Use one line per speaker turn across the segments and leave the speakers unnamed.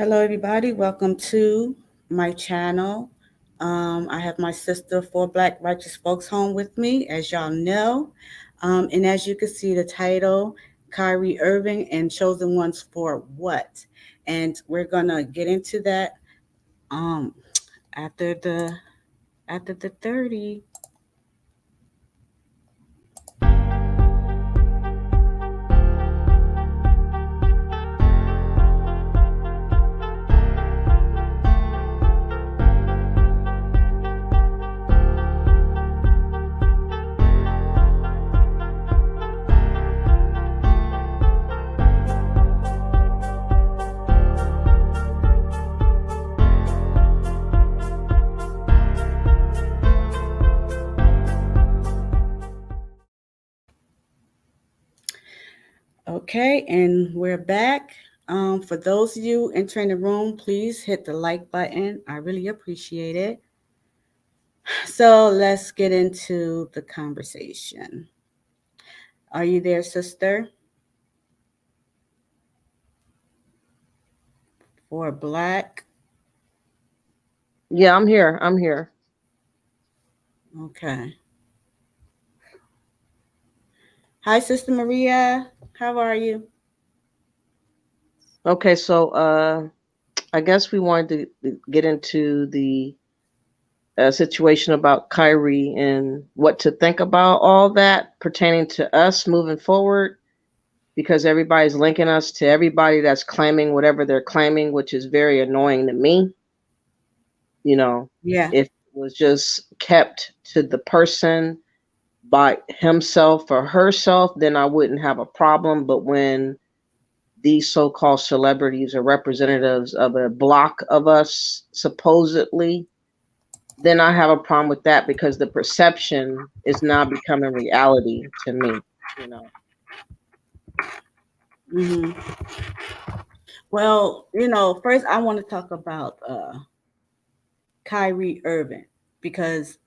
Hello, everybody. Welcome to my channel. I have my sister, Four Black Righteous Folks, home with me, as y'all know. And as you can see, the title, Kyrie Irving and Chosen Ones for What? And we're gonna get into that um, after the 30. Okay, and we're back. For those of you entering the room, please hit the like button. I really appreciate it. So let's get into the conversation. Are you there, sister? For Black.
Yeah, I'm here. I'm here.
Okay. Hi, Sister Maria. How are you?
Okay, so I guess we wanted to get into the situation about Kyrie and what to think about all that pertaining to us moving forward because everybody's linking us to everybody that's claiming whatever they're claiming, which is very annoying to me. You know,
Yeah.
if it was just kept to the person by himself or herself, then I wouldn't have a problem. But when these so-called celebrities are representatives of a block of us, supposedly, then I have a problem with that because the perception is now becoming reality to me, you know.
hmm Well, first I want to talk about Kyrie Irving because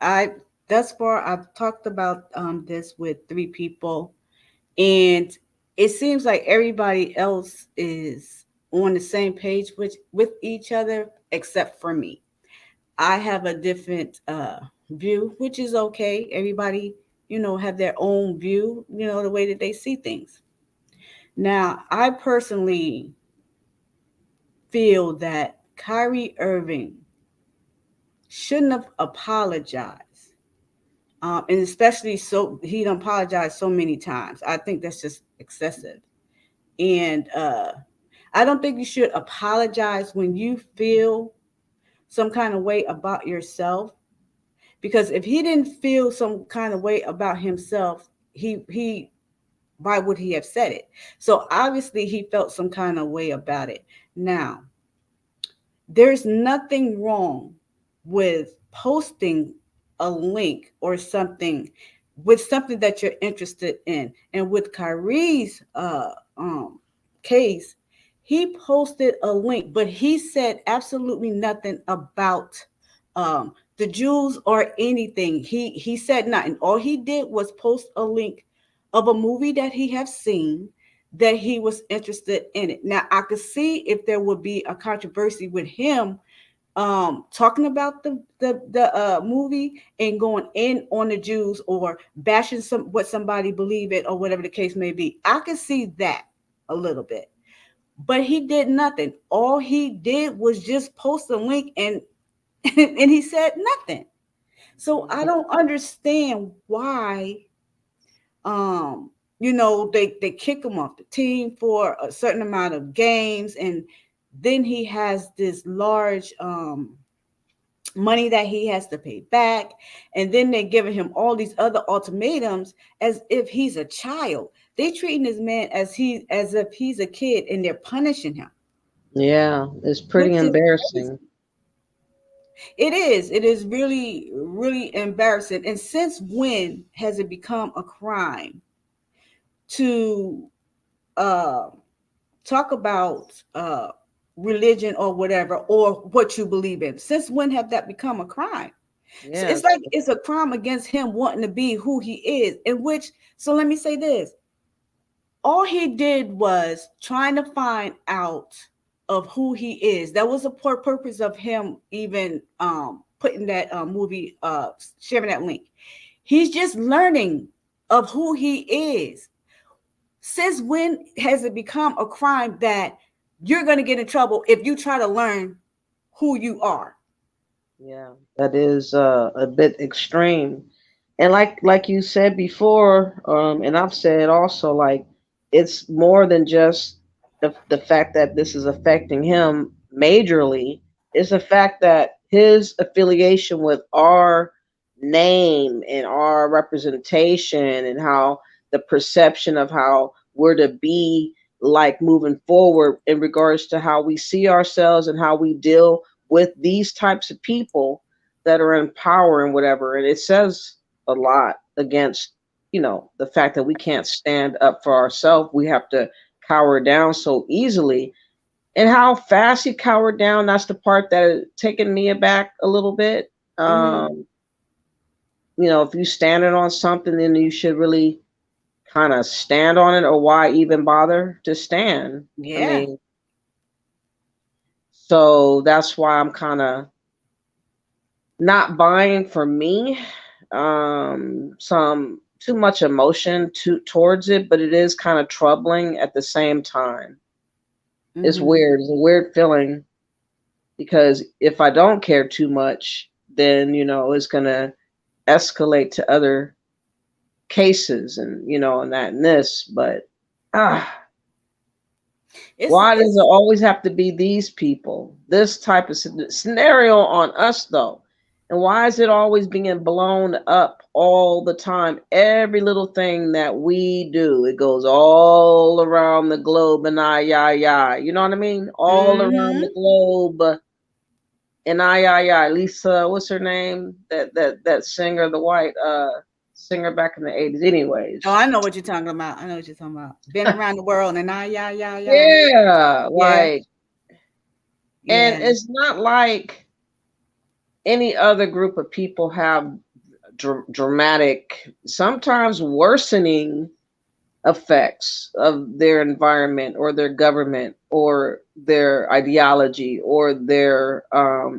thus far I've talked about this with three people, and it seems like everybody else is on the same page with each other except for me. I have a different view, which is okay. Everybody, have their own view, the way that they see things. Now, I personally feel that Kyrie Irving shouldn't have apologized. And especially so he done apologized so many times. I think that's just excessive. And I don't think you should apologize when you feel some kind of way about yourself. Because if he didn't feel some kind of way about himself, he why would he have said it? So obviously he felt some kind of way about it. Now, there's nothing wrong with posting a link or something with something that you're interested in. And with Kyrie's case, he posted a link, but he said absolutely nothing about the Jews or anything. He said nothing. All he did was post a link of a movie that he have seen that he was interested in it. Now I could see if there would be a controversy with him talking about the movie and going in on the Jews or bashing some what somebody believe it or whatever the case may be. I could see that a little bit. But he did nothing. All he did was just post a link and and he said nothing. So I don't understand why they kick him off the team for a certain amount of games, and then he has this large money that he has to pay back, and then they're giving him all these other ultimatums as if he's a child. They treating this man as if he's a kid, and they're punishing him,
Yeah, it's pretty
which is crazy.
embarrassing.
It is really really embarrassing. And since when has it become a crime to uh talk about religion or whatever, or what you believe in? Since when have that become a crime? So
Yeah,
it's like it's a crime against him wanting to be who he is. In which, so let me say this: all he did was trying to find out. of who he is. That was the purpose of him even putting that movie, sharing that link. He's just learning of who he is. Since when has it become a crime that you're going to get in trouble if you try to learn who you are?
Yeah, that is a bit extreme. And like you said before, and I've said also, like it's more than just the fact that this is affecting him majorly. It's the fact that his affiliation with our name and our representation and how the perception of how we're to be like moving forward in regards to how we see ourselves and how we deal with these types of people that are in power and whatever. And it says a lot against, the fact that we can't stand up for ourselves. We have to cower down so easily. And how fast he cowered down, that's the part that is taken me aback a little bit.
Mm-hmm.
If you standing on something, then you should really kind of stand on it, or why even bother to stand? I
Yeah.
mean, so that's why I'm kind of not buying for me. Some too much emotion towards it, but it is kind of troubling at the same time. It's
Mm-hmm.
weird. It's a weird feeling because if I don't care too much, then it's gonna escalate to other cases, and that and this. But ah, why does
It's
it always have to be these people? This type of scenario on us, though. And why is it always being blown up all the time? Every little thing that we do, it goes all around the globe and I. You know what I mean? All around
mm-hmm.
the globe and I. Lisa, what's her name? That singer, the white singer back in the 80s.
Oh,
Anyways.
I know what you're talking about. I know what you're talking about. Been around the world and I, yeah.
Yeah,
Yeah,
like, and
yeah,
it's not like any other group of people have dramatic, sometimes worsening effects of their environment or their government or their ideology or their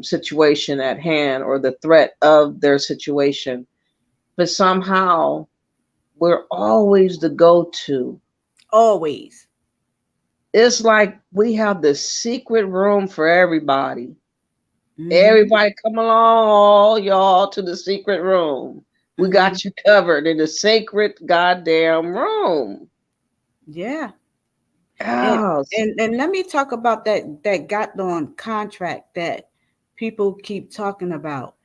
situation at hand or the threat of their situation. But somehow we're always the go to.
always.
It's like we have the secret room for everybody.
Mm-hmm.
Everybody come along, all y'all, to the secret room. We
Mm-hmm.
got you covered in the sacred goddamn room.
Yeah. And,
Oh,
and let me talk about that goddamn contract that people keep talking about.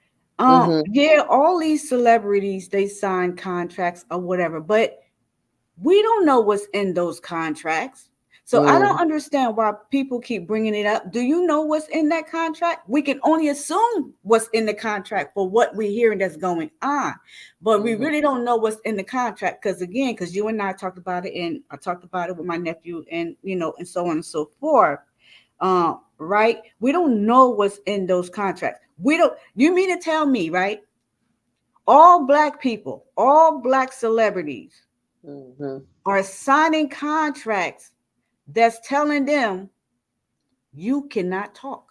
mm-hmm,
Yeah, all these celebrities they sign contracts or whatever, but we don't know what's in those contracts. So I don't
mm,
understand why people keep bringing it up. Do you know what's in that contract? We can only assume what's in the contract for what we're hearing that's going on, but we
mm-hmm,
really don't know what's in the contract because again, because you and I talked about it, and I talked about it with my nephew, and and so on and so forth. Right? We don't know what's in those contracts. We don't. You mean to tell me, right? All black people, all black celebrities
mm-hmm.
are signing contracts that's telling them you cannot talk.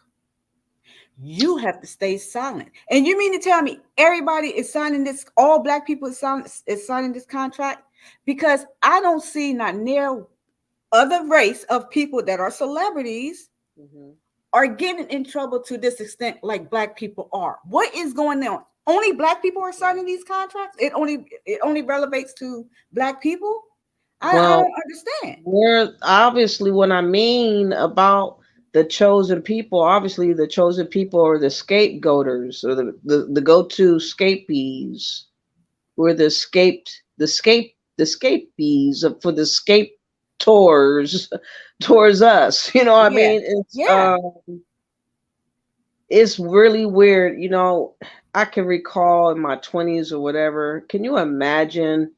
You have to stay silent. And you mean to tell me everybody is signing this, all black people is signing this contract? Because I don't see not near other race of people that are celebrities
Mm-hmm.
are getting in trouble to this extent like black people are. What is going on? Only black people are signing these contracts? It only relevates to black people? I
Well,
don't understand.
we're obviously what I mean about the chosen people. Obviously, the chosen people are the scapegoaters or the go-to scapees. We're the scapees for the scape tours towards us. You know what I
Yeah.
mean?
Yeah.
It's really weird. I can recall in my 20s or whatever. Can you imagine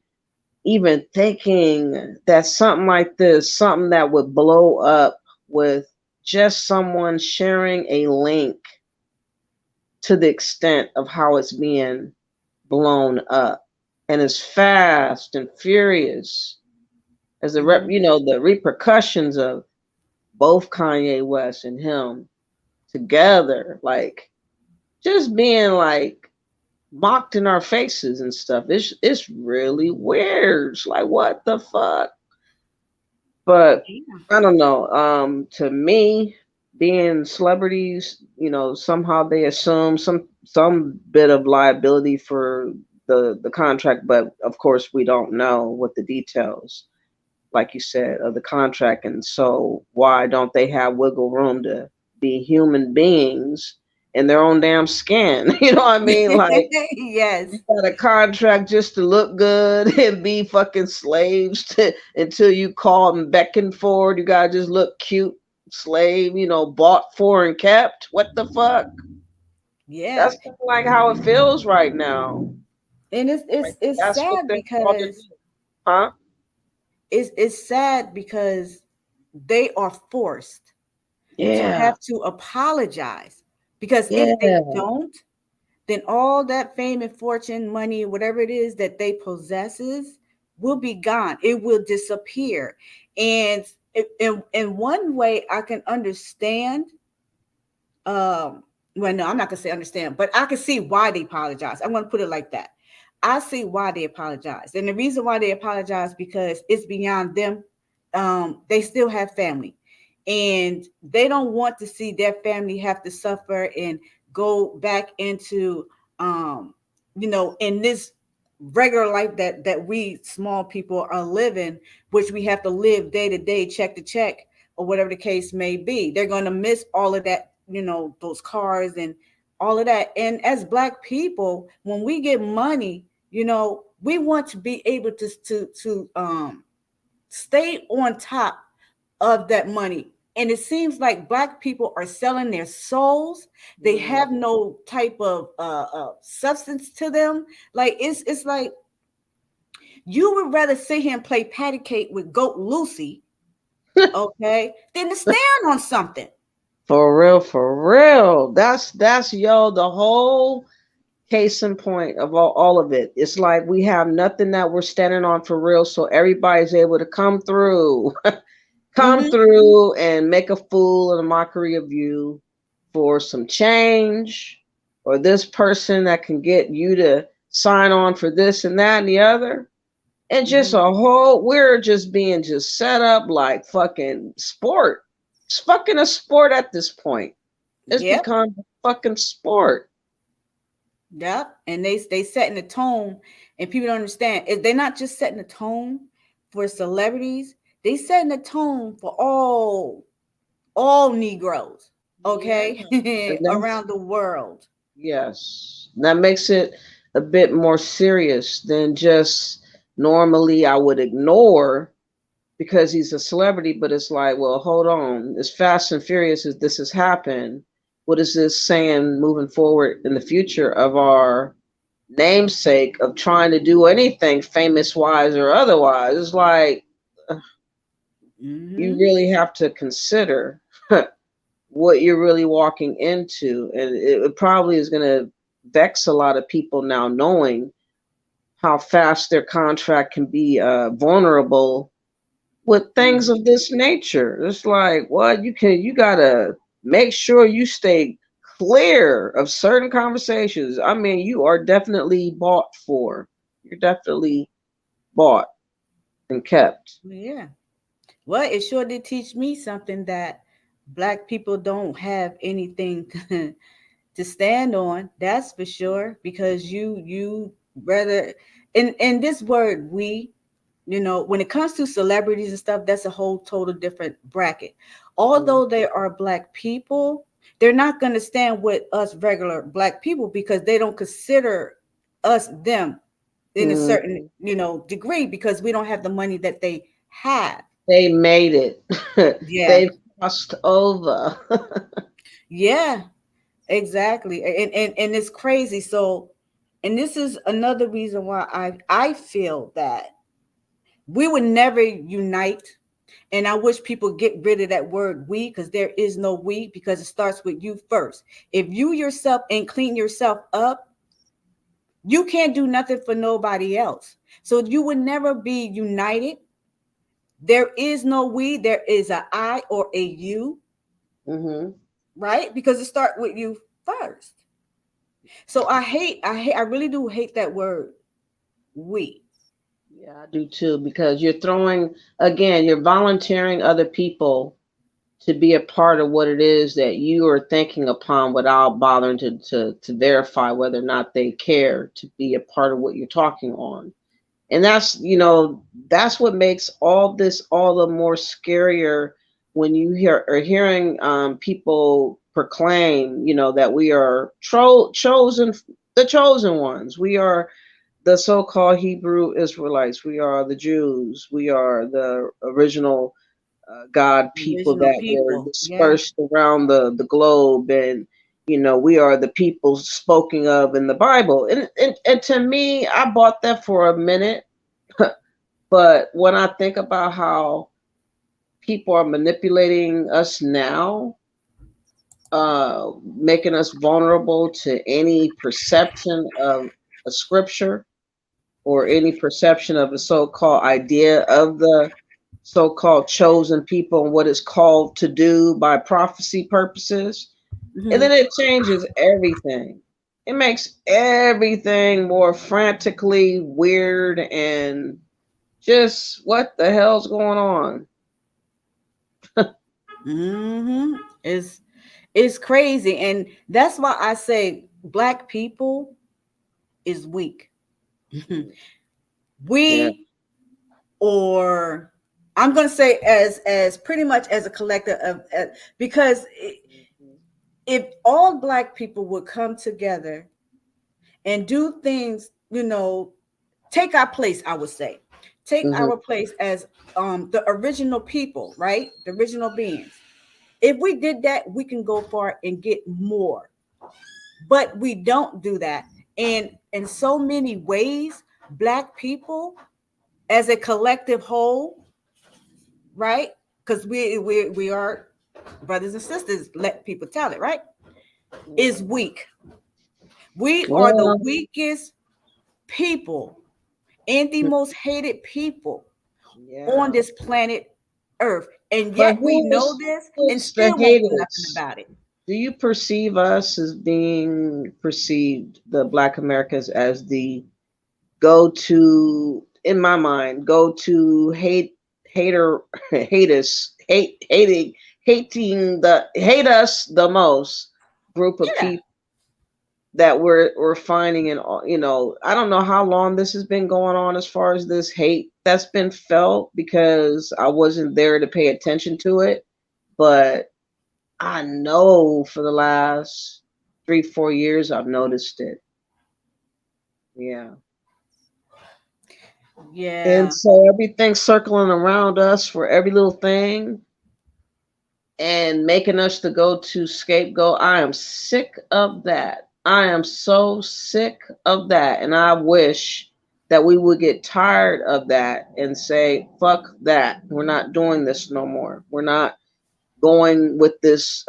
even thinking that something like this, something that would blow up with just someone sharing a link to the extent of how it's being blown up and as fast and furious as
Mhm.
the repercussions of both Kanye West and him together, like just being like mocked in our faces and stuff. It's really weird. It's like what the fuck? But
Yeah.
I don't know. To me, being celebrities, somehow they assume some bit of liability for the contract, but of course we don't know what the details, like you said, of the contract. And so why don't they have wiggle room to be human beings in their own damn skin? You know what I mean? Like you
Yes.
got a contract just to look good and be fucking slaves until you call and beckon forward. You gotta just look cute, slave, bought for and kept. What the fuck?
Yeah.
That's kind of like how it feels right now.
And
Like
it's
that's what
sad
they're called to
because
do, huh?
it's sad because they are forced to
Yeah,
have to apologize, because if they
yeah.
don't, then all that fame and fortune, money, whatever it is that they possesses will be gone. It will disappear. And in one way I can understand, um well, no, I'm not gonna say understand, but I can see why they apologize. I'm gonna put it like that. I see why they apologize, and the reason why they apologize because it's beyond them. They still have family, and they don't want to see their family have to suffer and go back into, um in this regular life that we small people are living, which we have to live day to day, check to check, or whatever the case may be. They're going to miss all of that, those cars and all of that. And as Black people, when we get money, we want to be able to stay on top of that money. And it seems like Black people are selling their souls. They
Mm.
have no type of substance to them. Like it's like you would rather sit here and play patty cake with Goat Lucy, okay, than to stand on something.
For real, for real. That's the whole case in point of all of it. It's like we have nothing that we're standing on for real, so everybody's able to come through, come
Mm-hmm.
through and make a fool and a mockery of you for some change, or this person that can get you to sign on for this and that and the other. And just a
Mm-hmm.
whole, we're just being just set up like fucking sport. It's fucking a sport at this point. It's
Yep.
become a fucking sport.
Yep. And they setting the tone, and people don't understand. They're not just setting the tone for celebrities, they setting the tone for all Negroes,
Yeah.
okay,
And that's,
around the world.
yes. That makes it a bit more serious than just normally I would ignore because he's a celebrity, but it's like, well, hold on. As fast and furious as this has happened, what is this saying moving forward in the future of our namesake of trying to do anything famous wise or otherwise? It's like you
Mm-hmm.
really have to consider what you're really walking into. And it probably is going to vex a lot of people now knowing how fast their contract can be vulnerable with things
Mm-hmm.
of this nature. It's like, what you gotta make sure you stay clear of certain conversations. I mean, you are definitely bought for. You're definitely bought and kept.
Yeah. Well, it sure did teach me something, that Black people don't have anything to stand on. That's for sure. Because you rather, and this word we, when it comes to celebrities and stuff, that's a whole total different bracket.
Mm,
Although there are Black people, they're not going to stand with us regular Black people because they don't consider us them in a certain
mm.
degree, because we don't have the money that they have.
They made it.
Yeah.
They've crossed over.
Yeah, exactly. And it's crazy. So, and this is another reason why I feel that we would never unite. And I wish people get rid of that word we, because there is no we, because it starts with you first. If you yourself ain't clean yourself up, you can't do nothing for nobody else. So you would never be united. There is no we, there is a I or a you,
Mm-hmm.
right? Because it starts with you first. So I really do hate that word, we.
Yeah, I do too, because you're throwing, again, you're volunteering other people to be a part of what it is that you are thinking upon without bothering to verify whether or not they care to be a part of what you're talking on. And that's, that's what makes all this all the more scarier when you are hearing people proclaim, that we are chosen, the chosen ones. We are the so-called Hebrew Israelites. We are the Jews. We are the original God people
Original
that were
people. Yeah.
dispersed around the globe, and we are the people spoken of in the Bible. And to me, I bought that for a minute, but when I think about how people are manipulating us now, making us vulnerable to any perception of a scripture or any perception of the so-called idea of the so-called chosen people and what it's called to do by prophecy purposes. And
Hmm.
then it changes everything. It makes everything more frantically weird and just what the hell's going on?
Hmm. It's crazy. And that's why I say black people is weak.
Yeah.
We, or I'm going to say as pretty much as a collective of, because if all black people would come together and do things, take our place, I would say. Take
Mm-hmm.
our place as the original people, right? The original beings. If we did that, we can go far and get more. But we don't do that. And in so many ways, black people as a collective whole, right? Because we are brothers and sisters, let people tell it, right? Is
Mm-hmm.
weak. We are the
Well,
weakest people and the most hated people on
yeah.
this planet Earth. And
But
yet we know this and
who's the
still won't do nothing
haters?
about it.
Do you perceive us as being perceived, the Black Americans, as the go to, in my mind, go to hater, hate us the most group of
Yeah.
people that we're finding in all, I don't know how long this has been going on as far as this hate that's been felt, because I wasn't there to pay attention to it, but I know for the last 3 4 years I've noticed it. Yeah. And
Yeah.
so everything's circling around us for every little thing and making us the go-to scapegoat. I am sick of that. I am so sick of that. And I wish that we would get tired of that and say, fuck that. We're not doing this no more. We're not going with this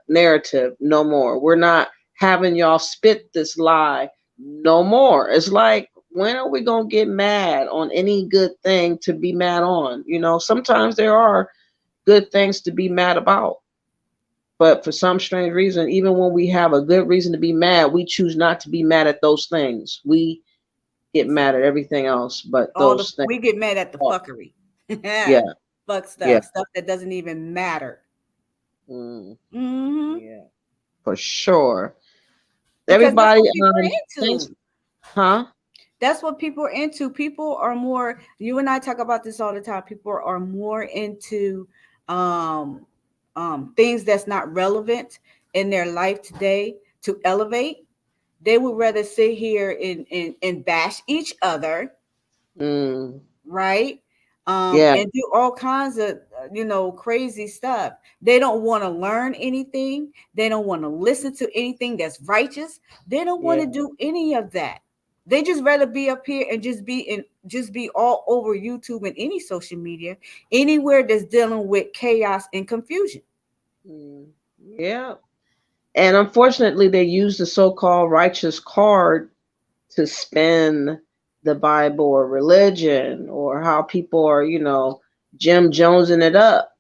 narrative no more. We're not having y'all spit this lie no more. It's like, when are we going to get mad on any good thing to be mad on? Sometimes there are good things to be mad about. But for some strange reason, even when we have a good reason to be mad, we choose not to be mad at those things. We get mad at everything else but
All the
those things.
we get mad at the
Oh,
fuckery.
yeah,
Fuck
yeah,
stuff that doesn't even matter.
mm,
Hmm.
yeah, for sure.
Because that's
Everybody,
what people are
thanks,
into.
huh?
That's what people are into. People are more, you and I talk about this all the time. People are more into um things that's not relevant in their life today to elevate. They would rather sit here and bash each other,
Mm,
right?
yeah,
And do all kinds of crazy stuff. They don't want to learn anything. They don't want to listen to anything that's righteous. They don't want
yeah,
to do any of that. They just rather be up here and just be all over YouTube and any social media, anywhere that's dealing with chaos and confusion.
mm, yeah. And unfortunately, they use the so-called righteous card to spin the Bible or religion or how people are, Jim Jonesing it up,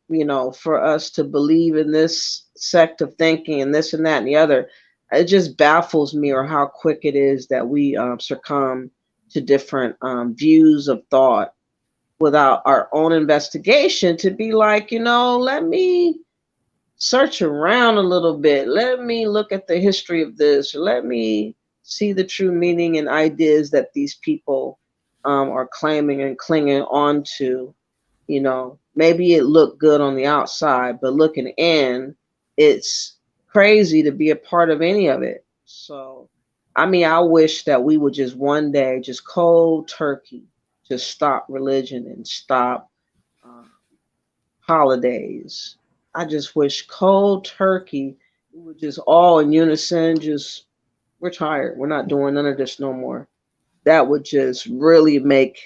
for us to believe in this sect of thinking and this and that and the other. It just baffles me, or how quick it is that we succumb to different views of thought without our own investigation to be like, let me search around a little bit. Let me look at the history of this. Let me see the true meaning and ideas that these people are claiming and clinging on to. Maybe it looked good on the outside, but looking in, it's crazy to be a part of any of it. So, I mean, I wish that we would just one day, just cold turkey, just stop religion and stop uh, holidays. I just wish cold turkey, we would just all in unison, just, we're tired. We're not doing none of this no more. That would just really make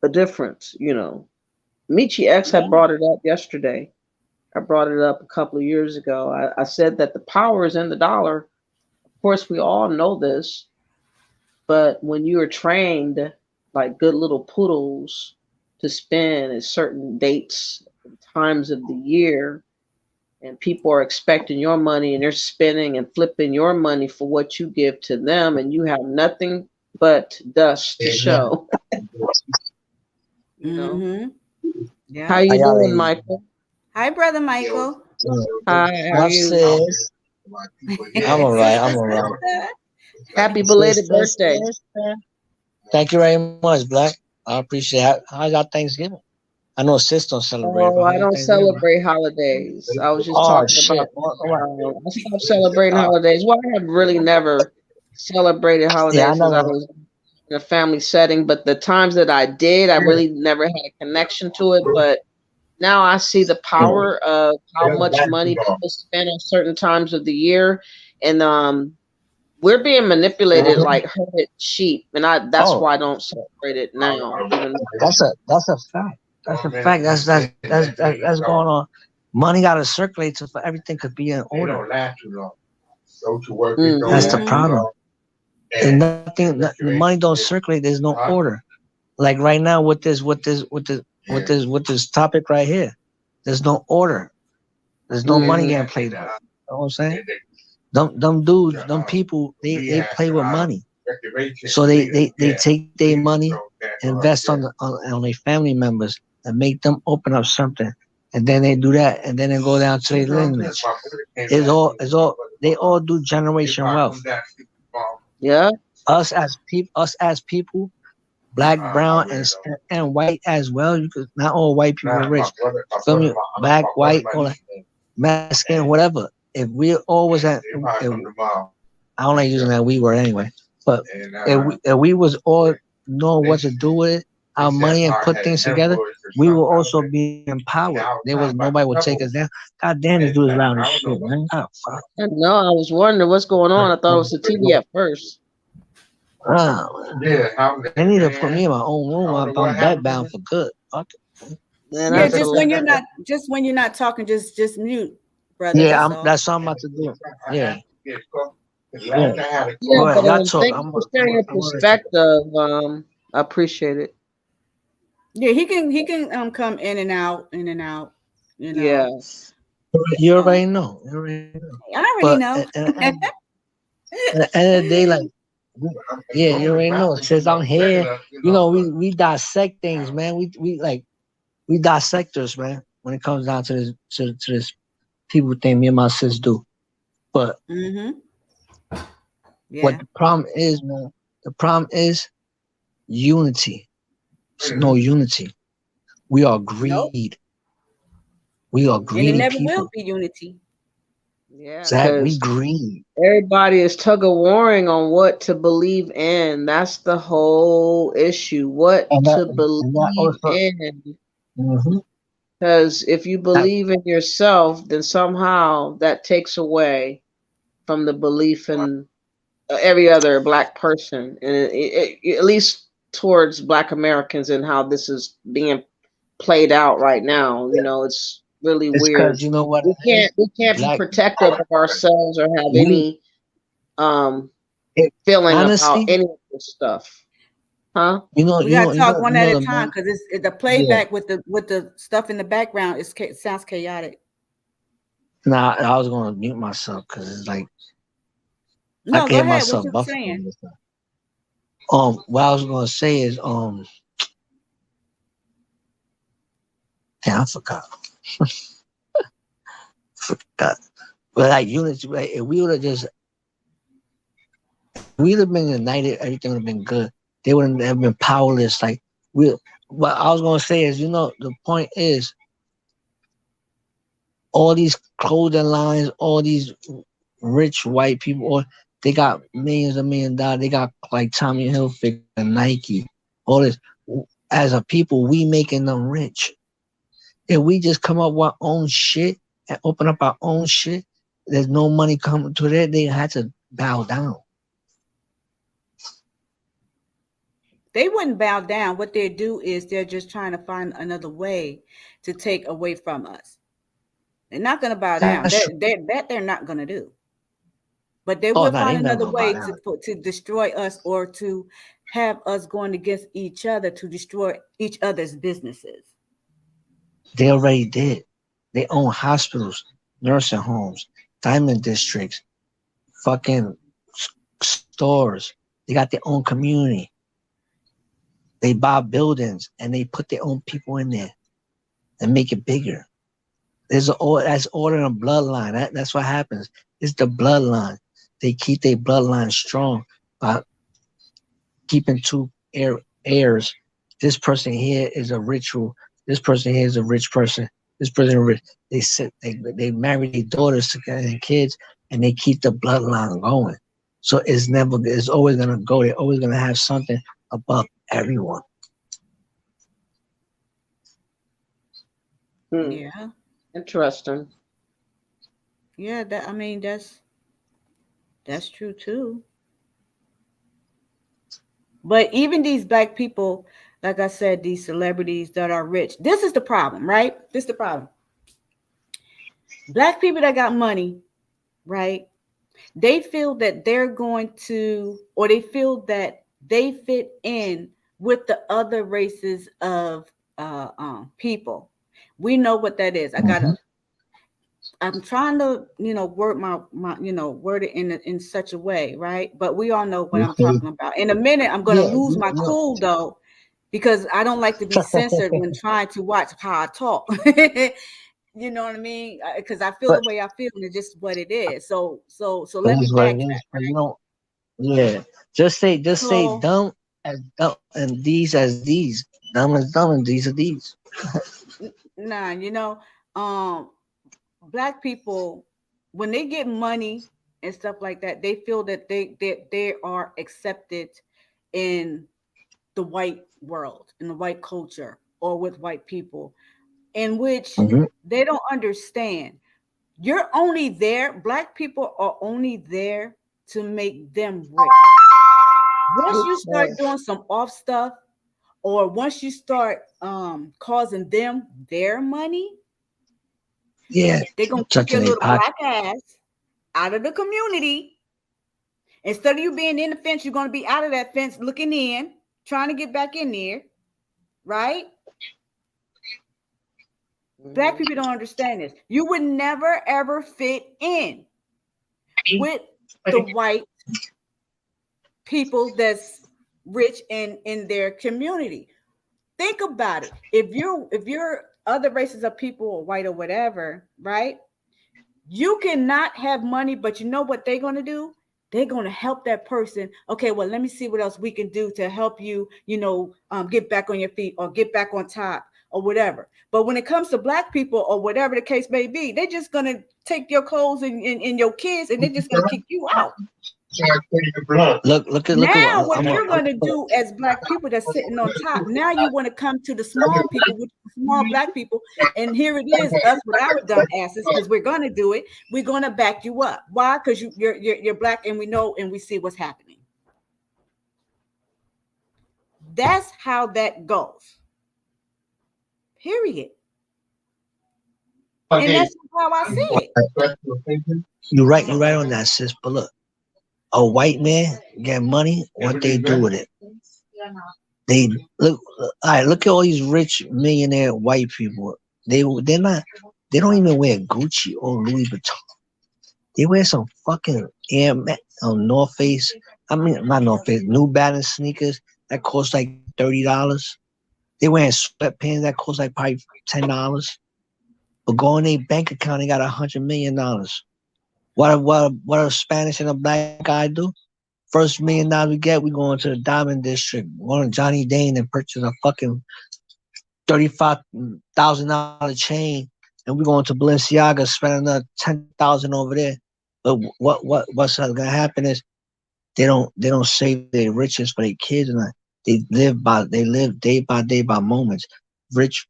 a difference. Michi X had
Yeah.
brought it up yesterday. I brought it up a couple of years ago. I said that the power is in the dollar. Of course, we all know this, but when you are trained like good little poodles to spend at certain dates and times of the year, and people are expecting your money and they're spending and flipping your money for what you give to them, and you have nothing but dust to show. you know.
Mm-hmm.
How
Yeah.
How
you
y'all
doing,
ladies?
Michael?
Hi, brother Michael.
Hi, how are
My
you?
sis, I'm alright. I'm alright.
Happy belated
Sis,
birthday.
thank you very much, Black. I appreciate it. How y'all Thanksgiving? I know sis don't celebrate, but
Oh,
how
I
y'all
don't
Thanksgiving?
celebrate holidays. I was just
Oh
talking
shit!
about
What?
I stopped celebrating holidays. Well, I have really never celebrated
Yeah, I
holidays because I
never.
was in a family setting, but the times that I did, I really never had a connection to it. But now I see the power of how much money people spend on certain times of the year, and we're being manipulated like herded sheep, and that's
Oh,
why I don't celebrate it now. Even
that's a fact. That's a fact. That's going on. Money got to circulate so for everything could be in order. That's the
mm-hmm.
Mm-hmm.
problem. And nothing. The money don't circulate. There's no order. Like right now with this topic right here, there's no order. There's no money
Mm-hmm.
getting played out. You know what I'm saying? Them dudes, them people, they play with money. So they take their money, invest on their family members, and make them open up something. And then they do that, and then they go down to their lineage. It's all they all do generation wealth.
Yeah.
Us as people, black, brown, and white as well. You could not all white people are rich. Feel me? Black, white, or Mexican, whatever. If we always I don't like using that we word anyway. But if we was all know what to do with our money and put things together, we will also be empowered. Nobody will take us down. God damn, this dude is loud as shit, man. Oh, fuck.
I know. I was wondering what's going on. I thought it was the TV at first.
Oh, they need to put me in my own room. I'm bed bound for good. Fuck it.
Man,
Yeah,
that's
just
hilarious.
when you're not talking, just mute, brother.
Yeah,
That's all.
that's what I'm about to do. Yeah.
Yeah,
Go
but
ahead, y'all talk.
thank you for sharing your perspective. I appreciate it.
Yeah, he can come in and out, you
Yeah.
know.
You
So
already know. You already know.
I already
But
know.
at the end of the day, like, yeah, you already know. Since I'm here, we dissect things, man. We dissectors, man. When it comes down to this, people think me and my sis do. But
Mm-hmm.
what
Yeah.
the problem is, man, the problem is unity. There's no unity. We are
Nope.
greed. We are
And it
greedy
never will
people.
be unity.
Yeah,
Zach, we
because
greedy.
everybody is tug of warring on what to believe in. That's the whole issue. What
And that,
to
and that
believe
also,
in.
hmm
Because if you
that,
believe in yourself, then somehow that takes away from the belief in every other black person, and at least towards black Americans, and how this is being played out right now. It's really
it's
weird.
because you know what
We
it is?
can't be
Black,
protective of ourselves or have
we,
any um
it,
feeling about
honestly,
any of this stuff. Huh?
You know,
We gotta talk one
you
at
know
a
the
time
man.
because the
Yeah.
playback with the stuff in the background sounds chaotic.
Nah, I was gonna mute myself because it's like I
No,
can
go
hear
ahead. What
myself
you saying?
buffering. What I was gonna say is damn, I forgot. Forgot. But like units, right? If we would have just we'd have been united, everything would have been good. They wouldn't have been powerless. Like we, what I was gonna say is, the point is, all these clothing lines, all these rich white people, or they got millions of $1 million. They got like Tommy Hilfiger, Nike, all this. As a people, we making them rich. If we just come up with our own shit and open up our own shit, there's no money coming to that. They had to bow down.
They wouldn't bow down. What they do is they're just trying to find another way to take away from us. They're not going to bow down.
That's true.
That they're not going to do. But they
Oh
will
no, they
find
never
another
gonna bow
way
down.
to destroy us or to have us going against each other to destroy each other's businesses.
They already did. They own hospitals, nursing homes, diamond districts, fucking stores. They got their own community. They buy buildings and they put their own people in there and make it bigger. That's all in a bloodline. That's what happens. It's the bloodline. They keep their bloodline strong by keeping two heirs. This person here is a ritual. This person here is a rich person. This person is rich. They marry their daughters and kids, and they keep the bloodline going. So it's always gonna go. They're always gonna have something above everyone.
Yeah.
Interesting.
Yeah, that's true too. But even these black people, like I said, these celebrities that are rich, this is the problem, right? This is the problem. Black people that got money, right? They feel that they're going to, or they feel that they fit in with the other races of people. We know what that is.
Mm-hmm.
I'm trying to, word word it in such a way, right? But we all know what I'm
Okay.
talking about. In a minute, I'm going to
Yeah.
lose my cool though, because I don't like to be censored when trying to watch how I talk. You know what I mean? Because I feel
But
the way I feel, and it's just what it is. So
it
let me
is what it
backtrack.
is. But you don't. Yeah. Just say
So
dumb as dumb and these as these. Dumb as dumb and these are these.
nah, um, black people, when they get money and stuff like that, they feel that they are accepted in the white world, in the white culture, or with white people, in which
Mm-hmm.
they don't understand. You're only there, black people are only there to make them rich. Once you start doing some off stuff, or once you start causing them their money,
Yeah.
they're gonna kick
Touching
your
their
little
pocket.
black ass out of the community. Instead of you being in the fence, you're gonna be out of that fence looking in, trying to get back in there, right? Black people don't understand this. You would never ever fit in with the white people that's rich in their community. Think about it. If you're other races of people or white or whatever, right? You cannot have money, but you know what they're going to do? They're going to help that person. Okay, well, let me see what else we can do to help you, get back on your feet or get back on top or whatever. But when it comes to black people or whatever the case may be, they're just going to take your clothes and your kids, and they're just going to kick you out.
Look at
Now,
what
what you're going to do as black people that's sitting on top, now you want to come to the small people, which small black people, and here it is, us with our dumb asses, because we're going to do it. We're going to back you up. Why? Because you're black, and we know and we see what's happening. That's how that goes. Period. And that's how I see it.
You're right on that, sis. But look, a white man get money, what they do with it. They look. All right, look at all these rich millionaire white people. They're not. They don't even wear Gucci or Louis Vuitton. They wear some fucking North Face. I mean, not North Face. New Balance sneakers that cost like $30. They wearing sweatpants that cost like probably $10. But go in their bank account, they got $100 million. What a Spanish and a black guy do? First $1 million we get, we go into the Diamond District, go to Johnny Dane and purchase a fucking $35,000 chain, and we going to Balenciaga, spend another 10,000 over there. But what's gonna happen is they don't save their riches for their kids, and they live day by day by moments. Rich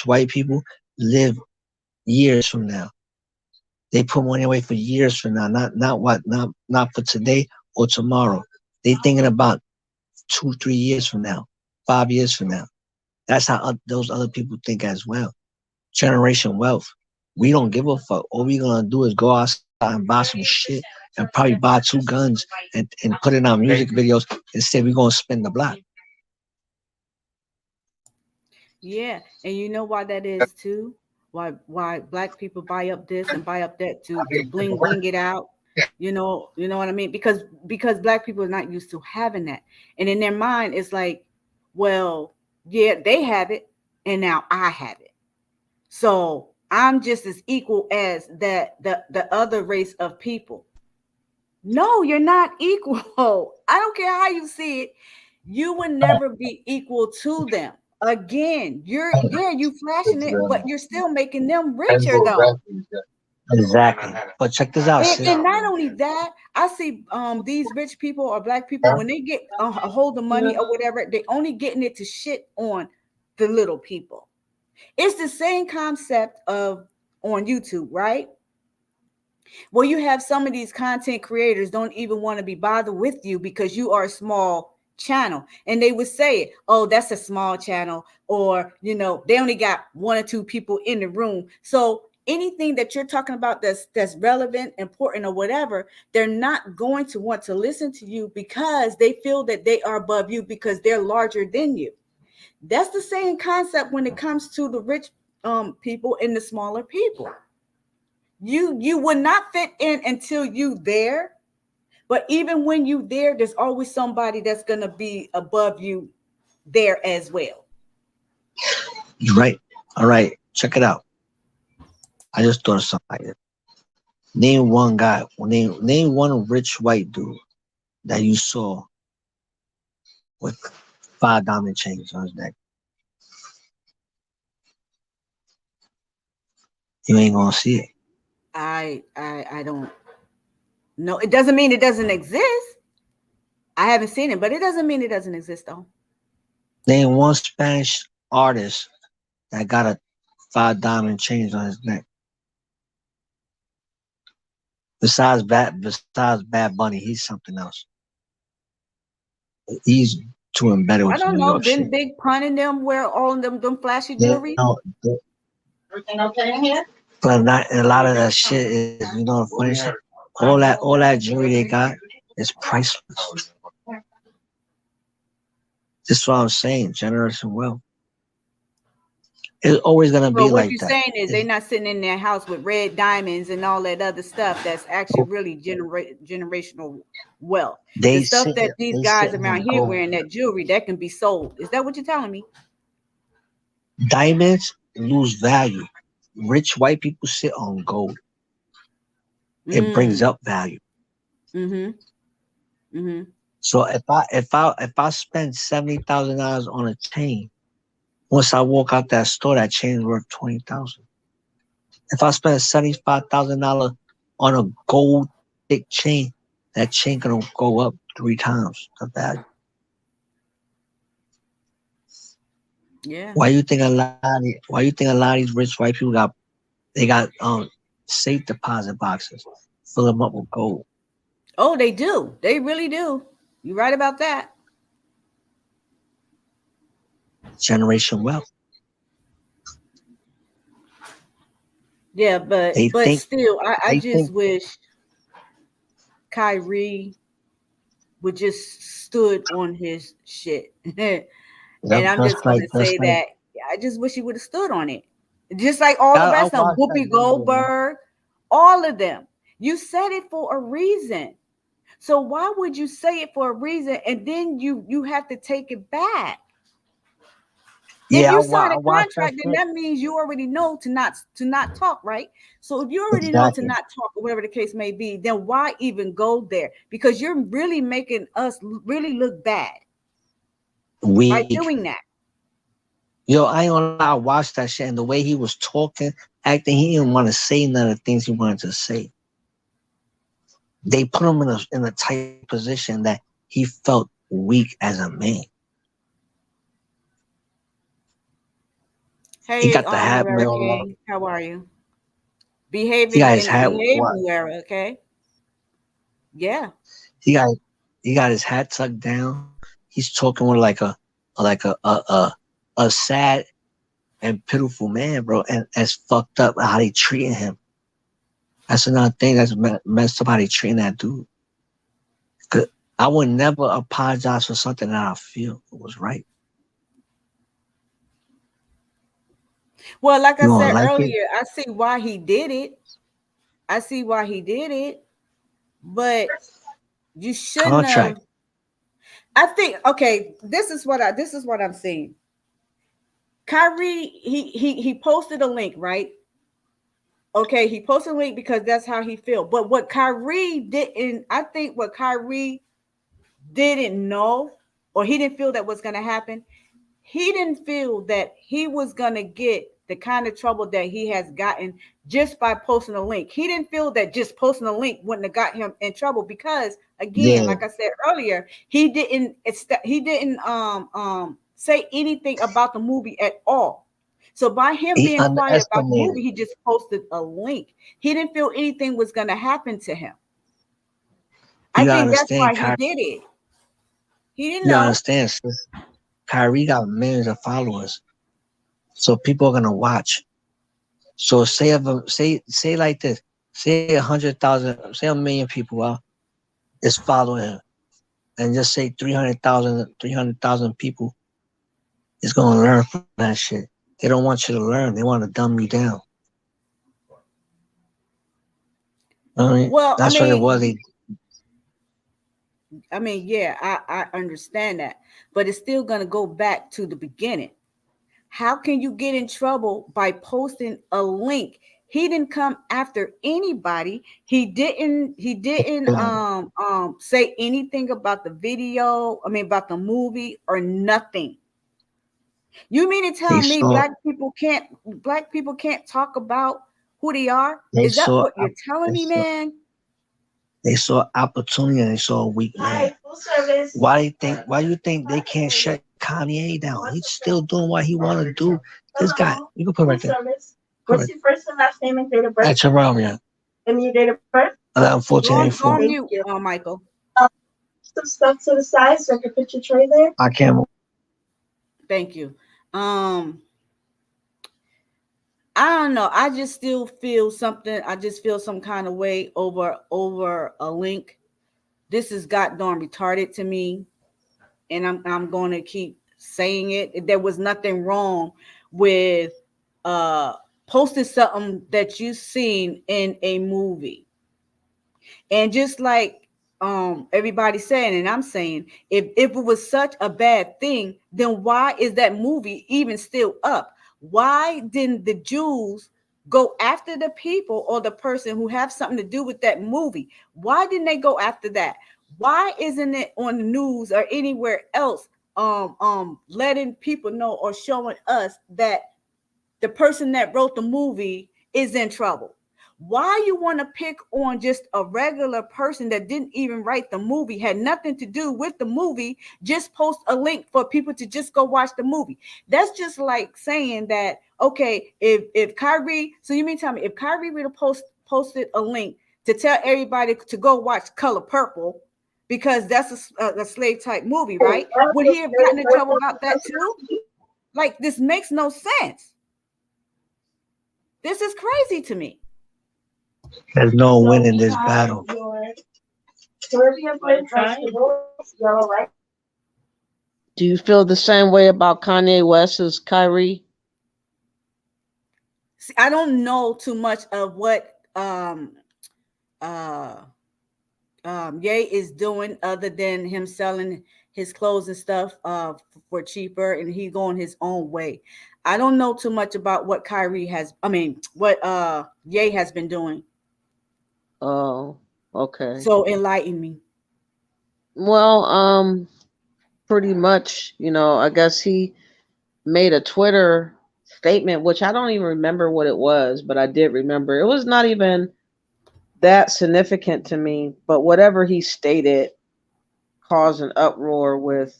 white people live years from now. They put money away for years from now, not for today or tomorrow. They thinking about 2-3 years from now, 5 years from now. That's how those other people think as well. Generation wealth. We don't give a fuck. All we gonna do is go outside and buy some shit and probably buy 2 guns and put it on music videos and say we're gonna spin the block.
Yeah, and you know why that is too? Why black people buy up this and buy up that to bling it out? You know what I mean? Because black people are not used to having that. And in their mind it's like, well, yeah, they have it and now I have it. So I'm just as equal as the other race of people. No, you're not equal. I don't care how you see it. You will never be equal to them. Again, you flashing it, but you're still making them richer though.
Exactly. But check this out, sis.
And not only that, I see these rich people or black people when they get a hold of money or whatever, they only getting it to shit on the little people. It's the same concept of on YouTube, right? Well, you have some of these content creators don't even want to be bothered with you because you are a small channel, and they would say, oh, that's a small channel, or they only got 1 or 2 people in the room. So anything that you're talking about that's relevant, important, or whatever, they're not going to want to listen to you because they feel that they are above you because they're larger than you. That's the same concept when it comes to the rich people and the smaller people. You would not fit in until you there. But even when you there, there's always somebody that's gonna be above you there as well.
You're right. All right. Check it out. I just thought of something like this. Name one guy. Name one rich white dude that you saw with 5 diamond chains on his neck. You ain't gonna see it.
I don't know. It doesn't mean it doesn't exist. I haven't seen it, but it doesn't mean it doesn't exist though.
Name one Spanish artist that got a 5 diamond chains on his neck. Besides Bad Bunny, he's something else. He's too embedded
I
with the
don't
New
know.
York
Didn't
shit.
Big Pun and them wear all of them flashy
They,
jewelry?
no, they,
Everything okay in here?
but not a lot of that shit is the funny shit. All that jewelry they got is priceless. This is what I'm saying. Generation wealth. It's always gonna
So
be
what
like
you're
that.
saying is they're not sitting in their house with red diamonds and all that other stuff that's actually really generational wealth. The
They
stuff
sit
that these
they
guys
sitting
around
on
here
gold.
wearing, that jewelry that can be sold. Is that what you're telling me?
Diamonds lose value. Rich white people sit on gold. It brings
Mm.
up value.
Mm-hmm. Mm-hmm.
So if I spend $70,000 on a chain, once I walk out that store, that chain is worth 20,000. If I spend $75,000 on a gold thick chain, that chain gonna go up 3 times the value.
Yeah.
Why you think a lot of these rich white people got safe deposit boxes, fill them up with gold.
Oh, they do. They really do. You're right about that.
Generation wealth.
Yeah,
They
but
think
still, I
they
just
think
wish KYRIE would just stood on his shit. And I'm
That's
just
like
gonna say that I just wish he would have stood on it. Just like all the
I
rest of them,
watched that
Whoopi
video, man.
Goldberg, all of them. You said it for a reason. So why would you say it for a reason and then you have to take it back? If
Yeah,
you sign
I
a
watched that
contract, then
shit.
that means you already know to not talk, right? So if you already know to
Exactly.
not talk, or whatever the case may be, then why even go there? Because you're really making us really look bad by
Weak.
doing that.
Yo, I ain't gonna lie, I watched that shit, and the way he was talking, acting, he didn't want to say none of the things he wanted to say. They put him in a tight position that he felt weak as a man. He
Hey,
got the hat mill up.
American, how are you?
He
Behaving
got his
in
hat what?
behaving wear, okay? Yeah.
He got he got his hat tucked down. He's talking with like a sad and pitiful man, bro. And that's fucked up how they treating him. That's another thing that's messed up how they treating that dude. 'Cause I would never apologize for something that I feel was right.
Well, like I
You don't
said
like it?
earlier, I see why he did it. I see why he did it, but you shouldn't have.
Contract.
I think okay, this is what I'm saying. Kyrie, he posted a link, right? Okay, he posted a link because that's how he feel. But what Kyrie didn't, I think what Kyrie didn't know, or he didn't feel that was gonna happen. He didn't feel that he was gonna get the kind of trouble that he has gotten just by posting a link. He didn't feel that just posting a link wouldn't have got him in trouble because, again,
Yeah.
like I said earlier, he didn't say anything about the movie at all. So by him
He
being quiet about the
underestimated.
movie, he just posted a link. He didn't feel anything was gonna happen to him. I
You gotta
think that's
understand,
why he did it. He didn't
you gotta
know.
understand, sis. Kyrie got millions of followers. So people are gonna watch. So say like this. Say 100,000, say 1,000,000 people is following him. And just say 300,000 people is gonna learn from that shit. They don't want you to learn. They want to dumb you down. I mean,
Well,
that's what it was.
yeah, I understand that, but it's still going to go back to the beginning. How can you get in trouble by posting a link? He didn't come after anybody. He didn't say anything about the video, I mean about the movie or nothing. You mean to
They
tell me
saw
black people can't talk about who they are?
they
Is that
saw
what you're telling
they
me,
saw
man?
they saw opportunity and they saw a weak man. Why you think they can't shut Kanye down? He's still doing what he wanna do. This guy, you can put it right there.
What's your first and last name and date of birth?
That's around here.
And your date of birth?
11
Go on
14
mute, Michael.
Some stuff to the side so I can put your tray there.
I can't.
Thank you. I don't know. I just still feel something. I just feel some kind of way over a link. This is goddamn retarded to me, and I'm going to keep saying it. There was nothing wrong with posting something that you seen in a movie, and just like everybody's saying, and I'm saying, if it was such a bad thing, then why is that movie even still up? Why didn't the Jews go after the people or the person who have something to do with that movie? Why didn't they go after that? Why isn't it on the news or anywhere else letting people know or showing us that the person that wrote the movie is in trouble? Why you want to pick on just a regular person that didn't even write the movie, had nothing to do with the movie, just post a link for people to just go watch the movie? That's just like saying that, okay, if Kyrie, so you mean tell me if Kyrie would have posted a link to tell everybody to go watch Color Purple because that's a slave type movie, right? Would he have gotten in trouble about that too? Like, this makes no sense. This is crazy to me.
There's no winning this battle.
Caribbean blend vegetables, yellow rice.
Do you feel the same way about Kanye West as Kyrie?
See, I don't know too much of what uh Ye is doing other than him selling his clothes and stuff for cheaper, and he going his own way. I don't know too much about what Kyrie has. I mean, what Ye has been doing.
Oh, okay.
So enlighten me.
Well, pretty much, I guess he made a Twitter statement, which I don't even remember what it was, but I did remember. It was not even that significant to me, but whatever he stated caused an uproar with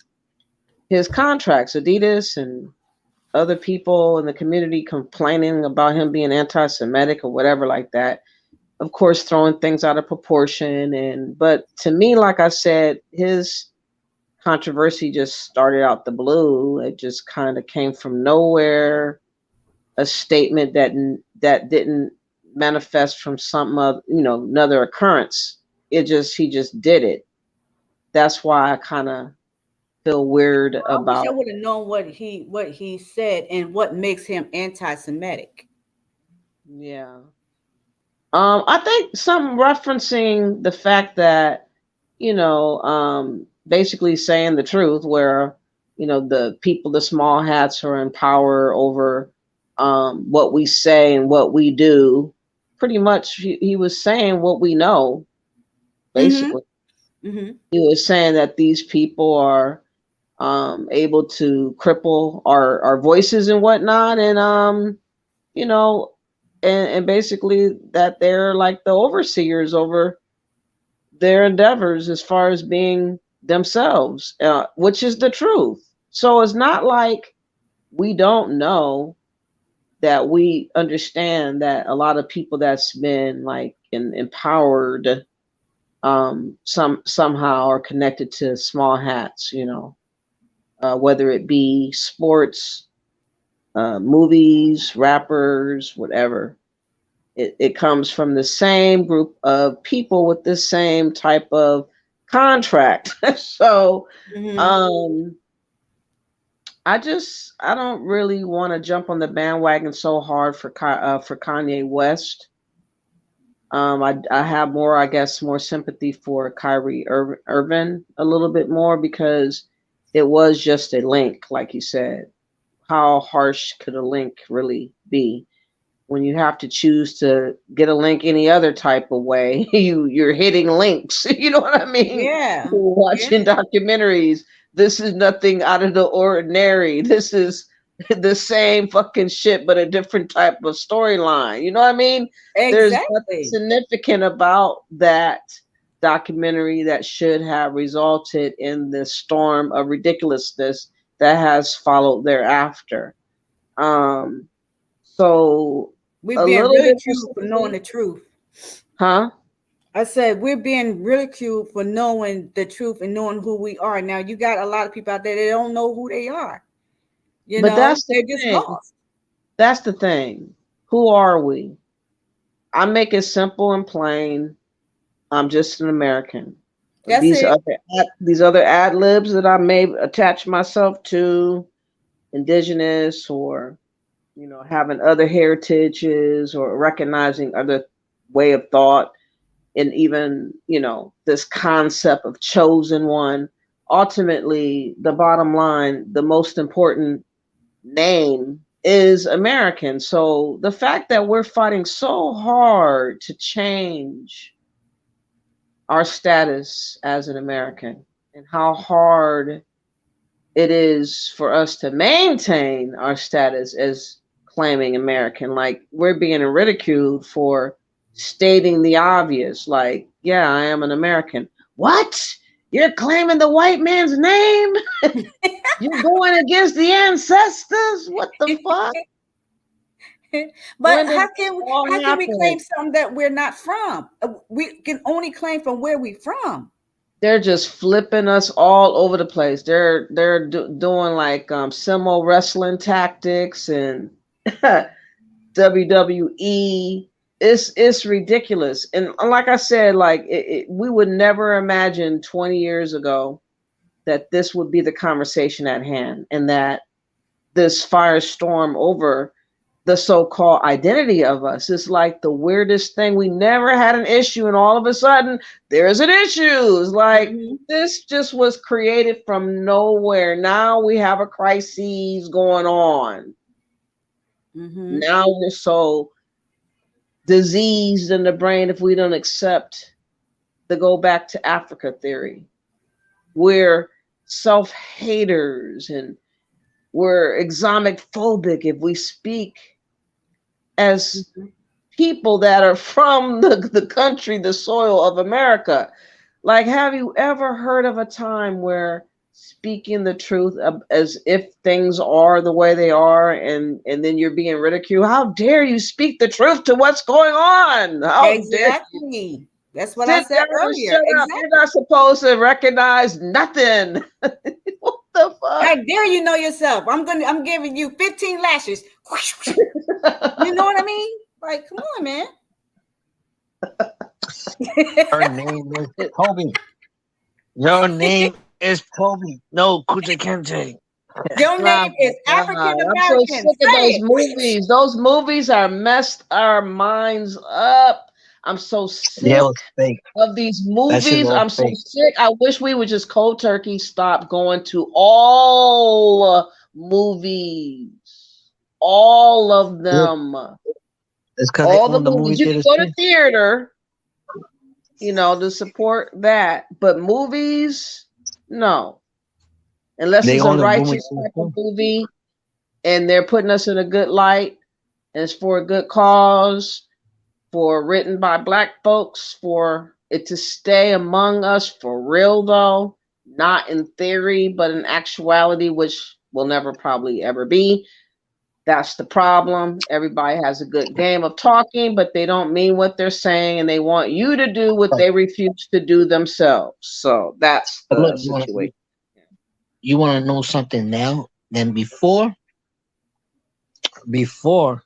his contracts, Adidas and other people in the community complaining about him being anti-Semitic or whatever like that. Of course, throwing things out of proportion. But to me, like I said, his controversy just started out the blue. It just kind of came from nowhere. A statement that didn't manifest from some of another occurrence. He just did it. That's why I kind of feel weird
I wish I
about.
would have known what he said and what makes him anti-Semitic.
Yeah. I think something referencing the fact that, basically saying the truth, where, the people, the small hats are in power over what we say and what we do. Pretty much, he was saying what we know,
Mm-hmm.
basically.
Mm-hmm.
He was saying that these people are able to cripple our voices and whatnot, and you know, and basically that they're like the overseers over their endeavors as far as being themselves, which is the truth. So it's not like we don't know that we understand that a lot of people that's been like empowered somehow are connected to small hats, whether it be sports, movies, rappers, whatever. It comes from the same group of people with the same type of contract. So
Mm-hmm.
um, I don't really want to jump on the bandwagon so hard for Kanye West. I have more, I guess, more sympathy for Irvin a little bit more because it was just a link, like you said. How harsh could a link really be? When you have to choose to get a link any other type of way, you're hitting links. You know what I mean?
Yeah.
You're
Yeah.
watching documentaries. This is nothing out of the ordinary. This is the same fucking shit, but a different type of storyline. You know what I mean? There's nothing
Exactly.
significant about that documentary that should have resulted in the storm of ridiculousness that has followed thereafter. Um, so
We're
a
being
little bit more
ridiculed for knowing
sympathy,
the truth.
huh?
I said we're being ridiculed for knowing the truth and knowing who we are. Now you got a lot of people out there that don't know who they are.
But that's the
They're just
thing.
lost.
That's the thing. Who are we? I make it simple and plain. I'm just an American.
That's
These
it.
other these other ad libs that I may attach myself to, indigenous or having other heritages or recognizing other way of thought, and even this concept of chosen one. Ultimately, the bottom line, the most important name is American. So the fact that we're fighting so hard to change our status as an American, and how hard it is for us to maintain our status as claiming American. Like, we're being ridiculed for stating the obvious. Like, yeah, I am an American. What? You're claiming the white man's name? You're going against the ancestors? What the fuck?
But
When did it all
how can we
happen?
claim something that we're not from? We can only claim from where we from.
They're just flipping us all over the place. Doing like sumo wrestling tactics and WWE. it's ridiculous. And like I said, like we would never imagine 20 years ago that this would be the conversation at hand, and that this firestorm over the so-called identity of us is like the weirdest thing. We never had an issue, and all of a sudden there's an issue. It's like this just was created from nowhere. Now we have a crisis going on. Now we're so diseased in the brain if we don't accept the go back to Africa theory. We're self-haters and we're exotic phobic if we speak as people that are from the country, the soil of America. Like, have you ever heard of a time where speaking the truth as if things are the way they are, and then you're being ridiculed? How dare you speak the truth to what's going on? How dare you?
That's what I said earlier.
Shut up. You're not supposed to recognize nothing. What the fuck?
How dare you know yourself? I'm giving you 15 lashes. You know what I mean? Like, come on, man.
Her name is Kobe. Your name is Kobe. No, Kuta Kente.
Your name is African American.
I'm so sick of those movies. Those movies are messed our minds up. I'm so sick of these movies. I'm so sick. I wish we would just cold turkey stop going to all movies. All of them.
It's
all the movies. You can go to theater, you know, to support that. But movies, no. Unless it's a righteous type of movie and they're putting us in a good light and it's for a good cause, for written by Black folks, for it to stay among us for real though, not in theory, but in actuality, which will never probably ever be. That's the problem. Everybody has a good game of talking, but they don't mean what they're saying, and they want you to do what they refuse to do themselves. So that's the situation.
You want to know something now than before? Before,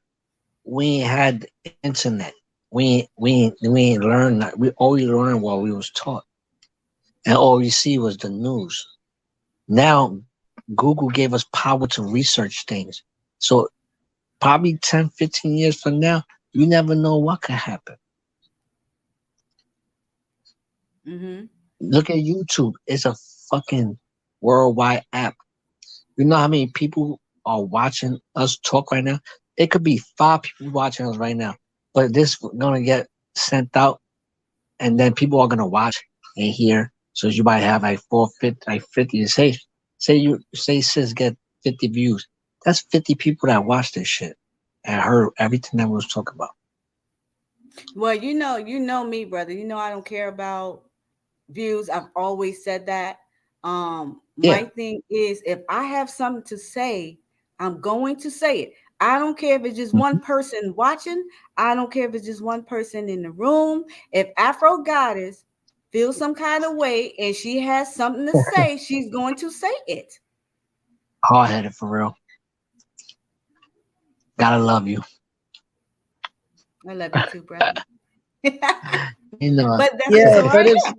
we had internet. We ain't learned that. We always learned what we was taught, and all we see was the news. Now, Google gave us power to research things. So probably 10, 15 years from now, you never know what could happen. Look at YouTube. It's a fucking worldwide app. You know how many people are watching us talk right now? It could be 5 people watching us right now. But this is going to get sent out, and then people are going to watch and hear. So you might have like 50. Say sis get 50 views. That's 50 people that watched this shit and heard everything that we was talking about.
Well, you know me, brother. You know I don't care about views. I've always said that. My thing is, if I have something to say, I'm going to say it. I don't care if it's just one person watching. I don't care if it's just one person in the room. If Afro Goddess feels some kind of way and she has something to say, she's going to say it.
Hard-headed for real. Gotta love you.
I love you too, brother.
You know,
but that's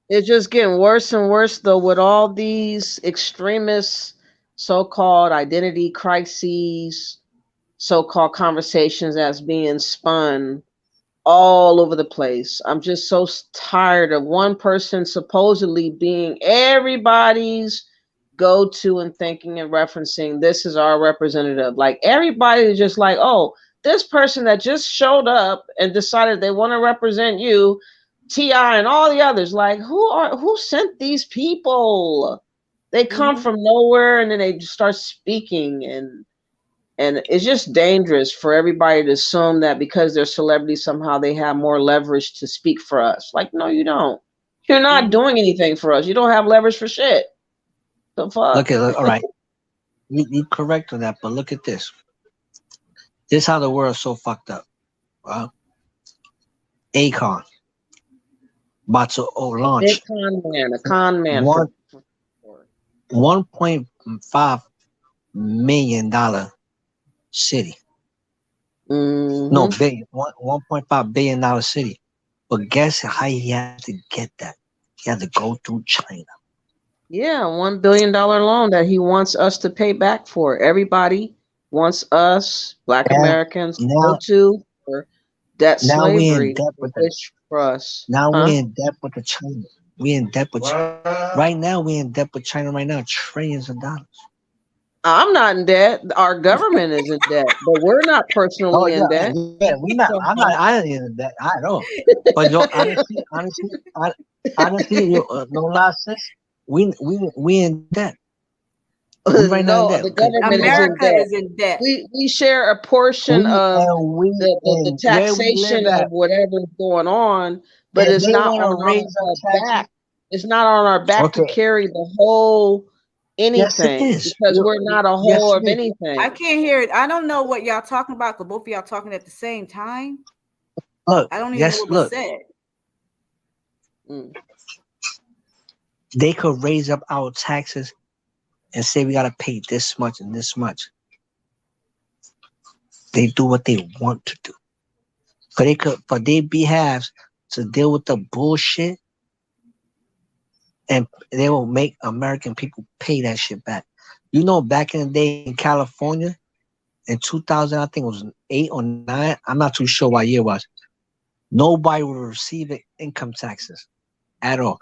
it's just getting worse and worse though, with all these extremist so-called identity crises, so-called conversations that's being spun all over the place. I'm just so tired of one person supposedly being everybody's go-to and thinking and referencing this is our representative. Like everybody is just like, oh, this person that just showed up and decided they want to represent you, T.I. and all the others, like who sent these people? They come from nowhere and then they just start speaking, and it's just dangerous for everybody to assume that because they're celebrities somehow they have more leverage to speak for us. Like, no, you don't. You're not doing anything for us. You don't have leverage for shit. The fuck?
Look, all right. You correct on that, but look at this. This is how the world's so fucked up. Wow. Akon about to launch.
A con man.
$1.5 million city. No, billion, 1.5 billion dollar city. But guess how he had to get that? He had to go through China.
Yeah, $1 billion loan that he wants us to pay back for. Everybody wants us, Black Americans, to go
Now,
to for debt
now we in
slavery,
debt with the.
wish for us.
Now
Huh?
we in debt with the China. We in debt with right now. We in debt with China right now. Trillions of dollars.
I'm not in debt. Our government is in debt, but we're not
Oh
personally in
yeah,
debt.
yeah. We not. I'm not. I ain't in debt. I know. But yo, honestly, yo, no lie, sis. We in debt. We right now in
No,
debt.
the government is in
America
debt.
is in debt.
We share a portion of
We
the
and where we
taxation
live
of
at.
whatever's going on, but
If
it's
they
not
want
on
to raise up
our
taxes,
back. It's not on our back to
okay.
carry the whole
Yes, it
anything
is.
because we're not a
Yes,
whole
it
of
is.
anything.
I can't hear it. I don't know what y'all talking about because both of y'all talking at the same time.
Look,
I don't even know
yes,
what was
look.
said.
They could raise up our taxes and say we gotta pay this much and this much. They do what they want to do. But they could, for their behalves, to deal with the bullshit, and they will make American people pay that shit back. You know, back in the day in California, in 2000, I think it was 8 or 9. I'm not too sure what year it was. Nobody was receiving income taxes at all.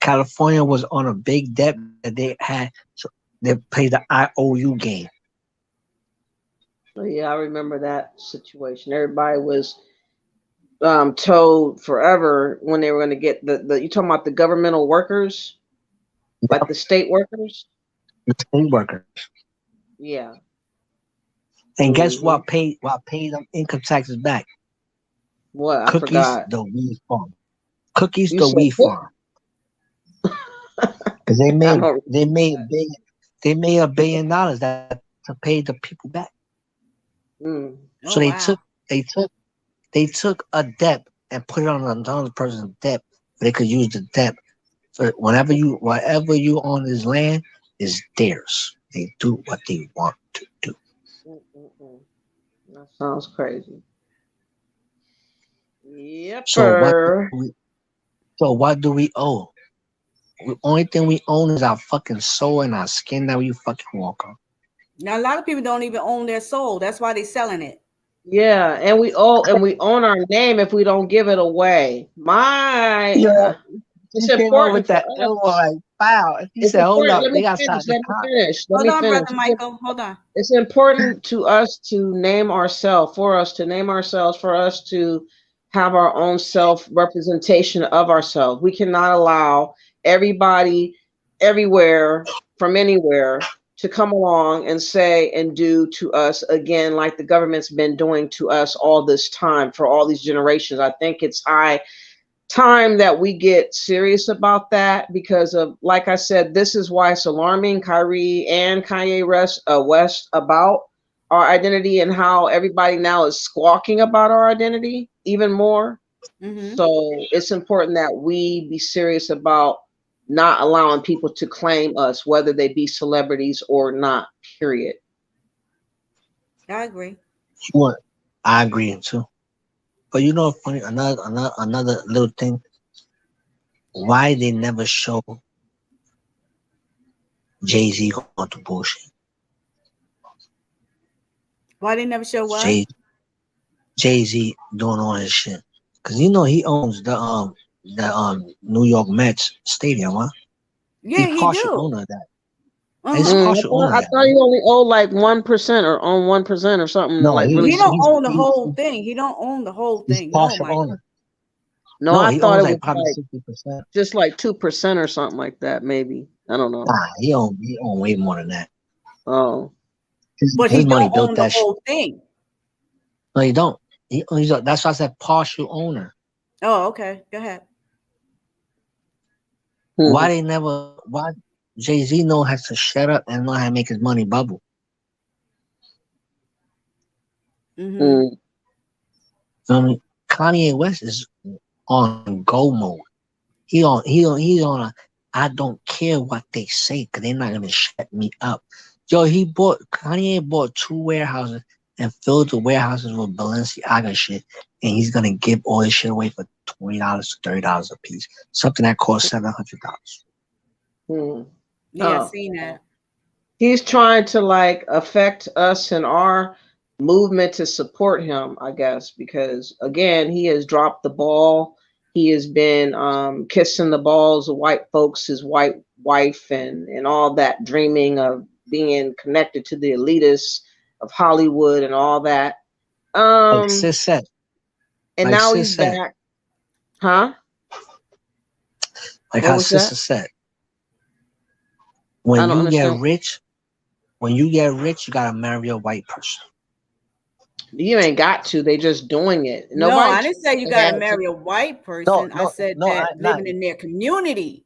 California was on a big debt that they had, so they played the IOU game.
So yeah, I remember that situation. Everybody was told forever when they were going to get the you talking about the governmental workers, like the state workers?
The state workers.
Yeah.
And guess what paid them income taxes back?
What? I
Cookies,
forgot.
the weed farm. Cookies,
You
the
said
weed farm. Because they
I
made
don't.
$1 billion that to pay the people back.
Mm.
So
Oh wow.
they took a debt and put it on another person's debt, but they could use the debt for whatever you own this land is theirs. They do what they want to do.
That sounds crazy. Yep.
So what do we owe? The only thing we own is our fucking soul and our skin that we fucking walk on.
Now a lot of people don't even own their soul. That's why they're selling it.
Yeah, and we own our name if we don't give it away.
Yeah,
It's
you came out
important
with
for
that
us.
elbow like, wow. He
It's
said, hold
important.
up,
Let
they
me
got to
finish.
start the
Let me
cop.
finish. Let
Hold
me
on,
finish.
brother Michael. Hold on.
It's important to us to name ourselves, for us to name ourselves, for us to have our own self representation of ourselves. We cannot allow everybody, everywhere, from anywhere, to come along and say and do to us again like the government's been doing to us all this time for all these generations. I think it's high time that we get serious about that because of, like I said, this is why it's alarming KYRIE and Kanye West about our identity and how everybody now is squawking about our identity even more.
Mm-hmm.
So it's important that we be serious about not allowing people to claim us, whether they be celebrities or not, period.
I agree.
Sure. I agree too. But you know, funny, another little thing. Why they never show Jay-Z going to bullshit?
Why they never show what?
Jay-Z doing all this shit. Cause you know he owns the New York Mets stadium, huh?
Yeah,
He
he
partial
do.
owner of that. He's
Uh-huh.
partial owner
I
of that,
thought
right?
you only owe like 1% or own 1% or something
No,
like really
He don't
small.
own the whole thing. He don't own the whole
he's
thing. No,
partial
Michael.
owner.
No,
No,
I
he
thought
owns
it was
like probably
like
60%.
just like 2% or something like that, maybe. I don't know.
Nah, he own way more than that.
Oh,
But he
His money
don't
built
own the
that shit.
whole thing.
No, he don't. That's why I said partial owner.
Oh, okay. Go ahead.
Why Jay-Z know has to shut up and know how to make his money bubble?
Mm-hmm.
I mean, Kanye West is on go mode. He's on a I don't care what they say because they're not gonna shut me up. Yo, Kanye bought 2 warehouses and fill the warehouses with Balenciaga shit, and he's gonna give all this shit away for $20 to $30 a piece, something that costs $700.
Yeah, I
Oh,
seen that.
he's trying to like affect us and our movement to support him, I guess, because again, he has dropped the ball. He has been kissing the balls of white folks, his white wife, and all that, dreaming of being connected to the elitists of Hollywood and all that.
Like
Um,
sis said,
and
like
now
sis
he's
said,
back, huh?
like
What
how
was that?
sister said,
I
when
don't
you get
understand.
rich, you gotta marry a white person.
You ain't got to. They just doing it.
No,
Nobody
I didn't say you
told
got to
that.
marry a white
No,
person. I
no,
said
no,
that
not
living in their community.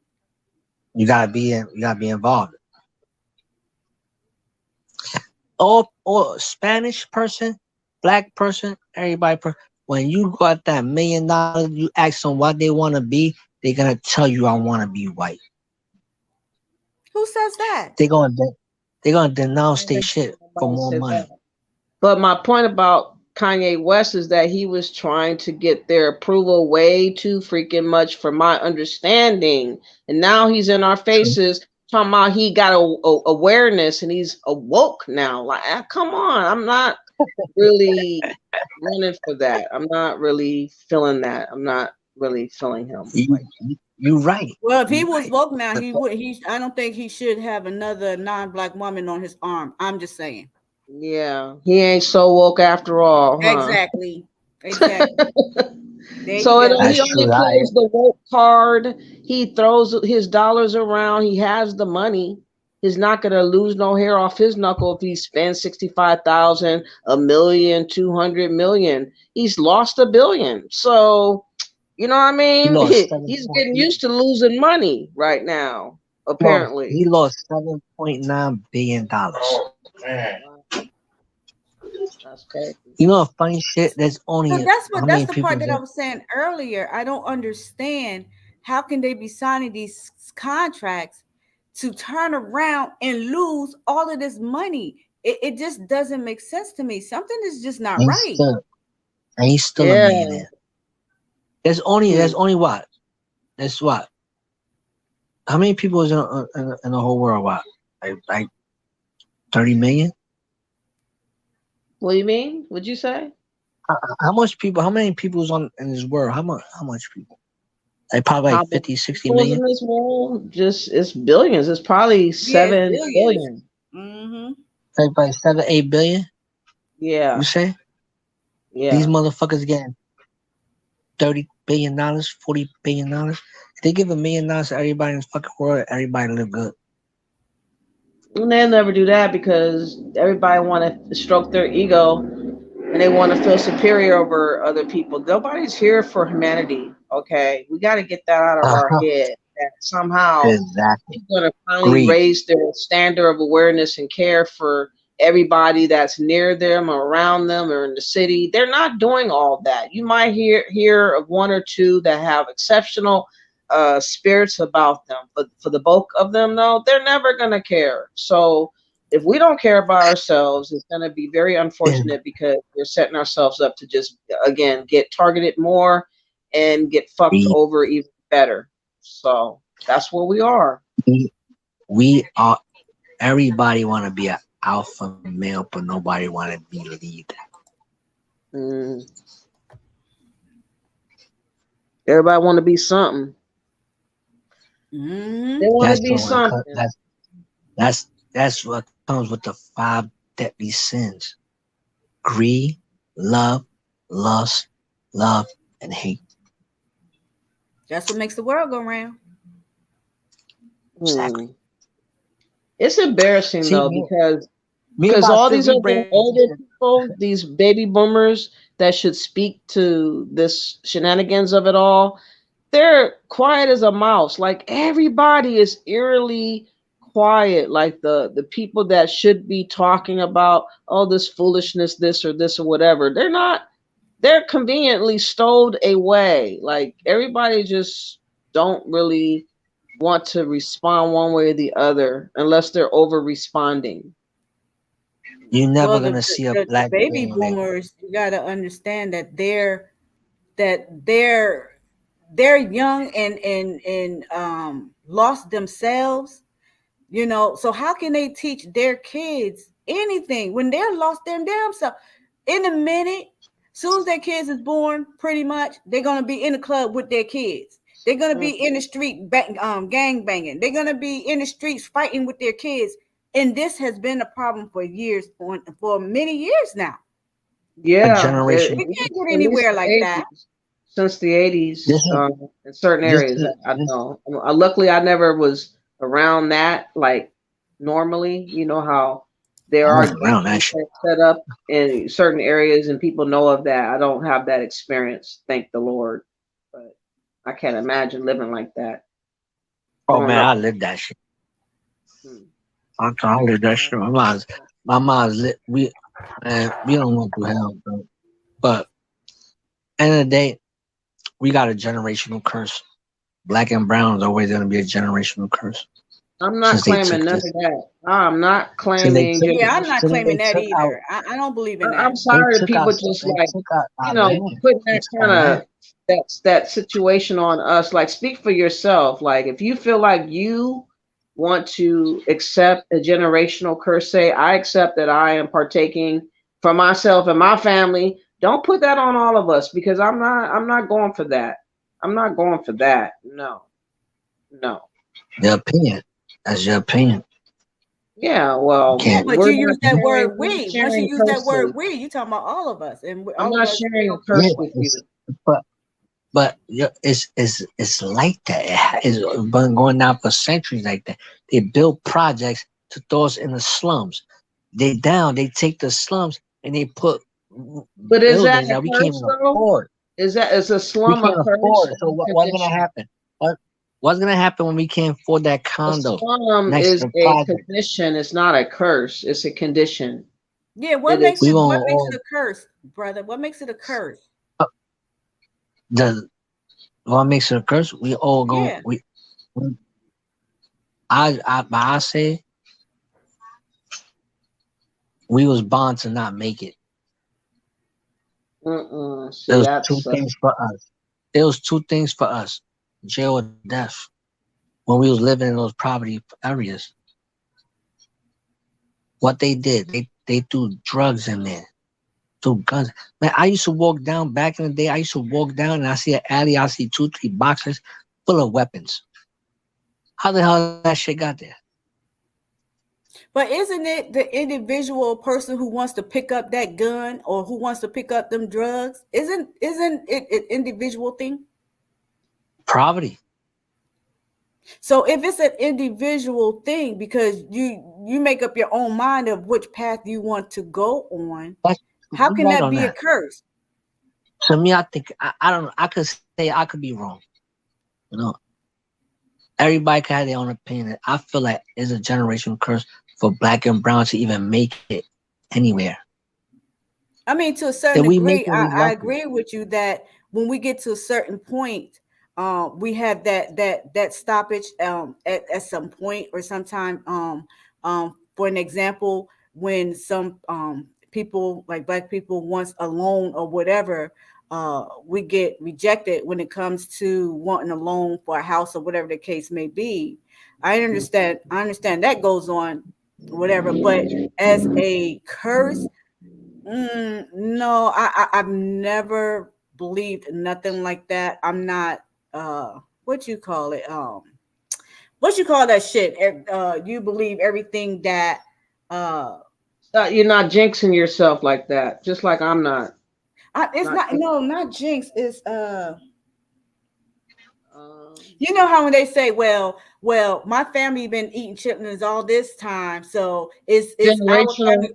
you gotta be in, you gotta be involved. All Spanish person, black person, everybody. When you got that $1 million, you ask them what they want to be. They're gonna tell you, "I want to be white."
Who says that?
They're gonna they're gonna denounce their shit for
Nobody
more
said that.
money.
But my point about Kanye West is that he was trying to get their approval way too freaking much for my understanding. And now he's in our faces talking about he got awareness and he's awoke now. Like, come on. I'm not really running for that. I'm not really feeling that. I'm not really feeling him.
You right.
Well, if he
You
was
right.
woke now,
But
he would. I don't think he should have another non-black woman on his arm. I'm just saying.
Yeah, he ain't so woke after all, huh?
Exactly. Exactly. There you
So
go.
he
that's
only
true.
plays the woke card. He throws his dollars around. He has the money. He's not gonna lose no hair off his knuckle if he spends 65,000, a million, 200 million. He's lost $1 billion. So you know what I
He
mean?
lost seven
He's
point.
getting used to losing money right now. Apparently.
He lost $7.9 billion.
That's crazy.
You know, funny shit. There's only
So
how
that's
many
the
people
part that I
that
was saying earlier. I don't understand how can they be signing these contracts to turn around and lose all of this money. It just doesn't make sense to me. Something is just not
ain't
right.
still ain't still a
Yeah.
millionaire. There's only what? That's what? How many people is in the whole world? What? Like 30 million?
What do you mean? What'd you say?
How much people? How many people is on in this world? How much people? Like probably
How
like
many
50, 60
people is
million.
in this world? Just it's billions. It's probably
Yeah, it's
7 billion.
billions. Mm-hmm.
Like by 7, 8 billion.
Yeah,
You say these
yeah.
motherfuckers getting $30 billion, $40 billion. If they give $1 million to everybody in this fucking world, everybody live good.
And they'll never do that because everybody want to stroke their ego and they want to feel superior over other people. Nobody's here for humanity. Okay, we got to get that out of our
Uh-huh.
head. That somehow
Exactly.
people are going to finally
Greed.
raise their standard of awareness and care for everybody that's near them or around them or in the city. They're not doing all that. You might hear of one or two that have exceptional spirits about them, but for the bulk of them, though, they're never going to care. So if we don't care about ourselves, it's going to be very
Is
unfortunate because we're setting ourselves up to just again get targeted more and get fucked
greed.
over even better. So that's where we are.
We are. Everybody want to be an alpha male, but nobody want to be lead.
Mm. Everybody want to be something.
Mm-hmm.
They want to
That's
be
what
something.
that's what comes with the 5 deadly sins: greed, love, lust, love, and hate.
That's what makes the world go round.
Exactly.
Hmm. It's embarrassing
See,
though
me and
because
my
all
sister,
these
we
other
brain.
older people, these baby boomers that should speak to this shenanigans of it all, they're quiet as a mouse. Like everybody is eerily quiet. Like the people that should be talking about all this foolishness, this or whatever. They're not. They're conveniently stowed away. Like everybody just don't really want to respond one way or the other unless they're over responding.
You're never
Well,
gonna see a
the
black
baby
man like
boomers, you got to understand that that they're they're young and lost themselves, you know. So how can they teach their kids anything when they're lost their damn self? In a minute, soon as their kids is born, pretty much they're gonna be in the club with their kids. They're gonna be in the street gang banging. They're gonna be in the streets fighting with their kids. And this has been a problem for years, for many years now.
a
Yeah,
generation.
We can't get
at least
anywhere
the
like that.
80s. Since the
This
80s,
is
in certain
this
areas,
is
I
this.
know. Luckily, I never was around that. Like normally, you know how there
I
are
was around that
gangs
shit.
that set up in certain areas, and people know of that. I don't have that experience, thank the Lord. But I can't imagine living like that,
Oh
growing
man,
up.
I lived that shit.
Hmm.
I lived that shit. My mom's lit. We don't want to hell, bro. But end of the day, we got a generational curse. Black and brown is always gonna be a generational curse
I'm not
since they
claiming
took
none of
this.
that. I'm not
Since they
claiming
took
Yeah, I'm not
since
generational.
they
claiming that
took out
either. I don't believe in
I'm
that.
they
sorry,
took out
people just
they
like
took out
you
our
know
land.
putting
They
that
took our
kind
land.
of that situation on us. Like, speak for yourself. Like, if you feel like you want to accept a generational curse, say I accept that I am partaking for myself and my family. Don't put that on all of us because I'm not going for that. I'm not going for that. No, no.
Your opinion. That's your opinion.
Yeah,
You
well,
Yeah,
can't.
but you use that
we're not
word "we." Once you
sharing
use that word
curses.
"we," you talking about all of us, and
I'm
all of
not
us
sharing a
Yeah,
curse with you.
but it's like that. It's been going down for centuries like that. They build projects to throw us in the slums. They take the slums and they put
But is that
buildings
a
that we can't
curse
even
though?
afford.
Is a
We
slum a
can't
curse
afford it. So
or a
what's gonna
condition?
happen? What's gonna happen when we can't afford that
A
condo
slum
next
is
to the
a
project?
condition. It's not a curse. It's a condition.
Yeah,
It is.
We gonna
what makes
all
it a curse, brother? What makes it a curse?
the what makes it a curse? We all going
Yeah.
we but I say we was born to not make it. There
See,
was two
that's
things for us. There was two things for us: jail or death. When we was living in those poverty areas, what they did, they threw drugs in there, threw guns. Man, I used to walk down back in the day. I used to walk down and I see an alley. I see 2, 3 boxes full of weapons. How the hell that shit got there?
But isn't it the individual person who wants to pick up that gun or who wants to pick up them drugs? Isn't it an individual thing?
Poverty.
So if it's an individual thing, because you make up your own mind of which path you want to go on,
That's
how
you
can
right
that
on
be a
that.
curse?
To me, I think I don't know. I could say I could be wrong. You know, everybody can have their own opinion. I feel like it's a generational curse for black and brown to even make it anywhere.
I mean, to a certain
That we make
degree,
it, we
I
lucky.
agree with you that when we get to a certain point, we have that stoppage at some point or sometime. For an example, when some people like black people wants a loan or whatever, we get rejected when it comes to wanting a loan for a house or whatever the case may be. I understand. I understand that goes on, whatever. But as a curse. No, I've never believed nothing like that. I'm not what you call it? What you call that shit? You believe everything that uh
you're not jinxing yourself like that. Just like I'm not.
it's
Not.
not, no, not jinx. It's
Um,
you know how when they say, well, my family been eating chitlins all this time, so it's our
generational
family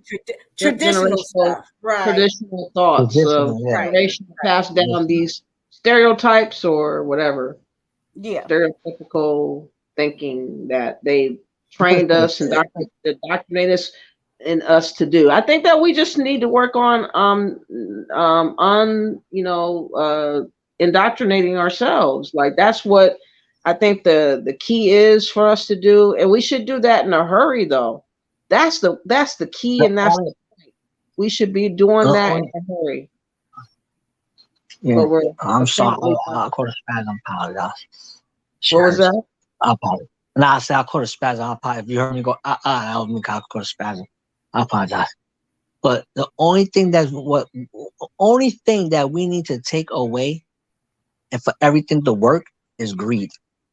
traditional
generational
stuff, right?
traditional thoughts of
Traditional, yeah.
Right.
generation passed down
Traditional.
these stereotypes or whatever
Yeah.
stereotypical thinking that they
Because
trained us and indoctrinated us in us to do. I think that we just need to work on indoctrinating ourselves. Like, that's what I think the key is for us to do, and we should do that in a hurry though. That's the key,
the
and that's
only
we should be doing that in a hurry.
Yeah,
But we're
I'm sorry.
apparently
I caught a spaz. I apologize.
what was that?
I apologize. Nah, I said I caught a spaz. I apologize. If you heard me go, I don't mean I caught a spaz. I apologize. But the only thing that we need to take away, and for everything to work, is greed.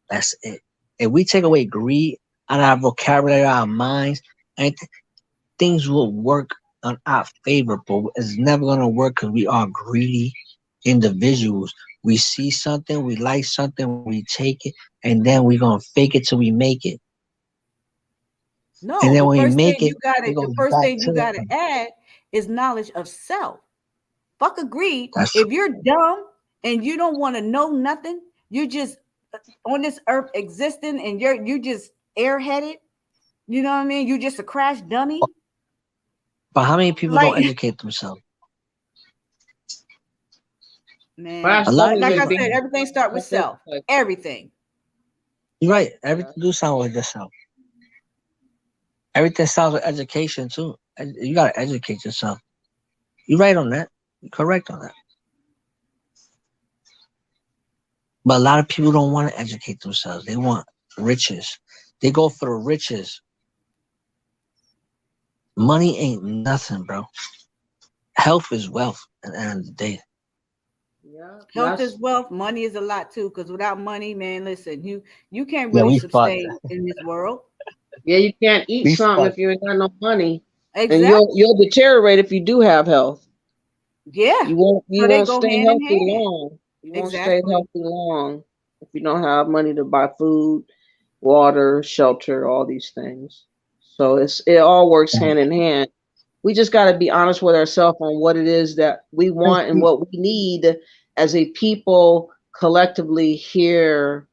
That's it. If we take away greed out of our vocabulary, our minds, and things will work on our favor. But it's never gonna work because we are greedy individuals. We see something, we like something, we take it, and then we're gonna fake it till we make it.
No,
And then
the
when we
first thing
make it,
you gotta
we go
the first
back
thing
to
you gotta
them.
add is knowledge of self. Fuck agreed.
That's
If you're dumb and you don't want to know nothing, you're just on this earth existing and you just airheaded. You know what I mean? You just a crash dummy.
but how many people
Like
don't educate themselves?
man,
Crash
A lot of
dummies
like
is
I
people.
said,
being
everything start with self. Everything.
You're right.
yeah.
Everything do sound with yourself. Everything sounds with education too. You gotta educate yourself. You're right on that. You're correct on that. But a lot of people don't want to educate themselves. They want riches. They go for the riches. Money ain't nothing, bro. Health is wealth at the end of the day.
Yeah,
Health
that's
is wealth. Money is a lot too. Because without money, man, listen, you can't
Yeah,
really
we fucked.
sustain in this world.
yeah. You can't eat
We
something
fucked.
if you ain't got no money, and
Exactly.
you'll deteriorate if you do have health.
Yeah.
You
So they
won't
go
stay
hand in
healthy
hand.
long. You won't stay
Exactly.
healthy long if you don't have money to buy food, water, shelter, all these things. So it all works hand in hand. We just got to be honest with ourselves on what it is that we want and what we need as a people collectively here,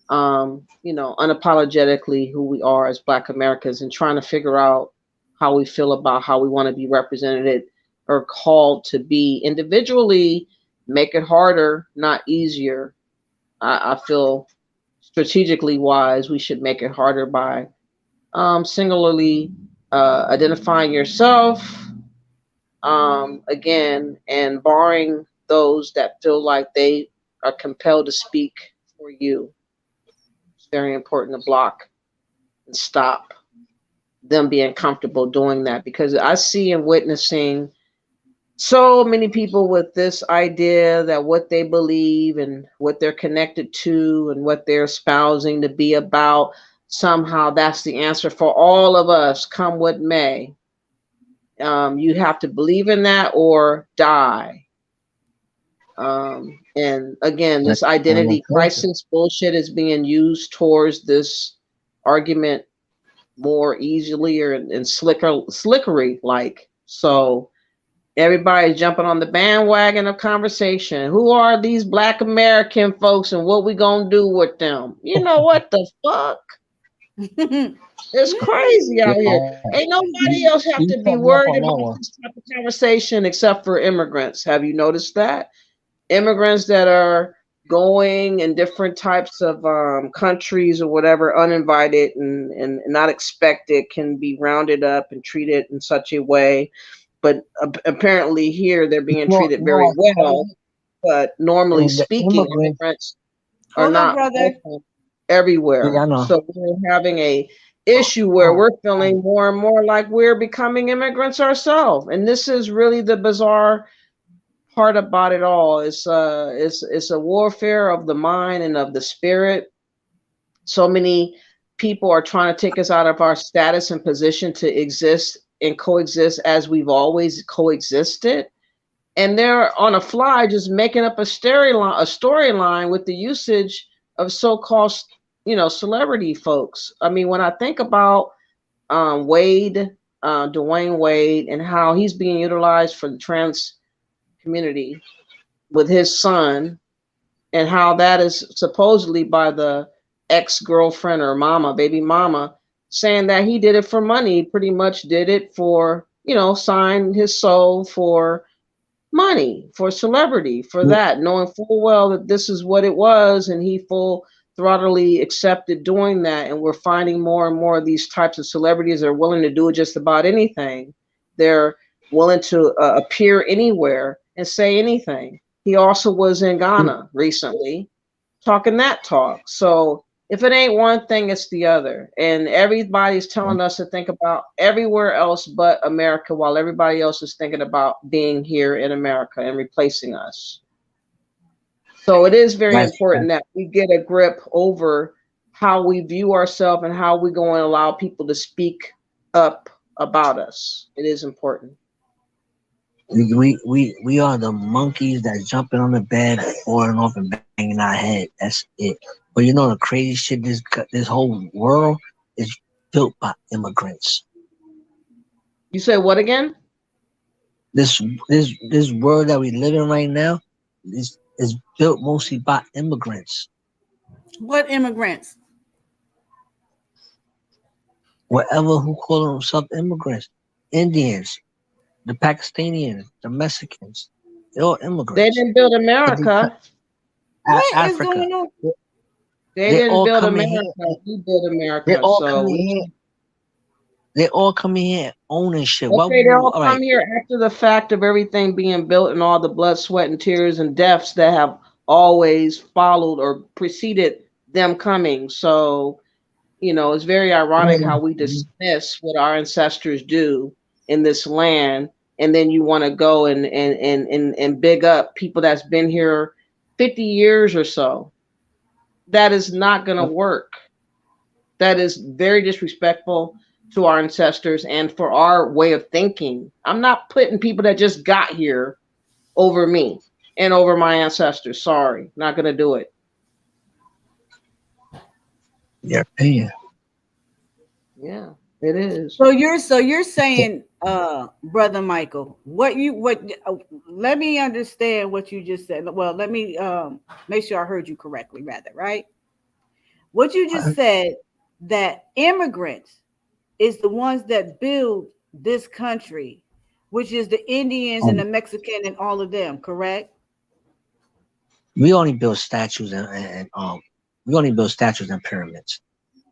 unapologetically who we are as Black Americans, and trying to figure out how we feel about how we want to be represented or called to be individually. Make it harder, not easier. I feel strategically wise, we should make it harder by singularly identifying yourself, again, and barring those that feel like they are compelled to speak for you. It's very important to block and stop them being comfortable doing that, because I see and witnessing so many people with this idea that what they believe and what they're connected to and what they're espousing to be about, somehow that's the answer for all of us, come what may. You have to believe in that or die. And again, this identity crisis bullshit is being used towards this argument more easily or and slickery like. So everybody's jumping on the bandwagon of conversation. Who are these Black American folks and what we gonna do with them? You know what the fuck? It's crazy out here. Ain't nobody else have
You
to be
caught me up
worried
on that
about
one.
this type of conversation except for immigrants. Have you noticed that? Immigrants that are going in different types of countries or whatever, uninvited and not expected, can be rounded up and treated in such a way. But apparently here they're being treated
You know
very
what's
well.
crazy?
But normally
And the
speaking,
immigrants,
immigrants are
Hold on,
not
brother.
welcome
yeah,
everywhere.
I know.
So we're having a issue where we're feeling more and more like we're becoming immigrants ourselves. And this is really the bizarre part about it all. It's a warfare of the mind and of the spirit. So many people are trying to take us out of our status and position to exist and coexist as we've always coexisted. And they're on a fly just making up a storyline with the usage of so-called, celebrity folks. I mean, when I think about Wade, Dwayne Wade, and how he's being utilized for the trans community with his son, and how that is supposedly by the ex-girlfriend or mama, baby mama, saying that he did it for money, pretty much did it for, signed his soul for money, for celebrity, for that, knowing full well that this is what it was, and he full throttledly accepted doing that. And we're finding more and more of these types of celebrities that are willing to do just about anything. They're willing to appear anywhere and say anything. He also was in Ghana recently talking that talk. So if it ain't one thing, it's the other. And everybody's telling us to think about everywhere else but America while everybody else is thinking about being here in America and replacing us. So it is very important that we get a grip over how we view ourselves and how we go and allow people to speak up about us. It is important.
We are the monkeys that jumping on the bed, falling off and banging our head. That's it. But you know the crazy shit. This whole world is built by immigrants.
You say what again?
This world that we live in right now is built mostly by immigrants.
What immigrants?
Whatever who call themselves immigrants, Indians, the Pakistanians, the Mexicans, they're all immigrants.
They didn't build America.
What is going on?
They didn't build America. We built America.
They all coming here. They all coming here owning shit.
Okay, they all come here after the fact of everything being built and all the blood, sweat, and tears and deaths that have always followed or preceded them coming. So, you know, it's very ironic how we dismiss what our ancestors do in this land, and then you want to go and big up people that's been here 50 years or so. That is not going to work. That is very disrespectful to our ancestors and for our way of thinking. I'm not putting people that just got here over me and over my ancestors. Sorry, not going to do it.
Your opinion.
Yeah, it is.
So you're saying, Brother Michael, let me understand what you just said. Well, let me make sure I heard you correctly, rather, right? What you just said, that immigrants is the ones that build this country, which is the Indians and the Mexican and all of them, correct?
We only build statues and we only build statues and pyramids.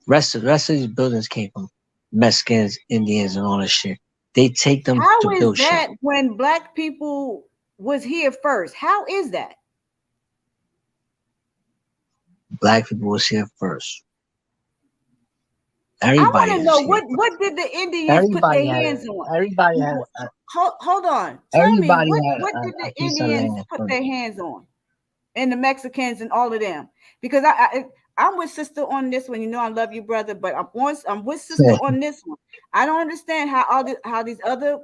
Rest of these buildings came from Mexicans, Indians, and all this shit. They take them to build shit.
How is that when black people was here first? How is that?
Black people was here first.
Everybody I want to know what did the Indians put their hands on?
Everybody had.
Hold on. Tell me what did the Indians put their hands on, and the Mexicans and all of them? Because I'm with sister on this one. You know I love you, brother, but I'm with sister on this one. I don't understand how these other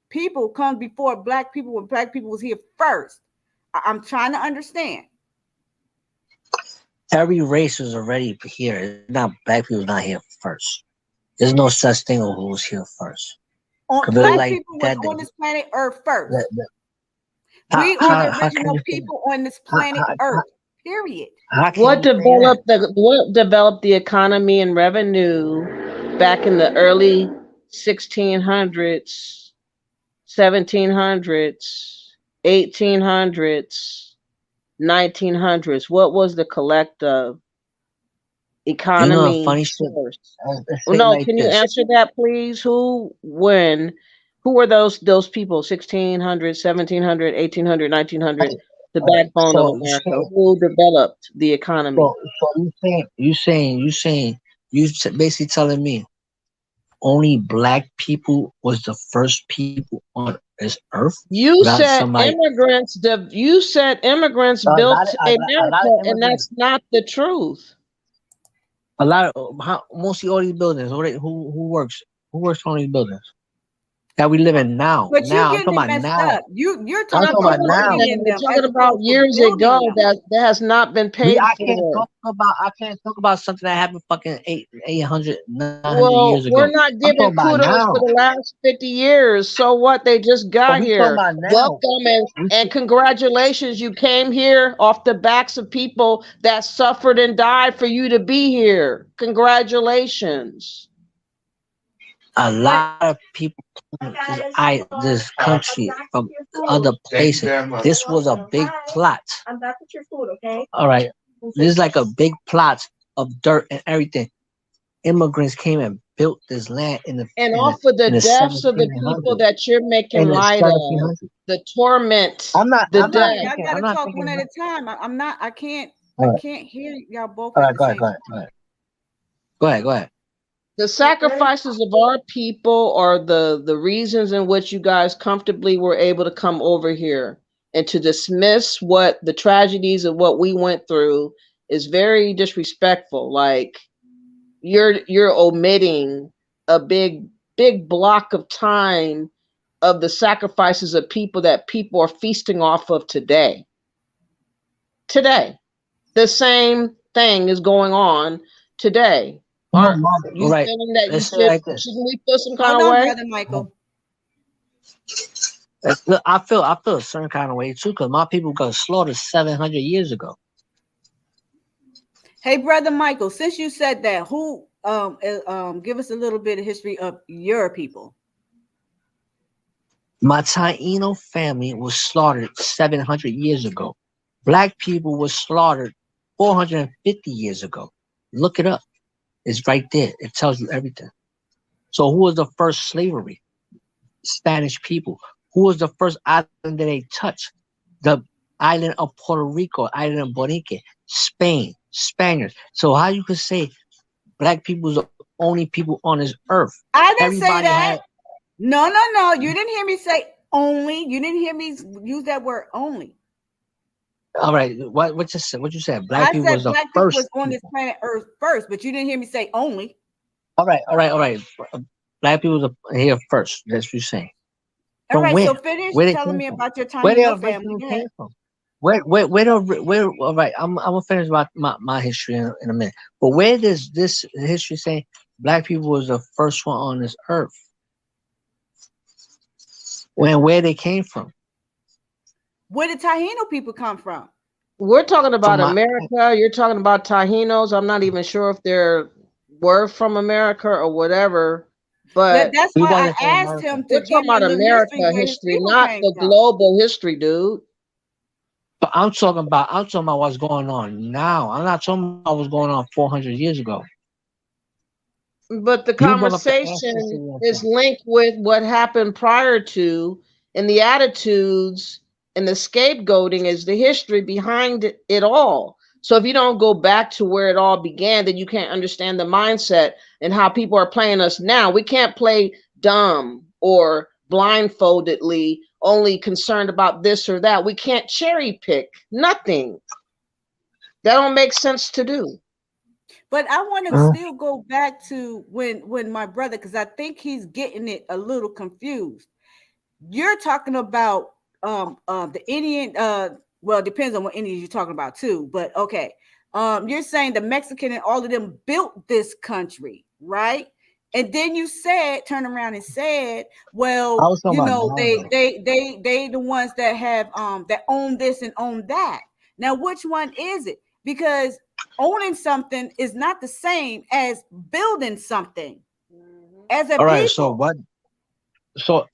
people come before black people when black people was here first. I'm trying to understand.
Every race was already here. Not black people not here first. There's no such thing as who was here first.
Black people was on this planet Earth first. We are the original people on this planet Earth. Period.
What developed the economy and revenue back in the early 1600s, 1700s, 1800s? 1900s. What was the collective economy?
Funny shit.
Can you answer that, please? Who were those people? 1600, 1700, 1800, 1900. The backbone of America. Who developed the economy?
So you basically telling me only black people was the first people on this earth?
You said immigrants. You said immigrants built America, and that's not the truth.
Mostly all these buildings. Who works on these buildings that we live in now?
But
now
you're getting messed up. You're talking
about now. We're talking about years ago that has not been paid
I
can't
talk about something that happened fucking 800, 900 years ago.
We're not giving kudos for the last 50 years. So what? They just got here. Welcome and congratulations. You came here off the backs of people that suffered and died for you to be here. Congratulations.
A lot of people this country from other places. This was a big plot.
I'm back with your food, okay?
All right. This is like a big plot of dirt and everything. immigrants came and built this land in
and off of the deaths of the people
1700s.
that you're making
In the
light of,
1700s.
the torment,
I'm not
the
Hold on,
death.
y'all
thinking.
gotta
I'm not
talk
thinking.
one at a time. I'm not. I can't.
All
I
right.
can't hear y'all both
All
at
right.
the
Go ahead.
same
Go ahead.
time.
Go ahead. Go ahead. Go ahead.
The sacrifices of our people are the reasons in which you guys comfortably were able to come over here, and to dismiss what the tragedies of what we went through is very disrespectful. Like you're omitting a big block of time of the sacrifices of people that people are feasting off of today. Today, the same thing is going on today. Aren't you
Right.
feeling that you
Let's say it like this.
shouldn't we feel some kind
Hold
of
on,
way?
brother Michael.
Look, I feel a certain kind of way too, because my people got slaughtered 700 years ago.
Hey, brother Michael. Since you said that, who give us a little bit of history of your people.
My Taino family was slaughtered 700 years ago. Black people were slaughtered 450 years ago. Look it up. It's right there. It tells you everything. So who was the first slavery? Spanish people. Who was the first island that they touched? The island of Puerto Rico, island of Bonique, Spain, Spaniards. So how you could say black people was the only people on this earth?
I didn't say
Everybody
that.
had.
No. You didn't hear me say only. You didn't hear me use that word only.
All right, what you said? What you said? Black
I
people
said
was the
black people
first
was on this planet Earth first, but you didn't hear me say only.
All right. Black people was here first. That's what you're saying.
All
From
right,
where?
so finish
Where they
telling
came
me
from?
about your
Where they
Taino family.
originally
Go
came
ahead.
from? Where? All right, I'm gonna finish my history in a minute. But where does this history say black people was the first one on this earth? Where they came from?
Where did Taino people come from?
We're talking about
From my
America. You're talking about Tajinos. I'm not even sure if they're were from America or whatever, but
That's
we
why I
wasn't from
asked
America.
him to
we're
give
talking
me a
about
little history
America
where his
history,
people
not
came
the
from.
global history, dude.
But I'm talking about what's going on now. I'm not talking about what's going on 400 years ago.
But the
You brought up the ancestry
conversation
and
is
thing.
linked with what happened prior to, and the attitudes and the scapegoating is the history behind it all. So if you don't go back to where it all began, then you can't understand the mindset and how people are playing us now. We can't play dumb or blindfoldedly, only concerned about this or that. We can't cherry pick nothing. That don't make sense to do.
But I want to still go back to when my brother, because I think he's getting it a little confused. You're talking about the Indian, well, it depends on what Indians you're talking about too, but okay. You're saying the Mexican and all of them built this country, right? And then you said, turn around and said,
I
well,
was talking
you
about
know,
now.
they the ones that have that own this and own that. Now, which one is it? Because owning something is not the same as building something as a
All right. So
people.
what? So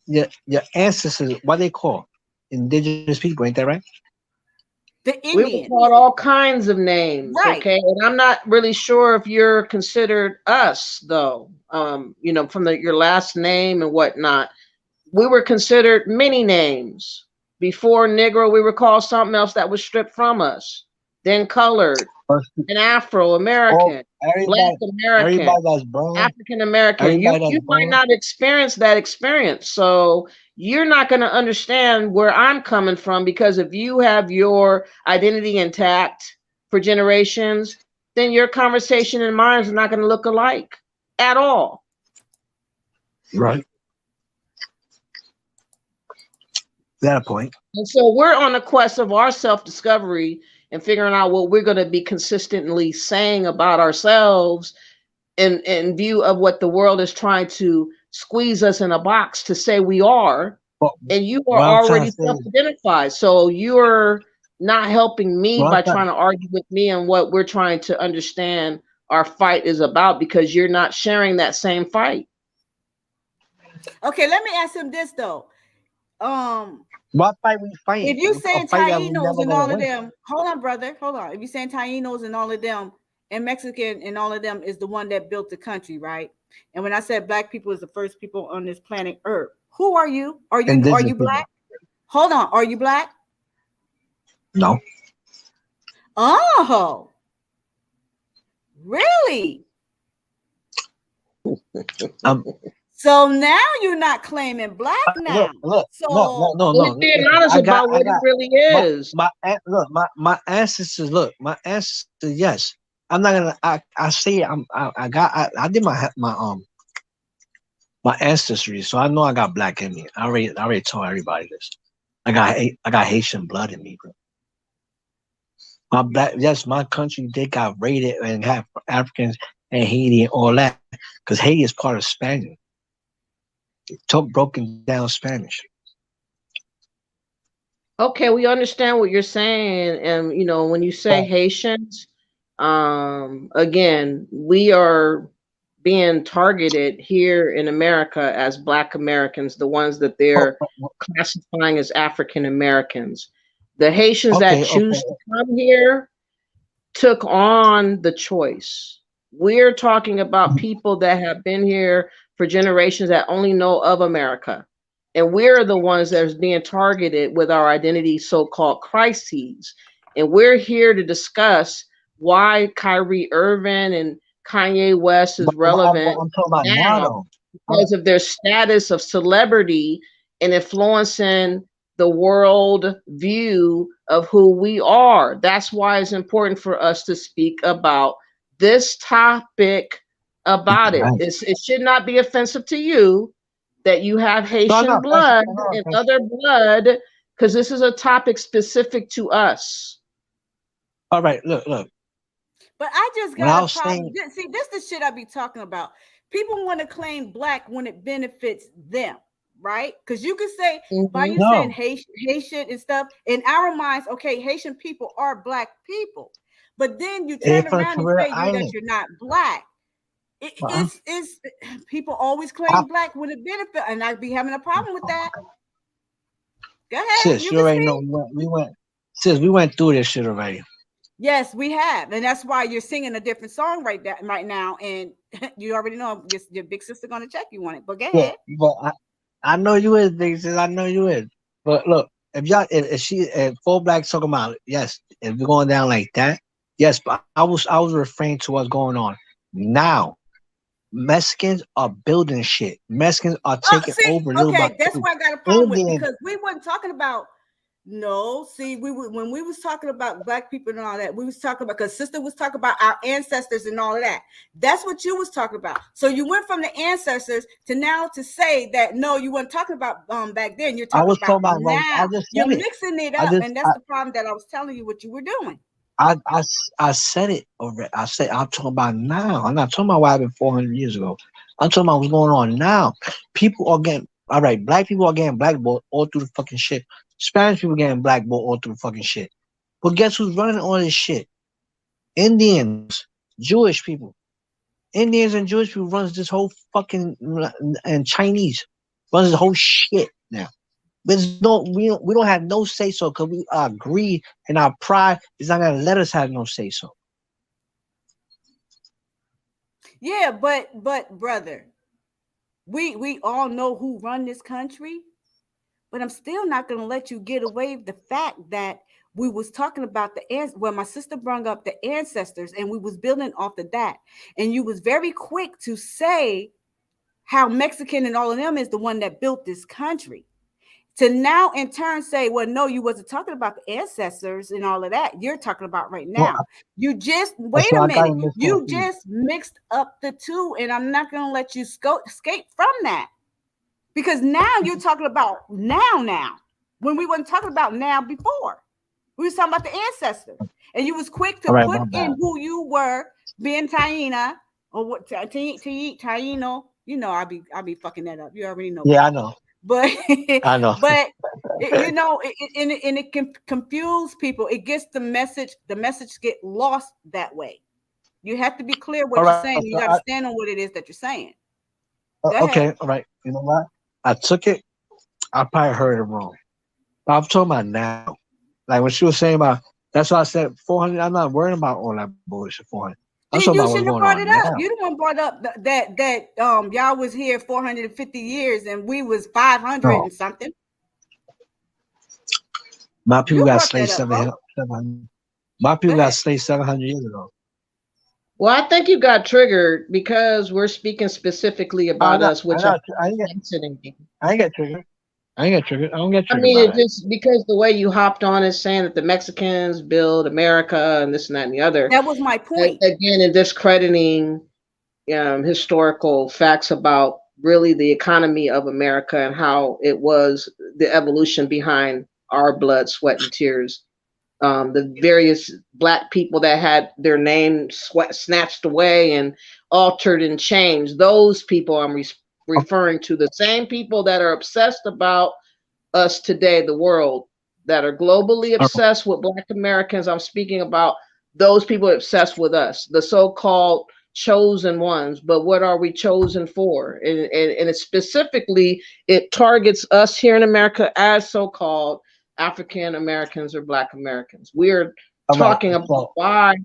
your ancestors, what they call indigenous people, ain't that right?
The
We were
Indians,
called all kinds of names,
right?
okay? And I'm not really sure if you're considered us, though. From your last name and whatnot. We were considered many names. Before Negro, we were called something else that was stripped from us. Then colored, and Afro
Oh,
American, Black American,
everybody that's brown,
African American. You
everybody that's
might
brown.
not experience that experience. So you're not going to understand where I'm coming from, because if you have your identity intact for generations, then your conversation and mine is not going to look alike at all.
Right. That a point.
And so we're on a quest of our self-discovery and figuring out what we're going to be consistently saying about ourselves in view of what the world is trying to squeeze us in a box to say we are,
But
and you are
what I'm trying
already
to say is,
self-identified. So you're not helping me
what I'm
by
trying,
trying to argue with me and what we're trying to understand our fight is about, because you're not sharing that same fight.
Okay, let me ask him this though.
what fight we fighting?
If you
A
saying
fight that we
Tainos
never
and
gonna
all of
win.
them, hold on, brother, hold on. If you saying Tainos and all of them, and Mexican and all of them is the one that built the country, right? And when I said black people is the first people on this planet Earth, who are you? Are
Indigenous
you
people.
black? Hold on, are you black?
No.
Oh, really?
Um,
So now you're not claiming black now.
look,
So
He's being
listen,
honest about what he really
my
is.
my ancestors. Look, my ancestors. Yes, I'm not gonna. I say I did my ancestry, so I know I got black in me. I already told everybody this. I got Haitian blood in me, bro. My black, yes, my country they got raided and have Africans and Haiti and all that because Haiti is part of Spanish. Talk broken down Spanish.
Okay, we understand what you're saying, and you know when you say Haitians, again, we are being targeted here in America as Black Americans, the ones that they're classifying as African Americans. The Haitians that
Okay,
choose to come here took on the choice. We're talking about people that have been here for generations that only know of America. And we're the ones that's being targeted with our identity so-called crises. And we're here to discuss why Kyrie Irvin and Kanye West is relevant
I'm talking about now
now
though.
because of their status of celebrity and influencing the world view of who we are. That's why it's important for us to speak about this topic about it.
Right.
It should not be offensive to you that you have
No,
Haitian
no, thank you.
blood
No,
and
thank
other blood because this is a topic specific to us.
All right, look.
but I just
When
got
I
a
was
problem.
saying,
See, this is the shit I be talking about. People want to claim black when it benefits them, right? Because you can say by
Mm-hmm.
you saying
no,
Haitian and stuff, in our minds, okay, Haitian people are black people. But then you
it's
turn
from the
around and
Caribbean
say
island.
you're not black.
Uh-uh.
It's people always
I,
claim black when it benefit, and I'd be having a problem with that. Go ahead,
sis,
you
you
can
already
speak.
know sis, we went through this shit already.
Yes, we have, and that's why you're singing a different song right now, and you already know your big sister gonna check you on it. But go
Look,
ahead.
but I know you is big sis, I know you is. But look, if full black talking about yes, if we're going down like that, yes, but I was referring to what's going on now. Mexicans are building shit. Mexicans are
Oh,
taking
see,
over little by
okay, that's
little.
what I got a problem with
Indian,
because we weren't talking about. No, see, when we was talking about black people and all that, we was talking about because sister was talking about our ancestors and all of that. That's what you was talking about. So you went from the ancestors to now to say that no, you weren't talking about back then. You're
I
talking
was
about
talking about. Well, I
now.
just
You're
said it.
mixing it
I
up,
just
and that's the problem that I was telling you what you were doing.
I said it already. I said I'm talking about now. I'm not talking about what happened 400 years ago. I'm talking about what's going on now. People are getting all right. Black people are getting blackballed all through the fucking shit. Spanish people getting blackballed all through the fucking shit. But guess who's running all this shit? Indians, Jewish people. Indians and Jewish people runs this whole fucking and Chinese runs this whole shit now. We don't have no say so because we are greed and our pride is not gonna let us have no say so.
Yeah, but brother, we all know who run this country. But I'm still not going to let you get away with the fact that we was talking about well, my sister brought up the ancestors and we was building off of that. And you was very quick to say how Mexican and all of them is the one that built this country. To now in turn say, well, no, you wasn't talking about the ancestors and all of that. You're talking about right
Well,
now. You just wait
so
a
I got
minute.
in this
You
confused.
just mixed up the two, and I'm not going to let you escape from that. Because now you're talking about now, when we weren't talking about now before. We was talking about the ancestors. And you was quick to
All right,
put
my
in
bad.
who you were, being Taina or what Taino. You know I'll be fucking that up. You already know
Yeah,
that.
I know.
But
I know.
but it can confuse people. It gets the message get lost that way. You have to be clear
All
what you're
right.
saying. You got to stand on what it is that you're saying. Go ahead.
Okay. All right. You know what? I took it. I probably heard it wrong. But I'm talking about now. Like when she was saying about, that's why I said 400. I'm not worrying about all that bullshit. 400. I'm
Then
talking
you
about what's
shouldn't have
going
brought it
on
up.
now.
You the one brought up that y'all was here 450 years and we was 500
No,
and something.
my people
You
got
brought that
slaves
up, bro.
700. My
Go
people got
ahead.
slaves 700 years ago.
Well, I think you got triggered because we're speaking specifically
I
about
got,
us,
I
which I
got,
think
I
is
ain't get,
sensitive.
I ain't get triggered. I ain't get triggered. I don't get
I
triggered by
mean, it
that.
just because the way you hopped on is saying that the Mexicans build America and this and that and the other.
That was my point.
Again, in discrediting historical facts about really the economy of America and how it was the evolution behind our blood, sweat, and tears. The various black people that had their name snatched away and altered and changed. Those people I'm referring to, the same people that are obsessed about us today, the world, that are globally obsessed with Black Americans. I'm speaking about those people obsessed with us, the so-called chosen ones. But what are we chosen for? And it specifically, it targets us here in America as so-called African Americans or Black Americans. We're
All right.
talking about
So,
why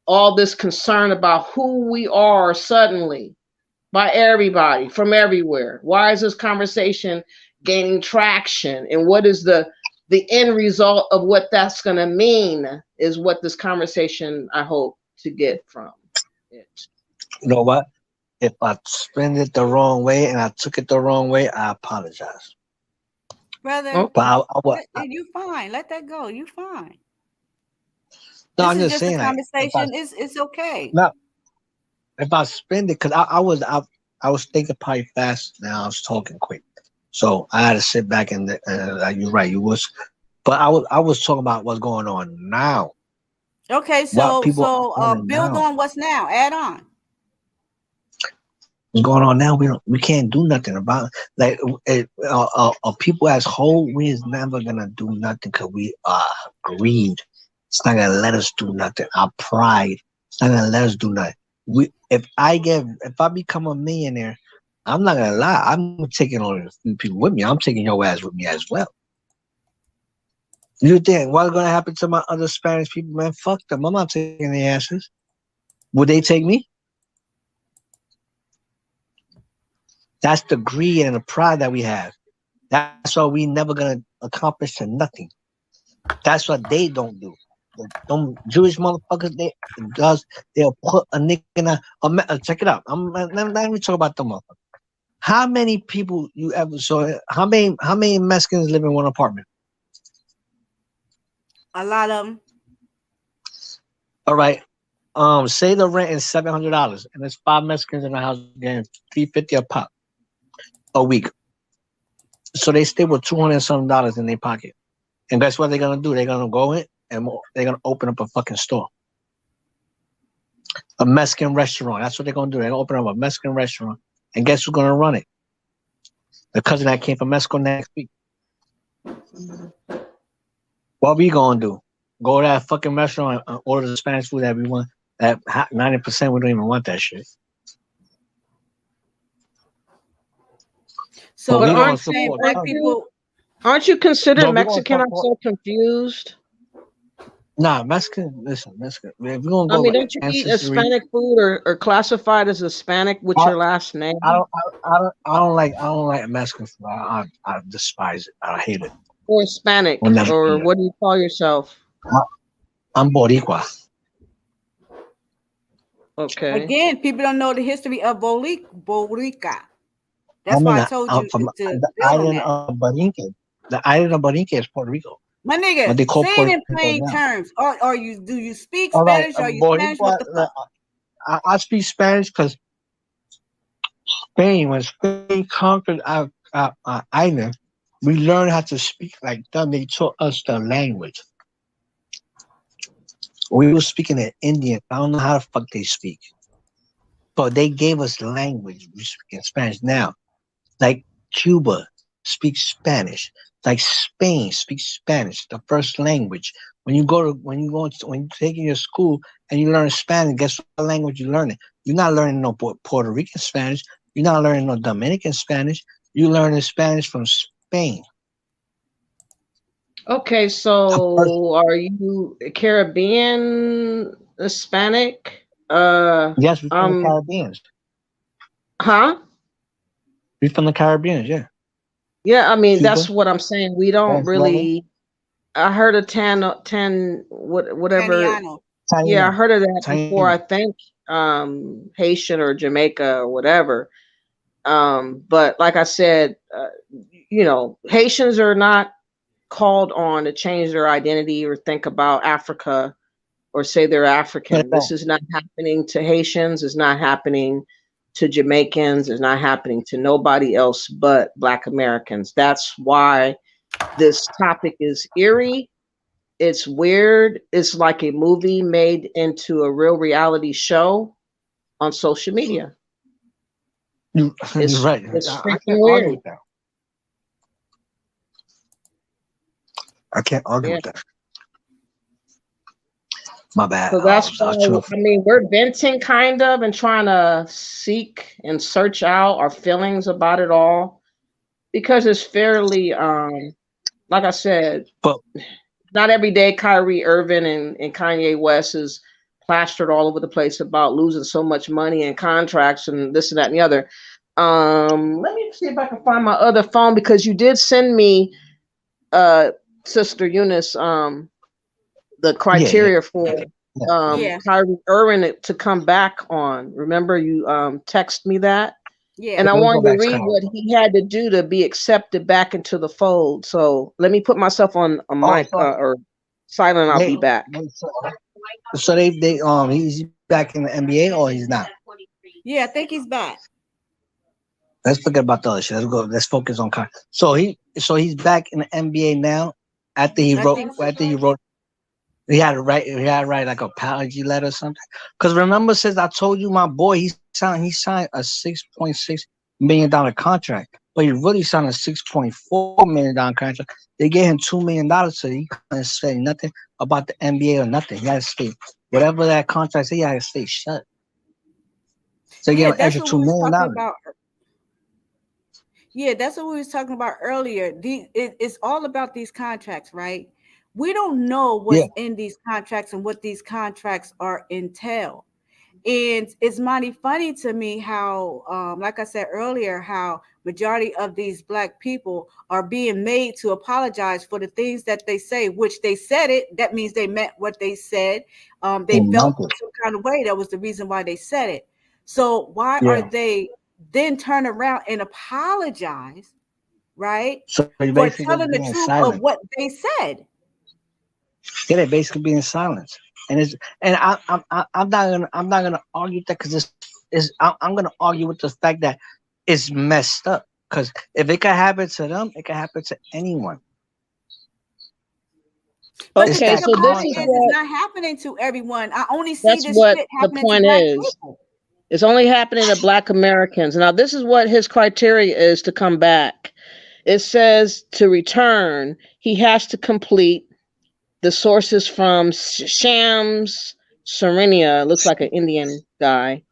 all this concern about who we are suddenly by everybody from everywhere. Why is this conversation gaining traction? And what is the end result of what that's going to mean is what this conversation I hope to get from it.
you know what? If I spend it the wrong way and I took it the wrong way, I apologize.
Brother,
Okay.
But
you fine. Let that go. You fine.
no,
This
I'm
is
just
just a
saying, like,
conversation. It's okay.
no, if I spend it, because I was thinking probably fast. Now I was talking quick, so I had to sit back and you're right, you was, but I was talking about what's going on now,
Okay,
what
so
people
so
are doing
build
now.
on what's now. Add on.
What's going on now? We can't do nothing about people as whole. We is never gonna do nothing because we are greed. It's not gonna let us do nothing. Our pride. It's not gonna let us do nothing. If I become a millionaire, I'm not gonna lie. I'm taking on a few people with me. I'm taking your ass with me as well. You think what's gonna happen to my other Spanish people, man? Fuck them. I'm not taking their asses. Would they take me? That's the greed and the pride that we have. That's why we never gonna accomplish to nothing. That's what they don't do. Them Jewish motherfuckers, they'll put a nigga in check it out. Let me talk about them motherfuckers. How many people you ever saw? How many Mexicans live in one apartment?
A lot of them.
All right. Say the rent is $700, and there's 5 Mexicans in the house getting $350 a pop a week. So they stay with $200 in their pocket. And guess what they're gonna do? They're gonna go in and they're gonna open up a fucking store, a Mexican restaurant. That's what they're gonna do. They're gonna open up a Mexican restaurant, and guess who's gonna run it? The cousin that came from Mexico next week. What we gonna do? Go to that fucking restaurant and order the Spanish food that we want. That 90% we don't even want that shit.
So
But
we
are
gonna
you saying
support
black
them.
people?
aren't you considered
No, we gonna
Mexican? I'm
support.
so confused.
Nah, Mexican. Listen, Mexican. If we gonna
I
go
mean,
with
don't you eat
ancestry,
Hispanic food or classified as Hispanic with
I,
your last name?
I don't like Mexican food. I despise it. I hate it.
Or Hispanic?
We'll never
Or
eat it.
what do you call yourself?
I'm Boricua.
Okay.
Again, people don't know the history of Borica.
I
That's
mean,
why I told you
from
to
the
build on
island
that.
of Borinque. The island of Borinque is Puerto Rico.
My
But
nigga,
they call
say it
Puerto
in
Rico
plain
now.
terms. Or are you do you speak
All right,
Spanish? Are you Spanish? What
Boricua.
the fuck?
I speak Spanish because Spain, when Spain conquered our island, we learned how to speak like them. They taught us the language. We were speaking in Indian. I don't know how the fuck they speak, but they gave us the language. We speak in Spanish now. Like Cuba speaks Spanish. Like Spain speaks Spanish, the first language. When you take in your school and you learn Spanish, guess what language you're learning? You're not learning no Puerto Rican Spanish. You're not learning no Dominican Spanish. You're learning Spanish from Spain.
Okay,
The first,
so are you Caribbean Hispanic?
Yes, we're from the
um,
Caribbean.
huh?
We're from the Caribbean, yeah.
Yeah, I mean that's
Cuba,
what I'm saying. We don't
Venezuela,
really. I heard of whatever.
Taniano.
Yeah, I
Taino,
heard of that before.
Taino.
I think Haitian or Jamaica or whatever. But like I said, Haitians are not called on to change their identity or think about Africa or say they're
Not at
African. This
all.
is not happening to Haitians. It's not happening to Jamaicans. It's not happening to nobody else but Black Americans. That's why this topic is eerie. It's weird. It's like a movie made into a real reality show on social media.
You're
It's
right.
it's
I
freaking
can't argue
weird.
with that. I can't argue
Yeah.
with that. My bad.
So that's
I
why
was too.
I mean we're venting kind of and trying to seek and search out our feelings about it all because it's fairly like I said,
But
not every day Kyrie Irvin and Kanye West is plastered all over the place about losing so much money and contracts and this and that and the other. Let me see if I can find my other phone because you did send me uh Sister Eunice the
yeah, yeah,
criteria for
yeah.
Yeah,
Kyrie Irving to come back on. Remember you text me that?
yeah.
And I
Let me go
wanted to
back to
read
that.
what he had to do to be accepted back into the fold. So let me put myself on a
Oh,
mic
so
or silent. I'll
they,
be back.
so they he's back in the NBA or he's not?
Yeah, I think he's back.
Let's forget about the other shit. Let's go. Let's focus on Kanye. So he's back in the NBA now.
I think so.
After he wrote, he had to write like a apology letter or something. Because remember, since I told you, my boy, he signed a $6.6 million contract, but he really signed a $6.4 million contract. They gave him $2 million, so he couldn't say nothing about the NBA or nothing. He had to stay whatever that contract said. He had to stay shut. So he gave
Yeah,
him
that's
extra
what
two
we was
million
talking
dollars.
about. Yeah, that's what we was talking about earlier. It's all about these contracts, right? We don't know
Yeah,
what's in these contracts and what these contracts are entail. And it's mighty funny to me how, like I said earlier, how majority of these black people are being made to apologize for the things that they say, which they said it. That means they meant what they said. They
and
felt
nothing.
some kind of way. That was the reason why they said it. So why are
Yeah.
they then turn around and apologize, right,
So he
for
basically
telling
just
the
being
truth of
silent.
what they said?
Yeah, they basically being silent. And I'm not gonna argue with that because I'm gonna argue with the fact that it's messed up. Because if it can happen to them, it can happen to anyone.
But the
It's
Okay,
thing
that
so this
about it
is
concept.
is, it's
what
not happening to everyone. I only see
that's
this
what
shit
the
happening to
point
black
is.
people.
It's only happening to Black Americans. Now, this is what his criteria is to come back. It says to return, he has to complete the sources from Shams Serenia. Looks like an Indian guy.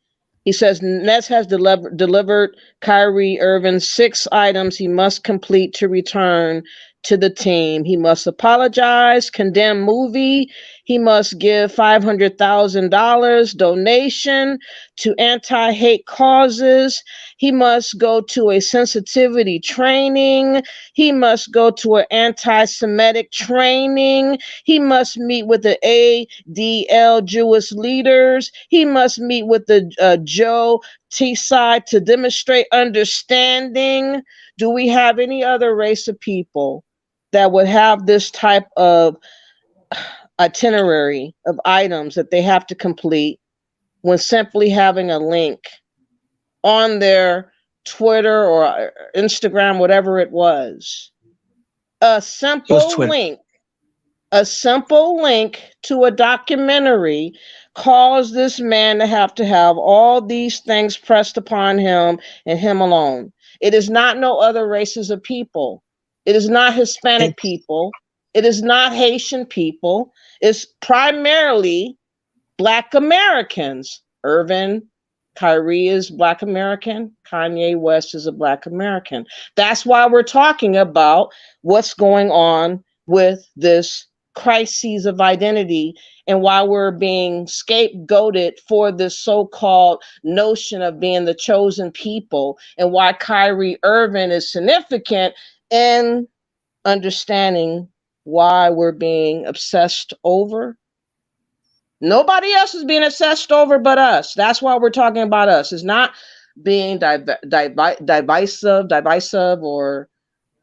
He says Nets has delivered Kyrie Irving 6 items he must complete to return to the team. He must apologize, condemn movie. He must give $500,000 donation to anti-hate causes. He must go to a sensitivity training. He must go to an anti-Semitic training. He must meet with the ADL Jewish leaders. He must meet with the Joe T side to demonstrate understanding. Do we have any other race of people that would have this type of itinerary of items that they have to complete when simply having a link on their Twitter or Instagram, whatever it was? A
It was
simple
Twitter.
link to a documentary caused this man to have all these things pressed upon him and him alone. It is not no other races of people. It is not Hispanic
It,
people. It is not Haitian people. It's primarily Black Americans. Irvin, Kyrie is Black American. Kanye West is a Black American. That's why we're talking about what's going on with this crises of identity and why we're being scapegoated for this so-called notion of being the chosen people, and why Kyrie Irvin is significant in understanding why we're being obsessed over. Nobody else is being obsessed over but us. That's why we're talking about us. It's not being divisive, or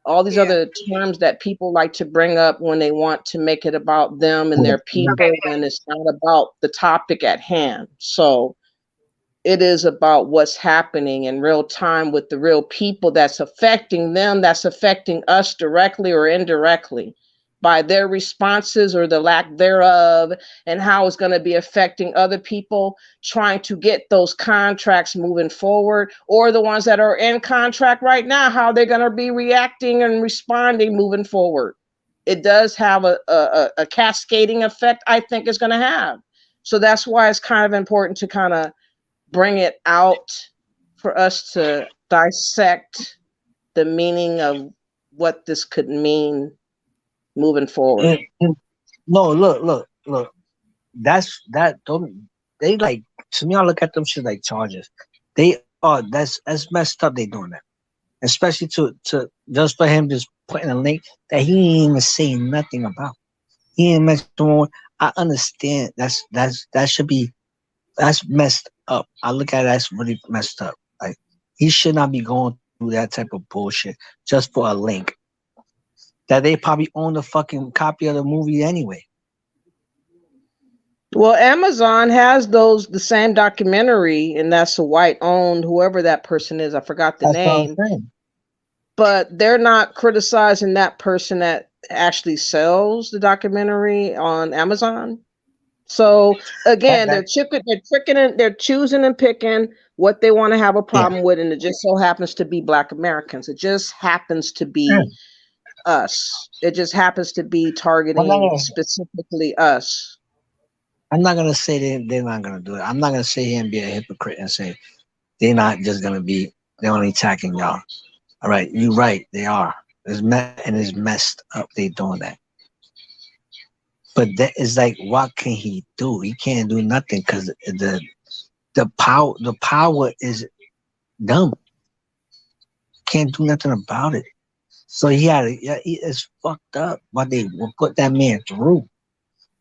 all these other terms that people like to bring up when they want to make it about them and their people, when it's not about the topic at hand. So it is about what's happening in real time with the real people that's affecting them, that's affecting us directly or indirectly by their responses or the lack thereof, and how it's going to be affecting other people trying to get those contracts moving forward, or the ones that are in contract right now, how they're going to be reacting and responding moving forward. It does have a cascading effect, I think it's going to have. So that's why it's kind of important to kind of bring it out for us to dissect the meaning of what this could mean moving forward.
No, look. That's that. Don't they like? To me, I look at them shit like charges. They are that's messed up. They doing that, especially to just for him just putting a link that he ain't even saying nothing about. He ain't mentioned one. I understand. That should be that's messed up. I look at it, that's really messed up. Like he should not be going through that type of bullshit just for a link that they probably own the fucking copy of the movie anyway.
Well, Amazon has the same documentary, and that's a white owned, whoever that person is, I forgot the
That's what I'm
name,
saying.
but they're not criticizing that person that actually sells the documentary on Amazon. So again, they're choosing and picking what they want to have a
Yeah.
problem with, and it just so happens to be Black Americans. It just happens to be us. It just happens to be targeting specifically us.
I'm not gonna say they're not gonna do it. I'm not gonna sit here and be a hypocrite and say they're not just gonna be they're only attacking y'all. All right, you're right, they are. It's messed up they doing that. But that is like, what can he do? He can't do nothing because the power is dumb. Can't do nothing about it. So it's fucked up what they will put that man through.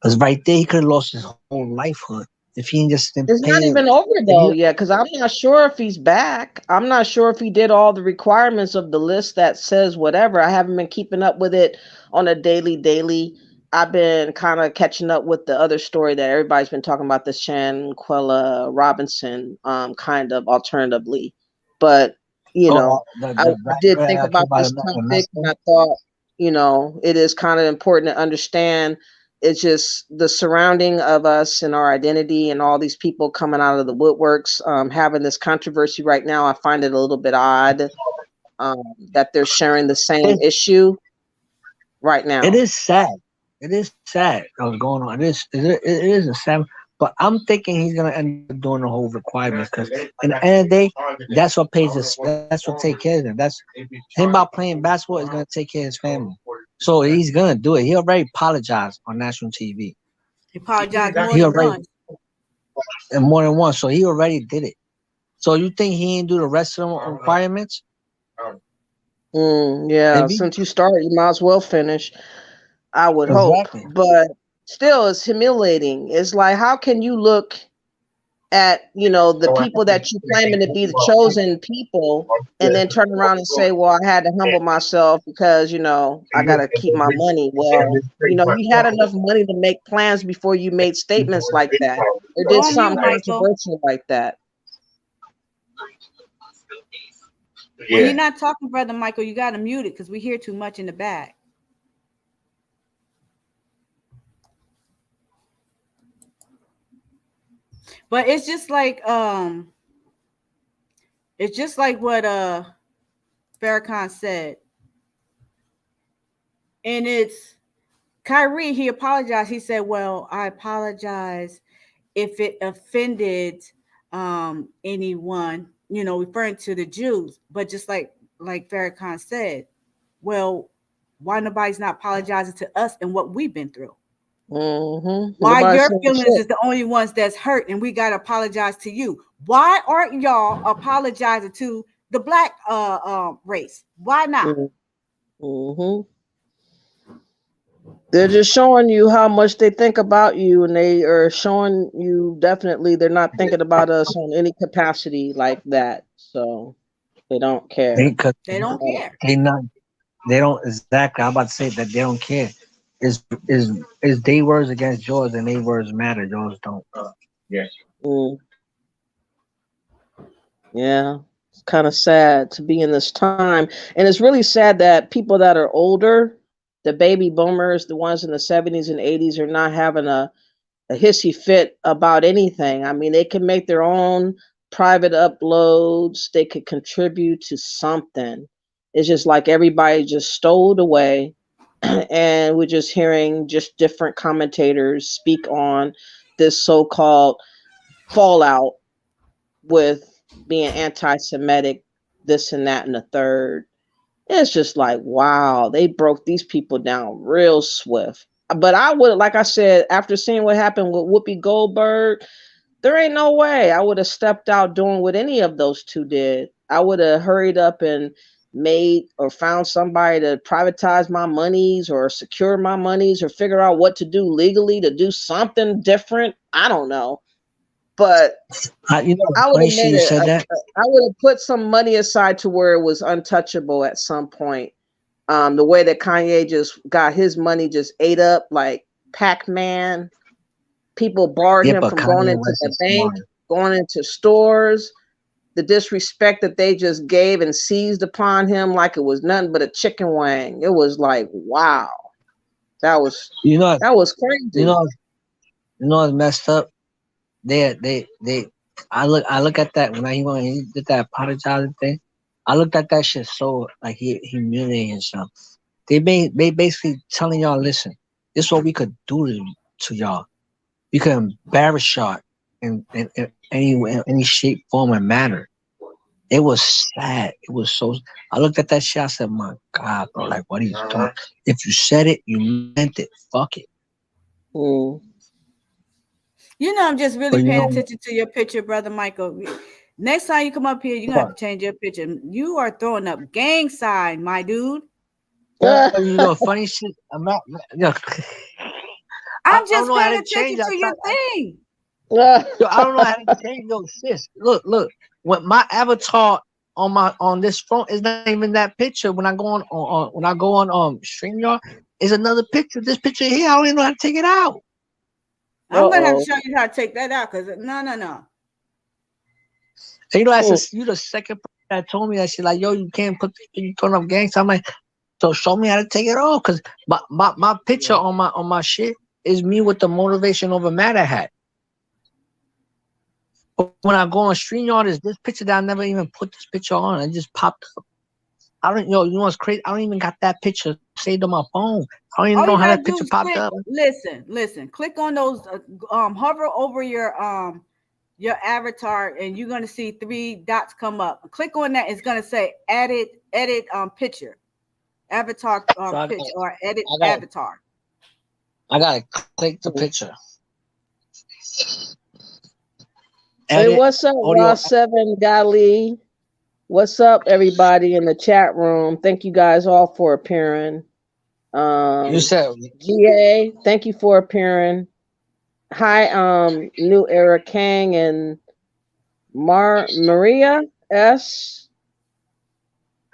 Because right there, he could have lost his whole lifehood if he just didn't
It's
pay
not
it.
even over though yet, because I'm not sure if he's back. I'm not sure if he did all the requirements of the list that says whatever. I haven't been keeping up with it on a daily. I've been kind of catching up with the other story that everybody's been talking about, the Shanquella Robinson, kind of alternatively. But
Oh,
I
the black
did
girl
think
asked you
about
about
this
American
topic, and
Hustle.
I thought, it is kind of important to understand. It's just the surrounding of us and our identity, and all these people coming out of the woodworks, having this controversy right now. I find it a little bit odd, that they're sharing the same
It,
issue right
it
now.
is sad. It is sad what's going on. It is a sad. But I'm thinking he's gonna end up doing the whole requirements because in the end of the day, that's what pays us. That's what take care of him. That's him about playing basketball is gonna take care of his family. So he's gonna do it. He already apologized on national TV.
He apologized more
He
than
already
once.
and more than once. So he already did it. So you think he ain't do the rest of the requirements?
Yeah,
Maybe.
since you started, you might as well finish, I would hope.
Exactly.
But still, it's humiliating. It's like, how can you look at the people that you claiming to be the chosen people, and then turn around and say, well, I had to humble myself because I got to keep my money. Well, you had enough money to make plans before you made statements like that or
Go
did
on mute,
something
Michael.
controversial like that.
When you're not talking, brother Michael, you got to mute it because we hear too much in the back. But it's just like what Farrakhan said. And it's Kyrie, he apologized. He said, well, I apologize if it offended anyone, referring to the Jews. But just like Farrakhan said, well, Why nobody's not apologizing to us and what we've been through? Why
Nobody's
your
saying
feelings
shit.
is the only ones that's hurt and we gotta apologize to you? Why aren't y'all apologizing to the black race? Why not?
Mm-hmm. They're just showing you how much they think about you, and they are showing you definitely they're not thinking about us on any capacity like that. So they don't care.
They don't care.
They don't exactly. I'm about to say that they don't care. Is they words against yours and they words matter. Yours don't.
Yes.
Yeah, it's kind of sad to be in this time. And it's really sad that people that are older, the baby boomers, the ones in the 70s and 80s, are not having a hissy fit about anything. I mean, they can make their own private uploads, they could contribute to something. It's just like everybody just stowed away, and we're just hearing just different commentators speak on this so-called fallout with being anti-Semitic, this and that and the third. It's just like, wow, they broke these people down real swift. But I would, like I said, after seeing what happened with Whoopi Goldberg, there ain't no way I would have stepped out doing what any of those two did. I would have hurried up and made or found somebody to privatize my monies or secure my monies or figure out what to do legally to do something different. I don't know. But
You know,
I would
funny
have
shit
made
you
it.
said that.
I would have put some money aside to where it was untouchable at some point. The way that Kanye just got his money just ate up like Pac-Man. People barred
Yeah,
him
but
from going
Kanye
into
West
the
is
bank,
smart.
going into stores. The disrespect that they just gave and seized upon him like it was nothing but a chicken wing. It was like, wow, that was
You know, you
crazy.
know, you know what's messed up? They. I look at that when he did that apologizing thing. I looked at that shit so like he humiliating himself. They basically telling y'all, listen, this is what we could do to y'all. We could embarrass y'all in any shape, form, and manner. It was sad. It was so. I looked at that shit. I said, my God, bro, like what are you doing? If you said it, you meant it. Fuck it.
Mm.
You know, I'm just really
But you
paying
know,
attention to your picture, brother Michael. Next time you come up here, you're gonna have to change your picture. You are throwing up gang sign, my dude.
you know, funny shit. I'm not. Yo, I
I'm
don't
just
know how
paying
to change.
attention to your thing.
Yo, I don't know how to change. Yo, sis, look. When my avatar on this phone is not even that picture. When I go on when I go on StreamYard, is another picture. This picture here, I don't even know how to take it out.
I'm gonna have to show you how to take that out because no.
And you know, you the second person that told me that shit. Like, yo, you can't put you throwing up gangs. I'm like, so show me how to take it off. Cause my picture on my shit is me with the motivation over matter hat. But when I go on StreamYard, is this picture that I never even put this picture on. It just popped up. I don't, you know what's crazy? I don't even got that picture saved on my phone. I don't even
all
know
you
how
gotta
that
do
picture
is
popped
click.
up.
Listen. Click on those. Hover over your avatar, and you're gonna see 3 dots come up. Click on that. It's gonna say edit picture, avatar
So
picture, or edit
I gotta,
avatar.
I gotta click the picture.
Hey,
Edit
what's up,
audio.
Raw7 Gali? What's up, everybody in the chat room? Thank you guys all for appearing.
You said
GA, thank you for appearing. Hi, New Era Kang and Maria S.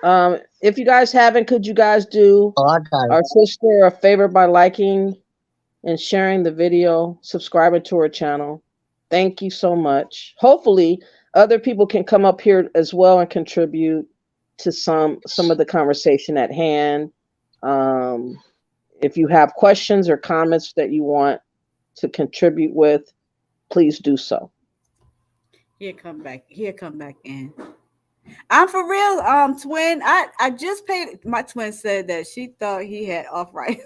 If you guys haven't, could you guys do
I got it.
our sister a favor by liking and sharing the video, subscribing to her channel? Thank you so much. Hopefully, other people can come up here as well and contribute to some of the conversation at hand. If you have questions or comments that you want to contribute with, please do so.
Here come back in. I'm for real, twin. I just paid. My twin said that she thought he had off right.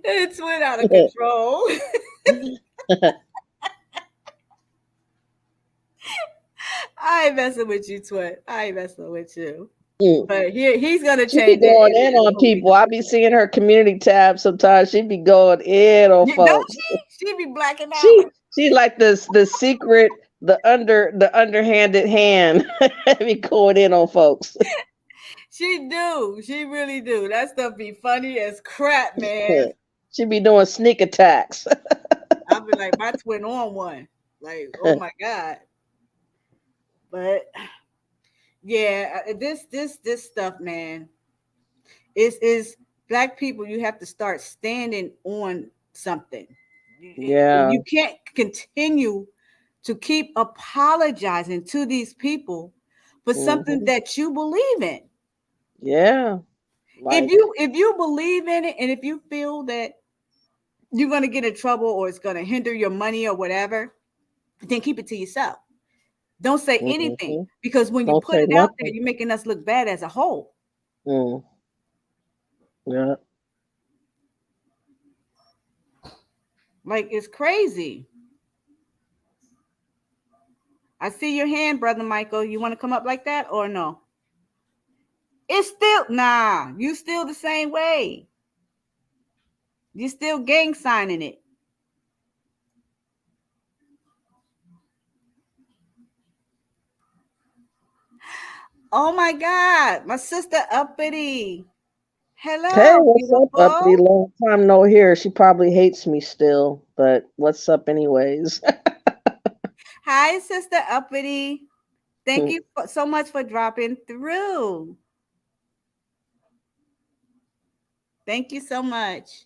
It's went out of control. I ain't messing with you, Twin. I ain't messing with you.
Mm.
But he's gonna
She be
change that
going in
in a
on
couple
people.
weeks.
I be seeing her community tab sometimes. She be going in on
Don't
folks.
she? She be blacking out.
She like this the secret, the underhanded hand be going in on folks.
She do. She really do. That stuff be funny as crap, man.
She be doing sneak attacks.
I'll be like, my twin on one. Like, oh my God. But yeah, this stuff, man, is black people. You have to start standing on something.
Yeah.
You can't continue to keep apologizing to these people for something
Hmm.
that you believe in.
Yeah. Like,
If you believe in it, and if you feel that you're going to get in trouble or it's going to hinder your money or whatever, then keep it to yourself. Don't say anything,
hmm
because when you
don't
put
say
it out there,
nothing.
you're making us look bad as a whole.
Mm. Yeah.
Like, it's crazy. I see your hand, brother Michael. You want to come up like that or no? It's still nah. You still the same way. You still gang signing it. Oh my God, my sister Uppity.
Hey,
Hello,
what's up, Uppity?
beautiful.
Long time no hear. She probably hates me still, but what's up, anyways?
Hi, sister Uppity. Thank you so much for dropping through. Thank you so much,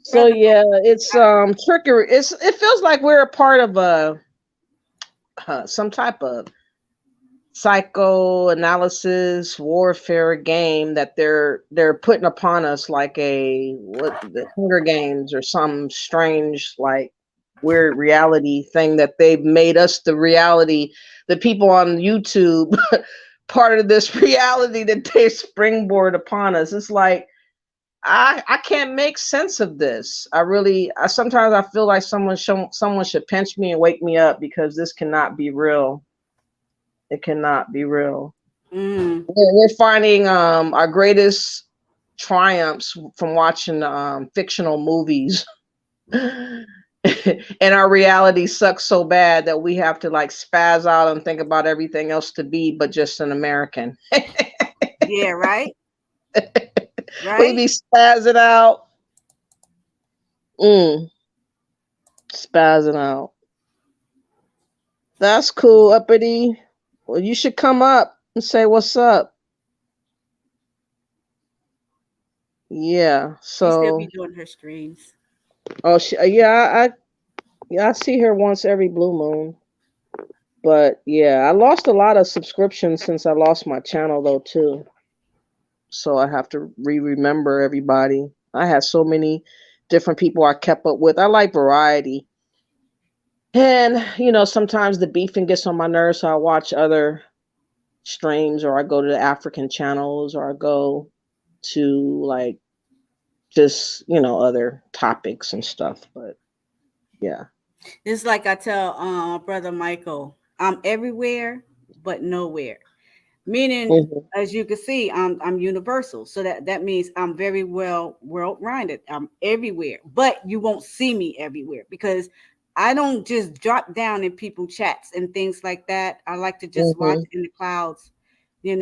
So
brother.
yeah, it's trickery. It feels like we're a part of a some type of psychoanalysis warfare game that they're putting upon us, like a what, the Hunger Games, or some strange like weird reality thing that they've made us the reality, the people on YouTube part of this reality that they springboard upon us. It's like I can't make sense of this. I sometimes I feel like someone should pinch me and wake me up, because this cannot be real. It cannot be real.
Mm.
We're finding our greatest triumphs from watching fictional movies. And our reality sucks so bad that we have to like spaz out and think about everything else to be but just an American.
Yeah, right,
We
right.
be spazzing out. Mm, spazzing out. That's cool, Uppity. Well, you should come up and say what's up. Yeah.
She still be
So,
doing her streams.
oh, yeah, I see her once every blue moon. But yeah, I lost a lot of subscriptions since I lost my channel though too. So I have to remember everybody. I had so many different people I kept up with. I like variety. And sometimes the beefing gets on my nerves, so I watch other streams, or I go to the African channels, or I go to like just, other topics and stuff. But yeah.
It's like I tell brother Michael, I'm everywhere but nowhere. Meaning,
Hmm.
as you can see, I'm universal. So that means I'm very well world rounded. I'm everywhere, but you won't see me everywhere, because I don't just drop down in people chats and things like that. I like to just watch
Hmm.
in the clouds.
Hmm.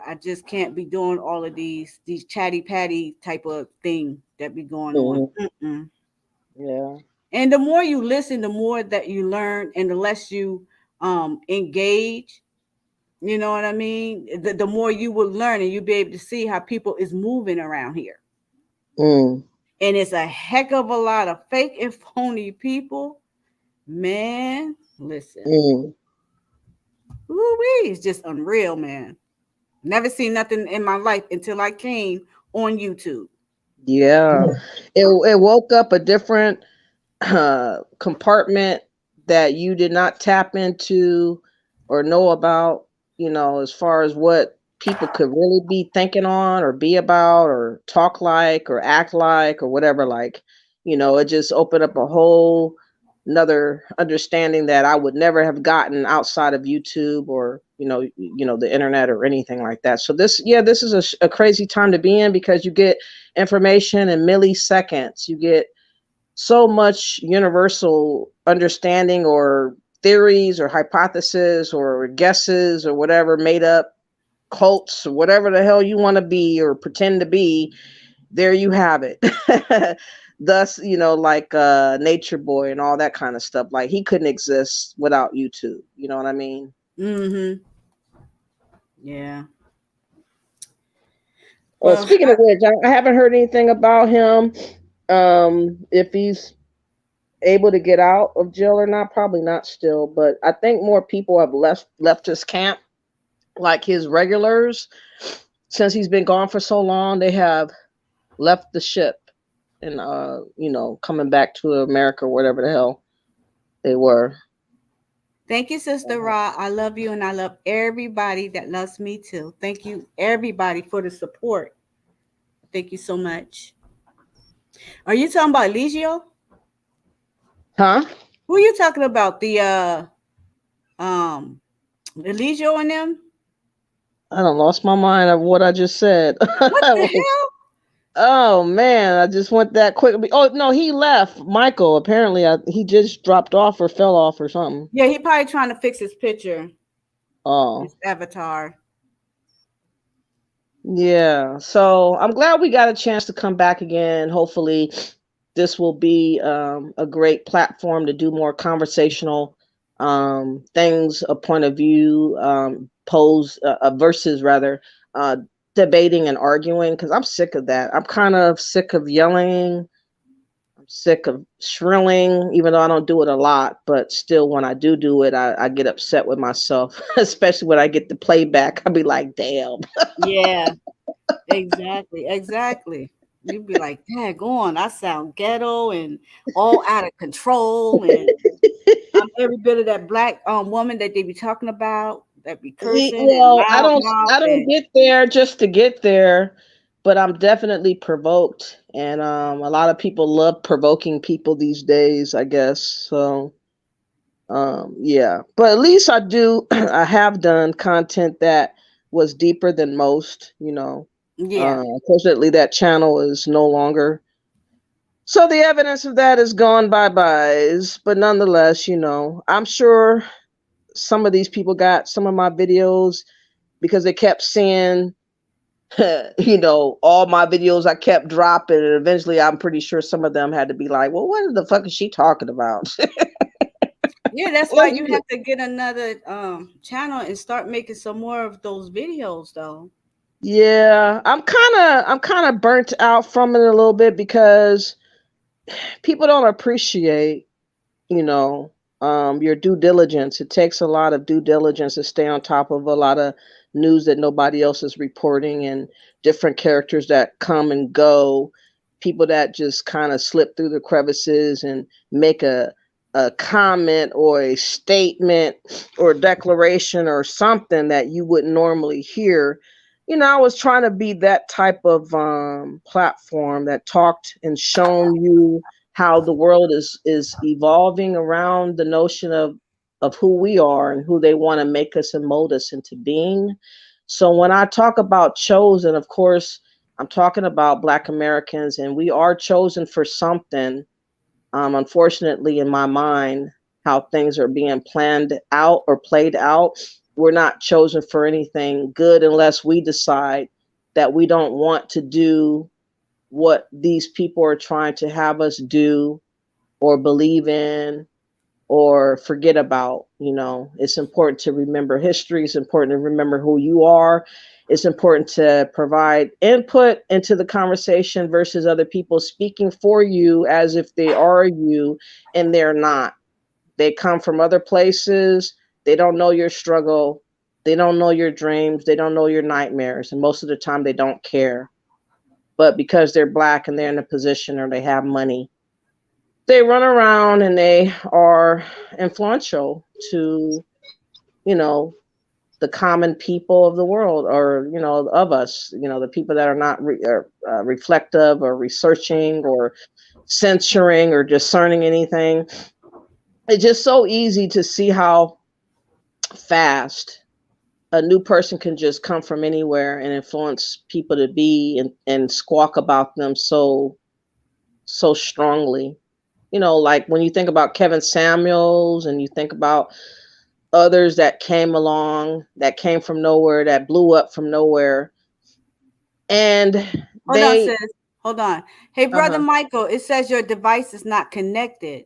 I just can't be doing all of these chatty patty type of thing that be going on.
Hmm.
Mm-mm.
Yeah.
And the more you listen, the more that you learn, and the less you engage. You know what I mean? The more you will learn, and you'll be able to see how people is moving around here.
Mm.
And it's a heck of a lot of fake and phony people. Man, listen.
Mm.
Ooh-wee, it's just unreal, man. Never seen nothing in my life until I came on YouTube.
Yeah. It woke up a different compartment that you did not tap into or know about, as far as what people could really be thinking on or be about or talk like or act like or whatever. Like, it just opened up a whole another understanding that I would never have gotten outside of YouTube or the internet or anything like that. So this is a crazy time to be in because you get information in milliseconds. You get so much universal understanding or theories or hypotheses or guesses or whatever made up cults or whatever the hell you want to be or pretend to be. There you have it. Thus, like Nature Boy and all that kind of stuff. Like he couldn't exist without YouTube. You know what I mean?
Mm-hmm. Yeah.
Well,
Well,
speaking of which, I haven't heard anything about him. If he's able to get out of jail or not, probably not still. But I think more people have left his camp, like his regulars, since he's been gone for so long. They have left the ship and coming back to America or whatever the hell they were.
thank you, Sister Ra. I love you, and I love everybody that loves me too. Thank you, everybody, for the support. Thank you so much. Are you talking about Eligio?
Huh?
Who are you talking about? The um Eligio and them?
I don't lost my mind of what I just said.
What the hell?
Oh man, I just went that quick. Oh no, he left. Michael, apparently, he just dropped off or fell off or something.
Yeah, he probably trying to fix his picture,
Oh
his avatar.
yeah. So I'm glad we got a chance to come back again. Hopefully, this will be a great platform to do more conversational things, a point of view, pose versus rather uh, debating and arguing because I'm sick of that. I'm kind of sick of yelling. I'm sick of shrilling, even though I don't do it a lot. But still, when I do it, I get upset with myself, especially when I get the playback. I'll be like, damn.
Yeah, exactly, exactly. You'd be like, "Dang, on! I sound ghetto and all out of control, and I'm every bit of that black woman that they be talking about, that be cursing and
Well,
loud mouth
I don't
and
get there just to get there, but I'm definitely provoked, and a lot of people love provoking people these days, I guess. So yeah, but at least I do. I have done content that was deeper than most.
yeah,
Unfortunately, that channel is no longer. So the evidence of that is gone bye byes. But nonetheless, I'm sure some of these people got some of my videos because they kept seeing, all my videos I kept dropping. And eventually, I'm pretty sure some of them had to be like, well, what the fuck is she talking about?
yeah. That's why you have to get another channel and start making some more of those videos, though.
Yeah, I'm kind of burnt out from it a little bit because people don't appreciate, you know, your due diligence. It takes a lot of due diligence to stay on top of a lot of news that nobody else is reporting and different characters that come and go, people that just kind of slip through the crevices and make a comment or a statement or a declaration or something that you wouldn't normally hear. I was trying to be that type of platform that talked and shown you how the world is evolving around the notion of who we are and who they want to make us and mold us into being. So when I talk about chosen, of course, I'm talking about Black Americans, and we are chosen for something. Unfortunately, in my mind, how things are being planned out or played out, we're not chosen for anything good unless we decide that we don't want to do what these people are trying to have us do or believe in or forget about. It's important to remember history. It's important to remember who you are. It's important to provide input into the conversation versus other people speaking for you as if they are you and they're not. They come from other places. They don't know your struggle. They don't know your dreams. They don't know your nightmares. And most of the time, they don't care. But because they're Black and they're in a position or they have money, they run around and they are influential to, you know, the common people of the world or, of us, the people that are not reflective or researching or censoring or discerning anything. it's just so easy to see how fast a new person can just come from anywhere and influence people to be and squawk about them so strongly. You know, like when you think about Kevin Samuels and you think about others that came along, that came from nowhere, that blew up from nowhere, and
Hold on,
they,
sis. Hold on. Hey, brother
uh-huh.
Michael, it says your device is not connected.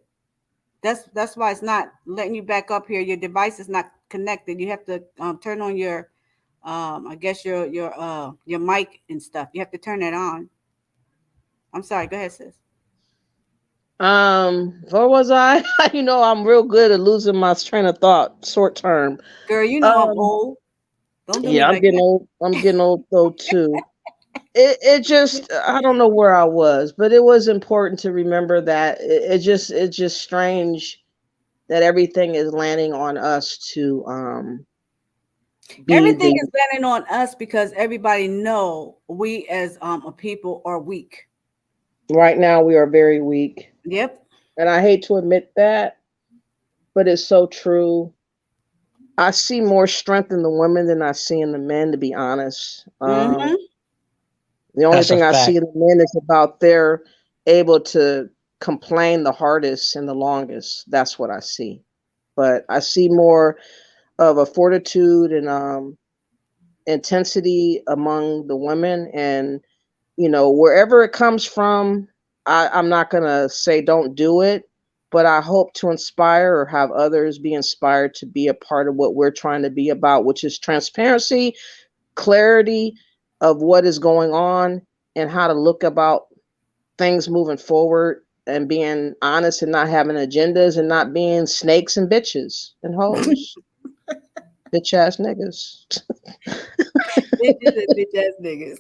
That's why it's not letting you back up here. Your device is not connected. You have to turn on your I guess your mic and stuff. You have to turn it on. I'm sorry. Go ahead, sis.
Where was I? You know, I'm real good at losing my train of thought short term.
Girl, you know I'm
Um,
old. Don't do me
yeah, I'm
like
getting
that.
old. I'm getting old though too. It just, I don't know where I was, but it was important to remember that it's just strange that everything is landing on us to be
Everything
the,
is landing on us because everybody know we as a people are weak.
right now we are very weak.
Yep.
And I hate to admit that, but it's so true. I see more strength in the women than I see in the men, to be honest.
Mm-hmm.
The only
That's a
thing I see
fact.
in the men is about they're able to complain the hardest and the longest. That's what I see. But I see more of a fortitude and intensity among the women, and you know, wherever it comes from, I'm not gonna say don't do it, but I hope to inspire or have others be inspired to be a part of what we're trying to be about, which is transparency, clarity of what is going on, and how to look about things moving forward, and being honest and not having agendas and not being snakes and bitches and hoes, bitch ass niggas.
Bitches and bitch ass niggas.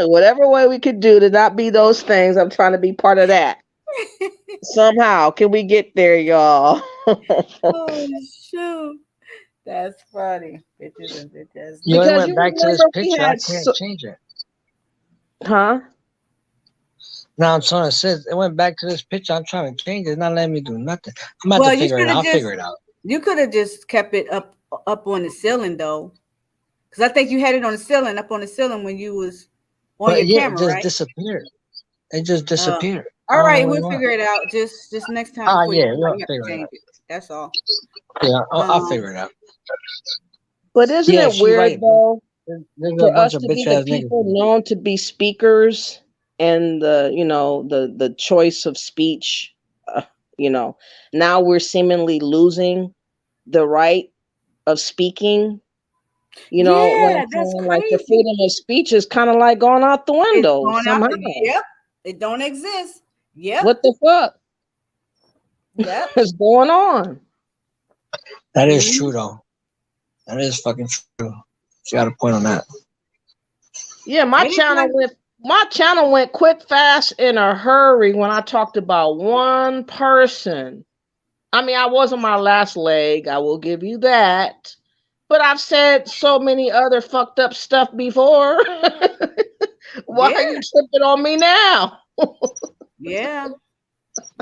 Whatever way we could do to not be those things, I'm trying to be part of that. Somehow, can we get there, y'all?
Oh shoot. That's funny. Bitches and bitch ass
You only
Because
niggas.
went
you
back to this
remember we
picture. I
had
can't change it.
huh?
Now I'm trying to say it went back to this picture. I'm trying to change it. It's not letting me do nothing. I'm about to
Well, you
figure it
should
out.
have
I'll
just
figure it out.
you could have just kept it up on the ceiling though. Because I think you had it on the ceiling, up on the ceiling when you was on
But
your
yeah, it
camera,
just
right?
disappeared. It just
Uh,
disappeared. I
all
don't know
right,
what
we'll
it was.
figure it out. Just next time
Ah,
before you
yeah,
come out,
we'll
you have
figure
to
it
change
out.
it. That's all.
Yeah, I'll
Um,
figure it out.
But isn't
Yeah,
it
she
weird
right. But
though
there's a
for
bunch
us
of
to be
bitch
the
ass niggas.
people known to be speakers and the, you know, the choice of speech, you know, now we're seemingly losing the right of speaking. You know what I'm
yeah, that's
saying? Like the
crazy.
freedom of speech is kind of like going out the
It's
window
going out
somehow.
the yep. It don't exist. Yep.
What the fuck
Yep.
is going on?
That is
Mm-hmm.
true though. That is fucking true. She got a point on that.
Yeah,
Anytime.
my channel went quick, fast, in a hurry when I talked about one person. I mean, I was on my last leg, I will give you that. But I've said so many other fucked up stuff before. Why
Yeah.
are you tripping on me now?
Yeah.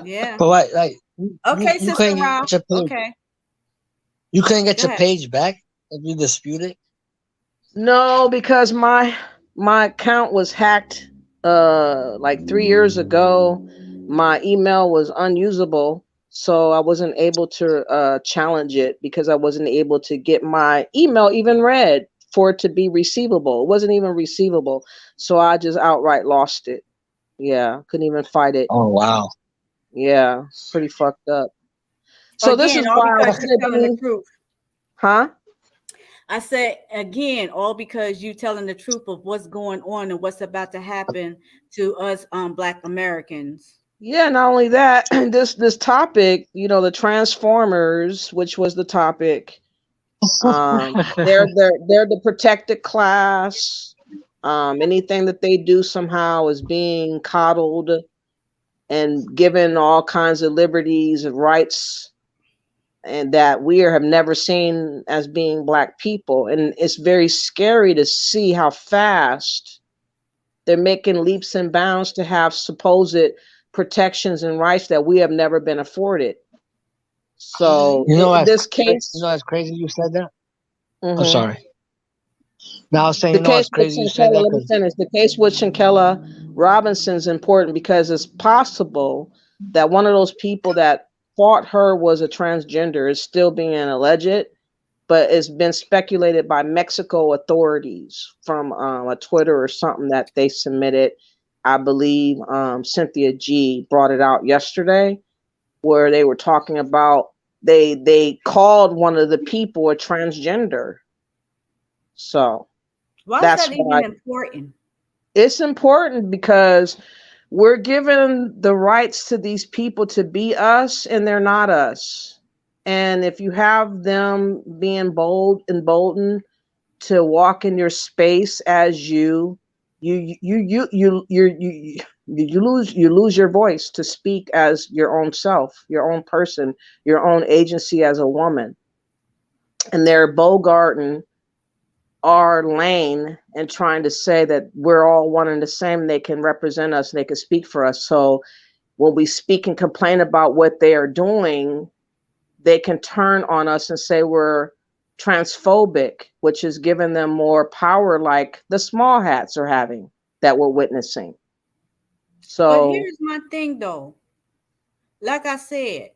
Yeah.
But like
Okay,
you
Sister
couldn't get your
Ra.
page.
Okay.
You couldn't get
Go
your
ahead.
page back if you dispute it.
No, because my account was hacked like 3 years ago. My email was unusable, so I wasn't able to challenge it because I wasn't able to get my email even read for it to be receivable. It wasn't even receivable. So I just outright lost it. Yeah, couldn't even fight it.
Oh wow.
Yeah, pretty fucked up. So this
Again,
is
all
why I'm
because you're telling the
sitting,
truth.
huh?
I said again, all because you telling the truth of what's going on and what's about to happen to us Black Americans.
Yeah, not only that, this topic, you know, the Transformers, which was the topic, they're the protected class. Anything that they do somehow is being coddled and given all kinds of liberties and rights, and that have never seen as being black people. And it's very scary to see how fast they're making leaps and bounds to have supposed protections and rights that we have never been afforded. So this case,
it's crazy you said that. I'm
mhm.
sorry. Now I was saying,
The case
it's
with
crazy you said
Shankella,
that
let me
because
finish. The case with Shankella Robinson is important because it's possible that one of those people that fought her was a transgender. Is still being alleged, but it's been speculated by Mexico authorities from a Twitter or something that they submitted. I believe Cynthia G brought it out yesterday, where they were talking about they called one of the people a transgender. So
Why is
that's
that
why
even important?
it's important, because we're given the rights to these people to be us and they're not us. And if you have them being emboldened to walk in your space as you lose your voice to speak as your own self, your own person, your own agency as a woman. And they're bogarting our lane and trying to say that we're all one and the same. They can represent us and they can speak for us. So when we speak and complain about what they are doing, they can turn on us and say we're transphobic, which is giving them more power, like the small hats are having that we're witnessing.
But
So
here's my thing though. Like I said,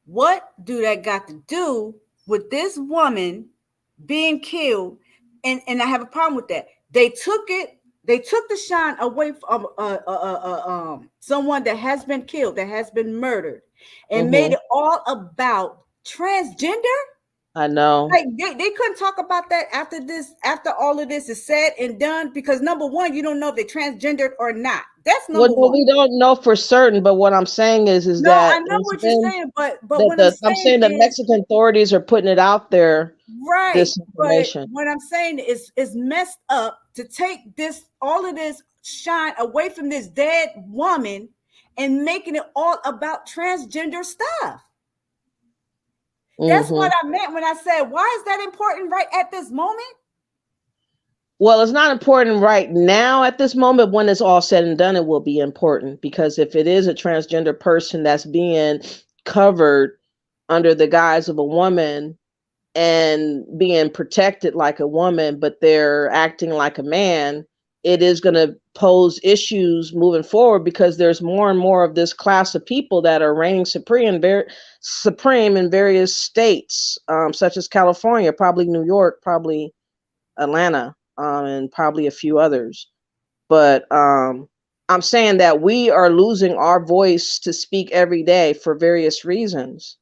what do that got to do with this woman being killed? And I have a problem with that. They took the shine away from someone that has been killed, that has been murdered, and made it all about transgender.
I know.
Like they couldn't talk about that after all of this is said and done, because number one, you don't know if they're transgendered or not. That's
Well,
number
no,
one.
we don't know for certain, but what I'm saying is
No, I
that
know
it's
what you're
been
saying, but
that
what I'm
I'm
saying
saying the
is
Mexican authorities are putting it out there,
right.
this
But
information.
what I'm saying is messed up to take all of this shine away from this dead woman and making it all about transgender stuff. That's what I meant when I said, why is that important right at this moment?
Well, it's not important right now at this moment. When it's all said and done, it will be important, because if it is a transgender person that's being covered under the guise of a woman and being protected like a woman, but they're acting like a man, it is going to pose issues moving forward, because there's more and more of this class of people that are reigning supreme in various states, such as California, probably New York, probably Atlanta, and probably a few others. But I'm saying that we are losing our voice to speak every day for various reasons,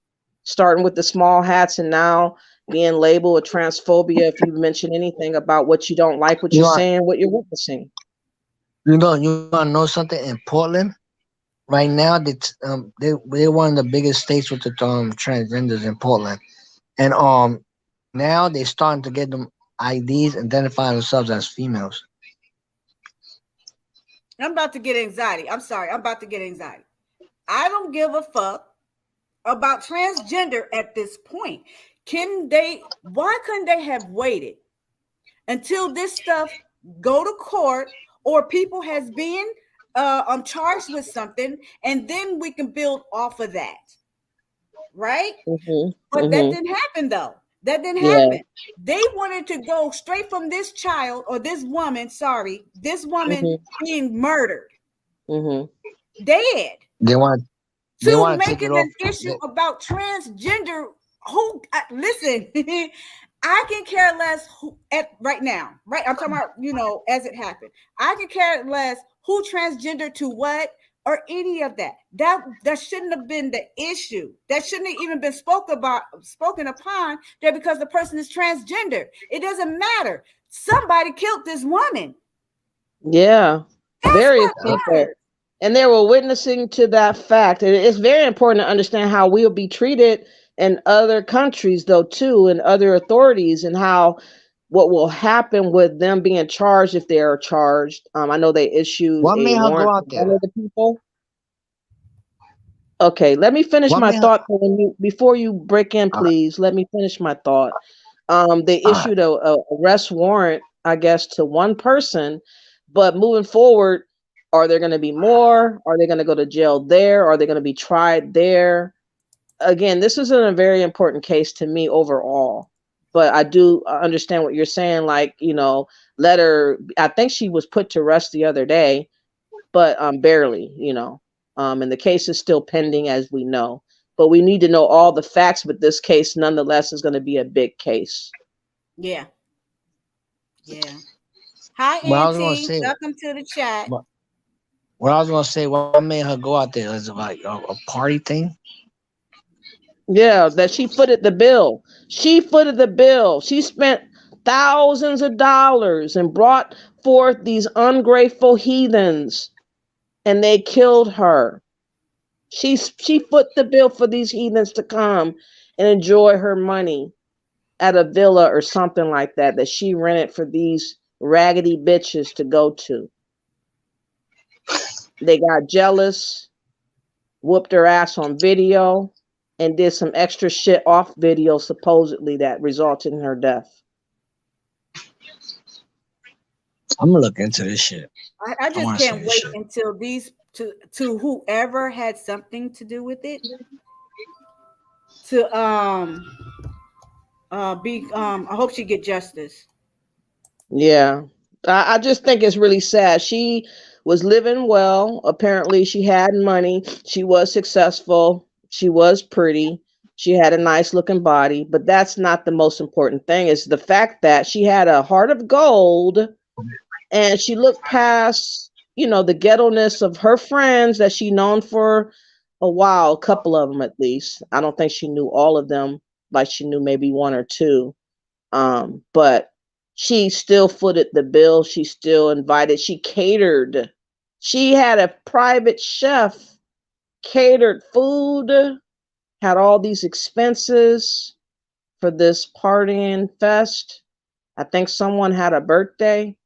starting with the small hats and now being labeled a transphobia if you mention anything about what you don't like, what
you
you're
want
saying, what you're witnessing.
you want to know something in Portland right now. They're one of the biggest states with the transgenders in Portland, and now they're starting to get them IDs, identify themselves as females.
I'm about to get anxiety. I'm sorry. I'm about to get anxiety. I don't give a fuck about transgender at this point. Why couldn't they have waited until this stuff go to court or people has been charged with something, and then we can build off of that, right? But that
Mm-hmm.
didn't happen though. That didn't
Yeah.
happen. They wanted to go straight from this child or this woman, this woman
Mm-hmm.
being murdered,
Mm-hmm.
dead,
They want they
to
want to take it
making
off.
an issue about transgender. Who listen? I can care less who at right now. Right, I'm talking about as it happened. I can care less who transgender to what or any of that. That shouldn't have been the issue. That shouldn't have even been spoken upon there, because the person is transgender. It doesn't matter. Somebody killed this woman.
Yeah.
That's
Various
what
people.
matters.
And they were witnessing to that fact. And it's very important to understand how we'll be treated in other countries, though, too, and other authorities, and how what will happen with them being charged if they are charged. I know they issued
What
a
made her go
warrant for
out
one
there?
of the people. Okay, let me finish
What
my
made her?
thought before you break in, please. Let me finish my thought. They
All right.
issued a arrest warrant, I guess, to one person, but moving forward, Are there going to be more? Are they going to go to jail there? Are they going to be tried there? Again, this isn't a very important case to me overall, but I do understand what you're saying. Like, let her, I think she was put to rest the other day, but barely, and the case is still pending as we know, but we need to know all the facts. But this case nonetheless is going to be a big case.
Yeah. Yeah. Hi,
What I was gonna
Auntie.
say,
Welcome to the chat.
what, what I was gonna say, what made her go out there? Is it like a party thing?
Yeah, that she footed the bill. She footed the bill. She spent thousands of dollars and brought forth these ungrateful heathens, and they killed her. She foot the bill for these heathens to come and enjoy her money at a villa or something like that she rented for these raggedy bitches to go to. They got jealous, whooped her ass on video, and did some extra shit off video supposedly that resulted in her death.
I'm gonna look into this shit.
I
I
just
want to see
can't
this
wait
shit.
until these to whoever had something to do with it to be I hope she get justice.
Yeah. I just think it's really sad. She was living well. Apparently, she had money. She was successful. She was pretty. She had a nice looking body. But that's not the most important thing. It's the fact that she had a heart of gold and she looked past, the ghetto-ness of her friends that she known for a while, a couple of them at least. I don't think she knew all of them, like she knew maybe one or two. But she still footed the bill. She still invited. She catered. She had a private chef, catered food, had all these expenses for this partying fest. I think someone had a birthday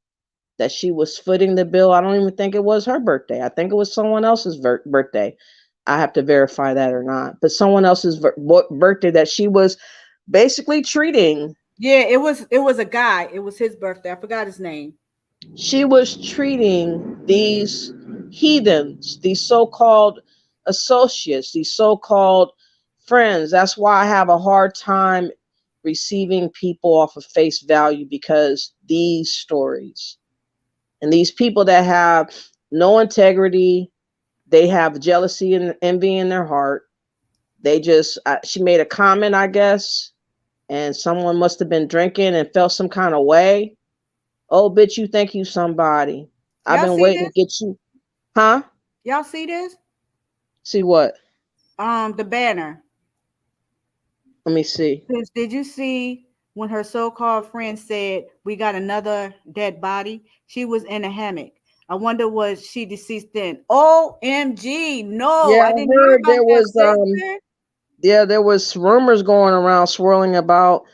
that she was footing the bill. I don't even think it was her birthday. I think it was someone else's birthday. I have to verify that or not. But someone else's birthday that she was basically treating.
Yeah, it was a guy. It was his birthday. I forgot his name.
She was treating these heathens, these so-called associates, these so-called friends. That's why I have a hard time receiving people off of face value, because these stories and these people that have no integrity, they have jealousy and envy in their heart. They just, she made a comment, I guess, and someone must have been drinking and felt some kind of way. Oh, bitch, you think you somebody. I've
Y'all
been
see
waiting to
this?
get you. Huh?
Y'all see this?
See what?
The banner.
Let me see.
Did you see when her so-called friend said we got another dead body? She was in a hammock. I wonder, was she deceased then? OMG. No,
Yeah,
I
I
didn't hear
heard
about that, sister.
there was rumors going around swirling about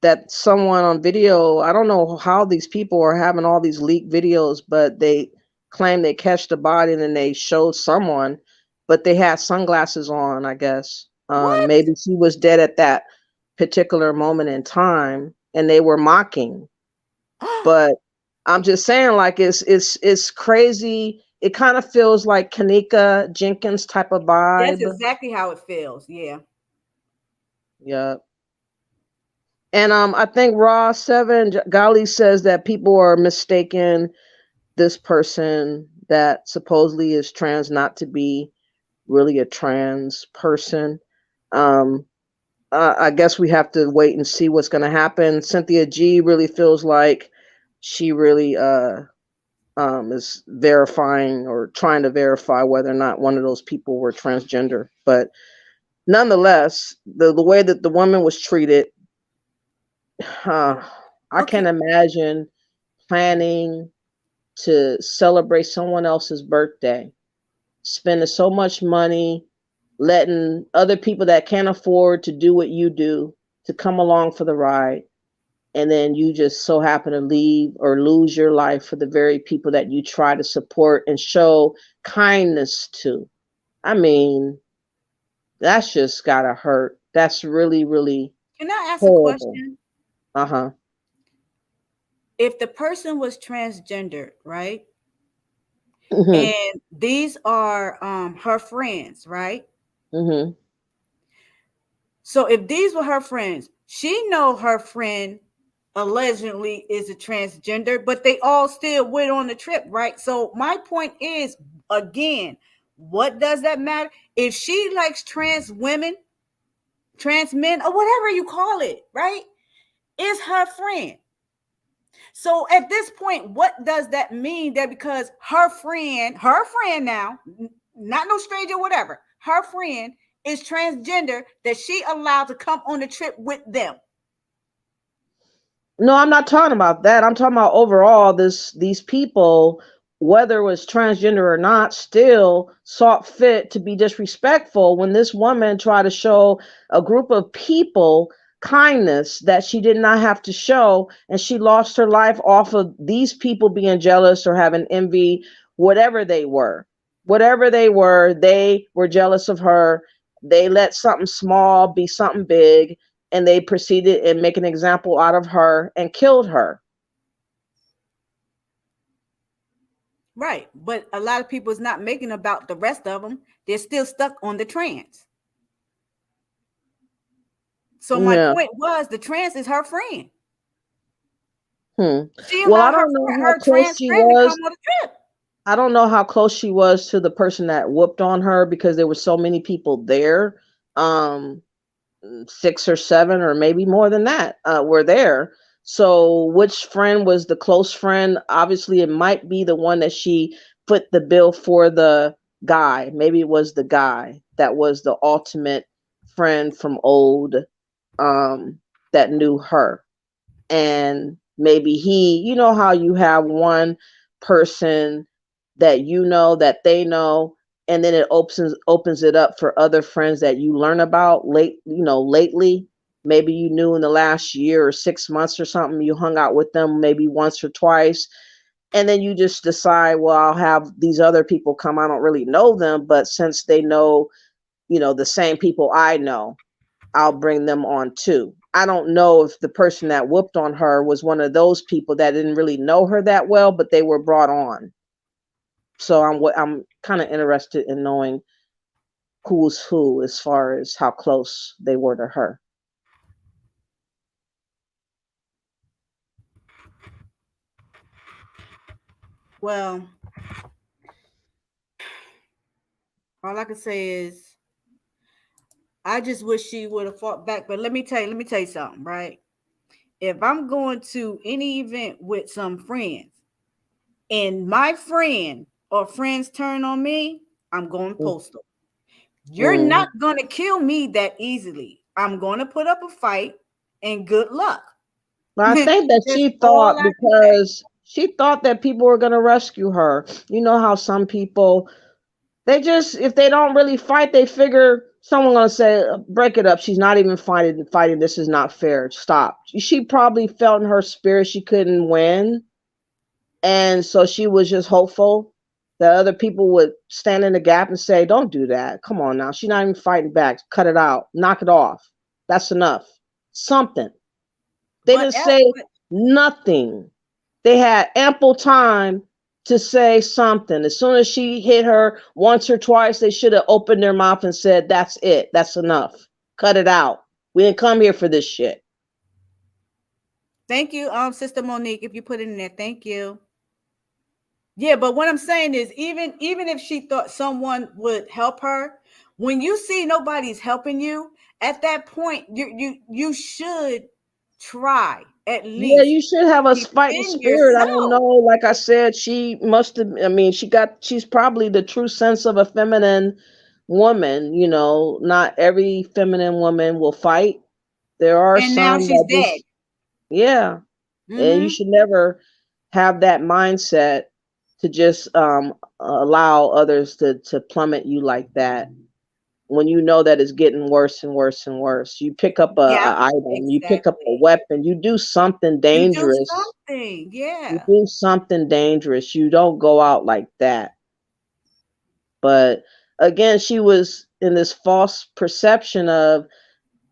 that someone on video. I don't know how these people are having all these leaked videos, but they claim they catch the body and then they showed someone, but they had sunglasses on, I guess.
What?
Maybe she was dead at that particular moment in time and they were mocking. But I'm just saying, like, it's crazy. It kind of feels like Kanika Jenkins type of
That's
vibe.
exactly how it feels. Yeah.
Yeah. And I think Raw Seven Gali says that people are mistaken this person that supposedly is trans not to be really a trans person. Um, I guess we have to wait and see what's going to happen. Cynthia G really feels like she really is verifying or trying to verify whether or not one of those people were transgender. But nonetheless, the way that the woman was treated, I
Okay.
can't imagine planning to celebrate someone else's birthday, spending so much money, letting other people that can't afford to do what you do to come along for the ride, and then you just so happen to leave or lose your life for the very people that you try to support and show kindness to. I mean, that's just gotta hurt. That's really, really
Can I ask a
horrible.
question?
Uh-huh.
If the person was transgender, right?
Mm-hmm.
and these are her friends, right?
Mm-hmm.
So if these were her friends, she know her friend allegedly is a transgender, but they all still went on the trip, right? So my point is, again, what does that matter? If she likes trans women, trans men, or whatever you call it, right? Is her friend. So at this point, what does that mean? That because her friend now, not no stranger, whatever, her friend is transgender, that she allowed to come on the trip with them.
No, I'm not talking about that. I'm talking about overall these people, whether it was transgender or not, still saw fit to be disrespectful when this woman tried to show a group of people kindness that she did not have to show, and she lost her life off of these people being jealous or having envy, whatever they were. Whatever they were jealous of her. They let something small be something big, and they proceeded and make an example out of her and killed her.
Right. But a lot of people is not making about the rest of them. They're still stuck on the trans. So my
Yeah.
point was the trans is her friend.
Hmm.
She
Well, I
allowed
don't know how
her
close
trans
she
friend to come
was.
on the trip.
I don't know how close she was to the person that whooped on her because there were so many people there. Um, 6 or 7 or maybe more than that were there. So which friend was the close friend? Obviously, it might be the one that she put the bill for the guy. Maybe it was the guy that was the ultimate friend from old, um, that knew her. And maybe he, you know how you have one person that you know that they know, and then it opens it up for other friends that you learn about lately. Maybe you knew in the last year or 6 months or something, you hung out with them maybe once or twice, and then you just decide, well, I'll have these other people come. I don't really know them, but since they know, the same people I know, I'll bring them on too. I don't know if the person that whooped on her was one of those people that didn't really know her that well, but they were brought on. So I'm kind of interested in knowing who's who as far as how close they were to her.
Well, all I can say is I just wish she would have fought back. But let me tell you something, right? If I'm going to any event with some friends and my friend or friends turn on me, I'm going postal. You're not
Mm.
going to kill me that easily. I'm going to put up a fight and good luck.
But I think that
That's
she
all
thought,
I can say.
because she thought that people were going to rescue her. You know how some people, they just, if they don't really fight, they figure someone gonna say, break it up. She's not even fighting. This is not fair. Stop. She probably felt in her spirit she couldn't win. And so she was just hopeful that other people would stand in the gap and say, don't do that. Come on now. She's not even fighting back. Cut it out. Knock it off. That's enough. Something. They
But,
didn't say nothing. They had ample time to say something. As soon as she hit her once or twice, they should have opened their mouth and said, that's it. That's enough. Cut it out. We didn't come here for this shit.
thank you, Sister Monique, if you put it in there. Thank you. Yeah, but what I'm saying is, even if she thought someone would help her, when you see nobody's helping you, at that point, you should try at
Yeah,
least
you should have a fighting
defend
spirit. I don't
yourself.
know. Like I said, she must have, I mean, she's probably the true sense of a feminine woman. Not every feminine woman will fight. There are
And now
some
she's
that
dead.
just, yeah. And you
Mm-hmm.
should never have that mindset to just allow others to plummet you like that when you know that it's getting worse and worse and worse. You pick up
Yeah,
a item, you pick up a
exactly.
weapon, you do something
You do
dangerous.
something.
You
Yeah.
do something dangerous. You don't go out like that. But again, she was in this false perception of,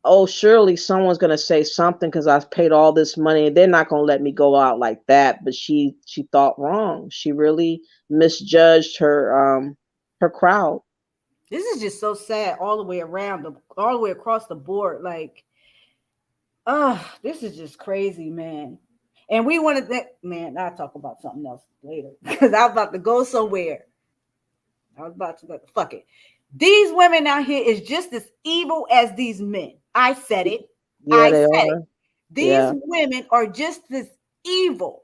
oh, surely someone's gonna say something because I paid all this money and they're not gonna let me go out like that. But she thought wrong. She really misjudged her crowd.
This is just so sad all the way around, all the way across the board. Like, this is just crazy, man. And we wanted that, man. I'll talk about something else later because I was about to go somewhere. I was about to fuck it. These women out here is just as evil as these men. I said it.
Yeah, they
said
are.
it. These women are just as evil.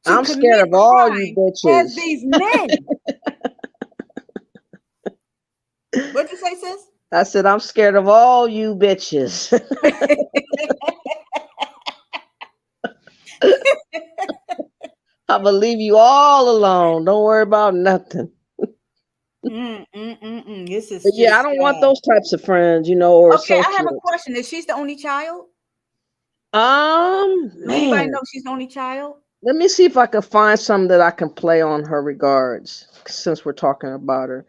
I'm scared of all you bitches.
As these men. What'd you say, sis?
I said I'm scared of all you bitches. I'm gonna leave you all alone. Don't worry about nothing.
This is
I don't want those types of friends, or
okay. I have a question. Is she the only child?
Man.
Anybody know she's the only child?
Let me see if I can find some that I can play on her regards, since we're talking about her.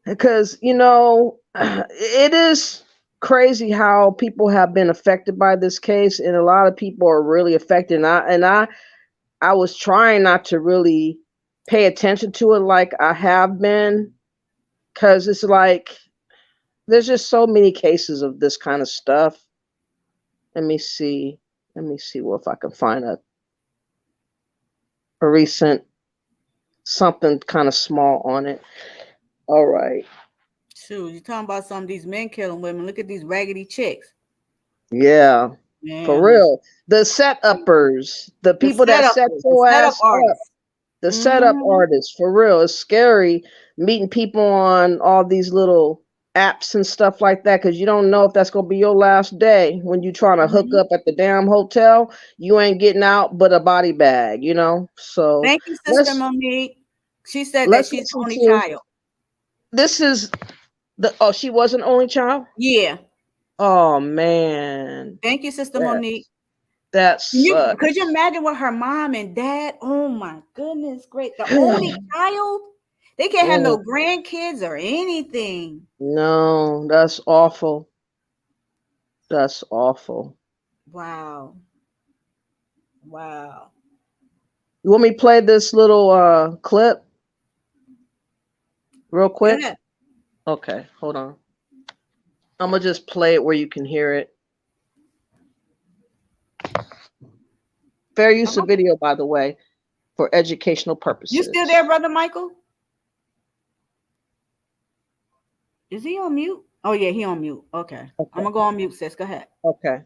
Because it is crazy how people have been affected by this case, and a lot of people are really affected. And I was trying not to really pay attention to it like I have been, because it's like there's just so many cases of this kind of stuff. Let me see if I can find a recent something kind of small on it. All right.
Shoot, you're talking about some of these men killing women. Look at these raggedy chicks.
Yeah. Man, for real. The set-uppers, the people that set your ass up. The setup artists, for real. It's scary meeting people on all these little apps and stuff like that, because you don't know if that's going to be your last day. When you're trying to hook up at the damn hotel, you ain't getting out but a body bag, So
thank you, Sister Monique. She said that she's the only child.
This is she was an only child?
Yeah.
Oh, man.
Thank you, Sister Monique.
That sucks.
Could you imagine what her mom and dad? Oh my goodness, great. The only child? They can't have no grandkids or anything.
No, that's awful. That's awful.
Wow. Wow.
You want me to play this little clip real quick?
Yeah.
Okay, hold on. I'm going to just play it where you can hear it. Fair use of video, by the way, for educational purposes.
You still there, Brother Michael? Is he on mute? Oh, yeah, he on mute. Okay. I'm going to go on mute, sis. Go ahead.
Okay.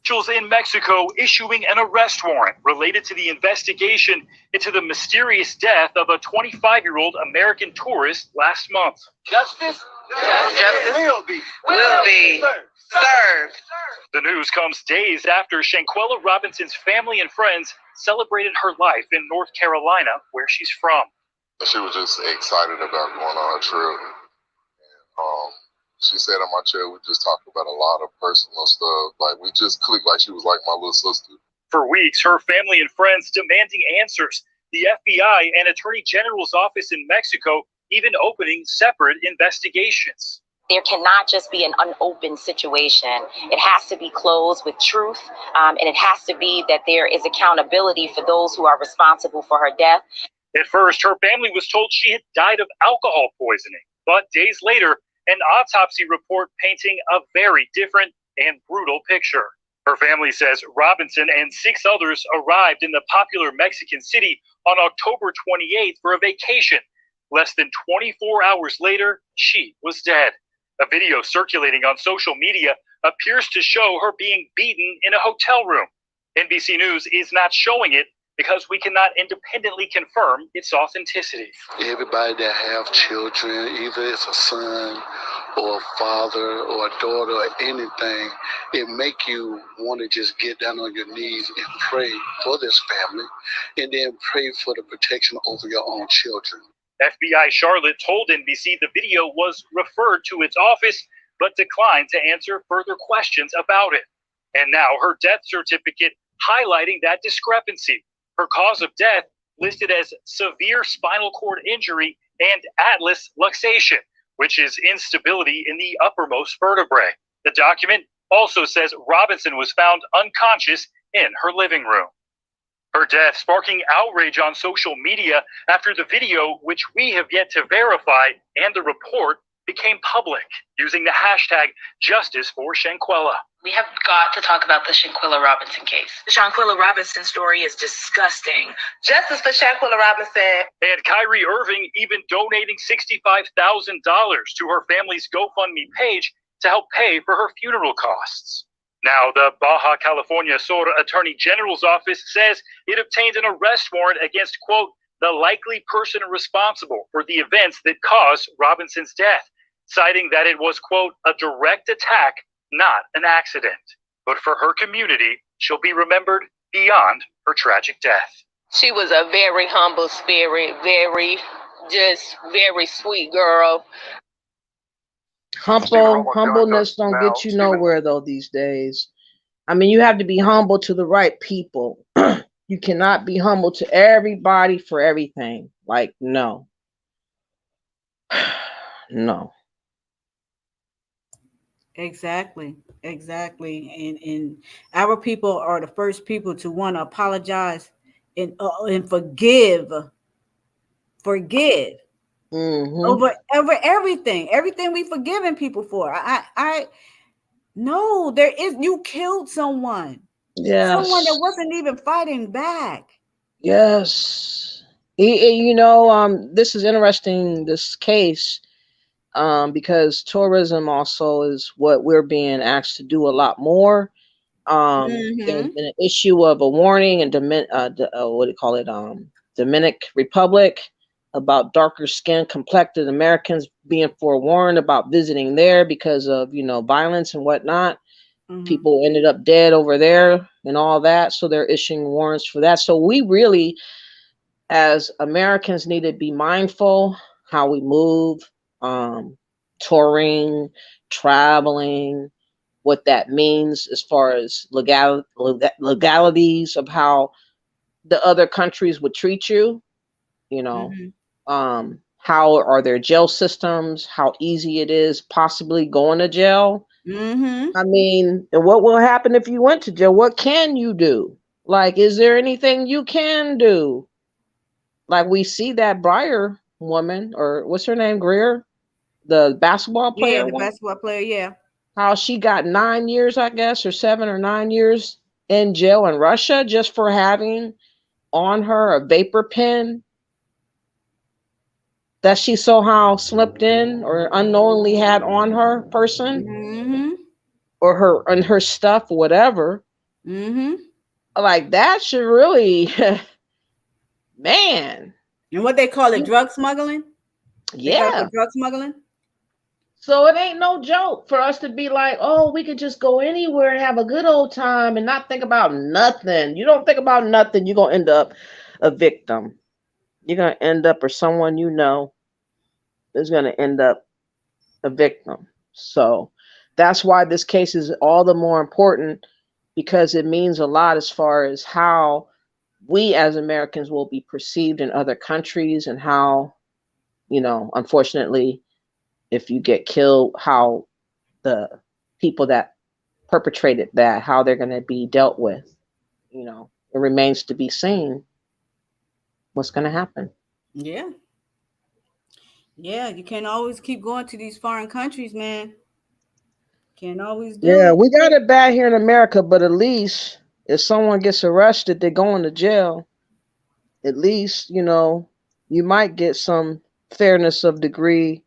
Officials in Mexico issuing an arrest warrant related to the investigation into the mysterious death of a 25-year-old American tourist last month. Justice will be served. The news comes days after Shanquella Robinson's family and friends celebrated her life in North Carolina, where she's from.
She was just excited about going on her trip. And, she said in my chair, we just talked about a lot of personal stuff. Like, we just clicked like she was like my little sister.
For weeks, her family and friends demanding answers. The FBI and Attorney General's office in Mexico even opening separate investigations.
There cannot just be an unopened situation. It has to be closed with truth, and it has to be that there is accountability for those who are responsible for her death.
At first, her family was told she had died of alcohol poisoning, but days later, an autopsy report painting a very different and brutal picture. Her family says Robinson and 6 others arrived in the popular Mexican city on October 28th for a vacation. Less than 24 hours later, she was dead. A video circulating on social media appears to show her being beaten in a hotel room. NBC News is not showing it because we cannot independently confirm its authenticity.
Everybody that have children, either it's a son or a father or a daughter or anything, it make you want to just get down on your knees and pray for this family, and then pray for the protection over your own children.
FBI Charlotte told NBC the video was referred to its office, but declined to answer further questions about it. And now her death certificate highlighting that discrepancy. Her cause of death listed as severe spinal cord injury and atlas luxation, which is instability in the uppermost vertebrae. The document also says Robinson was found unconscious in her living room. Her death sparking outrage on social media after the video, which we have yet to verify, and the report became public using the hashtag Justice for Shanquella.
We have got to talk about the Shanquella Robinson case. The Shanquella Robinson story is disgusting. Justice for Shanquella Robinson.
And KYRIE Irving even donating $65,000 to her family's GoFundMe page to help pay for her funeral costs. Now, the Baja California Sur Attorney General's office says it obtained an arrest warrant against, quote, the likely person responsible for the events that caused Robinson's death, citing that it was, quote, a direct attack, not an accident. But for her community, she'll be remembered beyond her tragic death.
She was a very humble spirit, very sweet girl.
Humbleness don't get you nowhere though these days. I mean, you have to be humble to the right people. You cannot be humble to everybody for everything. Like, no. No.
Exactly. And our people are the first people to want to apologize and forgive.
Mm-hmm.
Over everything we've forgiven people for. I no, there is, you killed someone.
Yes.
Someone that wasn't even fighting back.
Yes. This is interesting, this case, because tourism also is what we're being asked to do a lot more. There's been an issue of a warning in Dominican Republic about darker skin complected Americans being forewarned about visiting there because of, violence and whatnot. People ended up dead over there and all that. So they're issuing warrants for that. So we really, as Americans, need to be mindful how we move, touring, traveling, what that means as far as legalities of how the other countries would treat you, how are their jail systems, how easy it is possibly going to jail. I mean, what will happen if you went to jail? What can you do? Like, is there anything you can do? Like, we see that Breyer woman, or what's her name, Greer, the basketball player.
Yeah, the basketball player, yeah.
How she got 9 years, I guess, or 7 or 9 years in jail in Russia just for having on her a vapor pen that she somehow slipped in or unknowingly had on her person, or her stuff, or whatever. Like, that should really, man.
And what they call it, drug smuggling?
Yeah.
Drug smuggling?
So it ain't no joke for us to be like, oh, we could just go anywhere and have a good old time and not think about nothing. You don't think about nothing, you're going to end up a victim. You're going to end up, or someone is going to end up a victim. So that's why this case is all the more important, because it means a lot as far as how we as Americans will be perceived in other countries, and how, unfortunately, if you get killed, how the people that perpetrated that, how they're going to be dealt with. It remains to be seen what's going to happen.
Yeah. Yeah, you can't always keep going to these foreign countries, man. Can't always do it.
We got it bad here in America, but at least if someone gets arrested, they're going to jail. At least, you might get some fairness of degree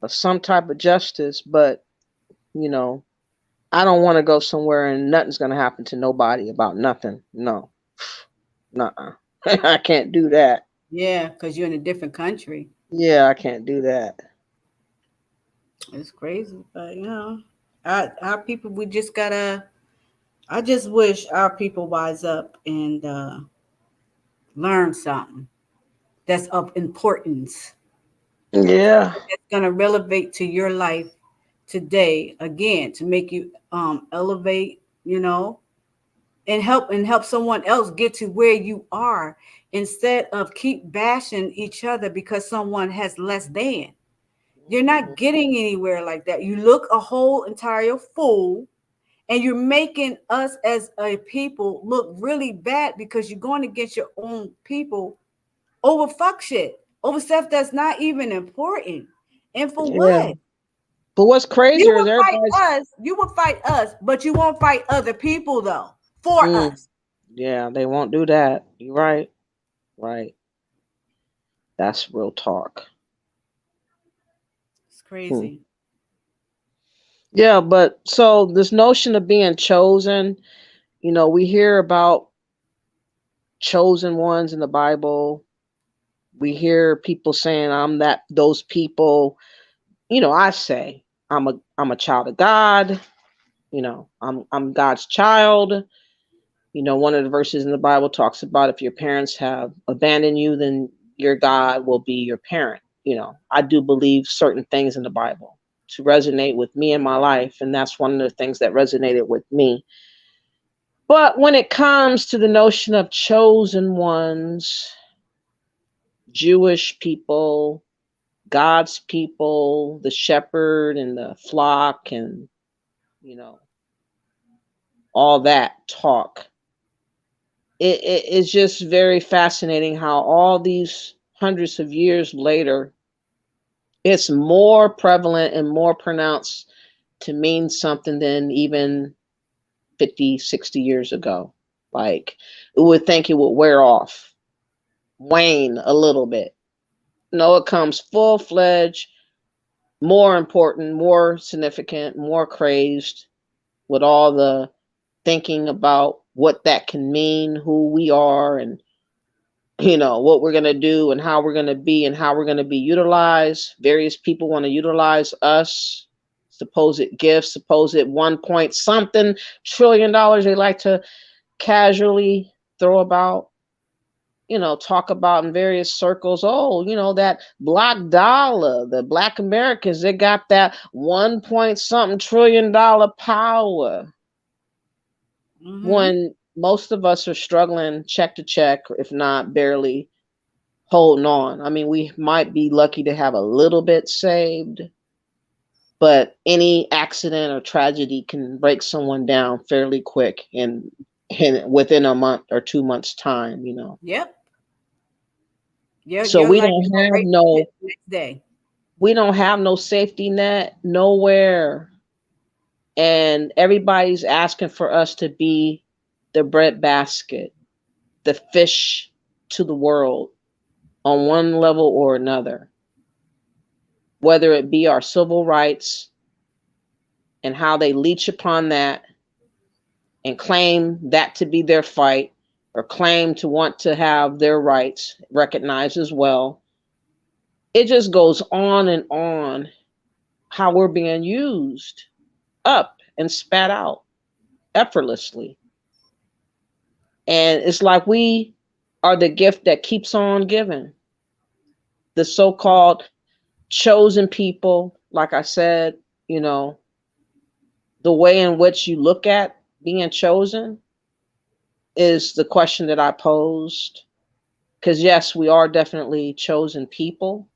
of some type of justice, but, I don't want to go somewhere and nothing's going to happen to nobody about nothing. No. Nuh-uh. I can't do that.
Yeah, because you're in a different country.
Yeah, I can't do that.
It's crazy, but our people, we just gotta. I just wish our people wise up and learn something that's of importance.
Yeah,
it's gonna relevate to your life today again, to make you elevate, and help someone else get to where you are, instead of keep bashing each other because someone has less than. You're not getting anywhere like that. You look a whole entire fool, and you're making us as a people look really bad because you're going against your own people over fuck shit, over stuff that's not even important. And for
Yeah.
what?
But what's
You
crazier is
will
everybody's.
fight us. You will fight us, but you won't fight other people though. For
Mm,
us.
yeah, they won't do that. You're right. Right. That's real talk.
It's
Hmm.
crazy.
Yeah, but so this notion of being chosen, we hear about chosen ones in the Bible. We hear people saying, I'm that those people. I say I'm a child of God. I'm God's child. One of the verses in the Bible talks about if your parents have abandoned you, then your God will be your parent. I do believe certain things in the Bible to resonate with me in my life, and that's one of the things that resonated with me. But when it comes to the notion of chosen ones, Jewish people, God's people, the shepherd and the flock, and you know all that talk, it's just very fascinating how all these hundreds of years later, it's more prevalent and more pronounced to mean something than even 50, 60 years ago. Like, we would think it would wear off, wane a little bit. No, it comes full-fledged, more important, more significant, more crazed, with all the thinking about what that can mean, who we are, and what we're going to do and how we're going to be and how we're going to be utilized. Various people want to utilize us, supposed gifts, supposed 1 point something trillion dollars they like to casually throw about, talk about in various circles. Oh, that black dollar, the black Americans, they got that 1 point something trillion dollar power. When most of us are struggling check to check, if not barely holding on. I mean, we might be lucky to have a little bit saved, but any accident or tragedy can break someone down fairly quick and within a month or 2 months time.
Yep.
So
Your life go right the next day.
we don't have no safety net nowhere. And everybody's asking for us to be the breadbasket, the fish to the world on one level or another, whether it be our civil rights and how they leech upon that and claim that to be their fight, or claim to want to have their rights recognized as well. It just goes on how we're being used up and spat out effortlessly. And it's like we are the gift that keeps on giving. The so-called chosen people, like I said, the way in which you look at being chosen is the question that I posed. Because yes, we are definitely chosen people,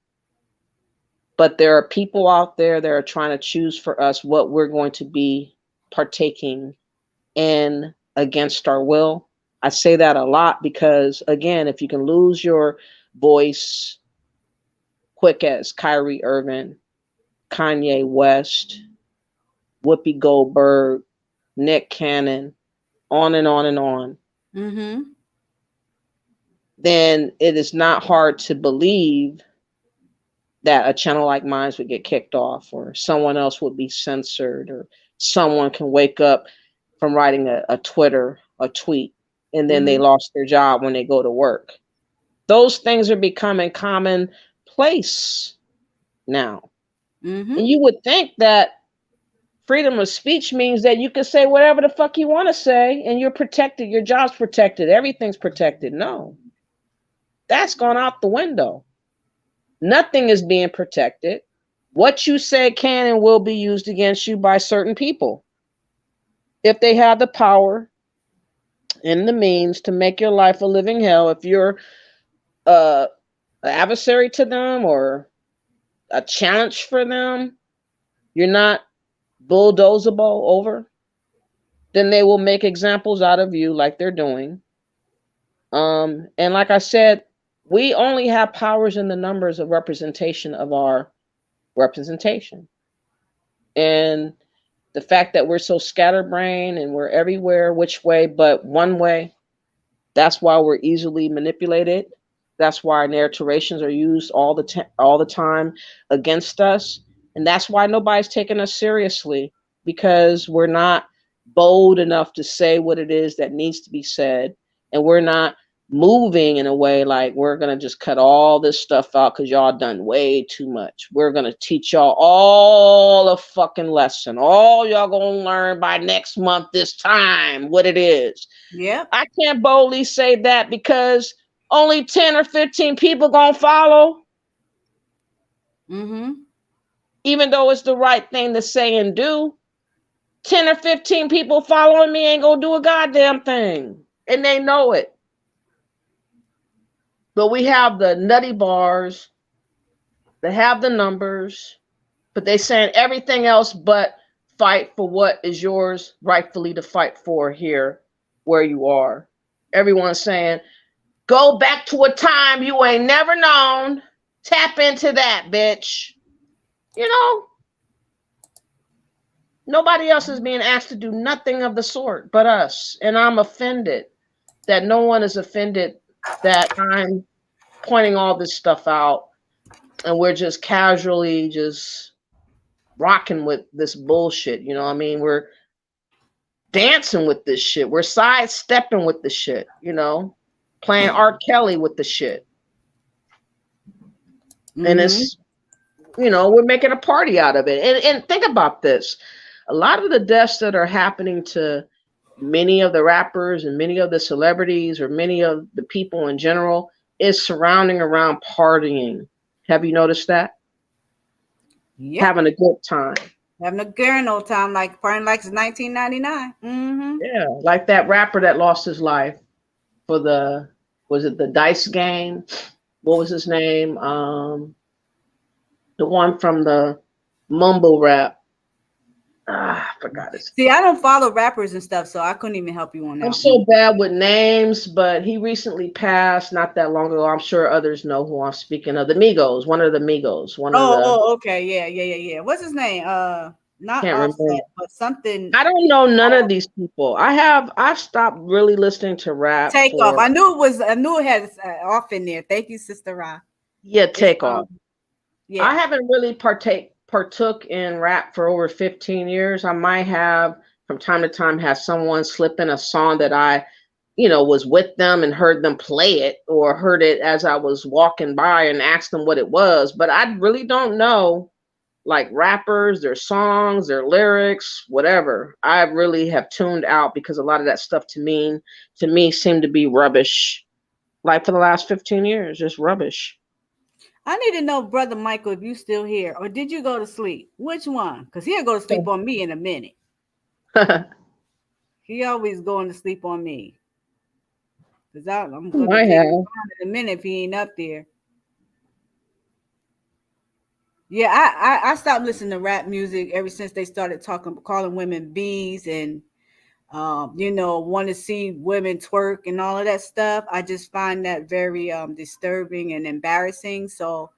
but there are people out there that are trying to choose for us what we're going to be partaking in against our will. I say that a lot because, again, if you can lose your voice quick as Kyrie Irvin, Kanye West, Whoopi Goldberg, Nick Cannon, on and on and on, then it is not hard to believe that a channel like mine would get kicked off, or someone else would be censored, or someone can wake up from writing a tweet, and then they lost their job when they go to work. Those things are becoming commonplace now. And you would think that freedom of speech means that you can say whatever the fuck you want to say and you're protected, your job's protected, everything's protected. No, that's gone out the window. Nothing is being protected. What you say can and will be used against you by certain people if they have the power and the means to make your life a living hell. If you're an adversary to them, or a challenge for them, you're not bulldozable over, then they will make examples out of you like they're doing. And like I said, we only have powers in the numbers of representation of our representation. And the fact that we're so scatterbrained and we're everywhere, which way but one way, that's why we're easily manipulated. That's why narrations are used all the time against us, and that's why nobody's taking us seriously, because we're not bold enough to say what it is that needs to be said, and we're not moving in a way like we're gonna just cut all this stuff out because y'all done way too much. We're gonna teach y'all all a fucking lesson. All y'all gonna learn by next month this time what it is.
Yep.
I can't boldly say that because only 10 or 15 people gonna follow.
Mm-hmm.
Even though it's the right thing to say and do, 10 or 15 people following me ain't gonna do a goddamn thing. And they know it. But we have the nutty bars, they have the numbers, but they saying everything else but fight for what is yours rightfully to fight for here where you are. Everyone's saying, go back to a time you ain't never known. Tap into that, bitch. You know, nobody else is being asked to do nothing of the sort but us. And I'm offended that no one is offended that I'm pointing all this stuff out and we're just casually just rocking with this bullshit. You know what I mean? We're dancing with this shit. We're sidestepping with the shit, you know, playing R. Kelly with the shit.
Mm-hmm.
And it's, you know, we're making a party out of it. And think about this. A lot of the deaths that are happening to many of the rappers and many of the celebrities or many of the people in general is surrounding around partying. Have you noticed that?
Yep.
Having a good time.
Having a good old time, like partying like it's 1999. Mm-hmm.
Yeah, like that rapper that lost his life for was it the dice game? What was his name? The one from the mumble rap. I forgot his name.
See, I don't follow rappers and stuff, so I couldn't even help you on that.
I'm so bad with names, but he recently passed not that long ago. I'm sure others know who I'm speaking of. The Migos, one of the Migos.
Okay, yeah. What's his name? Not
Can't
Offset,
remember.
but something.
I don't know none of these people. I've stopped really listening to rap.
Takeoff. I knew it had off in there. Thank you, Sister Ra.
Yeah, Takeoff.
Yeah.
I haven't really partook in rap for over 15 years. I might have from time to time had someone slip in a song that I, you know, was with them and heard them play it or heard it as I was walking by and asked them what it was. But I really don't know like rappers, their songs, their lyrics, whatever. I really have tuned out because a lot of that stuff to me seemed to be rubbish. Like for the last 15 years, just rubbish.
I need to know, Brother Michael, if you still here or did you go to sleep? Which one? Because he'll go to sleep on me in a minute. He always going to sleep on me. Because I'm going to take him in a minute if he ain't up there. Yeah, I stopped listening to rap music ever since they started calling women bees and you know, want to see women twerk and all of that stuff. I just find that very disturbing and embarrassing. So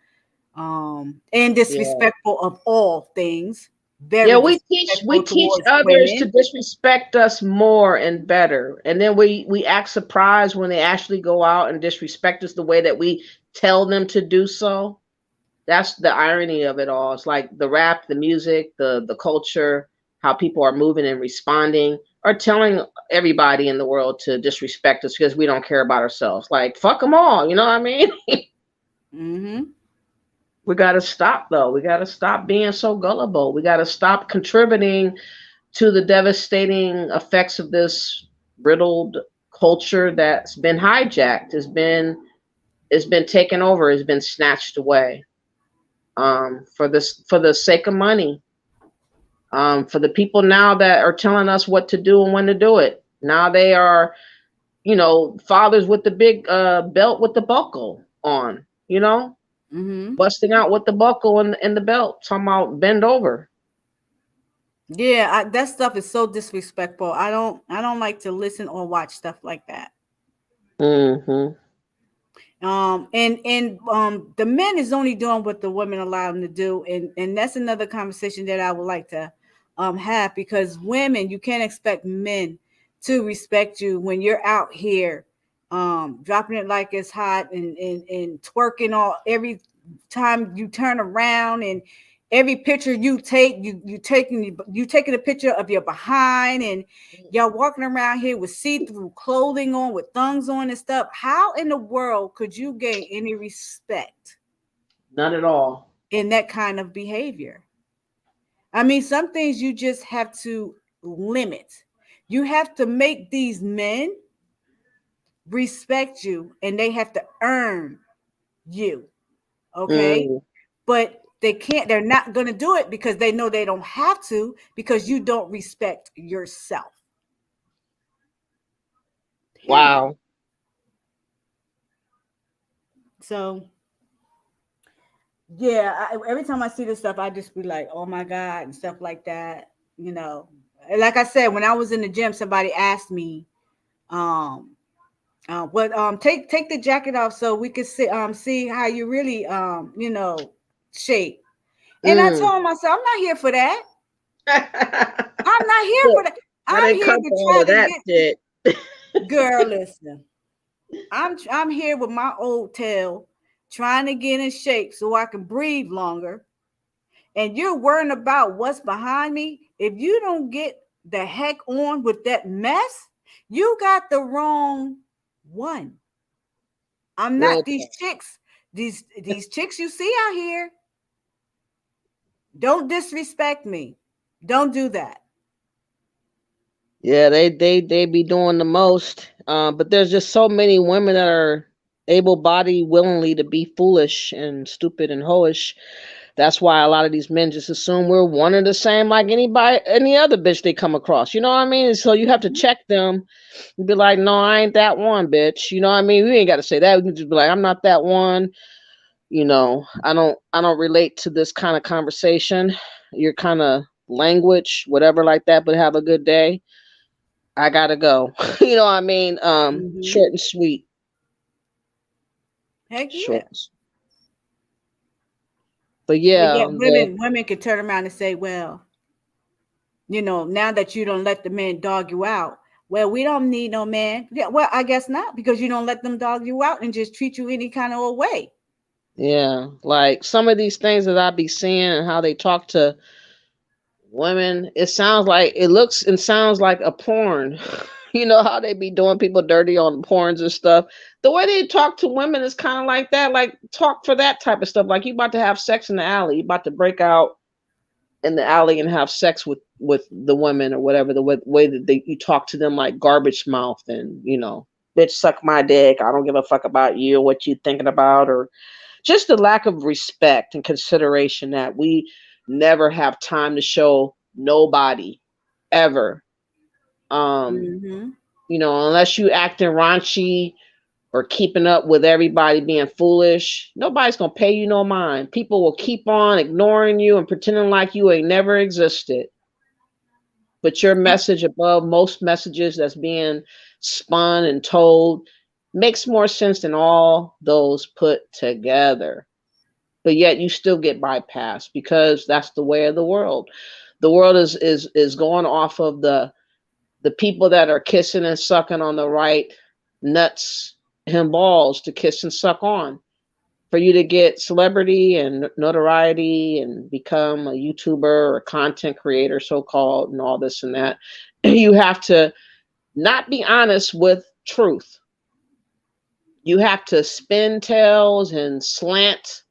and disrespectful of all things.
We teach others to disrespect us more and better. And then we act surprised when they actually go out and disrespect us the way that we tell them to do so. That's the irony of it all. It's like the rap, the music, the culture, how people are moving and responding, are telling everybody in the world to disrespect us because we don't care about ourselves. Like, fuck them all. You know what I mean?
Mm-hmm.
We got to stop, though. We got to stop being so gullible. We got to stop contributing to the devastating effects of this riddled culture that's been hijacked, it's been taken over, has been snatched away. For the sake of money, for the people now that are telling us what to do and when to do it. Now they are, you know, fathers with the big belt with the buckle on, you know, busting out with the buckle and the belt, talking about bend over.
Yeah, that stuff is so disrespectful. I don't like to listen or watch stuff like that.
Mm-hmm.
And the men is only doing what the women allow them to do, and that's another conversation that I would like to have, because women, you can't expect men to respect you when you're out here dropping it like it's hot, and twerking all every time you turn around, and every picture you take, you taking a picture of your behind, and y'all walking around here with see-through clothing on, with thongs on and stuff. How in the world could you gain any respect?
Not at all.
In that kind of behavior. I mean, some things you just have to limit. You have to make these men respect you, and they have to earn you. Okay?
Mm.
But they're not going to do it because they know they don't have to, because you don't respect yourself. Period.
Wow.
So yeah, every time I see this stuff, I just be like, oh my God, and stuff like that. Like I said, when I was in the gym, somebody asked me, what take the jacket off so we could see how you really shape. And I told myself, I'm not here for that. I'm not here for that. I'm here to try to get
shit.
Girl, listen. I'm here with my old tail, trying to get in shape so I can breathe longer. And you're worrying about what's behind me. If you don't get the heck on with that mess, you got the wrong one. I'm
Real
not these chicks. These chicks you see out here. Don't disrespect me. Don't do that.
Yeah, they be doing the most. But there's just so many women that are able-bodied, willingly to be foolish and stupid and hoish. That's why a lot of these men just assume we're one and the same, like any other bitch they come across. You know what I mean? So you have to check them and be like, no, I ain't that one, bitch. You know what I mean? We ain't got to say that. We can just be like, I'm not that one. I don't relate to this kind of conversation. Your kind of language, whatever like that, but have a good day. I gotta go. You know what I mean? Short and sweet.
Heck
Short.
yeah.
But
But
yeah,
yet women could turn around and say, well, now that you don't let the men dog you out, well, we don't need no man. Yeah, well, I guess not, because you don't let them dog you out and just treat you any kind of old way.
yeah, like some of these things that I be seeing and how they talk to women, it looks and sounds like a porn. You know how they be doing people dirty on porns and stuff. The way they talk to women is kind of like that, like talk for that type of stuff. Like you about to have sex in the alley, you about to break out in the alley and have sex with the women or whatever. The way that you talk to them like garbage mouth, and bitch, suck my dick. I don't give a fuck about you, what you thinking about, or just the lack of respect and consideration that we never have time to show nobody ever. Unless you acting raunchy or keeping up with everybody being foolish, nobody's gonna pay you no mind. People will keep on ignoring you and pretending like you ain't never existed. But your message above most messages that's being spun and told makes more sense than all those put together. But yet you still get bypassed because that's the way of the world. The world is going off of the people that are kissing and sucking on the right nuts and balls to kiss and suck on. For you to get celebrity and notoriety and become a YouTuber or content creator, so called, and all this and that, you have to not be honest with truth. You have to spin tales and slant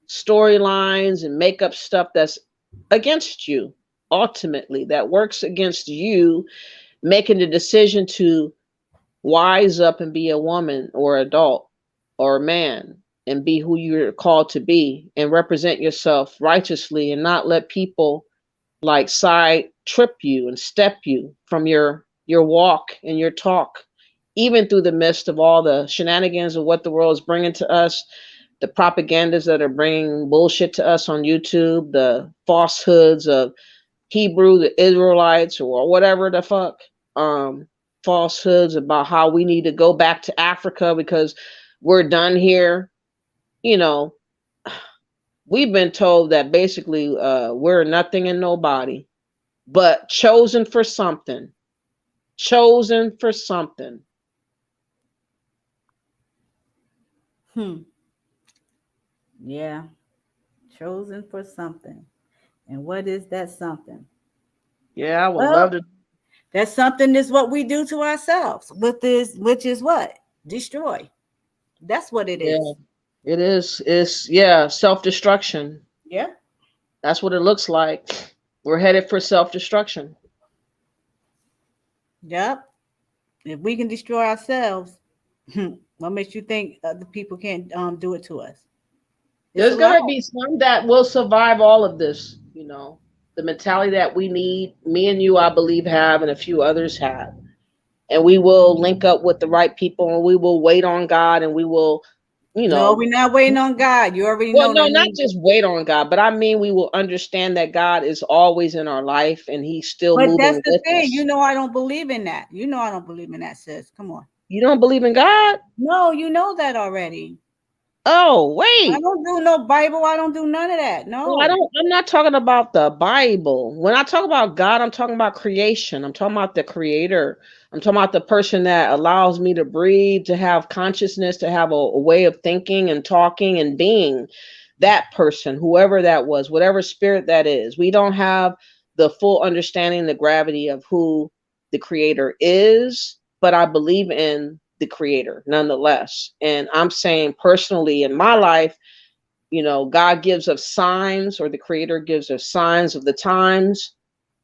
storylines and make up stuff that's against you, ultimately, that works against you making the decision to wise up and be a woman or adult or a man and be who you're called to be and represent yourself righteously and not let people like side trip you and step you from your walk and your talk, even through the midst of all the shenanigans of what the world is bringing to us. the propagandas that are bringing bullshit to us on YouTube, the falsehoods of Hebrew, the Israelites, or whatever the fuck, falsehoods about how we need to go back to Africa because we're done here. You know, we've been told that basically we're nothing and nobody, but chosen for something. Chosen for something.
Yeah, chosen for something. And what is that something?
Yeah, I would
Well,
love to.
that something is what we do to ourselves with this, which is what? Destroy. That's what it
Yeah,
is.
it is. It's, yeah, self-destruction.
Yeah.
That's what it looks like. We're headed for self-destruction.
Yep. If we can destroy ourselves, what makes you think other people can't do it to us? It's
There's
allowed.
gonna be some that will survive all of this, you know. The mentality that we need, me and you, I believe, have, and a few others have. And we will link up with the right people, and we will wait on God, and we will, you
No,
know,
we're not waiting on God. You already
well,
know
no,
that
not
means.
just wait on God, but I mean, we will understand that God is always in our life and He's still
But that's
moving
the
with
thing. You
us.
know I don't believe in that. You know I don't believe in that, sis. Come on.
You don't believe in God?
No, you know that already.
Oh,
I
wait.
don't do no Bible. I don't do none of that.
Well, I
No.
don't, I'm not talking about the Bible. When I talk about God, I'm talking about creation. I'm talking about the creator. I'm talking about the person that allows me to breathe, to have consciousness, to have a way of thinking and talking and being. That person, whoever that was, whatever spirit that is. We don't have the full understanding, the gravity of who the creator is, but I believe in the creator nonetheless. And I'm saying personally in my life, you know, God gives us signs, or the creator gives us signs of the times,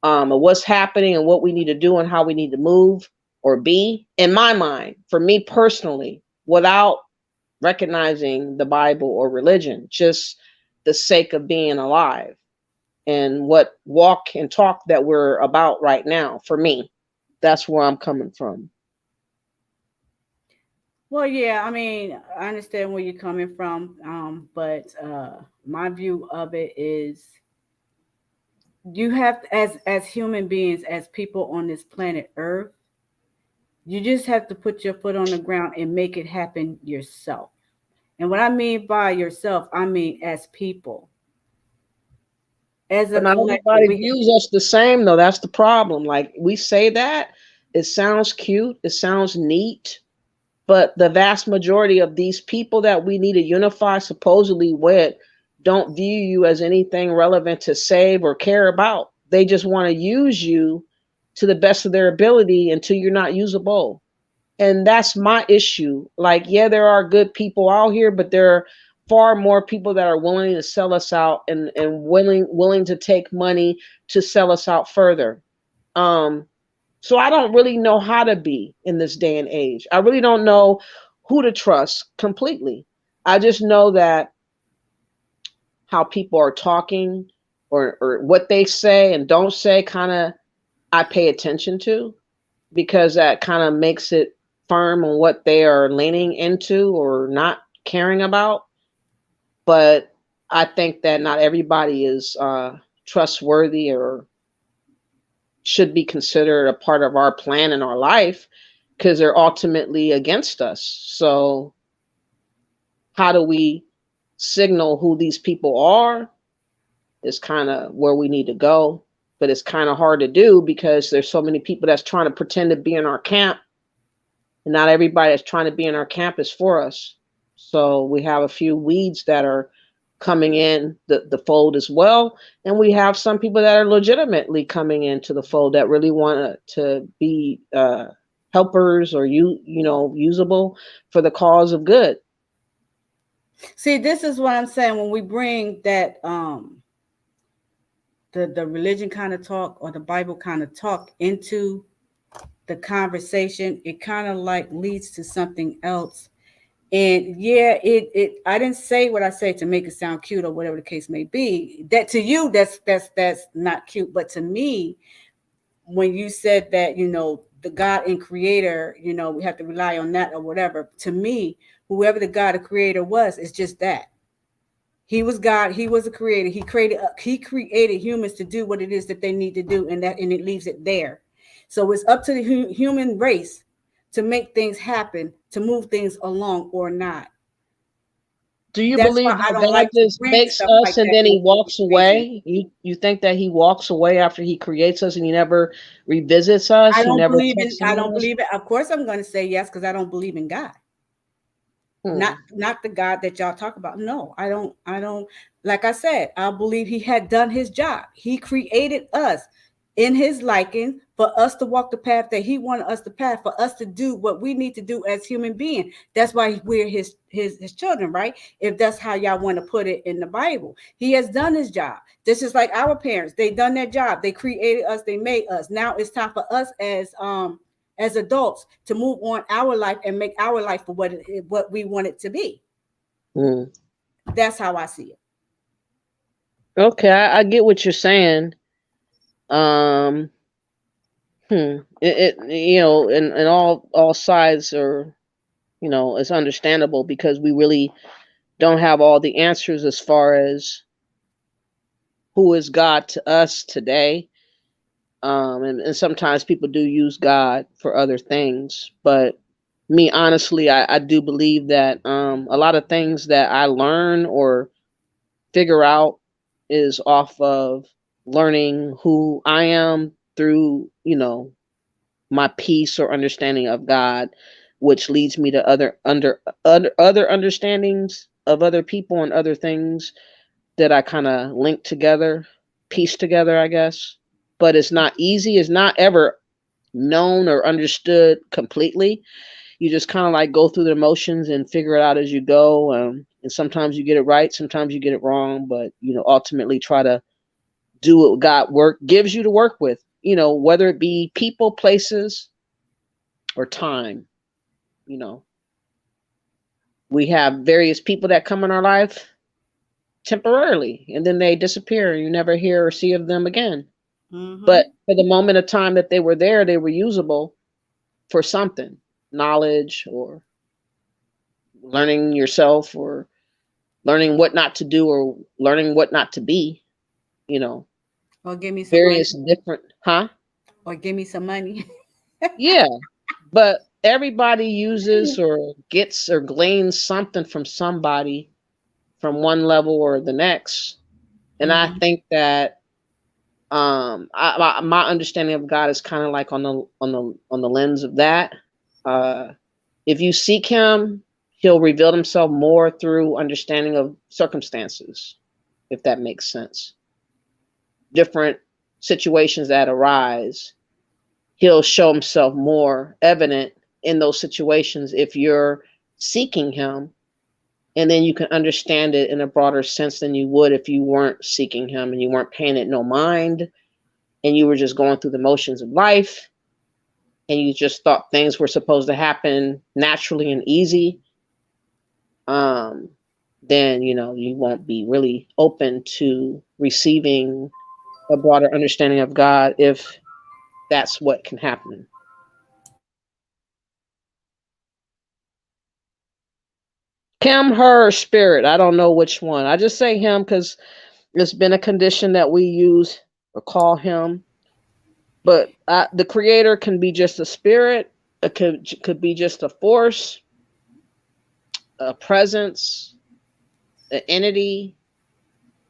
of what's happening and what we need to do and how we need to move or be, in my mind, for me personally, without recognizing the Bible or religion, just the sake of being alive and what walk and talk that we're about right now. For me, that's where I'm coming from.
Well, yeah, I mean, I understand where you're coming from, but my view of it is you have, as human beings, as people on this planet Earth, you just have to put your foot on the ground and make it happen yourself. And what I mean by yourself, I mean as people, as a
But not
collective.
everybody
We
views us the same, though. That's the problem. Like, we say that, it sounds cute, it sounds neat, but the vast majority of these people that we need to unify supposedly with don't view you as anything relevant to save or care about. They just want to use you to the best of their ability until you're not usable. And that's my issue. Like, yeah, there are good people out here, but there are far more people that are willing to sell us out, and willing to take money to sell us out further. Um, so I don't really know how to be in this day and age. I really don't know who to trust completely. I just know that how people are talking, or what they say and don't say, kind of, I pay attention to, because that kind of makes it firm on what they are leaning into or not caring about. But I think that not everybody is trustworthy or should be considered a part of our plan in our life, because they're ultimately against us. So how do we signal who these people are is kind of where we need to go. But it's kind of hard to do because there's so many people that's trying to pretend to be in our camp, and not everybody that's trying to be in our camp is for us. So we have a few weeds that are coming in the fold as well, and we have some people that are legitimately coming into the fold that really want to be helpers, or usable for the cause of good.
see, this is what I'm saying. When we bring that the religion kind of talk or the Bible kind of talk into the conversation, it kind of like leads to something else. And yeah, it I didn't say what I say to make it sound cute or whatever the case may be. That to you, that's not cute. But to me, when you said that, the God and creator, we have to rely on that or whatever. To me, whoever the God, the creator was. It's just that. He was God. He was a creator. He created humans to do what it is that they need to do, and it leaves it there. So it's up to the human race to make things happen, to move things along or not.
Do you
That's why
believe
I
that
don't
God
like to
just
bring
makes
stuff
us
like
and
that
then he
into the
walks
equation.
away? You think that he walks away after he creates us and he never revisits us? He never checks in
I
on
don't
us?
believe it. Of course I'm going to say yes because I don't believe in God.
Hmm.
Not the God that y'all talk about. No, I don't like I said, I believe he had done his job. He created us in his liking for us to walk the path that he wanted us to path, for us to do what we need to do as human beings. That's why we're his children, right? If that's how y'all want to put it in the Bible. He has done his job. This is like our parents. They done their job. They created us, they made us. Now it's time for us as adults to move on our life and make our life for what we want it to be.
Hmm.
That's how I see it.
Okay, I get what you're saying. Um, it and all sides are, it's understandable because we really don't have all the answers as far as who is God to us today. And sometimes people do use God for other things, but me honestly, I do believe that a lot of things that I learn or figure out is off of learning who I am through, my peace or understanding of God, which leads me to other understandings of other people and other things that I kind of link together, piece together, I guess. But it's not easy. It's not ever known or understood completely. You just kind of like go through the motions and figure it out as you go. And sometimes you get it right, sometimes you get it wrong, but ultimately try to do what God gives you to work with. Whether it be people, places, or time. You know, we have various people that come in our life temporarily, and then they disappear. You never hear or see of them again.
Mm-hmm.
But for the moment of time that they were there, they were usable for something, knowledge or learning yourself or learning what not to do or learning what not to be, you know,
Or give me some money.
various different, huh?
Or give me some money.
Yeah, but everybody uses or gets or gleans something from somebody from one level or the next. And I
Mm-hmm.
think that my understanding of God is kind of like on the lens of that. Uh, if you seek Him, He'll reveal Himself more through understanding of circumstances, if that makes sense. Different situations that arise, He'll show Himself more evident in those situations if you're seeking Him, and then you can understand it in a broader sense than you would if you weren't seeking Him and you weren't paying it no mind and you were just going through the motions of life and you just thought things were supposed to happen naturally and easy. um, then you won't be really open to receiving a broader understanding of God if that's what can happen. Him, her, or spirit. I don't know which one. I just say him because it's been a condition that we use or call him. But the creator can be just a spirit. It could be just a force, a presence, an entity,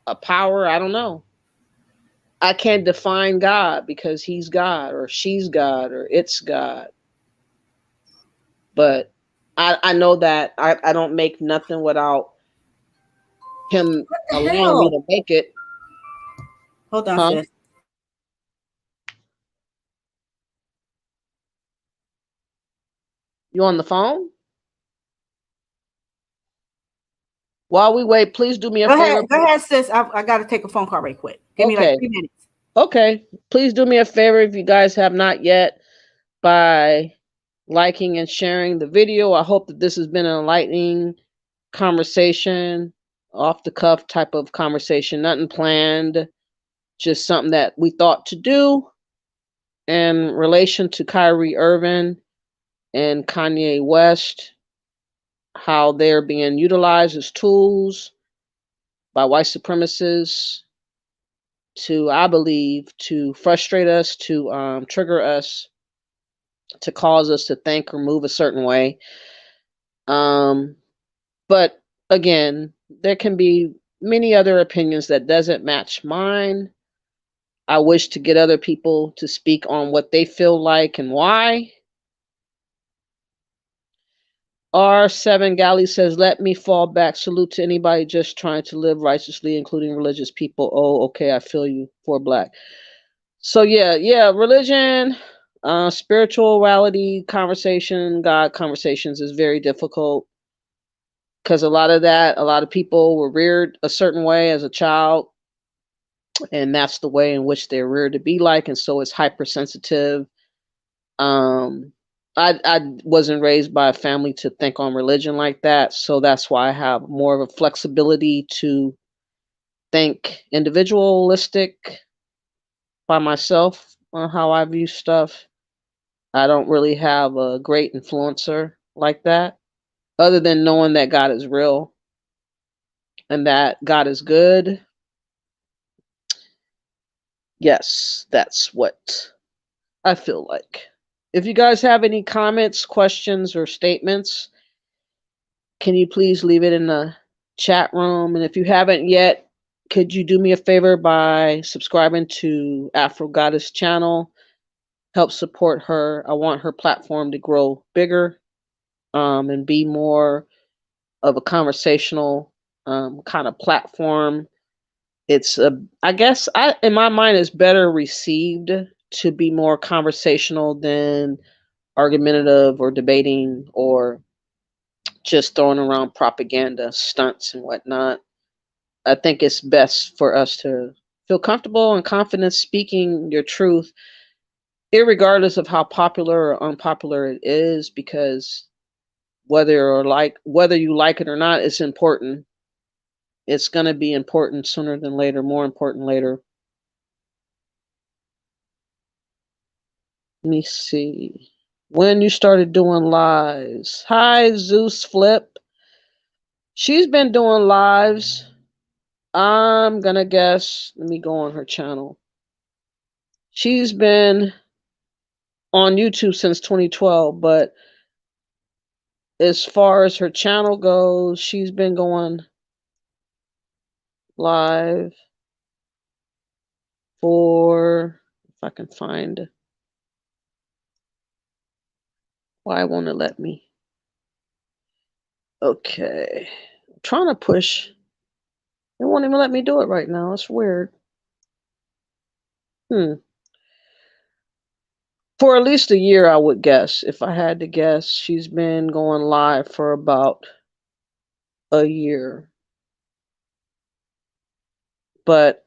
a power. I don't know. I can't define God because he's God or she's God or it's God. But I know that I don't make nothing without him
What the
allowing me
hell?
to make it.
Hold on,
Huh?
sis.
You on the phone? While we wait, please do me a favor.
Go ahead, sis. I got to take a phone call right quick. Give me like
Okay.
3 minutes.
Okay. Please do me a favor if you guys have not yet by liking and sharing the video. I hope that this has been an enlightening conversation, off the cuff type of conversation, nothing planned, just something that we thought to do in relation to Kyrie Irvin and Kanye West. how they're being utilized as tools by white supremacists to, I believe, to frustrate us, to trigger us, to cause us to think or move a certain way. But again, there can be many other opinions that doesn't match mine. I wish to get other people to speak on what they feel like and why. R7 Galley says, let me fall back. Salute to anybody just trying to live righteously, including religious people. Oh, okay, I feel you. For Black. So yeah, religion, spirituality conversation, God conversations is very difficult because a lot of people were reared a certain way as a child, and that's the way in which they're reared to be like, and so it's hypersensitive. I wasn't raised by a family to think on religion like that, so that's why I have more of a flexibility to think individualistic by myself on how I view stuff. I don't really have a great influencer like that, other than knowing that God is real and that God is good. Yes, that's what I feel like. If you guys have any comments, questions, or statements, can you please leave it in the chat room? And if you haven't yet, could you do me a favor by subscribing to Afro Goddess channel? Help support her. I want her platform to grow bigger, and be more of a conversational kind of platform. It's I guess in my mind, it's better received to be more conversational than argumentative or debating or just throwing around propaganda stunts and whatnot. I think it's best for us to feel comfortable and confident speaking your truth, irregardless of how popular or unpopular it is, because whether you like it or not, it's important. It's going to be important sooner than later, more important later. Let me see. When you started doing lives. Hi, Zeus Flip. She's been doing lives. I'm going to guess. Let me go on her channel. She's been on YouTube since 2012, but as far as her channel goes, she's been going live for, if I can find, why won't it let me? Okay. I'm trying to push. It won't even let me do it right now. It's weird. For at least a year, I would guess. If I had to guess, she's been going live for about a year. But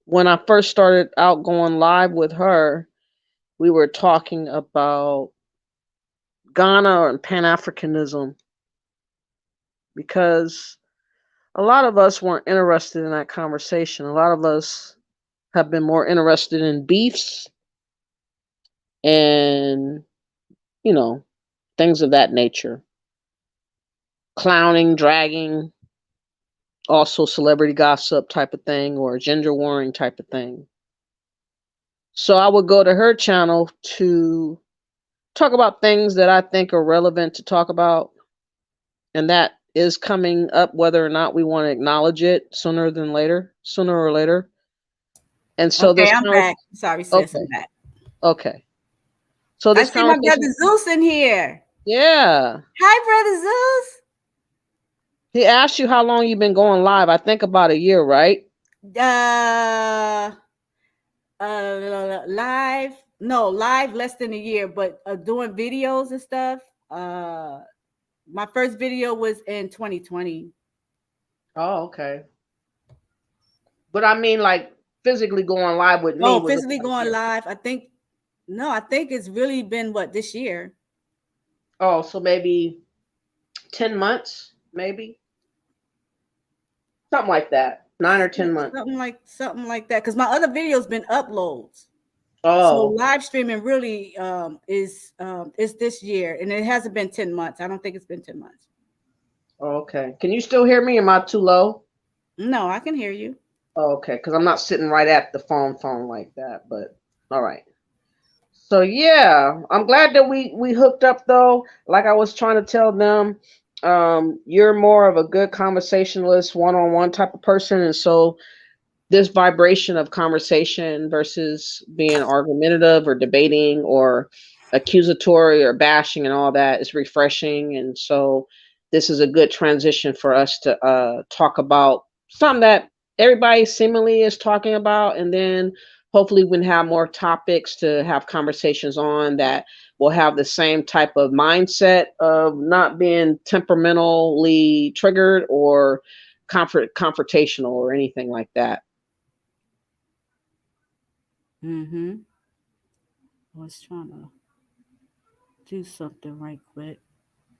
when I first started out going live with her, we were talking about Ghana and Pan-Africanism, because a lot of us weren't interested in that conversation. A lot of us have been more interested in beefs and, things of that nature. Clowning, dragging, also celebrity gossip type of thing, or gender warring type of thing. So I would go to her channel to talk about things that I think are relevant to talk about. And that is coming up whether or not we want to acknowledge it sooner or later. And so
okay, I'm back. Sorry, sis, I'm back.
Okay. So
I see my brother Zeus in here.
Yeah.
Hi, brother Zeus.
He asked you how long you've been going live. I think about a year, right?
Live less than a year, but doing videos and stuff. My first video was in 2020.
Oh, okay. But I mean, like physically going live with me.
Oh, physically going live. I think it's really been this year.
Oh, so maybe 10 months, maybe something like that. 9 or 10 months.
Something like that. Because my other videos been uploads. So
Oh,
live streaming really is this year, and it hasn't been 10 months. I don't think it's been 10 months.
okay. Can you still hear me? Am I too low?
No, I can hear you.
Oh, okay, because I'm not sitting right at the phone like that. But all right. So yeah, I'm glad that we hooked up though. Like I was trying to tell them, you're more of a good conversationalist, one-on-one type of person, and so this vibration of conversation versus being argumentative or debating or accusatory or bashing and all that is refreshing. And so this is a good transition for us to talk about something that everybody seemingly is talking about. And then hopefully we can have more topics to have conversations on that will have the same type of mindset of not being temperamentally triggered or confrontational or anything like that.
Mm-hmm. I was trying to do something right quick.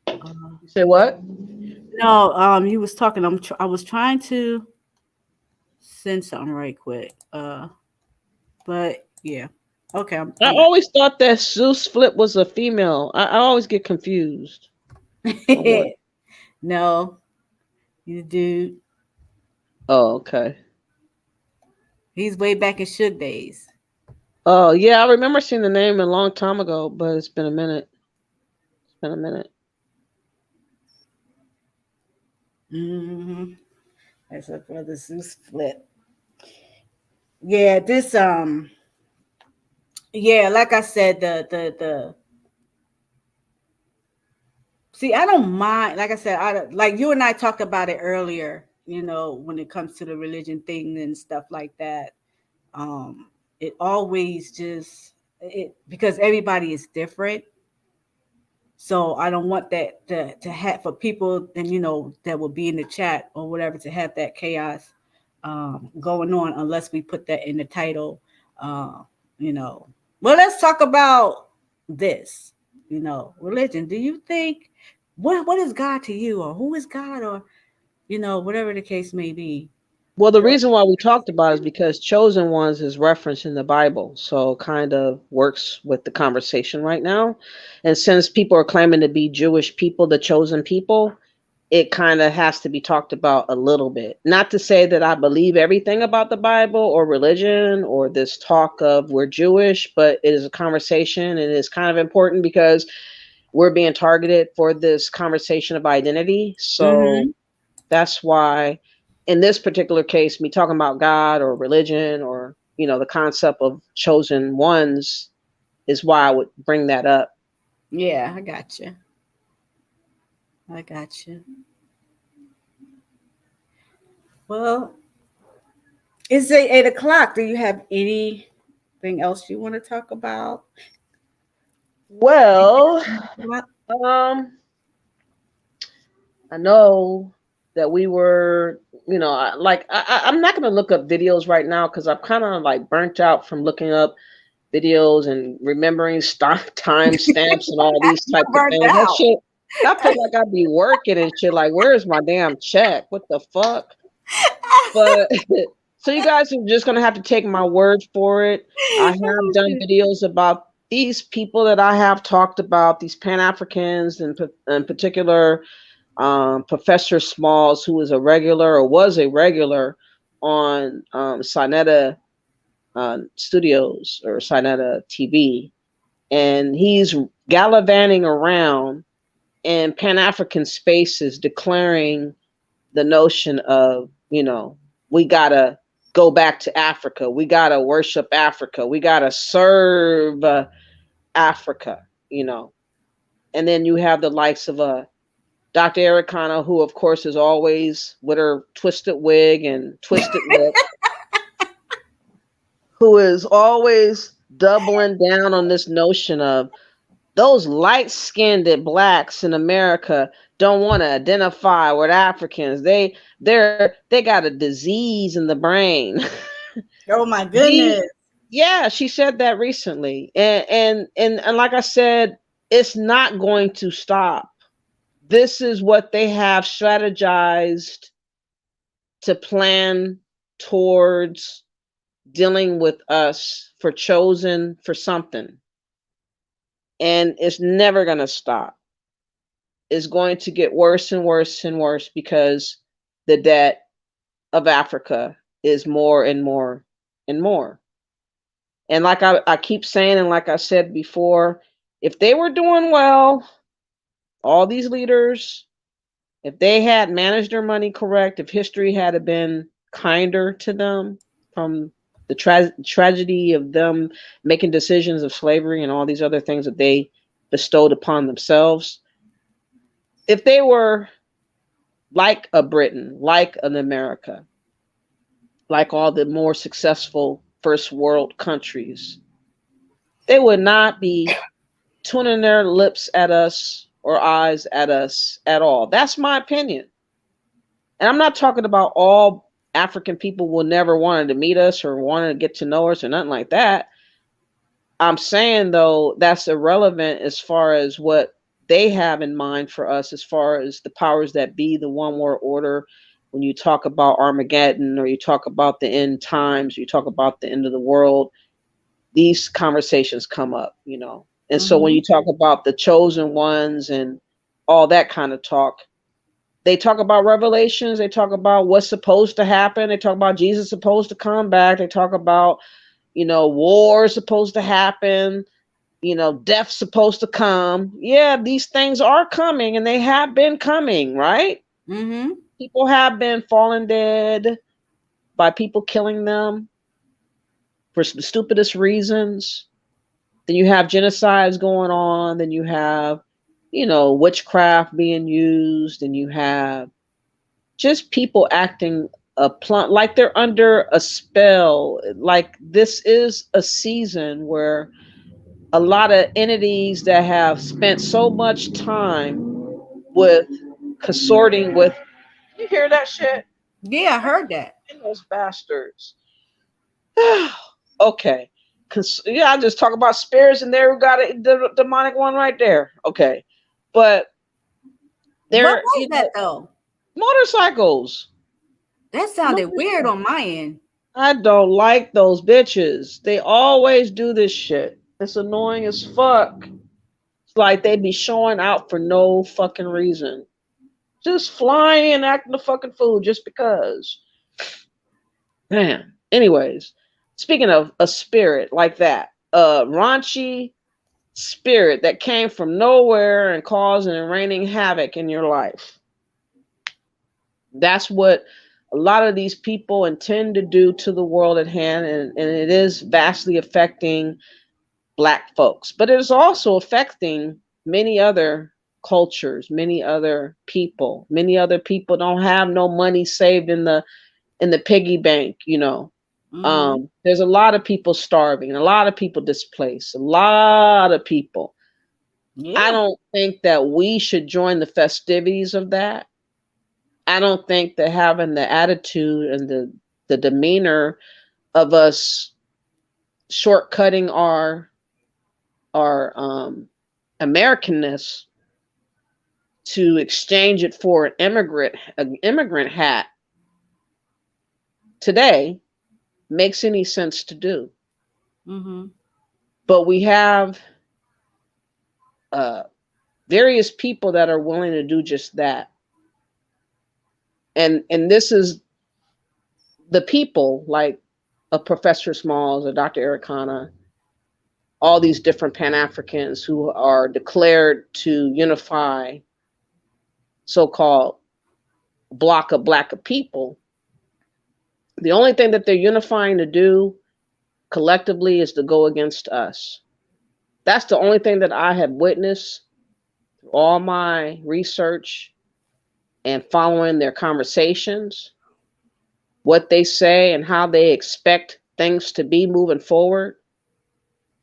Uh,
You say what?
no, you was talking. I was trying to send something right quick. But yeah. Okay,
I
I'm back.
always thought that Zeus Flip was a female. I always get confused. Oh boy.
No, you dude.
Oh, okay.
He's way back in Suge days.
Oh yeah, I remember seeing the name a long time ago, but it's been a minute. It's been a minute.
Mm-hmm. That's a brother Zeus flip. Yeah, this yeah, like I said, the see, I don't mind. Like I said, like you and I talked about it earlier. When it comes to the religion thing and stuff like that, um, it always just it because everybody is different. So I don't want that to have for people and that will be in the chat or whatever to have that chaos going on unless we put that in the title. Uh, you know, well, let's talk about this. Religion. Do you think what is God to you, or who is God, or whatever the case may be?
Well, the reason why we talked about it is because chosen ones is referenced in the Bible, so kind of works with the conversation right now. And since people are claiming to be Jewish people, the chosen people, it kind of has to be talked about a little bit. Not to say that I believe everything about the Bible or religion or this talk of we're Jewish, but it is a conversation and it is kind of important because we're being targeted for this conversation of identity. So
Mm-hmm.
that's why in this particular case, me talking about God or religion or, the concept of chosen ones is why I would bring that up.
Yeah, I got you. I got you. Well, it's 8 o'clock. Do you have anything else you want to talk about?
Well, um, I know that we were, I'm not going to look up videos right now because I'm kind of like burnt out from looking up videos and remembering time stamps and all these types of
Burnt
things. That
out.
shit, I feel like I'd be working and shit. Like, where's my damn check? What the fuck? But so you guys are just gonna have to take my word for it. I have done videos about these people that I have talked about, these Pan Africans, and in particular, Professor Smalls, who is a regular or was a regular on Sinetta Studios or Sinetta TV, and he's gallivanting around in Pan African spaces, declaring the notion of, we gotta go back to Africa, we gotta worship Africa, we gotta serve Africa, and then you have the likes of Dr. Ericana, who of course is always with her twisted wig and twisted lip, who is always doubling down on this notion of those light-skinned blacks in America don't want to identify with Africans. They got a disease in the brain.
Oh my
the
goodness.
Yeah, she said that recently. And like I said, it's not going to stop. This is what they have strategized to plan towards dealing with us for chosen for something. And it's never going to stop. It's going to get worse and worse and worse because the debt of Africa is more and more and more. And like I keep saying, and like I said before, if they were doing well, all these leaders, if they had managed their money correct, if history had been kinder to them from the tragedy of them making decisions of slavery and all these other things that they bestowed upon themselves, if they were like a Britain, like an America, like all the more successful first world countries, they would not be tuning their lips at us or eyes at us at all. That's my opinion. And I'm not talking about all African people will never wanted to meet us or wanted to get to know us or nothing like that. I'm saying, though, that's irrelevant as far as what they have in mind for us, as far as the powers that be, the one world order. When you talk about Armageddon or you talk about the end times, you talk about the end of the world, these conversations come up, you know. And so when you talk about the chosen ones and all that kind of talk, they talk about revelations, they talk about what's supposed to happen, they talk about Jesus supposed to come back, they talk about, you know, war is supposed to happen, you know, death's supposed to come. Yeah, these things are coming and they have been coming, right? People have been falling dead by people killing them for the stupidest reasons. Then you have genocides going on, then you have, you know, witchcraft being used, and you have just people acting like they're under a spell. Like this is a season where a lot of entities that have spent so much time with consorting with, you hear that shit?
Yeah, I heard that.
And those bastards. Okay. Yeah, I just talk about spirits and there we got the demonic one right there. Okay. But
What
they're,
was that though?
Motorcycles.
That sounded weird on my end.
I don't like those bitches. They always do this shit. It's annoying as fuck. It's like they be showing out for no fucking reason. Just flying and acting a fucking fool just because. Man. Anyways, speaking of a spirit like that, a raunchy spirit that came from nowhere and causing and raining havoc in your life. That's what a lot of these people intend to do to the world at hand, and it is vastly affecting Black folks, but it is also affecting many other cultures, many other people. Many other people don't have no money saved in the piggy bank, you know. There's a lot of people starving, a lot of people displaced, a lot of people.
Yeah.
I don't think that we should join the festivities of that. I don't think that having the attitude and the demeanor of us shortcutting our Americanness to exchange it for an immigrant hat today makes any sense to do. But we have various people that are willing to do just that. And this is the people like a Professor Smalls or Dr. Eric Hanna, all these different Pan-Africans who are declared to unify so-called block of Black people. The only thing that they're unifying to do collectively is to go against us. That's the only thing that I have witnessed through all my research and following their conversations, what they say and how they expect things to be moving forward,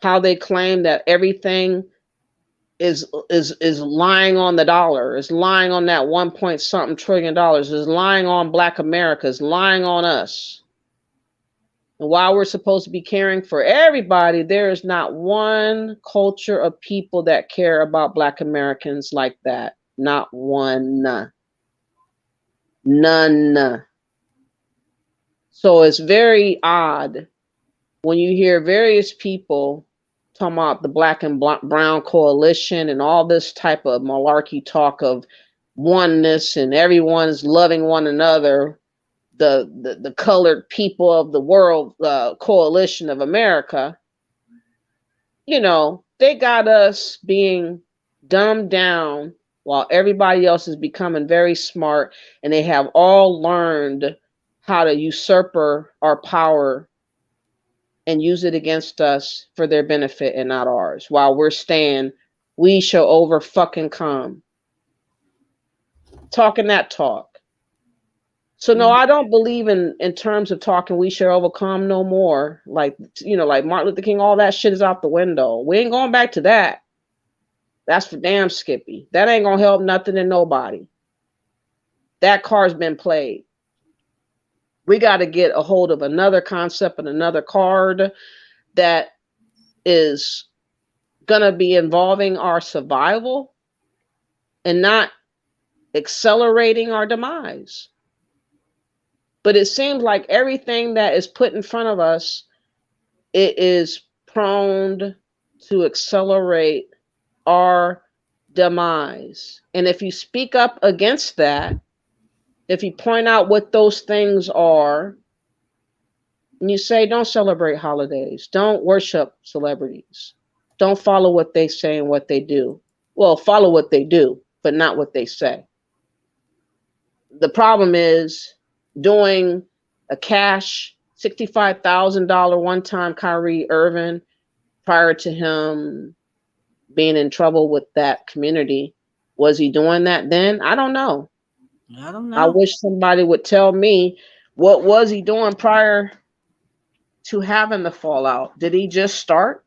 how they claim that everything is lying on the dollar, is lying on that 1 point something trillion dollars, is lying on Black America, is lying on us. And while we're supposed to be caring for everybody, there is not one culture of people that care about Black Americans like that. Not one. None. So it's very odd when you hear various people talking about the black and brown coalition and all this type of malarkey talk of oneness and everyone's loving one another, the colored people of the world coalition of America, you know, they got us being dumbed down while everybody else is becoming very smart, and they have all learned how to usurp our power and use it against us for their benefit and not ours, while we're staying, we shall over fucking come. Talking that talk. So no, I don't believe in terms of talking we shall overcome no more. Like, you know, like Martin Luther King, all that shit is out the window. We ain't going back to that. That's for damn Skippy. That ain't gonna help nothing and nobody. That card's been played. We got to get a hold of another concept and another card that is gonna be involving our survival and not accelerating our demise. But it seems like everything that is put in front of us, it is prone to accelerate our demise. And if you speak up against that, if you point out what those things are, and you say, don't celebrate holidays, don't worship celebrities, don't follow what they say and what they do. Well, follow what they do, but not what they say. The problem is doing a cash $65,000 one-time KYRIE IRVIN prior to him being in trouble with that community. Was he doing that then? I don't know.
I don't know.
I wish somebody would tell me, what was he doing prior to having the fallout? Did he just start?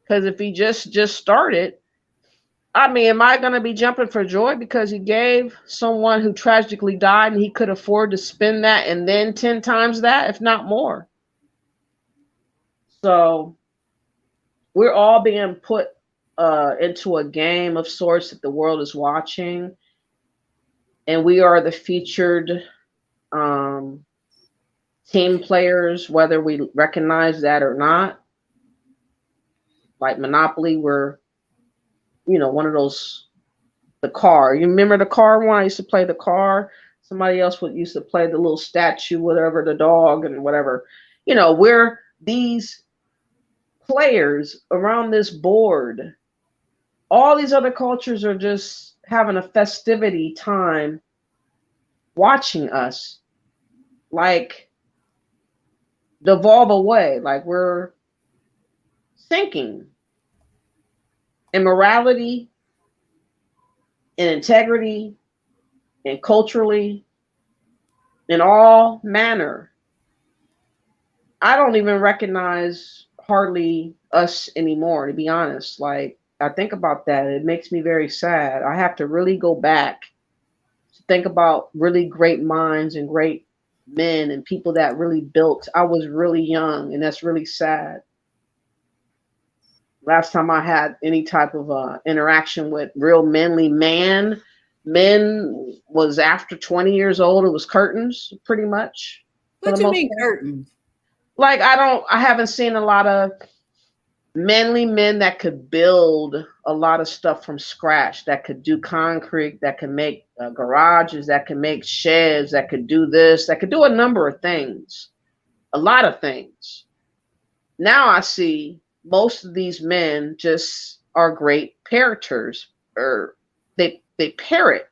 Because if he just started, I mean, am I going to be jumping for joy because he gave someone who tragically died and he could afford to spend that and then 10 times that, if not more? So we're all being put into a game of sorts that the world is watching. And we are the featured team players, whether we recognize that or not. Like Monopoly, we're, you know, one of those, the car. You remember the car one? I used to play the car. Somebody else used to play the little statue, whatever, the dog and whatever. You know, we're these players around this board. All these other cultures are just having a festivity time watching us, like, devolve away, like we're sinking in morality, in integrity, and culturally, in all manner. I don't even recognize hardly us anymore, to be honest. Like, I think about that, it makes me very sad. I have to really go back to think about really great minds and great men and people that really built. I was really young, and that's really sad. Last time I had any type of interaction with real manly men was after 20 years old. It was curtains, pretty much.
What do you mean curtains?
Like, I haven't seen a lot of manly men that could build a lot of stuff from scratch, that could do concrete, that could make garages, that could make sheds, that could do this, that could do a number of things, a lot of things. Now I see most of these men just are great parroters, or they parrot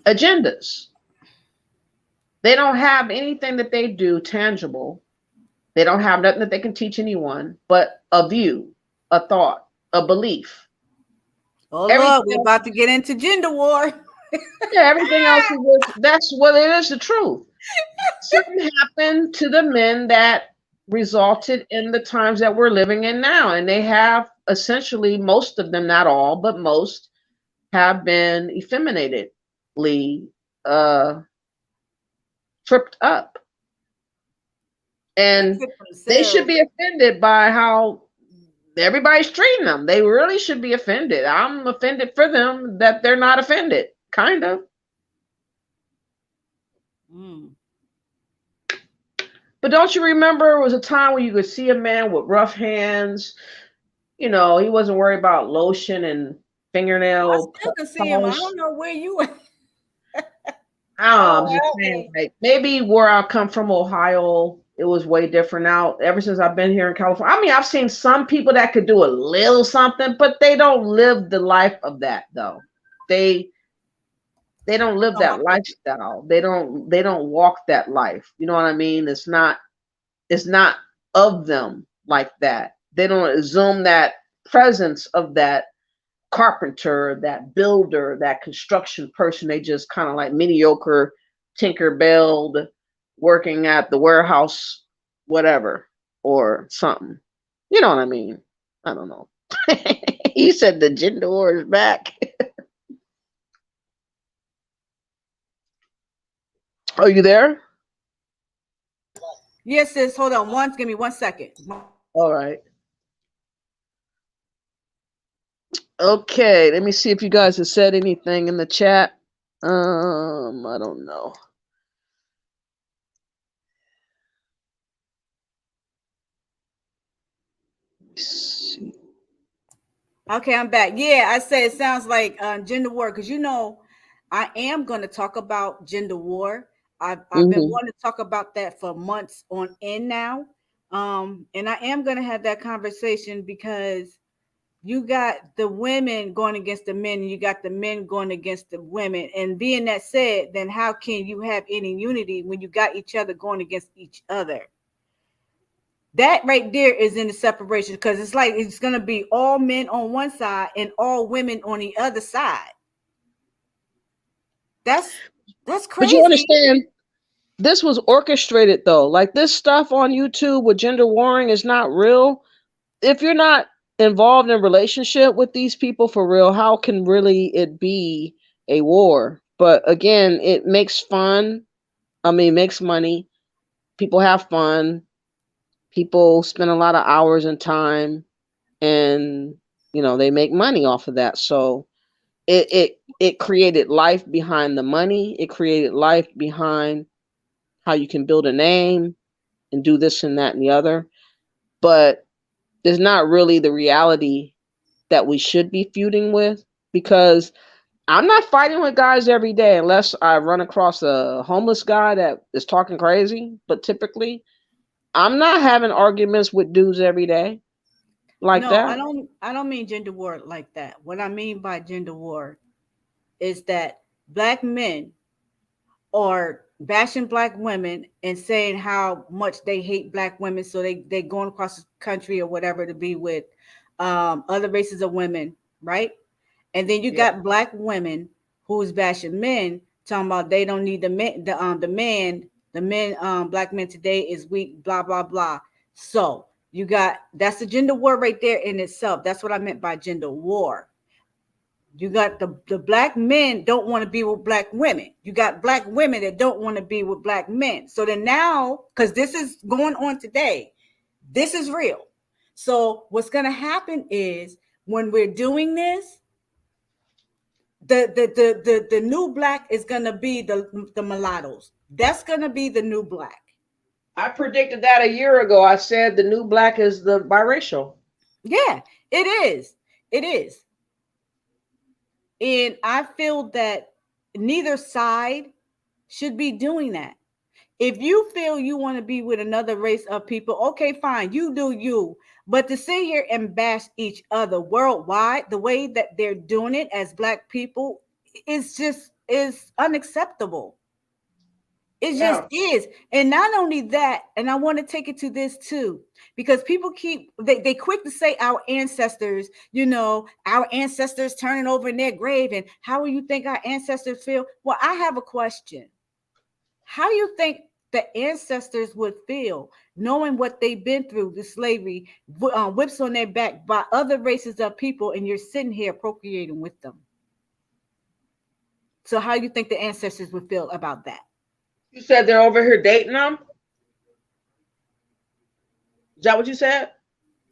agendas. They don't have anything that they do tangible. They don't have nothing that they can teach anyone but a view, a thought, a belief.
Oh, Lord, we're about to get into gender war.
Yeah, everything else is just, that's what it is, the truth. Something happened to the men that resulted in the times that we're living in now. And they have essentially, most of them, not all, but most, have been effeminatedly tripped up. And they should be offended by how everybody's treating them. They really should be offended. I'm offended for them that they're not offended, kind of. But don't you remember it was a time when you could see a man with rough hands? You know, he wasn't worried about lotion and
I
fingernail
still can see him. I
polish.
don't know where you at.
I'm just saying, like, maybe where I come from, Ohio, it was way different now. Ever since I've been here in California, I mean, I've seen some people that could do a little something, but they don't live the life of that, though. They don't live that lifestyle. They don't walk that life. You know what I mean? It's not of them like that. They don't assume that presence of that carpenter, that builder, that construction person. They just kind of like mediocre Tinkerbell working at the warehouse, whatever, or something. You know what I mean? I don't know. You said the gender war is back. Are you there?
Yes, sis. Hold on. Give me 1 second.
All right. Okay, let me see if you guys have said anything in the chat. I don't know.
Okay, I'm back. Yeah, I say it sounds like gender war because I am going to talk about gender war. I've been wanting to talk about that for months on end now, and I am going to have that conversation because you got the women going against the men, and you got the men going against the women. And being that said, then how can you have any unity when you got each other going against each other? That right there is in the separation because it's like it's going to be all men on one side and all women on the other side. That's crazy.
But you understand, this was orchestrated though. Like this stuff on YouTube with gender warring is not real. If you're not involved in a relationship with these people for real, how can really it be a war? But again, it makes fun. I mean, makes money. People have fun. People spend a lot of hours and time, and they make money off of that. So it created life behind the money. It created life behind how you can build a name and do this and that and the other. But there's not really the reality that we should be feuding with, because I'm not fighting with guys every day unless I run across a homeless guy that is talking crazy. But typically, I'm not having arguments with dudes every day like
No,
that.
I don't mean gender war like that. What I mean by gender war is that black men are bashing black women and saying how much they hate black women, so they going across the country or whatever to be with other races of women, right? And then you got black women who's bashing men, talking about they don't need the men, black men today is weak, blah blah blah. So you got, that's a gender war right there in itself. That's what I meant by gender war. You got the black men don't want to be with black women. You got black women that don't want to be with black men. So then now, because this is going on today, this is real. So what's going to happen is when we're doing this, the new black is going to be the mulattoes. That's going to be the new black.
I predicted that a year ago. I said the new black is the biracial.
Yeah, it is. It is. And I feel that neither side should be doing that. If you feel you want to be with another race of people, okay, fine, you do you. But to sit here and bash each other worldwide, the way that they're doing it as black people, is unacceptable. It just is. And not only that, and I want to take it to this too, because people they quick to say our ancestors, our ancestors turning over in their grave. And how do you think our ancestors feel? Well, I have a question. How do you think the ancestors would feel knowing what they've been through, the slavery, whips on their back by other races of people, and you're sitting here procreating with them? So how do you think the ancestors would feel about that?
You said they're over here dating them? Is that what you said?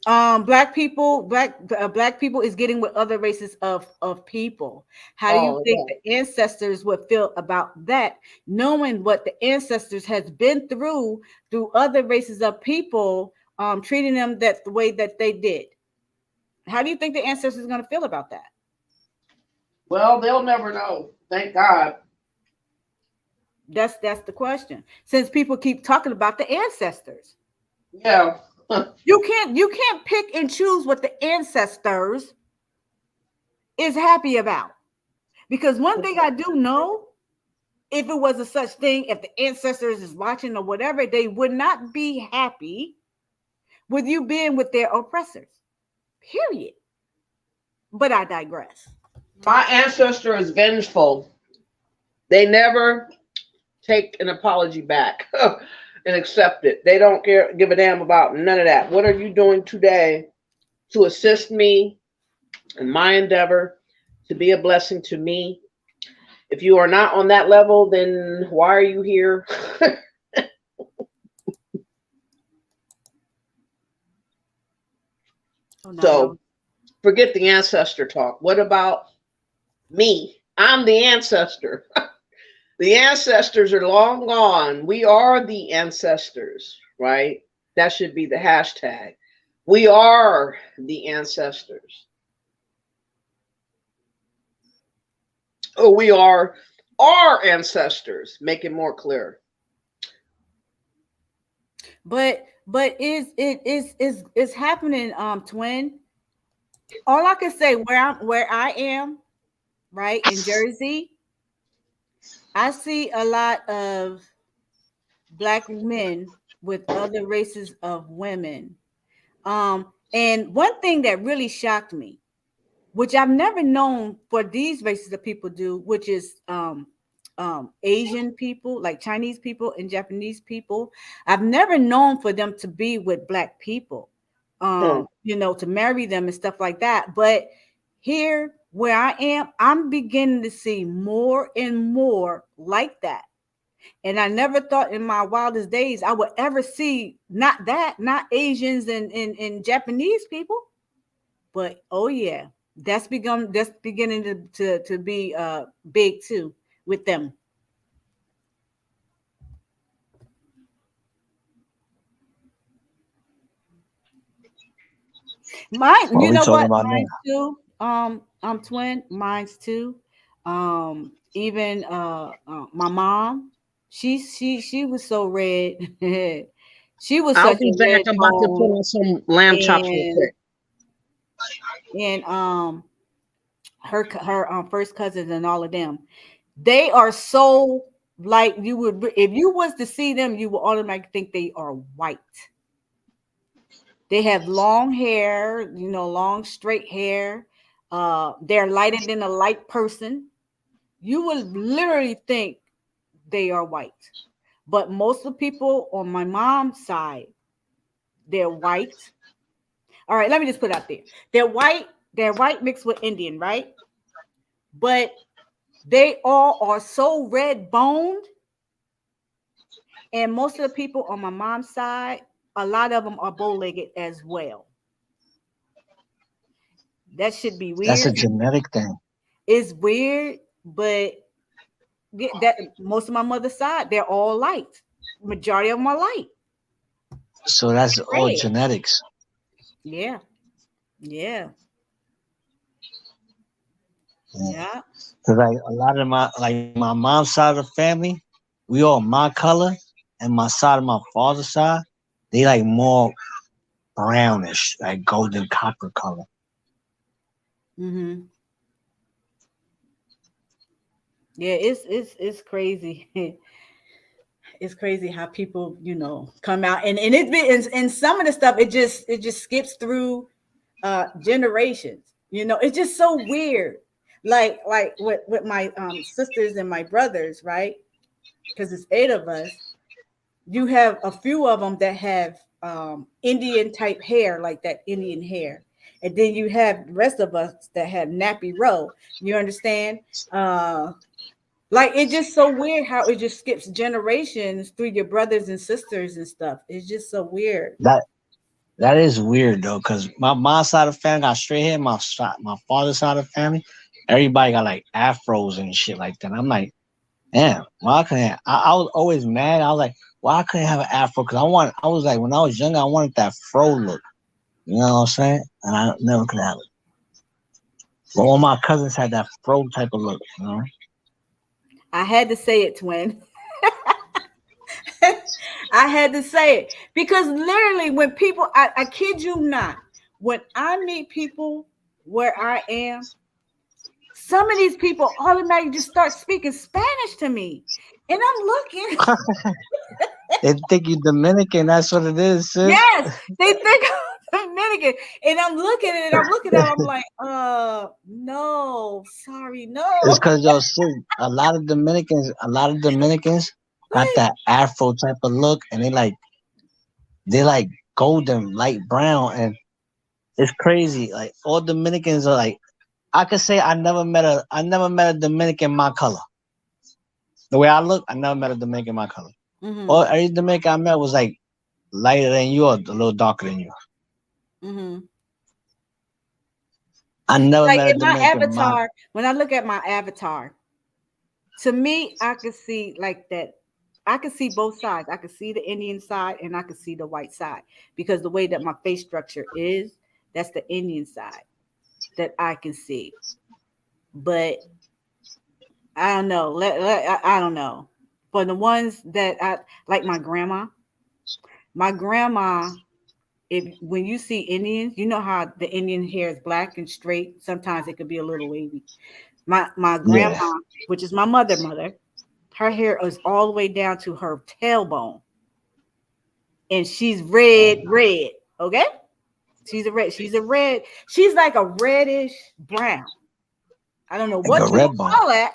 Black people, black people is getting with other races of people. How do you
Oh,
think
yeah.
the ancestors would feel about that, knowing what the ancestors has been through other races of people, treating them that the way that they did? How do you think the ancestors are going to feel about that?
Well, they'll never know. Thank God.
That's the question. Since people keep talking about the ancestors,
Yeah.
you can't pick and choose what the ancestors is happy about. Because one thing I do know, if it was a such thing, if the ancestors is watching or whatever, they would not be happy with you being with their oppressors. Period. But I digress.
My ancestor is vengeful. They never take an apology back and accept it. They don't give a damn about none of that. What are you doing today to assist me in my endeavor to be a blessing to me? If you are not on that level, then why are you here?
Oh, no,
So forget the ancestor talk. What about me? I'm the ancestor. The ancestors are long gone. We are the ancestors, right? That should be the hashtag. We are the ancestors. Oh, we are our ancestors. Make it more clear.
but is happening, twin. All I can say, where I am, right, in Jersey, I see a lot of black men with other races of women. And one thing that really shocked me, which I've never known for these races of people do, which is Asian people, like Chinese people and Japanese people. I've never known for them to be with black people, to marry them and stuff like that. But here where I am, I'm beginning to see more and more like that. And I never thought in my wildest days I would ever see not Asians and Japanese people, but oh yeah, that's beginning to be big too with them. Mine,
What
you
we
know
talking
what?
about now?
Mine's too. I'm twin. Mine's too. Even my mom, she was so red. She was
I'll
such
be
a
back.
red
I'm about to put
bone,
on some lamb chops real
and
quick.
and her first cousins and all of them, they are so like you would if you was to see them, you would automatically think they are white. They have long hair, long straight hair. They're lighter than a light person. You would literally think they are white. But most of the people on my mom's side, they're white. All right, let me just put it out there. They're white mixed with Indian, right? But they all are so red boned. And most of the people on my mom's side, a lot of them are bow-legged as well. That should be
That's a
weird.
genetic thing.
It's weird, but that most of my mother's side, they're all light. Majority of them are light.
So that's all
Red.
genetics.
Yeah. Yeah. Yeah.
Cause like a lot of my mom's side of the family, we all my color, and my side of my father's side, they like more brownish, like golden copper color.
Mm-hmm. Yeah, it's crazy. It's crazy how people, come out, and it's been and some of the stuff it just skips through generations. It's just so weird. Like with my sisters and my brothers, right? Because it's 8 of us. You have a few of them that have Indian type hair, like that Indian hair. And then you have the rest of us that have nappy row. You understand? Like it's just so weird how it just skips generations through your brothers and sisters and stuff. It's just so weird.
That That is weird though, cause my side of the family got straight hair. My father's side of the family, everybody got like afros and shit like that. I'm like, damn, why couldn't I was always mad. I was like, why couldn't I have an afro? Cause I was like, when I was younger, I wanted that fro look. You know what I'm saying? And I never could have it. But all my cousins had that fro type of look. You know.
I had to say it, twin. I had to say it because literally when people, I kid you not, when I meet people where I am, some of these people automatically just start speaking Spanish to me. And I'm looking.
They think you Dominican. That's what it is, sis.
Yes, they think I'm Dominican. And I'm looking at it. I'm looking at it. I'm like, no, sorry, no.
It's because yo, sis, a lot of Dominicans got that Afro type of look, and they like golden, light brown, and it's crazy. Like all Dominicans are like, I could say I never met a Dominican my color. The way I look, I never met a Dominican my color.
Mm-hmm.
Or every Dominican I met was like lighter than you or a little darker than you.
Mm-hmm.
I never
like
met a
in my
Dominican.
avatar, when I look at my avatar, to me, I could see like that. I could see both sides. I could see the Indian side and I could see the white side because the way that my face structure is, that's the Indian side that I can see. But I don't know. I don't know. For the ones that I like, my grandma, if when you see Indians, you know how the Indian hair is black and straight. Sometimes it could be a little wavy. My grandma, which is my mother, her hair is all the way down to her tailbone. And she's red. Okay? She's a red. She's like a reddish brown. I don't know
like
what
a
you
red
would
bone.
call that,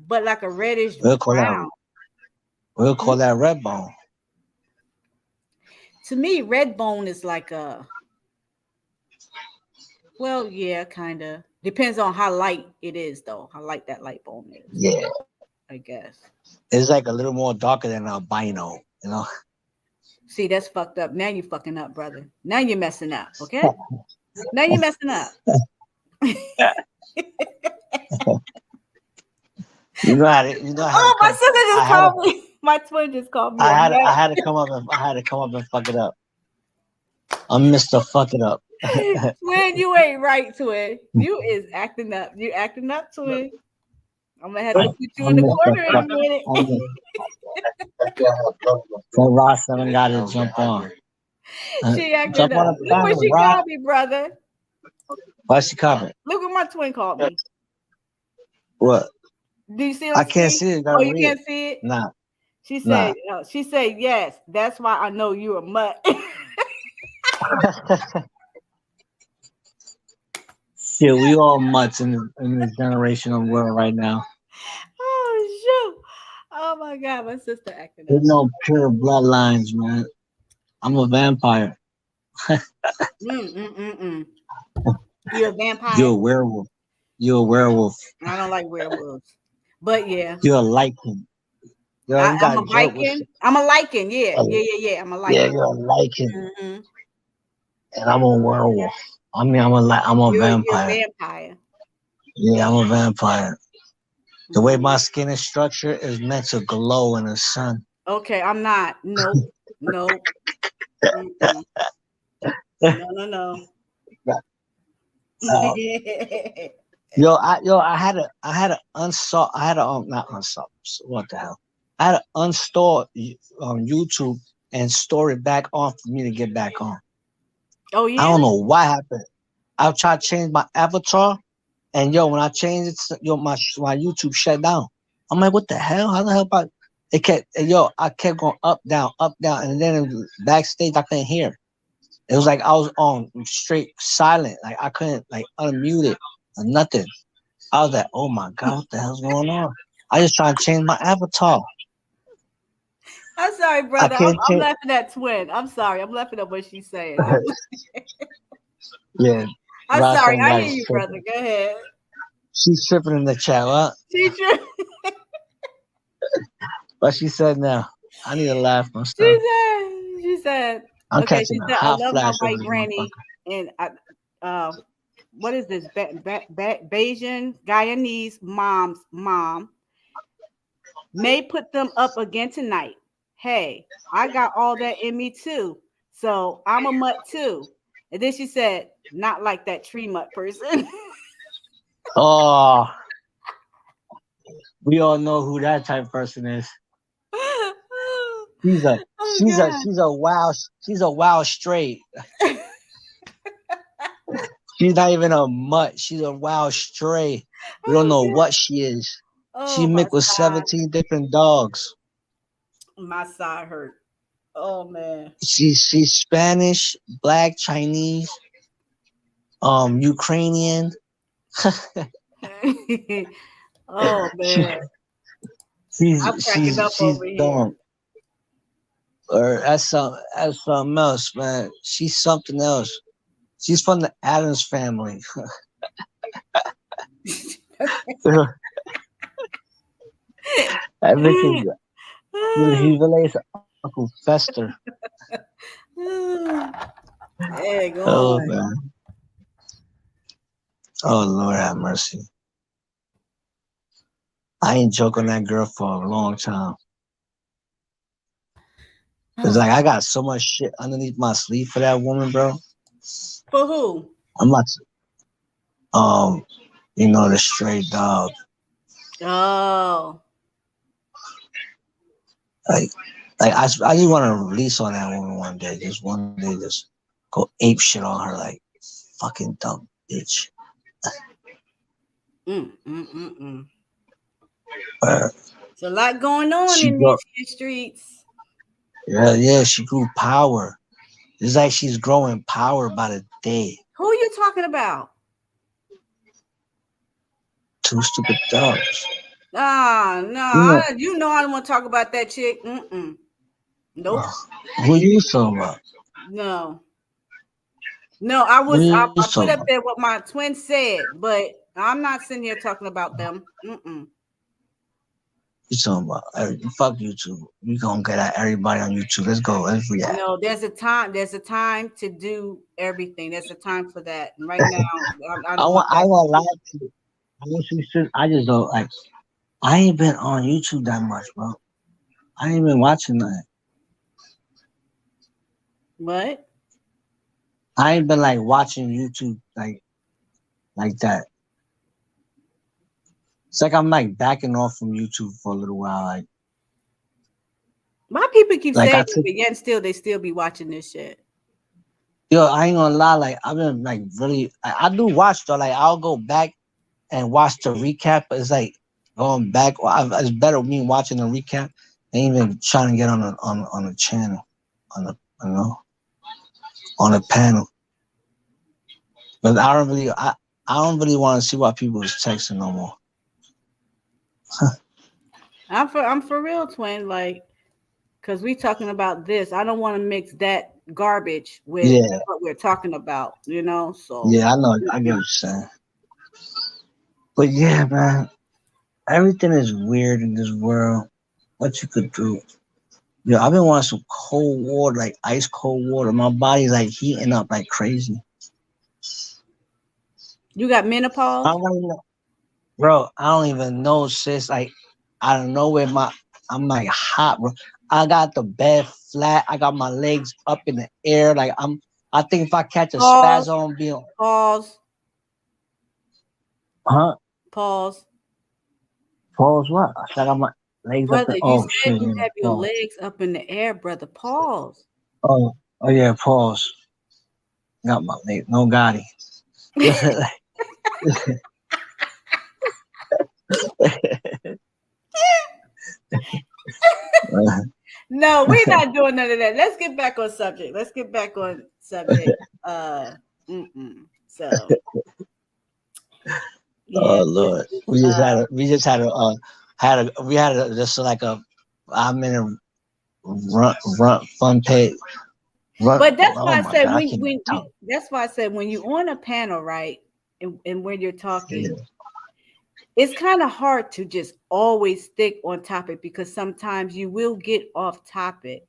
but like a reddish brown.
We'll call that red bone.
To me, red bone is like a, well, yeah, kind of. Depends on how light it is, though. How light that light bone is.
Yeah.
I guess.
It's like a little more darker than albino, you know?
See, that's fucked up. Now you're fucking up, brother. Now you're messing up, okay? Now you're messing up.
You know how to,
my sister just called me. My twin just called me.
I had to come up and fuck it up. I'm Mr. Fuck It Up.
Twin, you ain't right, twin. You is acting up. You acting up, twin. I'm gonna have to put you in the corner in a minute.
So Ross 7 got to jump on.
She acting up. Look what she called me, brother.
Why she called me?
Look what my twin called me.
What?
Do you see?
I can't see it.
Oh, you can't see it?
Nah.
She said, yes. That's why I know you're a mutt.
Shit, we all mutts in this generational world right now.
Oh, shoot. Oh, my God. My sister acting up.
There's no pure bloodlines, man. I'm a vampire.
You're a vampire?
You're a werewolf. You're a werewolf.
I don't like werewolves. But, yeah.
You're a lichen.
I'm a lichen. I'm a lichen. Yeah. I'm a lichen.
Yeah, you're a lichen.
Mm-hmm.
And I'm a werewolf. I mean, I'm a vampire.
You're a vampire.
Yeah, I'm a vampire. The way my skin is structured is meant to glow in the sun.
Okay, I'm not. Nope. No.
I had to uninstall. Not uninstall. What the hell? I had to uninstall YouTube and store it back on for me to get back on.
Oh yeah.
I don't know what happened. I tried to change my avatar, and when I changed it, my YouTube shut down. I'm like, what the hell? How the hell about it? I kept going up, down, and then backstage I couldn't hear. It was like I was on straight silent, like I couldn't unmute it or nothing. I was like, oh my God, what the hell's going on? I just tried to change my avatar.
I'm sorry, brother. I'm laughing at twin. I'm sorry. I'm laughing at what she's saying.
Yeah.
I'm sorry. I hear you, brother. Go ahead.
She's tripping in the chat. What?
She tripping.
What she said now? I need to laugh and stuff.
She said,
I'm
Okay,
catching
she
a
said, "I
hot
love my
flash over
white
this
granny,"
motherfucker.
and what is this? Bayesian Guyanese mom's mom may put them up again tonight. Hey, I got all that in me too, so I'm a mutt too. And then she said, "Not like that tree mutt person."
Oh, we all know who that type of person is. She's a
Oh God.
she's a wild straight. She's not even a mutt. She's a wild stray. We don't
Oh
know
God.
what she is. She
Oh
mixed with
my
17 different dogs.
side hurt. Oh man.
She's Spanish, black, Chinese, Ukrainian.
Oh
She,
man. I'm cracking up
she's
over here.
dumb. Or that's something else, man. She's something else. She's from the Adams family. Everything. He relates to Uncle Fester.
Hey, go
Oh
on.
man. Oh Lord have mercy. I ain't joke on that girl for a long time. It's like I got so much shit underneath my sleeve for that woman, bro.
For who?
I'm not the stray dog.
Oh.
Like I just want to release on that woman one day. Just one day, just go ape shit on her like fucking dumb bitch.
It's a lot going on
She
in
grew,
these streets.
yeah, she grew power. It's like she's growing power by the day.
Who are you talking about?
Two stupid dogs.
Ah, no, you know I don't want to talk about that chick. Nope.
Who you talking about?
No. No, I put up there what my twin said, but I'm not sitting here talking about them.
You talking about? Fuck YouTube. We gonna get at everybody on YouTube. Let's go. Let's react.
No, there's a time to do everything. There's a time for that. And right now, I don't want that.
I want to lie to you. I just don't like. I ain't been on YouTube that much, bro. I ain't been watching that.
What?
I ain't been like watching YouTube like that. It's like I'm like backing off from YouTube for a little while. Like
my people keep
like
saying it, but yet still they still be watching this shit.
Yo, I ain't gonna lie. Like I've been like really. I do watch though. Like I'll go back and watch the recap, but it's like going back. It's better me watching the recap than even trying to get on a channel, on a panel. But I don't really want to see what people is texting no more.
I'm for real, twin. Like, cause we talking about this. I don't want to mix that garbage with what we're talking about. You know. So
yeah, I know. I get what you're saying. But yeah, man, everything is weird in this world. What you could do. Yo, I've been wanting some cold water, like ice cold water. My body's like heating up like crazy.
You got menopause?
Bro, I don't even know, sis. Like, I don't know where I'm like hot, bro. I got the bed flat. I got my legs up in the air. Like I think if I catch a spasm, I'm being
pause.
Huh?
Pause.
Pause what? I got my legs
brother,
up in,
you said you have your legs up in the air, brother. Pause.
Oh yeah, pause. Got my leg. No Gotti.
No, we're not doing none of that. Let's get back on subject. So yeah.
Oh Lord, we just had just like a 5-minute run fun page.
But that's why I said that's why I said when you're on a panel, right, and when you're talking, it's kind of hard to just always stick on topic because sometimes you will get off topic.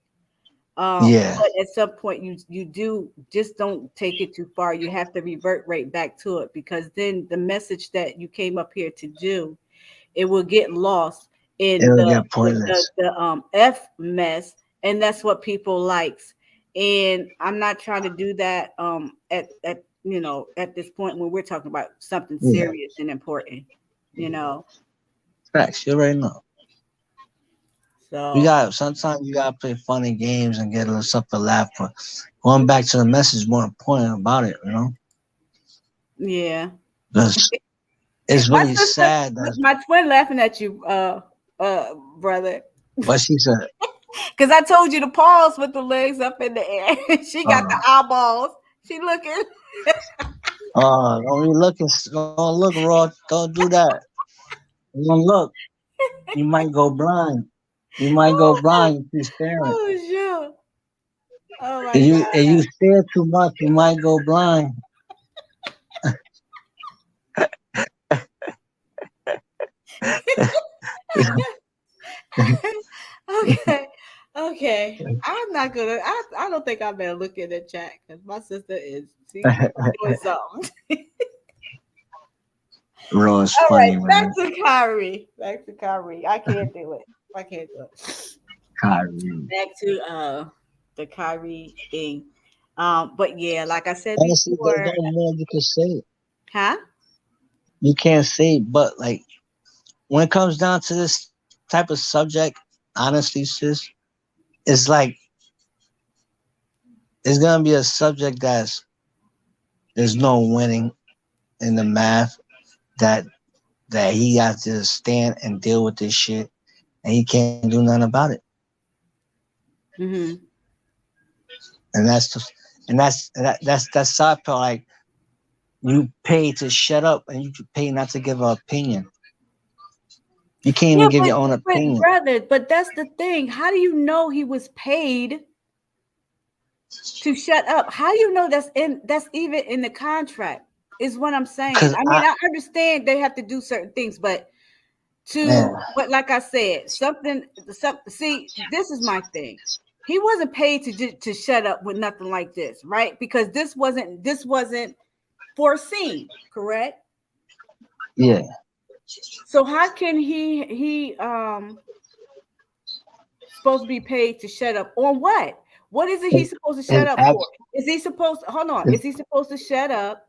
But at some point you do just don't take it too far. You have to revert right back to it, because then the message that you came up here to do, it will get lost in
It'll
the
get pointless.
F mess, and that's what people likes. And I'm not trying to do that at at this point when we're talking about something
Yeah.
serious and important, you know.
Facts. You already know.
So
Sometimes you gotta play funny games and get a little something to laugh for. Going back to the message more important about it, you know?
yeah.
Because it's
My
really
sister,
sad that
my twin laughing at you, brother.
what she said.
Because I told you to pause with the legs up in the air. She got the
Uh,
eyeballs. She looking.
don't be looking, don't look raw, don't do that. Don't look. You might go blind. You might go blind if you staring.
Oh, sure. Oh my
If you stare too much, you might go blind.
Okay. Okay. I'm not gonna. I don't think I better look in the chat because my sister is doing something.
Raw is
All right,
funny,
back
man.
to Kyrie. Back to Kyrie. I can't do it. I can't do it.
Kyrie.
Back to the Kyrie thing. But yeah, like I said
Honestly, there's
before,
no more you can say.
huh?
You can't say, but like when it comes down to this type of subject, honestly, sis, it's like it's gonna be a subject there's no winning in the math that he has to stand and deal with this shit and he can't do nothing about it.
Mm-hmm.
And that's sad part. Like you pay to shut up and you pay not to give an opinion. You can't
Yeah,
even give your own opinion.
brother, but that's the thing. How do you know he was paid to shut up? How do you know that's even in the contract? Is what I'm saying. I mean, I understand they have to do certain things, but but like I said, something. See, this is my thing. He wasn't paid to shut up with nothing like this, right? Because this wasn't foreseen, correct?
Yeah.
So how can he supposed to be paid to shut up on what? What is it he's supposed to shut up for? Is he supposed to hold on? Is he supposed to shut up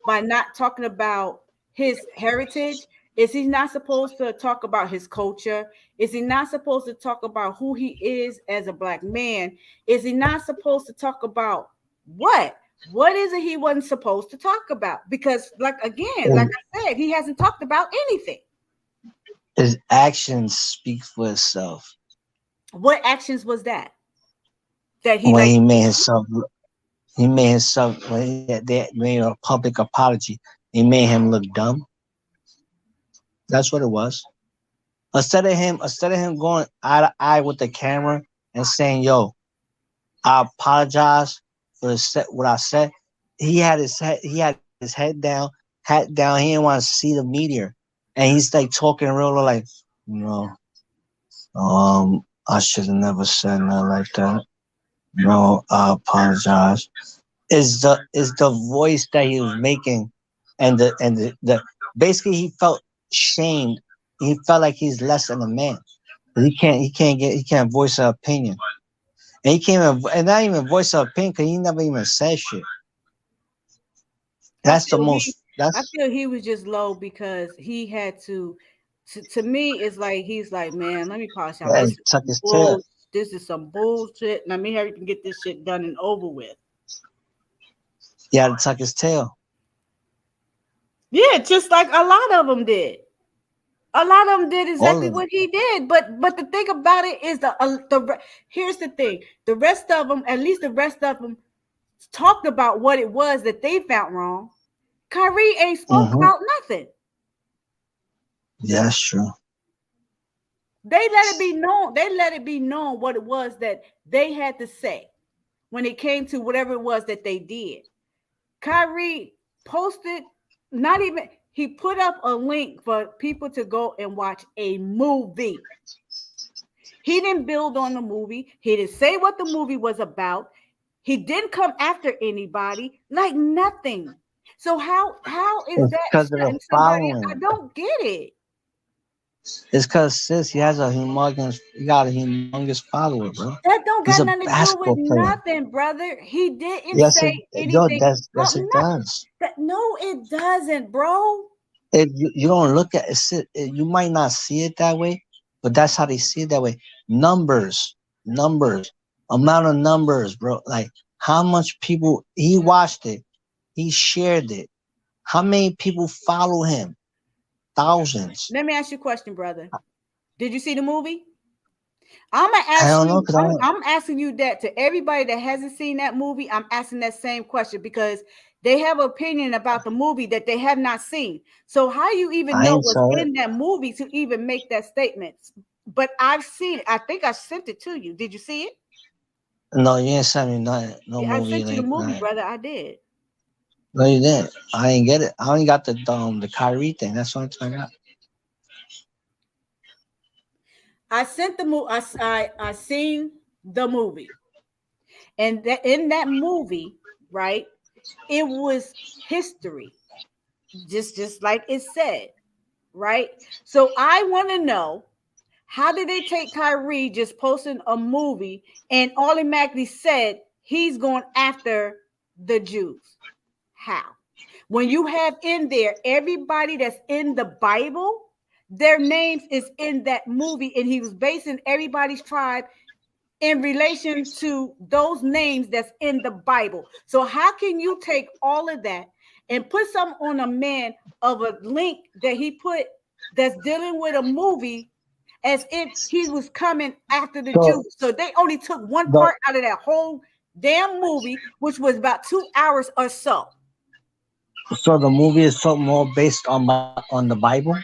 by not talking about his heritage? Is he not supposed to talk about his culture? Is he not supposed to talk about who he is as a black man? Is he not supposed to talk about what? What is it he wasn't supposed to talk about? Because, like I said, he hasn't talked about anything.
His actions speak for itself.
What actions was that? That
he made himself. He made himself. When they made a public apology, he made him look dumb. That's what it was. Instead of him going eye to eye with the camera and saying, "Yo, I apologize for what I said," he had his head down, hat down. He didn't want to see the media, and he's like talking real low, like, I should have never said nothing like that. No, I apologize. Is the voice that he was making, and the basically he felt shamed. He felt like he's less than a man. He can't voice an opinion, and he can't even, and not even voice an opinion because he never even said shit. I
feel he was just low because he had to me, it's like he's like, man, let me polish out. This is some bullshit. Let me hurry and get this shit done and over with.
He had to tuck his tail.
Yeah, just like a lot of them did. A lot of them did exactly what he did. But the thing about it is here's the thing. The rest of them, at least the rest of them, talked about what it was that they found wrong. Kyrie ain't spoke about nothing.
Yeah, that's true.
They let it be known. They let it be known what it was that they had to say when it came to whatever it was that they did. Kyrie posted, he put up a link for people to go and watch a movie. He didn't build on the movie. He didn't say what the movie was about. He didn't come after anybody, like nothing. So how is
It's
that
because of the
shutting somebody? I
following.
don't get it.
It's because sis, he has he got a humongous follower, bro.
That don't
He's
got
a
nothing to do with
basketball player.
nothing, brother. He didn't
Yes,
say anything.
yes it does.
No, it doesn't, bro.
If you don't look at you might not see it that way, but that's how they see it that way. Numbers, amount of numbers, bro. Like how much people he watched it, he shared it. How many people follow him? Thousands.
Let me ask you a question, brother. Did you see the movie? I'm gonna
I
ask
don't know
you.
because
I'm asking you that to everybody that hasn't seen that movie. I'm asking that same question because they have an opinion about the movie that they have not seen. So how you even
I
know
ain't
what's
saw it.
in that movie to even make that statement? But I've seen it. I think I sent it to you. Did you see it?
No, you ain't sent me nothing. No
Yeah, I
movie
sent you the
link.
movie,
Nothing.
brother. I did.
No, you didn't. I ain't get it. I only got the KYRIE thing. That's what I got.
I sent the movie. I seen the movie, and that in that movie, right? It was history, just like it said, right? So I want to know, how did they take Kyrie just posting a movie and automatically said he's going after the Jews? How? When you have in there everybody that's in the Bible, their names is in that movie, and he was basing everybody's tribe in relation to those names that's in the Bible. So how can you take all of that and put something on a man of a link that he put that's dealing with a movie as if he was coming after the
So
Jews? So they only took one
the
part out of that whole damn movie, which was about 2 hours or so.
so the movie is something more based on the Bible.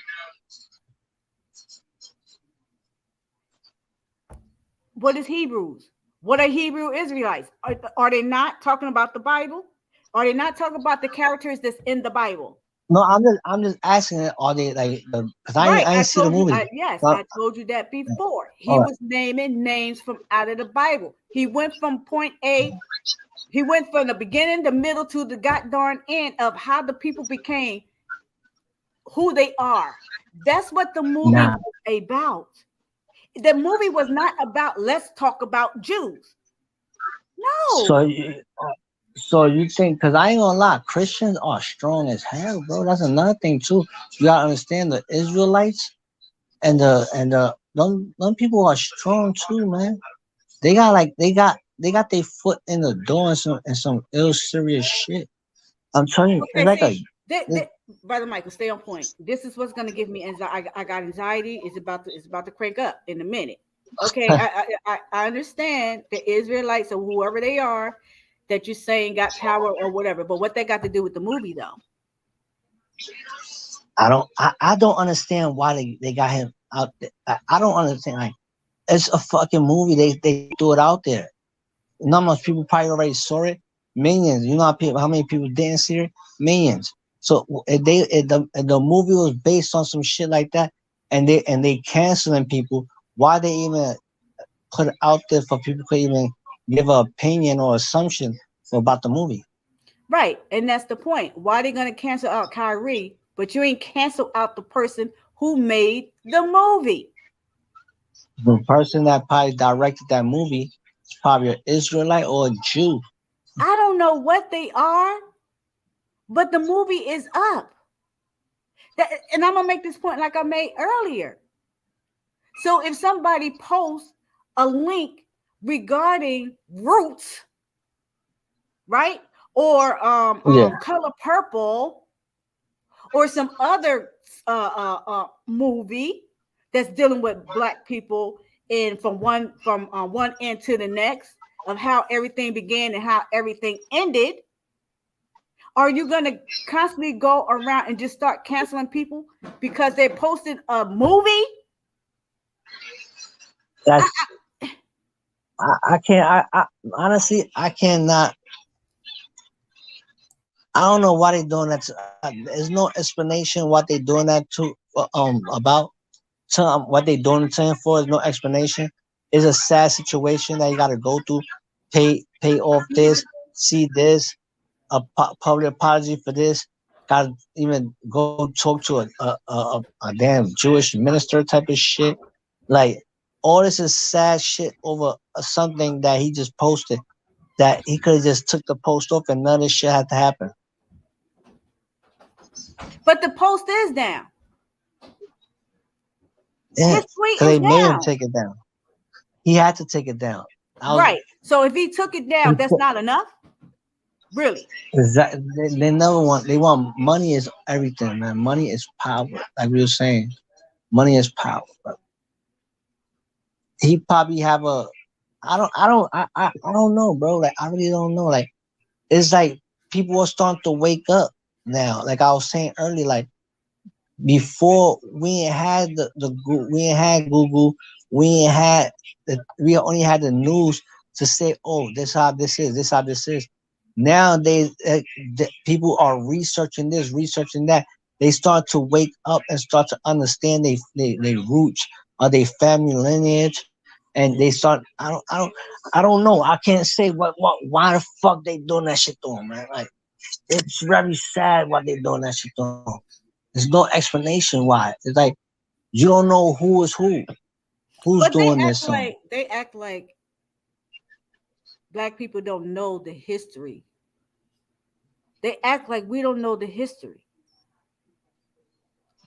What is Hebrews? What are Hebrew Israelites? Are they not talking about the Bible? Are they not talking about the characters that's in the Bible?
No, I'm just asking it. Are they like the? Because
Right.
I
I
ain't see the
told you.
movie.
Yes,
So,
I told you that before. He
all right.
was naming names from out of the Bible. He went from point A. He went from the beginning, the middle, to the god darn end of how the people became who they are. That's what the movie
Nah.
was about. The movie was not about let's talk about Jews.
So
No.
so you think? Because I ain't gonna lie, Christians are strong as hell, bro. That's another thing too. You gotta understand the Israelites and the them people are strong too, man. They got their foot in the door and some ill serious shit. I'm telling you, it's
Okay,
like a
see, Brother Michael, stay on point. This is what's going to give me anxiety. I got anxiety. It's about to crank up in a minute. Okay, I understand the Israelites or whoever they are that you're saying got power or whatever, but what they got to do with the movie though?
I don't understand why they got him out there. I don't understand. Like, it's a fucking movie. They threw it out there. Not much people probably already saw it. Millions. You know how many people didn't see it? Millions. So if the movie was based on some shit like that, and they canceling people. Why they even put it out there for people to even give an opinion or assumption about the movie?
Right, and that's the point. Why they going to cancel out Kyrie, but you ain't cancel out the person who made the movie?
The person that probably directed that movie is probably an Israelite or a Jew.
I don't know what they are, but the movie is up. And I'm gonna make this point like I made earlier. So if somebody posts a link regarding Roots, right, or
Yeah.
Color Purple, or some other movie that's dealing with black people, and from one end to the next of how everything began and how everything ended, are you going to constantly go around and just start canceling people because they posted a movie?
That's I can't. I honestly I cannot. I don't know why they doing that. There's no explanation what they doing that to about. What they doing to him for is no explanation. it's a sad situation that you got to go through. Pay off this, see this, a public apology for this. Got to even go talk to a damn Jewish minister type of shit. Like all this is sad shit over something that he just posted. That he could have just took the post off and none of this shit had to happen.
But the post is down.
Yeah,
His tweet
because
is
they made him
down.
take it down. He had to take it down.
Right. So if he took it down, that's not enough. Really.
They never want. They want money is everything, man. Money is power. Like we were saying, money is power. Bro. He probably have a. I don't know, bro. Like I really don't know. Like it's like people are starting to wake up now. Like I was saying earlier, like before we ain't had we ain't had Google, we ain't had we only had the news to say, oh, this how this is, this how this is. Nowadays, people are researching this, researching that. They start to wake up and start to understand they roots or their family lineage, and they start. I don't know. I can't say why the fuck they doing that shit to them, man. Like it's very sad why they doing that shit to them. There's no explanation why. It's like you don't know who is who, who's doing this.
They act like Black people don't know the history. They act like we don't know the history.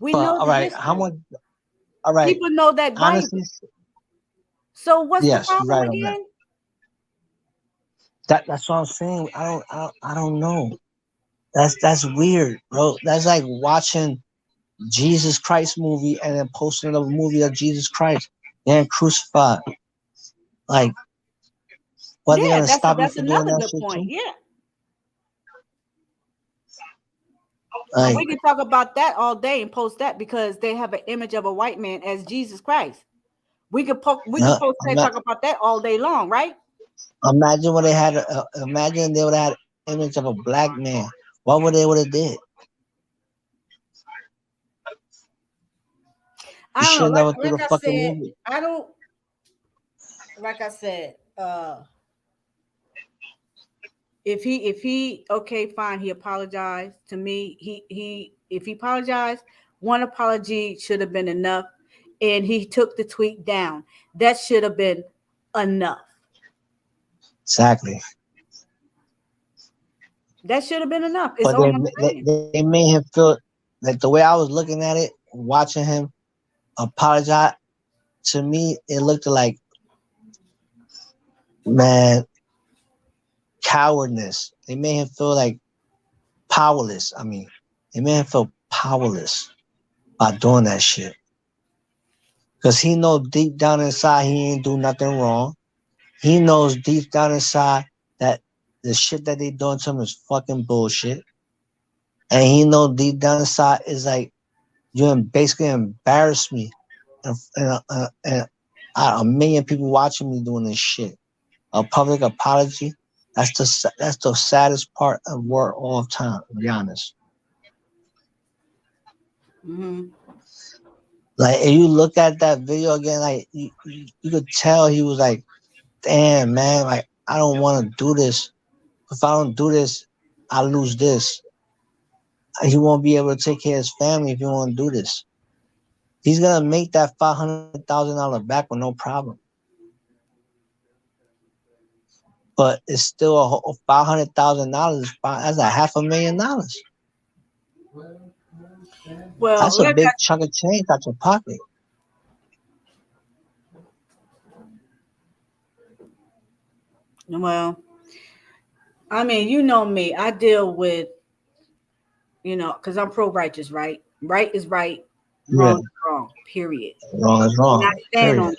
We know
all
the
right,
history.
how much? All right,
people know that
honestly.
Bible. So what's the problem
right
again?
That's what I'm saying. I don't know. That's weird, bro. That's like watching Jesus Christ movie and then posting a movie of Jesus Christ and crucified. Like, what they gonna stop you
that's
from doing
another
that
good
shit
point.
too?
Yeah.
Like,
we can talk about that all day and post that because they have an image of a white man as Jesus Christ. We could post that, talk about that all day long, right?
Imagine what they had. Imagine they would have had an image of a black man. What would they would have did?
I
You
don't
should
know.
never threw the
I
fucking
said,
movie.
I don't. Like I said, if he okay, fine, he apologized to me. If he apologized, one apology should have been enough, and he took the tweet down. That should have been enough.
Exactly.
That should have been enough. It's
But
all I'm saying.
they made him feel like the way I was looking at it, watching him apologize. To me, it looked like, man, cowardness. They made him feel like powerless. I mean, they made him feel powerless by doing that shit. Because he knows deep down inside he ain't do nothing wrong. He knows deep down inside that the shit that they doing to him is fucking bullshit. And he knows deep down inside is like, you basically embarrass me. And a million people watching me doing this shit. A public apology. That's the saddest part of war all time, to be honest.
Mm-hmm.
Like, if you look at that video again, like you could tell he was like, damn, man, like I don't want to do this. If I don't do this, I lose this. He won't be able to take care of his family if he won't do this. He's gonna make that $500,000 back with no problem. But it's still $500,000. That's $500,000.
Well,
that's a big chunk of change out your pocket.
Well, I mean, you know me. I deal with, because I'm pro-righteous, right? Right is right, wrong is wrong, period.
Wrong is wrong.
And I stand on that.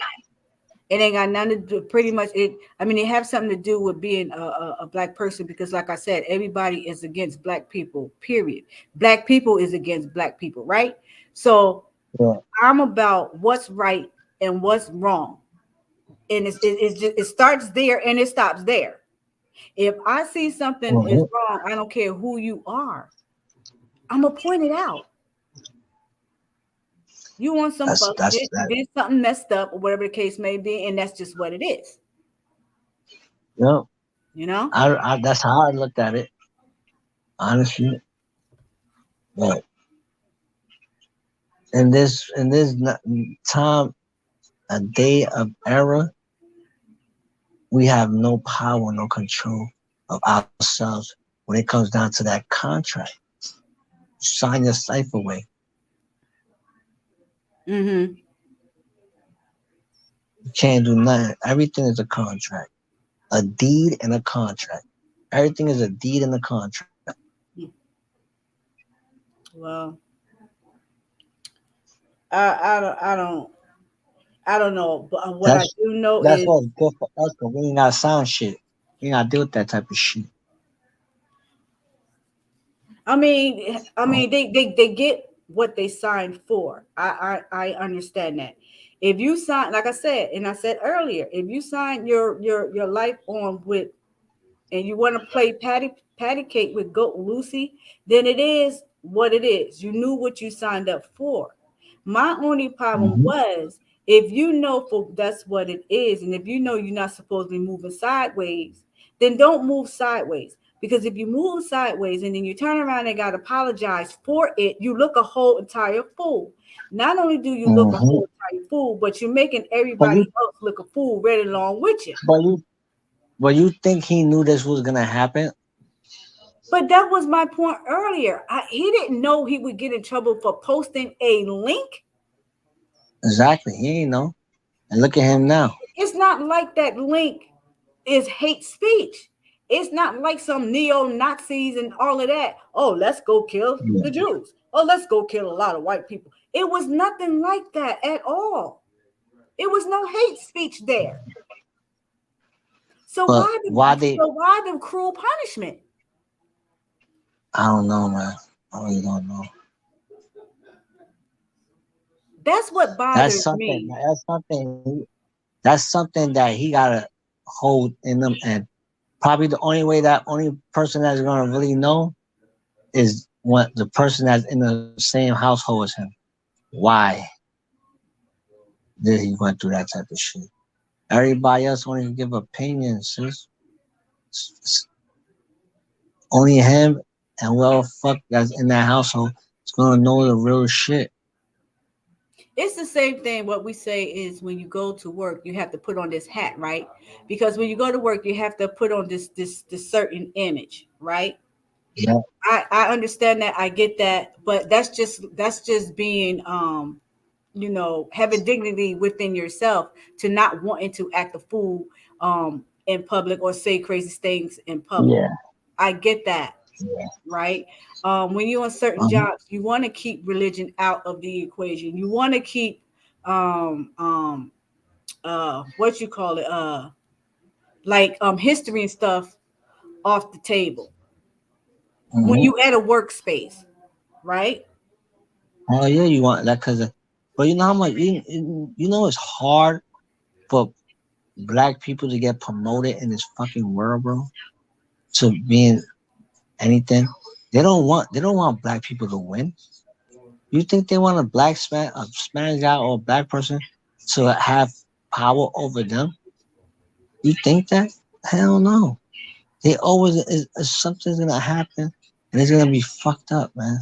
It ain't got nothing to do, pretty much it. I mean, it have something to do with being a black person because, like I said, everybody is against black people, period. Black people is against black people, right? So I'm about what's right and what's wrong. And it starts there and it stops there. If I see something is wrong, I don't care who you are. I'm gonna point it out. You want some
That's
fuck
that's
shit, you
that.
did something messed up or whatever the case may be, and that's just what it is.
Yep.
You know?
I that's how I looked at it, honestly. But in this time, a day of era, we have no power, no control of ourselves when it comes down to that contract. Sign your life away.
Mm-hmm.
You can't do nothing. Everything is a contract, a deed and a contract. Everything is a deed and a contract.
Well, I don't know, but what I
That's
do know
that's
is,
what's good for us, but we ain't gotta sign shit. We ain't gotta deal with that type of shit.
they get what they signed for. I understand that. If you sign, like I said, and I said earlier, if you sign your life on with, and you want to play patty cake with Goat Lucy, then it is what it is. You knew what you signed up for. My only problem
Mm-hmm.
was, if you know for that's what it is, and if you know you're not supposed to be moving sideways, then don't move sideways. Because if you move sideways and then you turn around and got to apologize for it, you look a whole entire fool. Not only do you look a
Mm-hmm.
whole entire fool, but you're making
But
everybody
you,
else look a fool right along with you.
but you, but you think he knew this was gonna happen?
But that was my point earlier. He didn't know he would get in trouble for posting a link.
Exactly. He ain't know. And look at him now.
It's not like that link is hate speech. It's not like some neo-Nazis and all of that. Oh, let's go kill
Yeah.
the Jews. Oh, let's go kill a lot of white people. It was nothing like that at all. It was no hate speech there. So
But
why
why
the
they?
so why the cruel punishment?
I don't know, man. I really don't know.
That's what
That's
bothers
something.
me.
That's something. That's something that he gotta hold in them, and probably the only way that only person that's gonna really know is when the person that's in the same household as him. Why did he went through that type of shit? Everybody else won't even give opinions, sis. It's only him and well fuck that's in that household is gonna know the real shit.
It's the same thing. What we say is, when you go to work, you have to put on this hat, right? Because when you go to work, you have to put on this certain image, right?
Yeah.
I understand that. I get that, but that's just being having dignity within yourself, to not wanting to act a fool in public or say crazy things in public.
Yeah.
I get that,
Yeah.
right? When you're on certain
Uh-huh.
jobs, you want to keep religion out of the equation. You want to keep what you call it, like history and stuff off the table when
Mm-hmm.
you at a workspace, right?
Oh yeah, you want that because, but you know how much you know it's hard for black people to get promoted in this fucking world, bro. To being anything, they don't want black people to win. You think they want a Spanish guy or a black person to have power over them? You think that? Hell no. They always something's gonna happen and it's gonna be fucked up, man.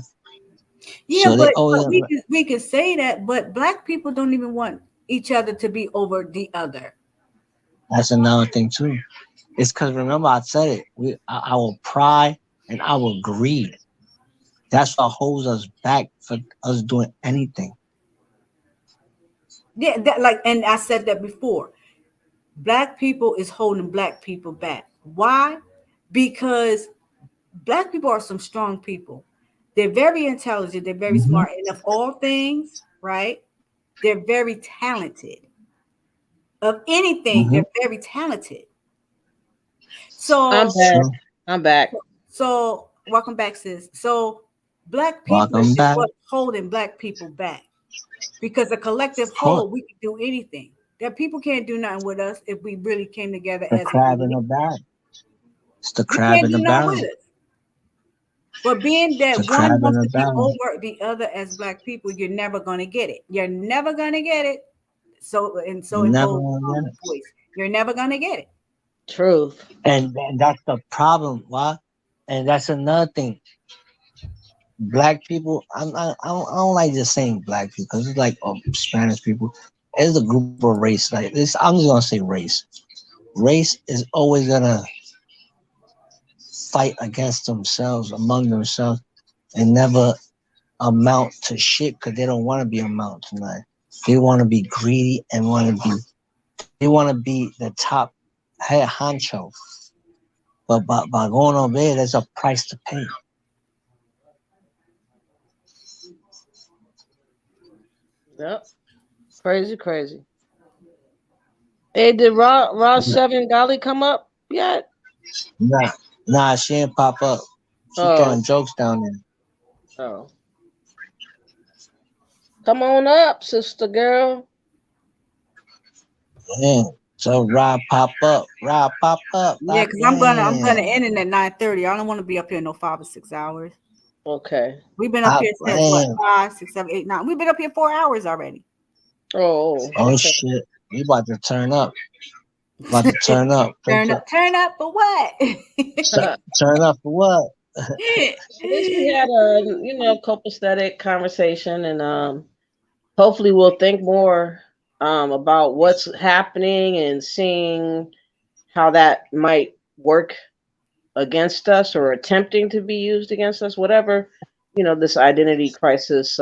Yeah,
So they always
but we can say that, but black people don't even want each other to be over the other.
that's another thing too. It's because remember I said it. Our pride and our greed. That's what holds us back for us doing anything.
Yeah, that, like, and I said that before. Black people is holding black people back. Why? Because black people are some strong people. They're very intelligent. They're very
Mm-hmm.
smart. And of all things, right? They're very talented. Of anything,
Mm-hmm.
they're very talented.
I'm
So,
back.
Sure.
I'm back.
so welcome back, sis. So, black people
Welcome
is
back.
what's holding black people back, because a collective
Of course.
whole, we can do anything. That people can't do nothing with us if we really came together
The
as a
crab in
unit.
the barrel. It's the
You
crab
can't
in
do
the
nothing
barrel.
with us. But being that
The
one
crab in
wants
the
to be
barrel.
over the other as Black people, you're never gonna get it. You're never gonna get it. So and so
You're
it
never
goes
gonna get it.
voice. You're never gonna get it.
Truth.
And that's the problem. Why? And that's another thing. Black people, I don't like just saying black people because it's like Spanish people. It's a group of race. Like this, I'm just gonna say race. Race is always gonna fight against themselves, among themselves, and never amount to shit because they don't want to be amount tonight. They want to be greedy and they want to be the top head honcho. But by going over there, there's a price to pay.
Yep. Crazy. Hey, did Raw 7 Golly come up yet?
Nah, she ain't pop up. She throwing jokes down there.
Oh. Come on up, sister girl.
Yeah. So Rob pop up.
Yeah, because I'm gonna end it at 9:30. I don't want to be up here no 5 or 6 hours.
Okay.
We've been up here since what 5, 6, 7, 8, 9. We've been up here 4 hours already.
Oh
okay. Shit. We about to turn up. Turn up
for what?
Turn up for what?
At least we had a copacetic conversation, and hopefully we'll think more about what's happening and seeing how that might work against us or attempting to be used against us, whatever this identity crisis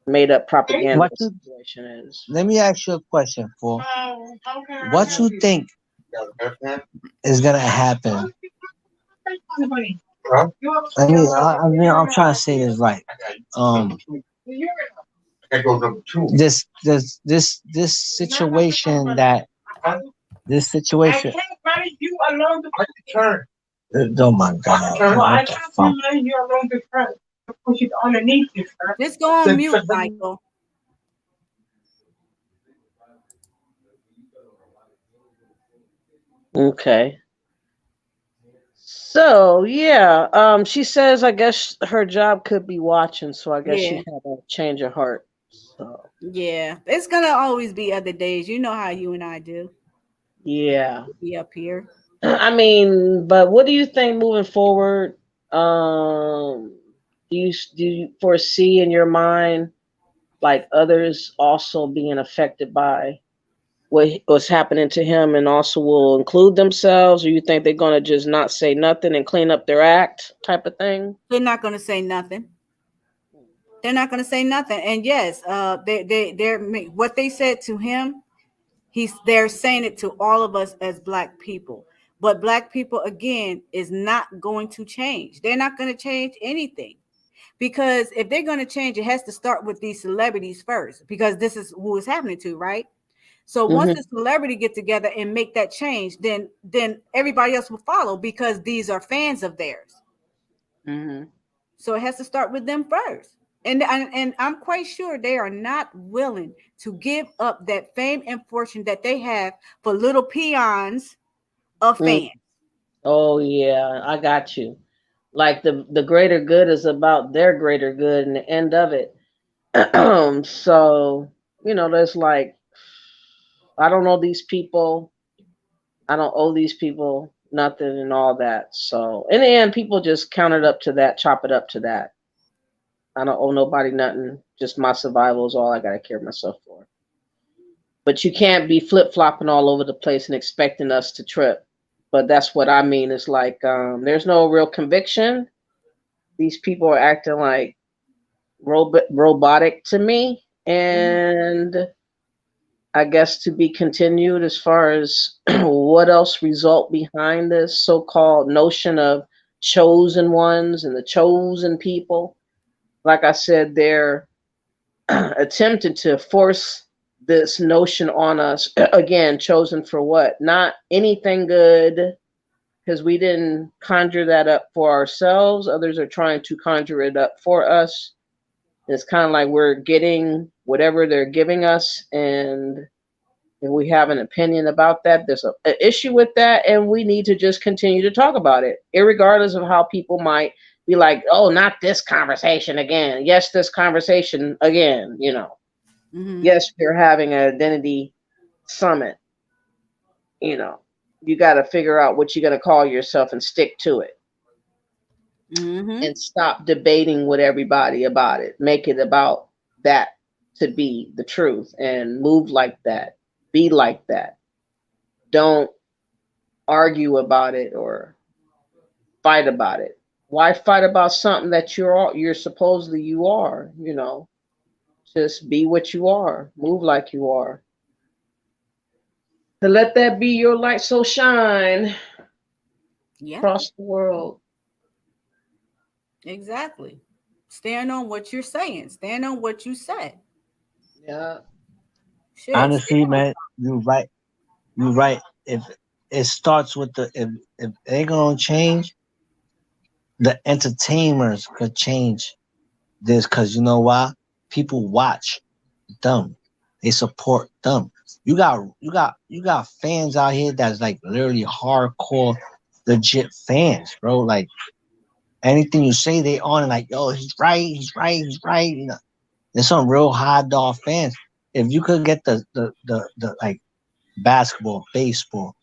made up propaganda situation is.
Let me ask you a question, Paul. What you think is gonna happen? I'm trying to say this right. This situation that this situation. Oh my God!
Just go on mute, Michael.
Okay. So yeah, she says I guess her job could be watching, so I guess she had a change of heart. So
yeah, it's gonna always be other days. You know how you and I do.
Yeah.
Be up here.
I mean, but what do you think moving forward? Do you foresee in your mind like others also being affected by what's happening to him and also will include themselves, or you think they're going to just not say nothing and clean up their act type of thing?
They're not going to say nothing. They're not going to say nothing. And yes, they're what they said to him, they're saying it to all of us as Black people. But Black people, again, is not going to change. They're not going to change anything. Because if they're going to change, it has to start with these celebrities first, because this is who it's happening to, right? So once the celebrity get together and make that change, then everybody else will follow, because these are fans of theirs. So it has to start with them first. And I'm quite sure they are not willing to give up that fame and fortune that they have for little peons of fans.
Oh yeah, I got you. Like the greater good is about their greater good and the end of it. So, there's like, I don't know these people. I don't owe these people nothing and all that. So in the end, people just count it up to that, chop it up to that. I don't owe nobody nothing. Just my survival is all I got to care myself for. But you can't be flip-flopping all over the place and expecting us to trip. But that's what I mean. It's like there's no real conviction. These people are acting like robotic to me. And I guess to be continued as far as what else result behind this so-called notion of chosen ones and the chosen people. Like I said, they're attempted to force this notion on us. Again, chosen for what? Not anything good, because we didn't conjure that up for ourselves. Others are trying to conjure it up for us. It's kind of like we're getting whatever they're giving us, and we have an opinion about that. There's an issue with that, and we need to just continue to talk about it, irregardless of how people might be like, oh, not this conversation again. Yes, this conversation again, you know.
Mm-hmm.
Yes, you're having an identity summit, you know. You got to figure out what you're going to call yourself and stick to it.
Mm-hmm.
And stop debating with everybody about it. Make it about that to be the truth and move like that. Be like that. Don't argue about it or fight about it. Why fight about something that you're supposedly you are, you know? Just be what you are. Move like you are. To let that be your light so shine
Yeah,
across the world.
exactly. Stand on what you're saying. Stand on what you said.
Yeah.
Shit.
Honestly, man, you're right. You're right. If it starts with if they gonna change, the entertainers could change this because you know why? People watch them. They support them. You got fans out here that's like literally hardcore, legit fans, bro. Like anything you say, they on and like, yo, he's right, he's right, he's right. You know, there's some real high dog fans. If you could get the like basketball, baseball,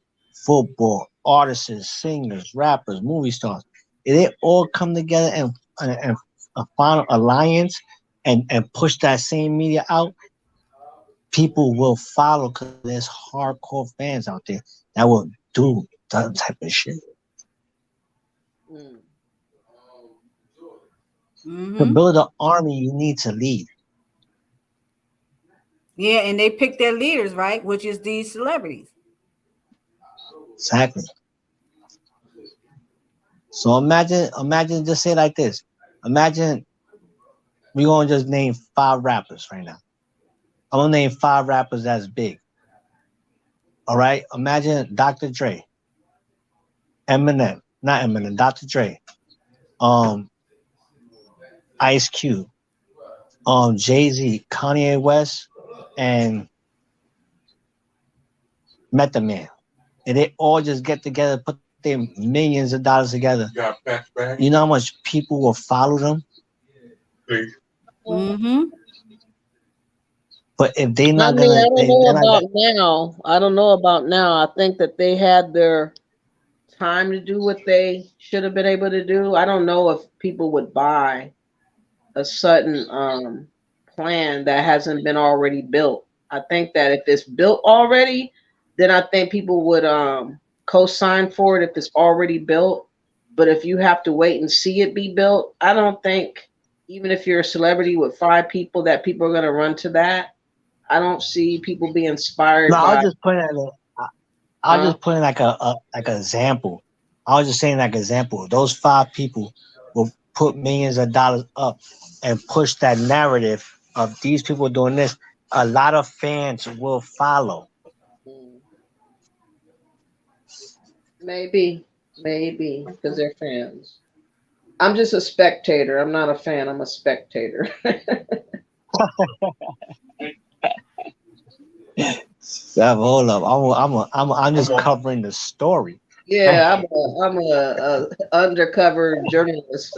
football, artists, singers, rappers, movie stars, if they all come together and find an alliance and push that same media out, people will follow because there's hardcore fans out there that will do that type of shit.
Mm.
To
Mm-hmm.
build an army, you need to lead.
Yeah, and they pick their leaders, right? Which is these celebrities.
Exactly. So imagine just say it like this. Imagine we're gonna just name 5 rappers right now. I'm gonna name 5 rappers that's big. All right. Imagine Dr. Dre, Eminem, not Eminem, Dr. Dre, um, Ice Cube, Jay-Z, Kanye West, and Method Man. And they all just get together, put their millions of dollars together. You know how much people will follow them?
Mm-hmm.
But if they
I
not
mean,
gonna,
I don't know
they're not
about
gonna.
now. I don't know about now. I think that they had their time to do what they should have been able to do. I don't know if people would buy a sudden plan that hasn't been already built. I think that if it's built already, then I think people would co-sign for it if it's already built. But if you have to wait and see it be built, I don't think even if you're a celebrity with 5 people that people are going to run to that. I don't see people being
No,
inspired
I was
by
just putting it. I was
uh
just putting like an example. I was just saying like example. Those 5 people will put millions of dollars up and push that narrative of these people doing this. A lot of fans will follow.
maybe because they're fans. I'm just a spectator. I'm not a fan. I'm a spectator.
Yeah, hold up. I'm just covering the story.
Yeah, I'm a undercover journalist.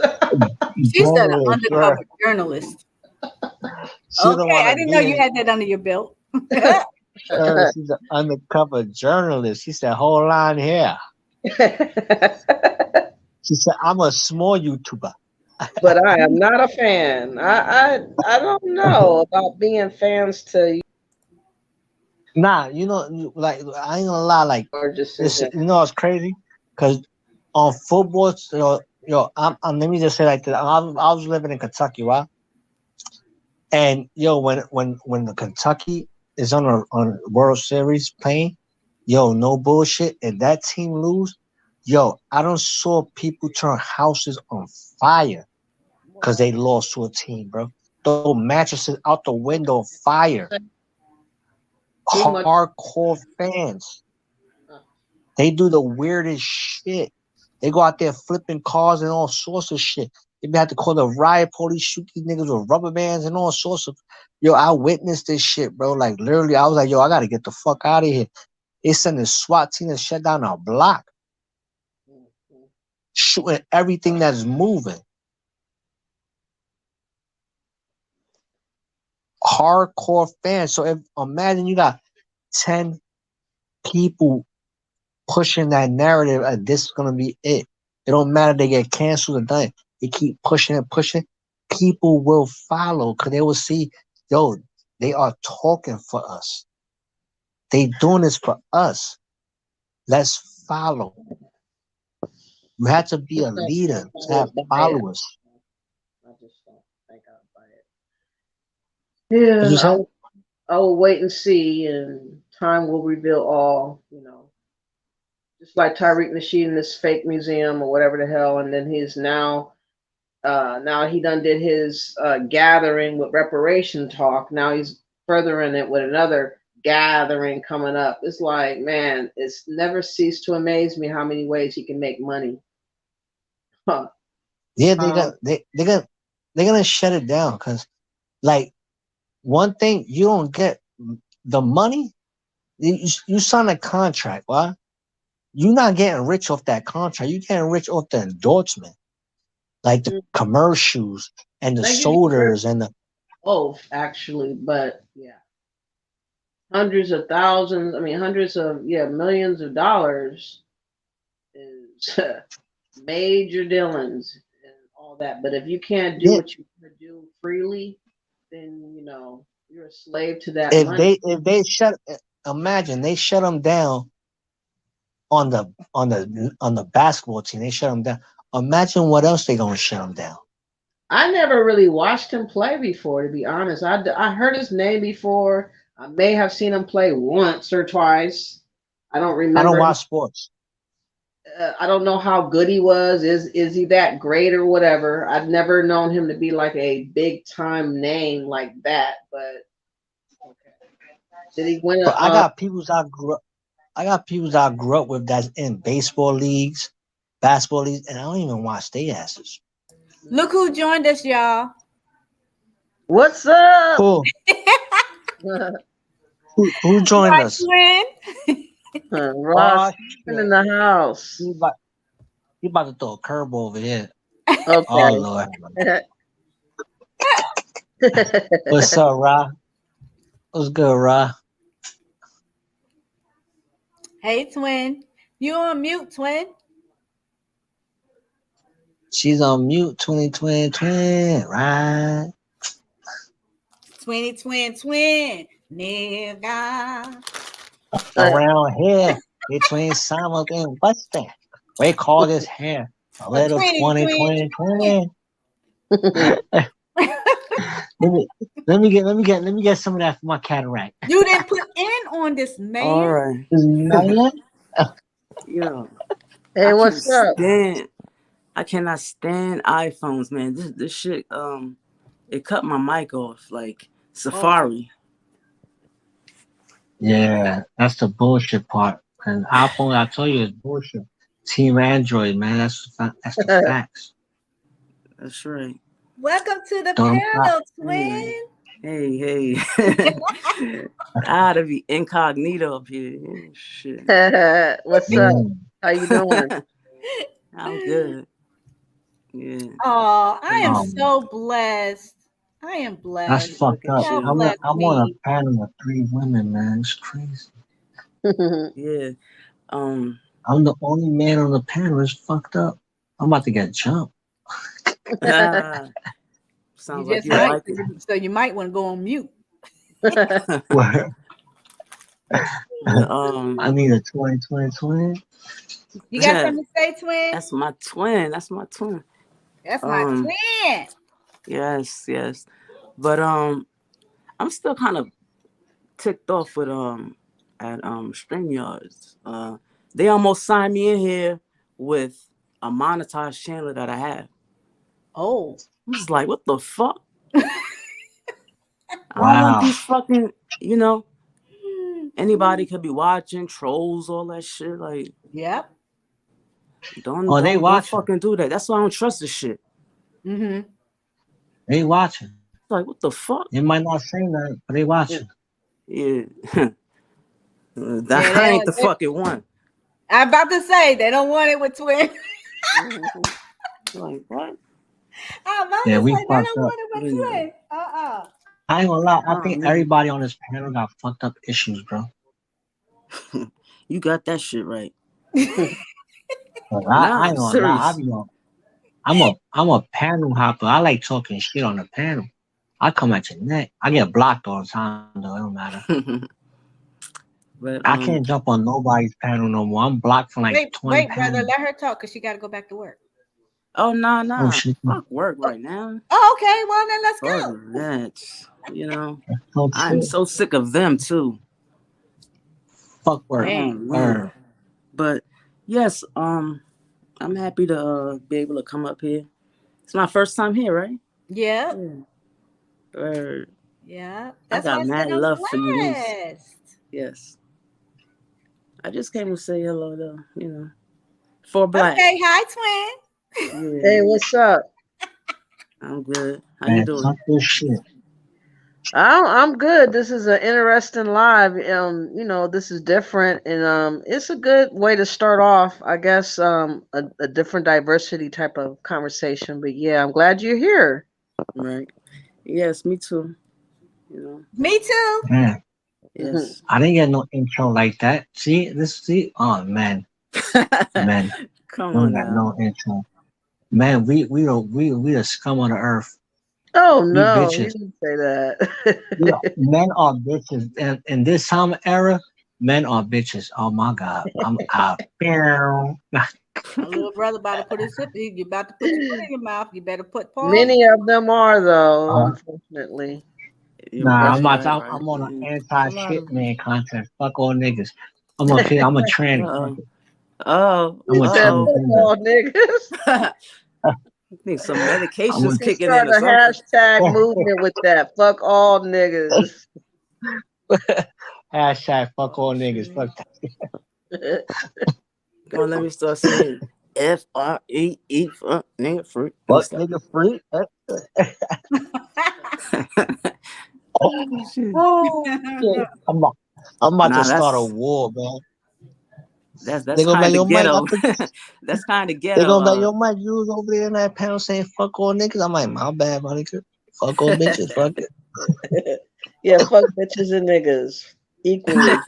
She said an
Journalist, sure.
undercover journalist.
She don't
Okay,
want
I
to
didn't know
be
you
in.
had that under your belt.
She's an undercover journalist. She said, "Hold on here." She said, "I'm a small YouTuber."
But I am not a fan. I don't know about being fans to
Nah, like I ain't gonna lie, like
your
this.
decision.
It's crazy because on football, let me just say like that. I was living in Kentucky, right? And when the Kentucky is on a World Series playing, no bullshit. If that team lose, I don't saw people turn houses on fire because they lost to a team, bro. Throw mattresses out the window, fire.
Too much.
Hardcore fans. They do the weirdest shit. They go out there flipping cars and all sorts of shit. They have to call the riot police, shoot these niggas with rubber bands and all sorts of. I witnessed this shit, bro. Like literally, I was like, I gotta get the fuck out of here. They sent the SWAT team to shut down our block, shooting everything that's moving. hardcore fans. So if imagine you got 10 people pushing that narrative, this is gonna be it. It don't matter they get canceled or nothing. They keep pushing and pushing. People will follow because they will see, yo, they are talking for us. They doing this for us. Let's follow. You have to be a leader to have followers.
I just don't think I'll buy it. Yeah,
What you say?
I will wait and see, and time will reveal all. Just like Tyreek Nasheed in this fake museum or whatever the hell, and then he's now he done did his gathering with reparation talk. Now he's furthering it with another gathering coming up. It's like, man, it's never ceased to amaze me how many ways he can make money. Huh.
Yeah, they're gonna shut it down because, like, one thing you don't get the money. You sign a contract, right? You're not getting rich off that contract. You're getting rich off the endorsement, like the commercials and the sodas and the.
Oh, actually, but yeah, hundreds of thousands. I mean, hundreds of millions of dollars is major dealings and all that. But if you can't do what you want to do freely, then you're a slave to that money.
If they imagine they shut them down on the basketball team. They shut them down. Imagine what else they gonna shut them down.
I never really watched him play before, to be honest. I heard his name before. I may have seen him play once or twice. I don't remember.
I don't watch sports.
I don't know how good he was. Is he that great or whatever? I've never known him to be like a big time name like that. But okay. Did he win?
I got people I grew up with that's in baseball leagues, basketball leagues, and I don't even watch their asses.
Look who joined us, y'all.
What's up?
Who joined us?
Twin.
Ross in the house.
He about to throw a curve over here.
Okay.
Oh Lord. What's up, Ra? What's good, Ra?
Hey, twin. You on mute, twin?
She's on mute. Twin, right?
Twin, nigga.
Around here, between simultaneous. What's that? We call this hair a little 20. Let me get some of that for my cataract.
You didn't put in on this, man.
All right. Yo.
Hey, what's up?
I cannot stand iPhones, man. This shit, it cut my mic off like Safari.
Yeah, that's the bullshit part. And iPhone, I tell you, is bullshit. Team Android, man, that's the facts.
That's right.
Welcome to the panel, twin.
Hey. I ought to be incognito up here. Shit.
What's up? How you doing?
I'm good. Yeah.
Oh, I am so blessed. I am blessed.
That's fucked up. I'm on a panel with 3 women, man. It's crazy.
Yeah.
I'm the only man on the panel. It's fucked up. I'm about to get jumped.
Sounds like you like it.
So you might want to go on mute.
I need a 20.
You got something to say, twin?
That's my twin.
That's my twin.
Yes. But I'm still kind of ticked off with at StreamYards. They almost signed me in here with a monetized channel that I have.
Oh.
I'm just like, what the fuck? I don't want these fucking, anybody could be watching, trolls, all that shit. Like,
yep.
Don't
watching.
fucking do that. That's why I don't trust this shit.
Mm-hmm.
They watching.
Like, what the fuck?
They might not say that, but they watching.
Yeah. I ain't the fucking one.
I'm about to say they don't want it with twin.
Like what?
I'm about to say they don't want it with twin.
I ain't gonna lie. I
Oh
think
man,
everybody on this panel got fucked up issues, bro.
you got that shit right.
Like,
Nah,
I
I'm
ain't gonna lie. I
serious.
be on. I'm a panel hopper. I like talking shit on the panel. I come at your neck. I get blocked all the time though. It don't matter.
But
I can't jump on nobody's panel no more. I'm blocked from like 20
Wait, brother,
panels.
let her talk because she got to go back to work.
oh
Oh
nah,
shit.
fuck work right now.
Oh, okay. Well, then let's
Fuck
go.
that. You know,
Oh
I'm
shit.
so sick of them too.
Fuck work.
Oh
Dang.
man. But yes, I'm happy to be able to come up here. It's my first time here, right?
Yeah.
Or
Yeah.
I
That's why
got
I said
mad
I'm
love for you, niece.
blessed.
Yes. I just came to say hello though, you know. For Black.
Okay. Hi, twin.
Yeah,
Hey, what's up?
I'm good. How you
Man,
doing?
fuck this shit.
I'm good. This is an interesting live. You know, this is different, and it's a good way to start off. I guess a different diversity type of conversation. But yeah, I'm glad you're here.
Right. Yes, me too. You know.
Me too.
Man,
Yes.
I didn't get no intro like that. See? Oh man. Man.
Come
Don't
on
got
now.
no intro. Man, we the scum of the earth.
Oh
We
no, you
bitches.
didn't say that.
Men are bitches. And in this time of era, men are bitches. Oh my god. I'm out.
My little brother about to put his hip. You about to put your foot in your mouth. You better put pause.
Many of them are though,
Uh,
unfortunately.
You're
nah,
right, right.
I'm on an
Yeah.
anti
A lot
shit
of
man content. Fuck all niggas. I'm a kid. I'm a tranny.
uh-oh. Oh,
You
I'm a
said
uh-oh.
football niggas.
I think some
I'm
medication's
a
Let's
kicking in
start
or
a
something.
hashtag movement with that. Fuck all niggas.
hashtag fuck all
Oh
niggas.
shit.
Fuck that.
Come on, let me start saying FREE fuck nigga fruit. Let me
Fuck
stop.
nigga free.
Oh shit.
Oh shit. I'm about to
Nah,
start a war, man.
that's
They gonna be like,
kind
yo,
of
Mike, I
ghetto.
think
That's kind of
they
ghetto.
gonna be like, yo, Mike, you was over there in that panel saying fuck all niggas. I'm like, my bad, my nigga. Fuck all bitches, fuck it.
Yeah, fuck bitches and niggas equally.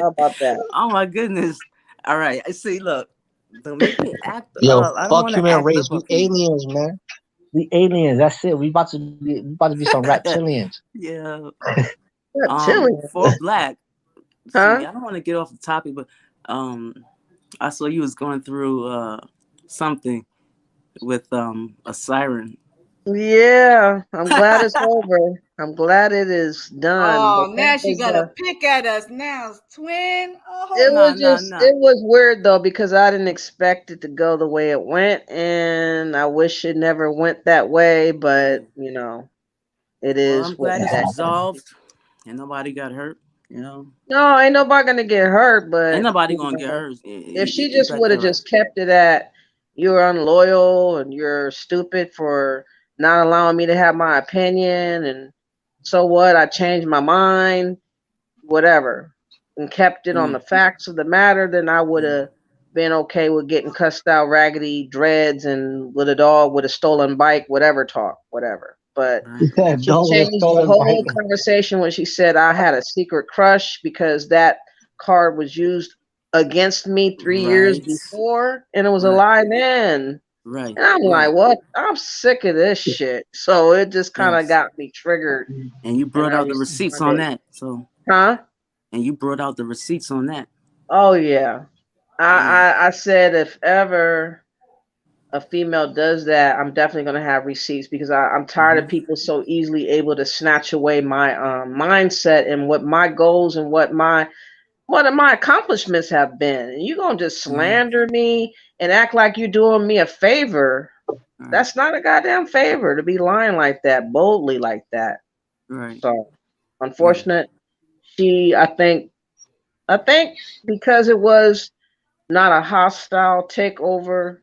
How about that?
Oh my goodness. All right. I see. Look, don't make me act.
Yo,
I don't
fuck
want to
human
act
race.
up
We
up in here.
aliens, man. We aliens. That's it. We about to be some reptilians.
Yeah.
Reptilian.
For Black. See,
Huh?
I don't want to get off the topic, but I saw you was going through something with a siren.
Yeah, I'm glad it's over. I'm glad it is done. But
Oh,
that
now she
was
got to pick at us now, twin.
it
Oh,
Nah,
was
nah,
just
nah.
it was weird though because I didn't expect it to go the way it went, and I wish it never went that way. But you know, it
Well,
is
I'm
what
glad it's
that
resolved
is.
and nobody got hurt. You know,
No, ain't nobody gonna get hurt.
ain't
But
nobody
you
gonna get
know,
hurt.
if she
You
just
got
would
that
have
right.
just kept it at you're unloyal and you're stupid for not allowing me to have my opinion, and so what? I changed my mind, whatever, and kept it on the facts of the matter, then I would have been okay with getting cussed out, raggedy dreads, and with a dog with a stolen bike, whatever talk, whatever. But
He said,
she
"Dog with a
changed the
stolen bike."
whole conversation when she said I had a secret crush because that card was used against me 3 years
Right,
before, and it was a
right,
lie then.
right,
And I'm like,
right.
what? I'm sick of this shit. So it just kind of
Yes.
got me triggered,
And you
and
brought
I
out the receipts on
responded.
that. So,
Huh?
and you brought out the receipts on that.
Oh yeah.
Yeah.
I said if ever a female does that, I'm definitely gonna have receipts because I'm tired of
Hmm.
people so easily able to snatch away my mindset and what my goals and what my accomplishments have been. And you gonna just
Hmm.
slander me and act like you're doing me a favor.
Right,
That's not a goddamn favor to be lying like that, boldly like that.
right.
So
Yes.
unfortunate. She I think because it was not a hostile takeover.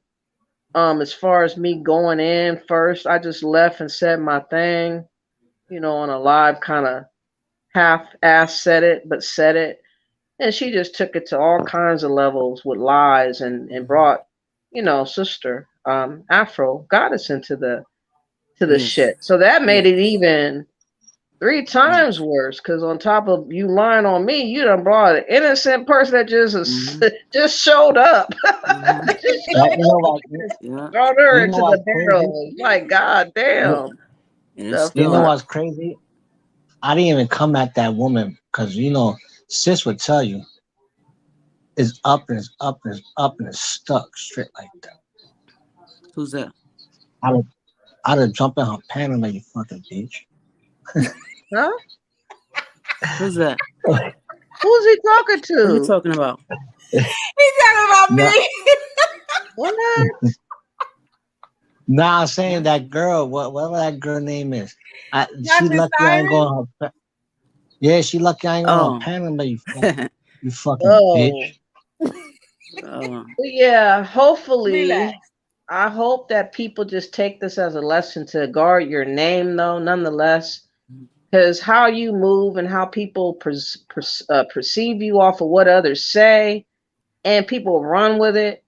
As far as me going in first, I just left and said my thing, on a live kind of half-ass said it, but said it. And she just took it to all kinds of levels with lies and brought, sister Afro goddess into the
Yes.
shit. So that made
Yes.
it even 3 times worse, because on top of you lying on me, you done brought an innocent person that just showed up. Just
You
showed
know
up.
what?
Yeah.
Brought her
You know
into
what's
the
crazy?
barrel. Like, god damn.
And it's
You know
still
what's crazy? I didn't even come at that woman because sis would tell you it's up and it's up and it's up and it's stuck straight like that.
who's that?
I'd have jumped in her panel like you fucking bitch.
Huh?
Who's that?
Who's he talking
Who you
to?
talking about?
He's talking about
Nah,
me.
What?
nah, I'm saying that girl, whatever that girl name is. She
Dr.
lucky I ain't
Siren?
going her. Yeah, she lucky I ain't going her
Oh.
panel like you fucking
Oh.
bitch.
Yeah,
Relax.
hopefully, I hope that people just take this as a lesson to guard your name, though, nonetheless. Because how you move and how people perceive you off of what others say, and people run with it.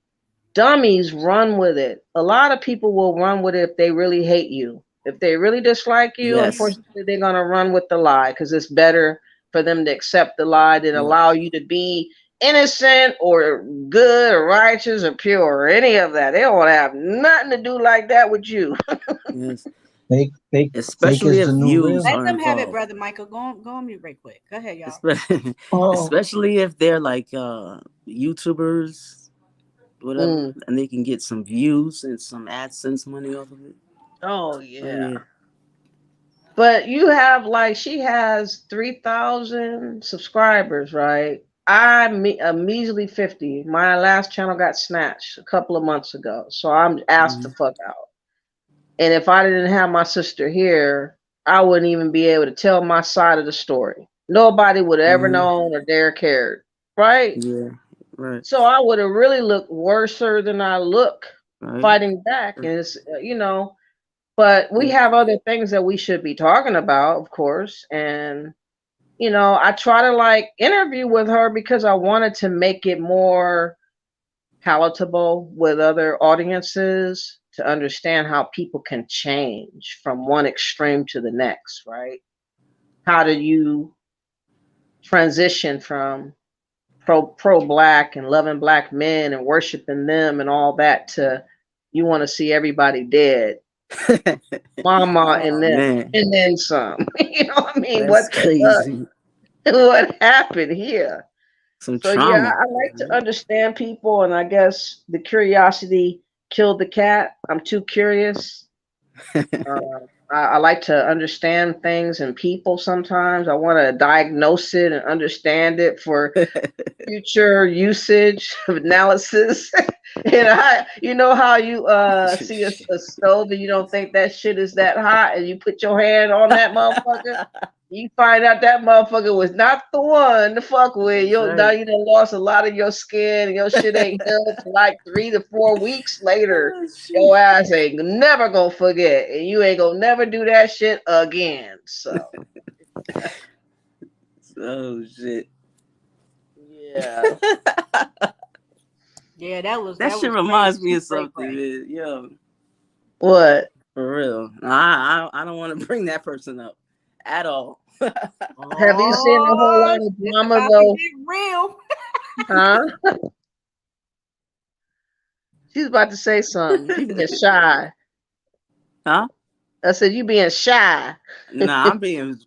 Dummies run with it. A lot of people will run with it if they really hate you. If they really dislike you,
Yes.
unfortunately, they're going to run with the lie because it's better for them to accept the lie than allow you to be innocent or good or righteous or pure or any of that. They don't want to have nothing to do like that with you.
Yes.
Fake
Especially
is
if
the new
views
real.
Let
are
them have it,
involved.
brother Michael. Go on mute right quick. Go ahead, y'all.
Especially if they're like YouTubers, whatever, and they can get some views and some AdSense money off of it.
Oh yeah. But you have she has 3,000 subscribers, right? A measly 50. My last channel got snatched a couple of months ago, so I'm asked the fuck out. And if I didn't have my sister here, I wouldn't even be able to tell my side of the story. Nobody would have ever known or dare cared, right?
Yeah, right.
So I would have really looked worser than I look fighting back, and it's But we have other things that we should be talking about, of course. And, I try to interview with her because I wanted to make it more palatable with other audiences to understand how people can change from one extreme to the next, right? How do you transition from pro black and loving black men and worshiping them and all that to you want to see everybody dead? Mama and then some. You know what I mean?
That's crazy.
What happened here?
Some
So
trauma.
yeah, I like to understand people, and I guess the curiosity killed the cat. I'm too curious. I like to understand things and people sometimes. I want to diagnose it and understand it for future usage analysis. And you know how you see a stove and you don't think that shit is that hot, and you put your hand on that motherfucker. You find out that motherfucker was not the one to fuck with. Now you done lost a lot of your skin, and your shit ain't healed for like 3 to 4 weeks later. Your ass ain't never gonna forget, and you ain't gonna never do that shit again. So.
Oh shit.
Yeah.
Yeah,
that shit reminds me of something, man. Yo.
What?
For real. I don't want to bring that person up at all.
Have you seen a whole lot of drama though?
Real.
Huh? She's about to say something. She being shy.
Huh?
I said you being shy.
Nah, I'm being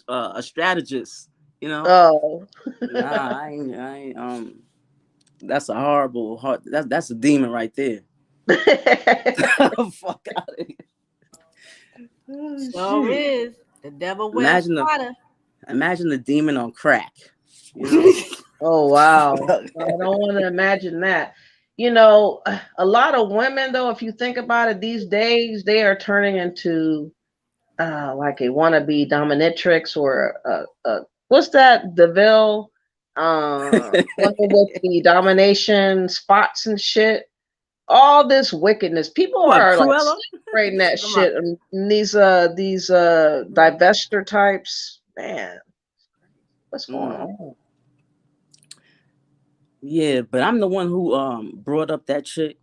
a strategist.
Oh.
Nah, I ain't. That's a horrible heart. That's a demon right there. Fuck out of here.
So is the devil wears Prada.
Imagine the demon on crack.
Oh wow. I don't want to imagine that. A lot of women though, if you think about it these days, they are turning into like a wannabe dominatrix or what's that? Deville women with the domination spots and shit. All this wickedness. People are celebrating that shit. And these divester types, man. What's going on?
Yeah, but I'm the one who brought up that chick.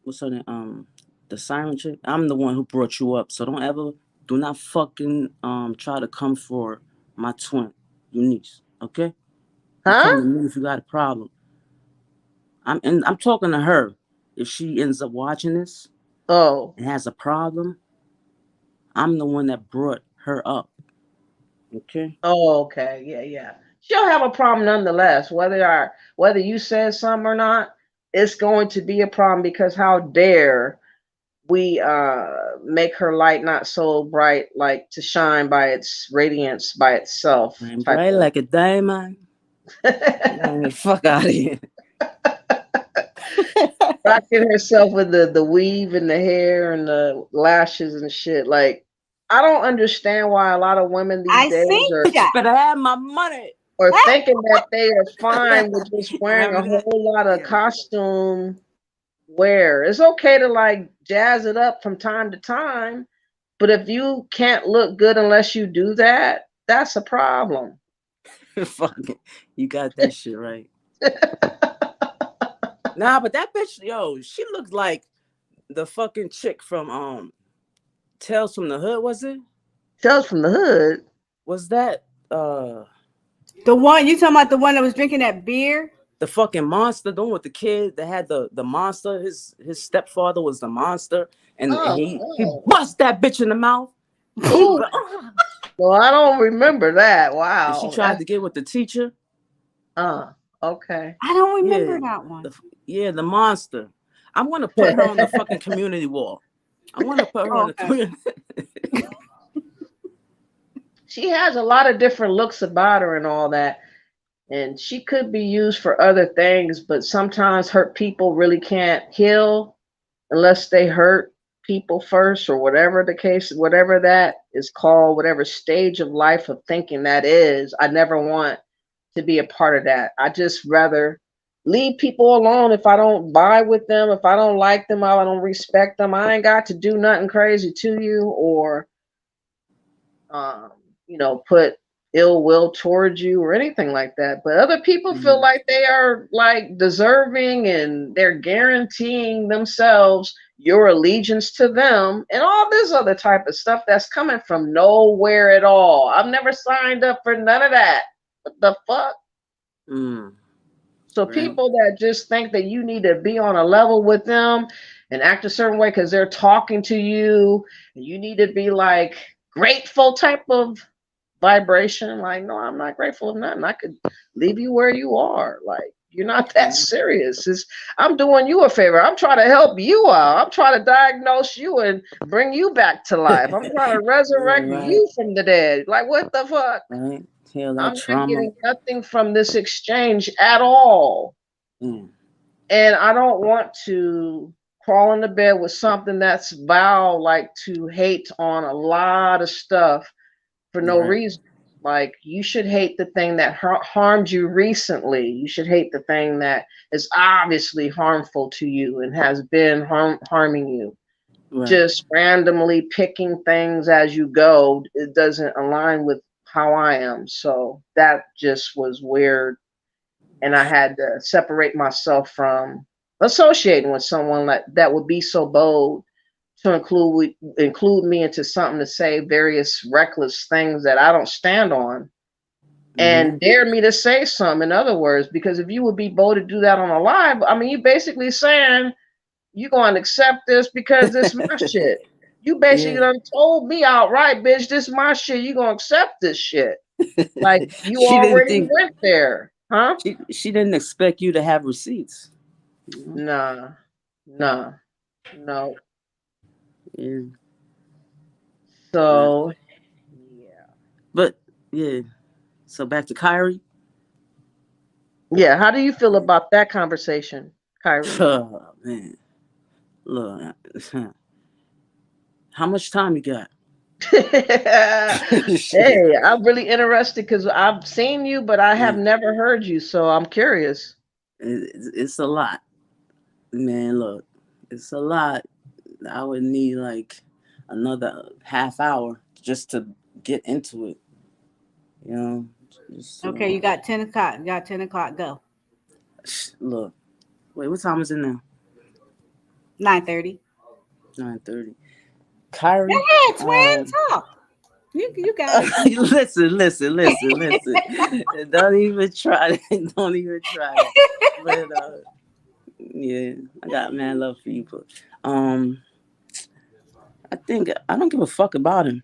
What's her name? The siren chick. I'm the one who brought you up. So don't ever do not fucking try to come for my twin, Eunice. Okay? You
Huh?
come to me if you got a problem. I'm talking to her. If she ends up watching this
Oh.
and has a problem, I'm the one that brought her up. Okay?
Oh, okay. Yeah. She'll have a problem nonetheless, whether you said something or not. It's going to be a problem because how dare we make her light not so bright, like to shine by its radiance by itself
I'm
type
bright
of.
like a diamond. Man, fuck out of here.
Rocking herself with the weave and the hair and the lashes and shit. Like, I don't understand why a lot of women these
I
days
seen
are
Bitch, better have my money.
thinking that they are fine with just wearing a
Remember that?
whole lot of
Yeah.
costume wear. It's okay to like jazz it up from time to time, but if you can't look good unless you do that, that's a problem.
Fuck it. You got that shit right. Nah, but that bitch, yo, she looked like the fucking chick from Tales from the Hood, was it?
Tales from the Hood.
Was that
the one you talking about, the one that was drinking that beer.
the fucking monster, the one with the kid that had the monster? His stepfather was the monster, and he bust that bitch in the mouth.
Ooh. Well, I don't remember that.
And she
Wow.
tried to get with the teacher.
Okay.
I don't remember
Yeah,
that one.
the monster. I'm gonna put her on the fucking community wall. I want to put her on the community.
She has a lot of different looks about her and all that. And she could be used for other things, but sometimes hurt people really can't heal unless they hurt people first, or whatever the case, whatever that is called, whatever stage of life of thinking that is. I never want to be a part of that. I just rather leave people alone. If I don't vibe with them, if I don't like them, I don't respect them, I ain't got to do nothing crazy to you, or put ill will towards you or anything like that. But other people feel like they are like deserving and they're guaranteeing themselves your allegiance to them and all this other type of stuff that's coming from nowhere at all. I've never signed up for none of that. What the fuck? So people that just think that you need to be on a level with them and act a certain way because they're talking to you, and you need to be like grateful type of vibration. Like, no, I'm not grateful of nothing. I could leave you where you are. Like, you're not that serious. I'm doing you a favor. I'm trying to help you out. I'm trying to diagnose you and bring you back to life. I'm trying to resurrect you from the dead. Like, what the fuck?
Right. Heal that
I'm
trauma.
not getting nothing from this exchange at all. And I don't want to crawl into bed with something that's vile, like to hate on a lot of stuff for no reason. Like, you should hate the thing that harmed you recently. You should hate the thing that is obviously harmful to you and has been harming you. Just randomly picking things as you go, it doesn't align with how I am. So that just was weird. And I had to separate myself from associating with someone that would be so bold to include me into something, to say various reckless things that I don't stand on, and dare me to say something. In other words, because if you would be bold to do that on a live, I mean, you basically saying you going to accept this because this my shit. You basically done told me outright, bitch, this my shit. You gonna accept this shit? Like, you already went there, huh?
She didn't expect you to have receipts.
Nah. No.
Yeah.
So, yeah.
But yeah. So back to KYRIE.
Yeah. How do you feel about that conversation, KYRIE?
Oh man. Look. How much time you got?
Hey, I'm really interested because I've seen you, but I have never heard you, so I'm curious.
It's a lot, man. Look, it's a lot. I would need like another half hour just to get into it. You know.
Okay, you got 10 o'clock. You got 10 o'clock. Go.
Look, wait. What time is it now?
9:30.
9:30. Kyrie.
Go ahead, twin, talk. You got it.
listen. Don't even try that. Don't even try that. But yeah, I got mad love for you, but I think I don't give a fuck about him.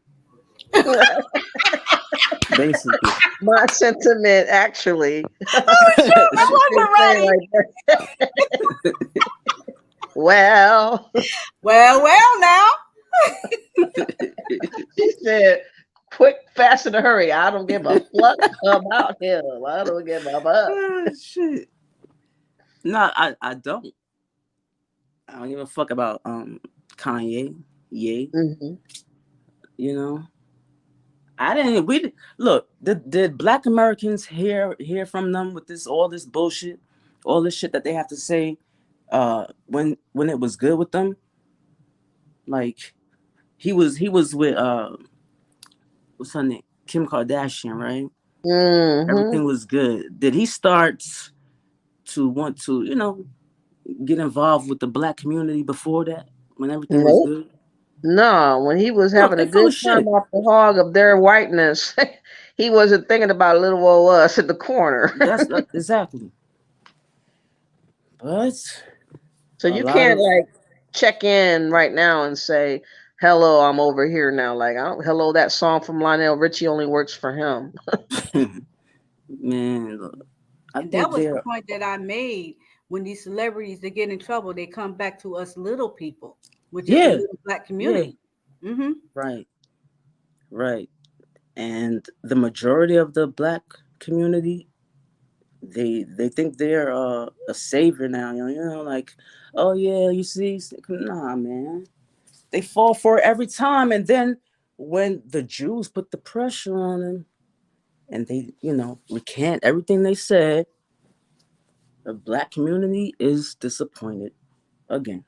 Basically,
My sentiment, actually.
I wasn't ready.
Well,
now.
She said, quick, fast, in a hurry. I don't give a fuck about him. I don't give a fuck.
Shit. No, I don't. I don't give a fuck about Kanye. Yay.
Mm-hmm.
You know, I didn't. We look. Did Black Americans hear from them with all this bullshit, all this shit that they have to say, when it was good with them? Like he was with what's her name, Kim Kardashian, right?
Mm-hmm.
Everything was good. Did he start to want to get involved with the Black community before that, when everything was good?
No, when he was having a good time off the hog of their whiteness, he wasn't thinking about little old us in the corner.
That's exactly. But
so you can't like check in right now and say, "Hello, I'm over here now." Like, hello, that song from Lionel Richie only works for him.
Man, look,
and that was the point that I made. When these celebrities they get in trouble, they come back to us little people, which is the little Black community.
Yeah. Mm-hmm. Right. And the majority of the Black community, they think they're a savior now. Like, oh yeah, you see, nah, man. They fall for it every time, and then when the Jews put the pressure on them, and they, recant everything they said, the Black community is disappointed again.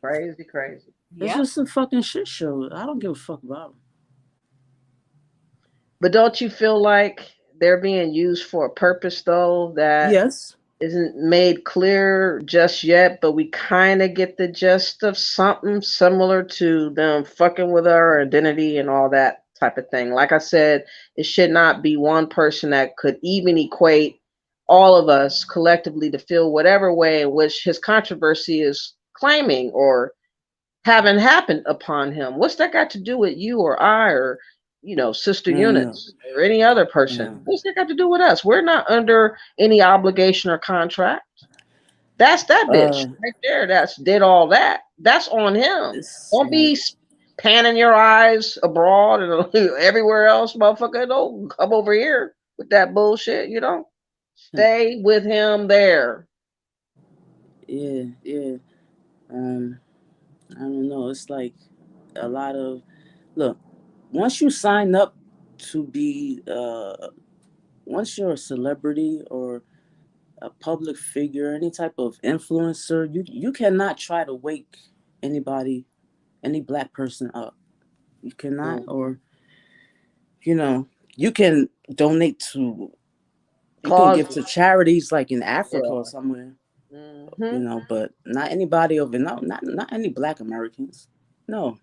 Crazy.
It's just a fucking shit show. I don't give a fuck about them.
But don't you feel like they're being used for a purpose, though, that isn't made clear just yet, but we kind of get the gist of something similar to them fucking with our identity and all that type of thing. Like I said, it should not be one person that could even equate all of us collectively to feel whatever way in which his controversy is claiming or having happened upon him. What's that got to do with you or I or Sister Eunice or any other person? What's that got to do with us? We're not under any obligation or contract. That's that bitch right there. That's did all that. That's on him. Don't be panning your eyes abroad and everywhere else, motherfucker. Don't come over here with that bullshit. Stay with him there.
Yeah. I don't know. It's like a lot of look. Once you sign up to be, once you're a celebrity or a public figure, any type of influencer, you cannot try to wake anybody, any Black person up. You cannot, or you can donate to, you can give to charities like in Africa or somewhere. But not anybody over, not any Black Americans. No.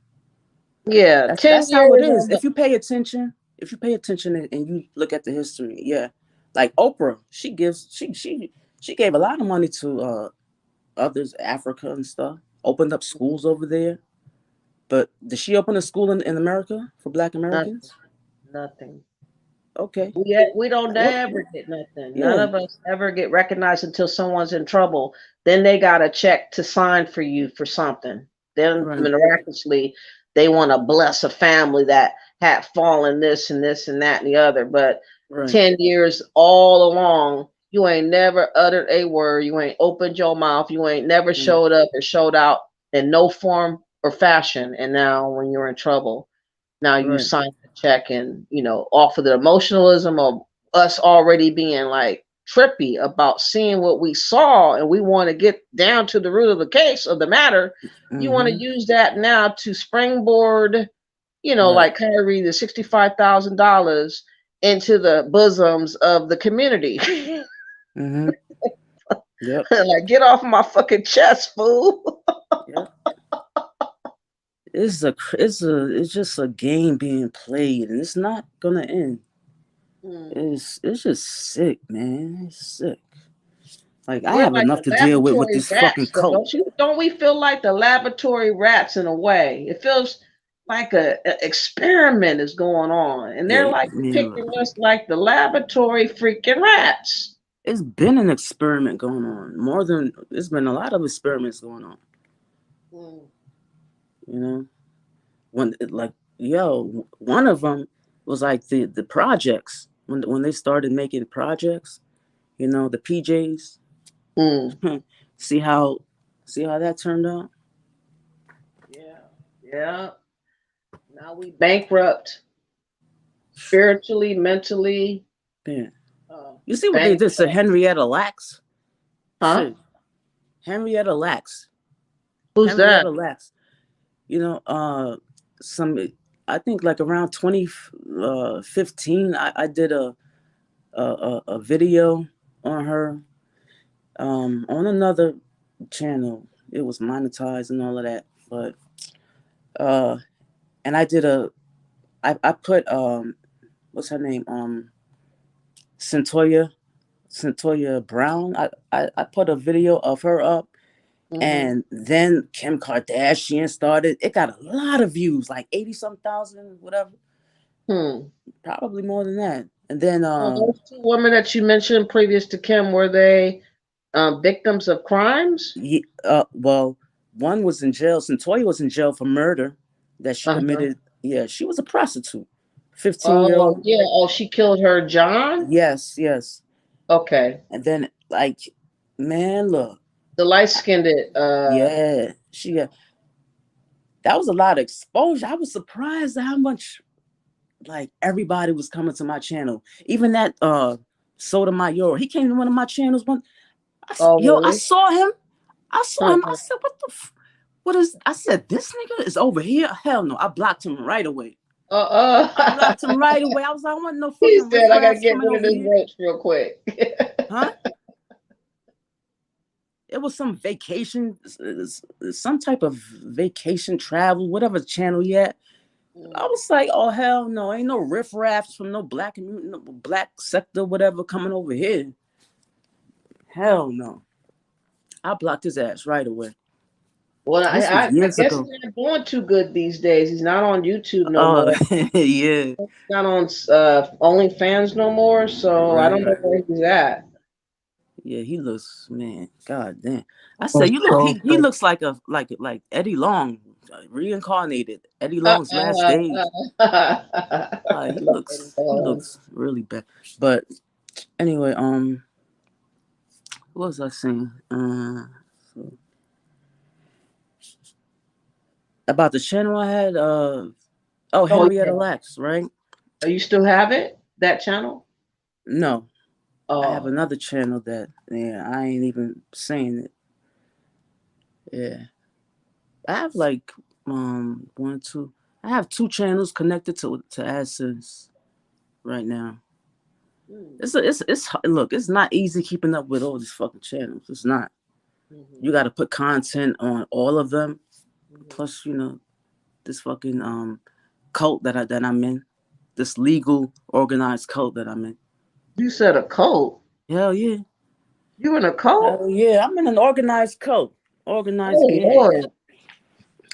Yeah,
that's how it is. If you pay attention and you look at the history, like Oprah, she gave a lot of money to others, Africa and stuff. Opened up schools over there. But did she open a school in America for Black Americans?
Nothing.
Okay.
We don't ever get nothing. None of us ever get recognized until someone's in trouble. Then they got a check to sign for you for something. Then miraculously, they want to bless a family that had fallen this and this and that and the other. But 10 years all along, you ain't never uttered a word. You ain't opened your mouth. You ain't never showed up or showed out in no form or fashion. And now when you're in trouble, now you sign the check and, off of the emotionalism of us already being like trippy about seeing what we saw and we want to get down to the root of the case of the matter. You want to use that now to springboard, like KYRIE, the $65,000 into the bosoms of the community.
Yep.
Like, get off my fucking chest, fool.
it's just a game being played, and it's not gonna end. It's just sick, man. It's sick. Like I
We're
have
like
enough
the
to deal with
laboratory
this fucking
rats, though,
cult.
don't we feel like the laboratory rats in a way? It feels like a experiment is going on, and
Yeah,
they're like
man.
depicting us like the laboratory freaking rats.
It's been an experiment going on. It's been a lot of experiments going on. You know, one of them was like the projects when they started making projects. You know, the PJs. see how that turned out.
Yeah. Now we bankrupt spiritually, mentally.
Yeah. You see what they did to Henrietta Lacks?
Huh?
Shit. Henrietta Lacks.
Who's
Henrietta
that?
Lacks. You know, I think like around 2015, I did a video on her on another channel. It was monetized and all of that, but and I put what's her name, Centoya Brown. I put a video of her up. And then Kim Kardashian started. It got a lot of views, like 80-some thousand, whatever. Probably more than that. And then
those two women that you mentioned previous to Kim, were they victims of crimes?
Well, one was in jail. Centoya was in jail for murder that she committed. Yeah, she was a prostitute. 15-year-old.
Yeah. Oh, she killed her John?
Yes.
Okay.
And then, like, man, look.
The light-skinned
yeah, that was a lot of exposure. I was surprised at how much like everybody was coming to my channel. Even that Sotomayor, he came to one of my channels I saw him. I said, what is, I said, this nigga is over here? Hell no. I blocked him right away. I blocked him right away. I was like, I want no fucking.
He said, I gotta get rid of this roach real quick.
Huh? It was some vacation, some type of vacation travel, whatever channel he had. I was like, oh hell no, ain't no riffraffs from no black community, no black sector, whatever, coming over here. Hell no. I blocked his ass right away.
Well, I guess he's not doing too good these days. He's not on YouTube no more.
Yeah.
He's not on OnlyFans no more, so right, I don't know where he's at.
Yeah, he looks, man, god damn. I said, he looks like Eddie Long, reincarnated. Eddie Long's last days. He looks really bad. But anyway, what was I saying? About the channel I had, Henrietta Lacks, right?
Oh, you still have it? That channel?
No. I have another channel that, I ain't even saying it. Yeah. I have like I have 2 channels connected to AdSense right now. It's look, it's not easy keeping up with all these fucking channels. It's not. You got to put content on all of them. Plus, this fucking cult that I'm in, this legal organized cult that I'm in.
You said a cult?
Hell yeah.
You in a cult?
Hell yeah, I'm in an organized cult. Organized gang.
Lord.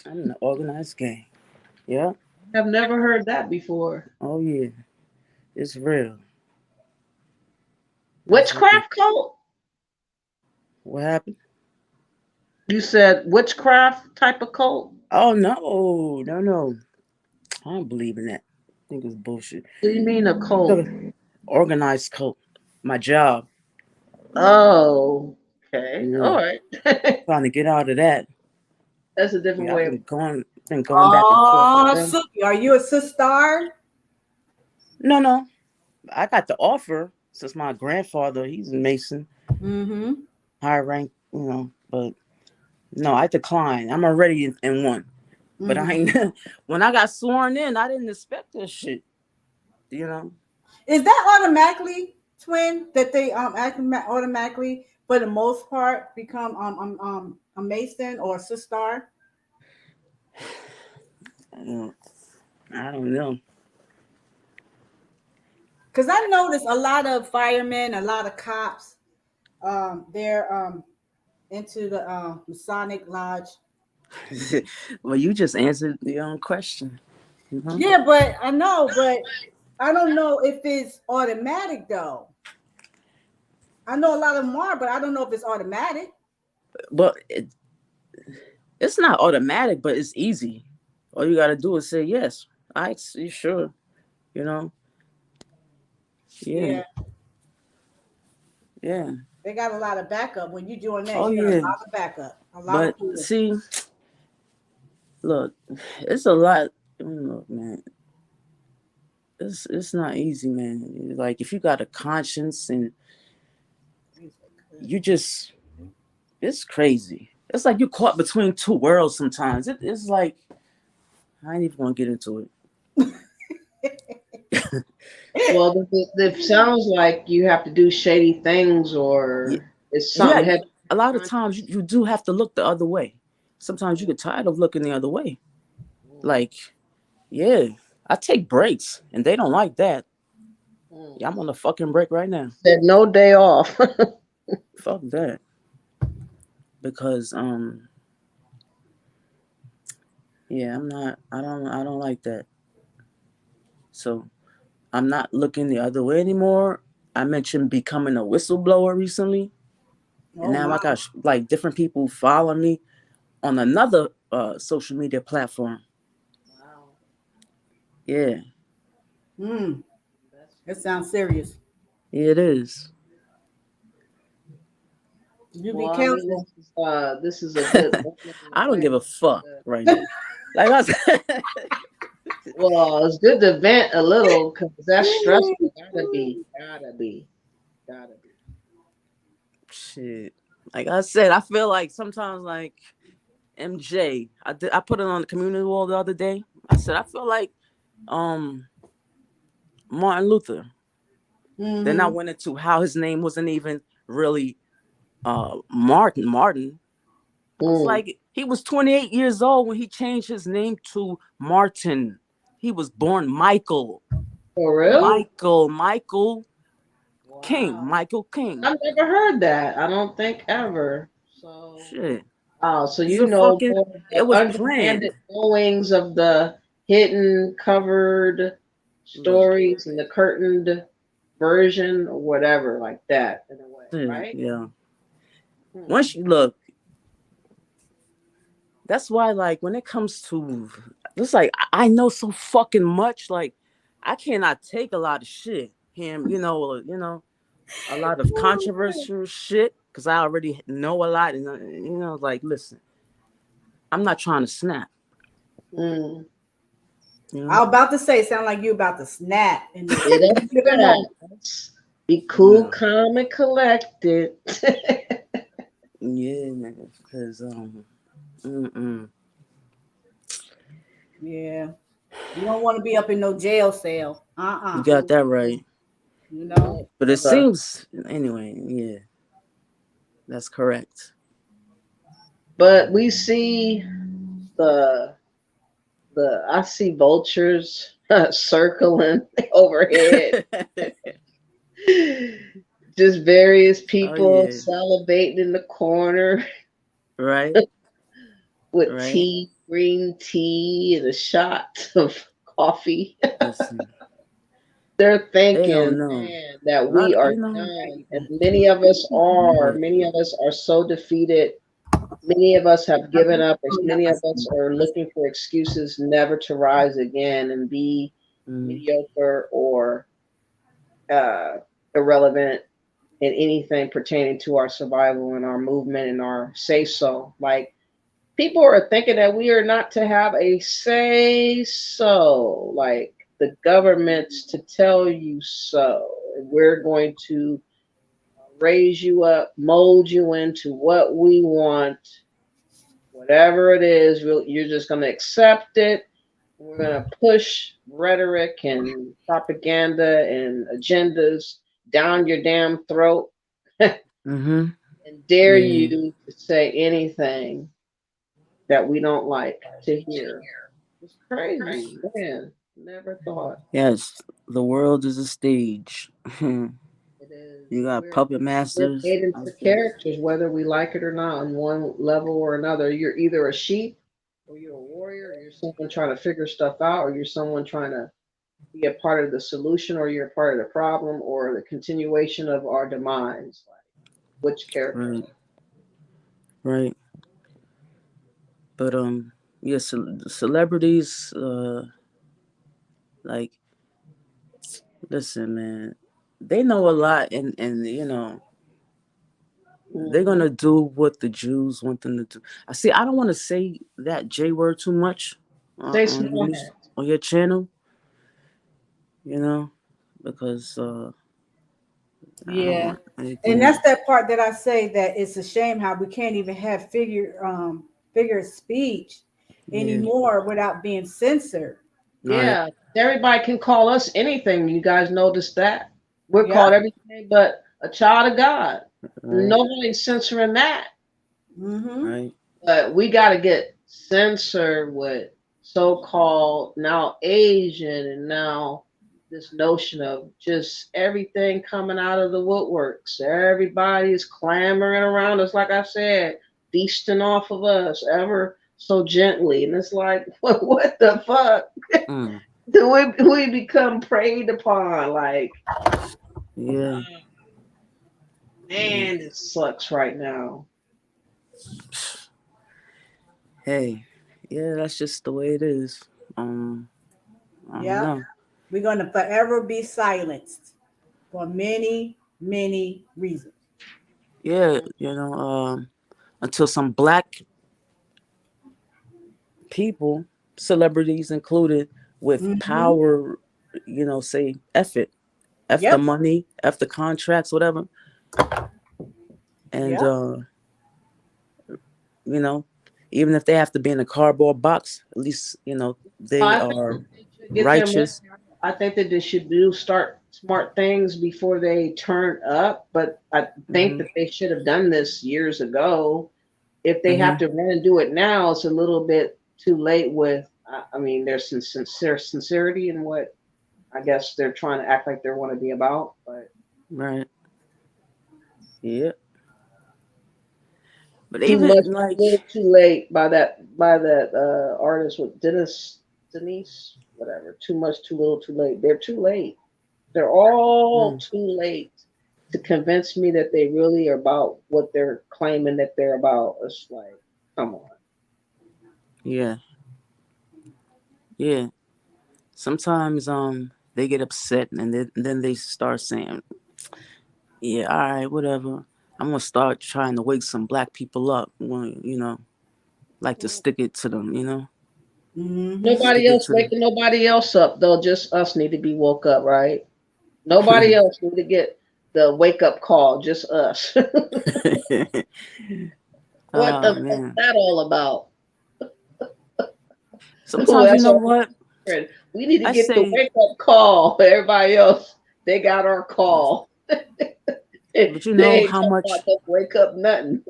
I'm in an organized gang. Yeah.
I've never heard that before.
Oh yeah. It's real.
Witchcraft cult?
What happened?
You said witchcraft type of cult?
Oh no. I don't believe in that. I think it's bullshit.
What do you mean a cult?
Organized cult. My job.
Oh, okay. Yeah. All right.
Trying to get out of that.
That's a different way
of going back and forth.
Are you a sister?
No. I got the offer since my grandfather, he's a Mason.
Mm-hmm.
High rank, but no, I declined. I'm already in one. Mm-hmm. But I ain't when I got sworn in, I didn't expect this shit.
Is that automatically, twin, that they automatically, for the most part, become a Mason or a sister?
I don't know.
Because I noticed a lot of firemen, a lot of cops, they're into the Masonic Lodge.
Well, you just answered your own question.
Yeah, but I know, but I don't know if it's automatic though. I know a lot of them are, but I don't know if it's automatic.
But it's not automatic, but it's easy. All you gotta do is say yes. You sure? You know? Yeah. Yeah.
They got a lot of backup. When you doing that,
Oh
you got a
yeah.
lot of backup. A lot of
But
people.
see, look, it's a lot. Look, man, it's not easy, man. Like if you got a conscience and you just, it's crazy. It's like you're caught between two worlds sometimes. It's like I ain't even gonna get into it.
Well, it sounds like you have to do shady things, or it's something
Yeah,
heavy.
a lot of times you do have to look the other way. Sometimes you get tired of looking the other way. Like, yeah, I take breaks, and they don't like that. Yeah, I'm on a fucking break right now.
Said no day off.
Fuck that. Because yeah, I don't like that. So I'm not looking the other way anymore. I mentioned becoming a whistleblower recently. And now I got like different people follow me on another social media platform.
Wow.
Yeah.
That sounds serious.
Yeah, it is.
You be careful.
This is a good.
I don't give a fuck right now. Like I said.
Well, it's good to vent a little because that's stressful. Gotta be.
Shit. Like I said, I feel like sometimes like MJ. I put it on the community wall the other day. I said I feel like Martin Luther.
Mm-hmm.
Then I went into how his name wasn't even really Martin. I was like, he was 28 years old when he changed his name to Martin. He was born Michael.
For real?
Michael King. Michael King.
I've never heard that. I don't think ever. So
shit.
Oh, so
It's
you
a
know
fucking,
more
it
the
was
underhanded
planned.
goings of the hidden, covered stories and the curtained version or whatever, like that, in a way, right?
Yeah. Once you look, that's why, like, when it comes to, it's like, I know so fucking much. Like, I cannot take a lot of shit. Him, a lot of controversial shit because I already know a lot. And, like, listen, I'm not trying to snap.
Mm.
I was about to say, sound like you about to snap. And
be cool, calm, and collected.
Yeah, man, because
yeah, you don't want to be up in no jail cell.
You got that right.
You know,
but it seems anyway. Yeah, that's correct.
But we see the I see vultures circling overhead. Just various people salivating in the corner.
Right.
With green tea, and a shot of coffee. They're thinking, man, that we are done. And many of us are so defeated. Many of us have given up, as many of us are looking for excuses never to rise again and be mediocre or irrelevant in anything pertaining to our survival and our movement and our say so. Like, people are thinking that we are not to have a say so, like the government's to tell you so. We're going to raise you up, mold you into what we want. Whatever it is, you're just going to accept it. We're going to push rhetoric and propaganda and agendas down your damn throat and dare you to say anything that we don't like to hear. It's crazy, man. Never thought.
Yes, the world is a stage. You
It is.
got puppet
We're
masters
made into
out there.
characters, whether we like it or not, on one level or another. You're either a sheep, or you're a warrior, or you're someone trying to figure stuff out, or you're someone trying to be a part of the solution, or you're a part of the problem, or the continuation of our demise. Like, which character?
Right, right. But yeah, celebrities. Like, listen, man, they know a lot, and they're
Mhm.
gonna do what the Jews want them to do. I see. I don't want to say that J word too much
Say
on
small
news,
hats.
on your channel, you know, because I don't
Yeah.
want
And
anything.
that's that part that I say that it's a shame how we can't even have figure of speech
Yeah,
anymore without being censored.
right,
Yeah, everybody can call us anything. You guys notice that? We're
Yep.
called everything but a child of God.
right,
Nobody's censoring that.
Mm-hmm.
right.
But we got to get censored with so-called now Asian and now this notion of just everything coming out of the woodworks. Everybody's clamoring around us, like I said, feasting off of us ever so gently. And it's like, what the fuck?
Mm,
Do we become preyed upon? Like,
yeah, yeah.
man, it sucks right now.
Hey, yeah, that's just the way it is. I don't
Yep.
know.
We're gonna forever be silenced for many, many reasons.
Yeah, until some black people, celebrities included, with
Mm-hmm.
power, say F it, F the
Yep.
money, F the contracts, whatever. And,
Yep.
you know, even if they have to be in a cardboard box, at least, they
I think
are
they should get their money.
righteous.
I think that they should do start smart things before they turn up. But I think
Hmm.
that they should have done this years ago. If they have
Hmm.
to run and do it now, it's a little bit too late. With I mean, there's some sincerity in what I guess they're trying to act like they want to be about. But
Right. Yeah. But
too
even
much, too
like,
little, too late by that artist with Denise, whatever. Too much, too little, too late. They're too late. They're all
mm,
too late to convince me that they really are about what they're claiming that they're about. It's like, come on.
yeah, yeah. Sometimes they get upset and then they start saying, yeah, all right, whatever. I'm gonna start trying to wake some black people up. Like to stick it to them.
Mm-hmm.
Stick
Nobody
it
else
to them.
waking nobody else up though. Just us need to be woke up, right? Nobody else need to get the wake up call. Just us. What
Oh
the fuck's
man.
that all about? Oh,
Sometimes, you
that's
know
all I'm
what?
hearing. We need to
I
get the
say,
wake up call. Everybody else, they got our call. They
but you know
ain't
how
talking about
much.
no wake up nothing.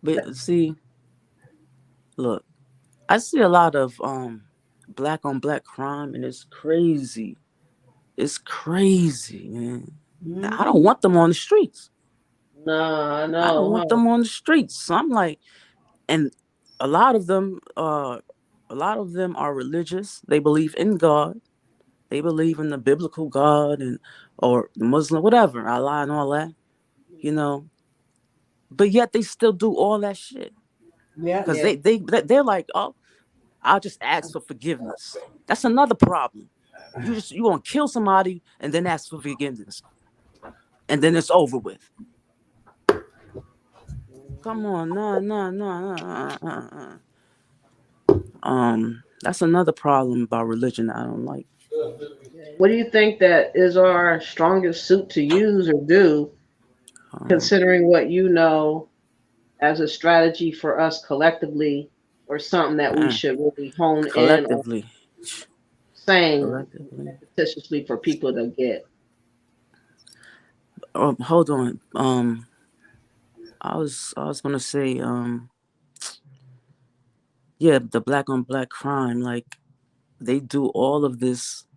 But see, look, I see a lot of black on black crime, and it's crazy. It's crazy, man. I
Mm-hmm.
don't want them on the streets.
Nah,
I don't
no,
want
huh?
them on the streets. So I'm like, and a lot of them, are religious. They believe in God. They believe in the biblical God and or the Muslim, whatever, Allah and all that. You know, but yet they still do all that shit
Yep.
because they're like, oh, I'll just ask for forgiveness. That's another problem. You gonna kill somebody and then ask for forgiveness, and then it's over with. Come on, no, no, no, no. That's another problem about religion I don't like.
What do you think that is our strongest suit to use or do,
Um,
considering what you know as a strategy for us collectively, or something that we
uh,
should really hone in on
collectively,
saying
collectively.
repetitiously for people to get?
Hold on. I was gonna say Yeah, the black on black crime, like they do all of this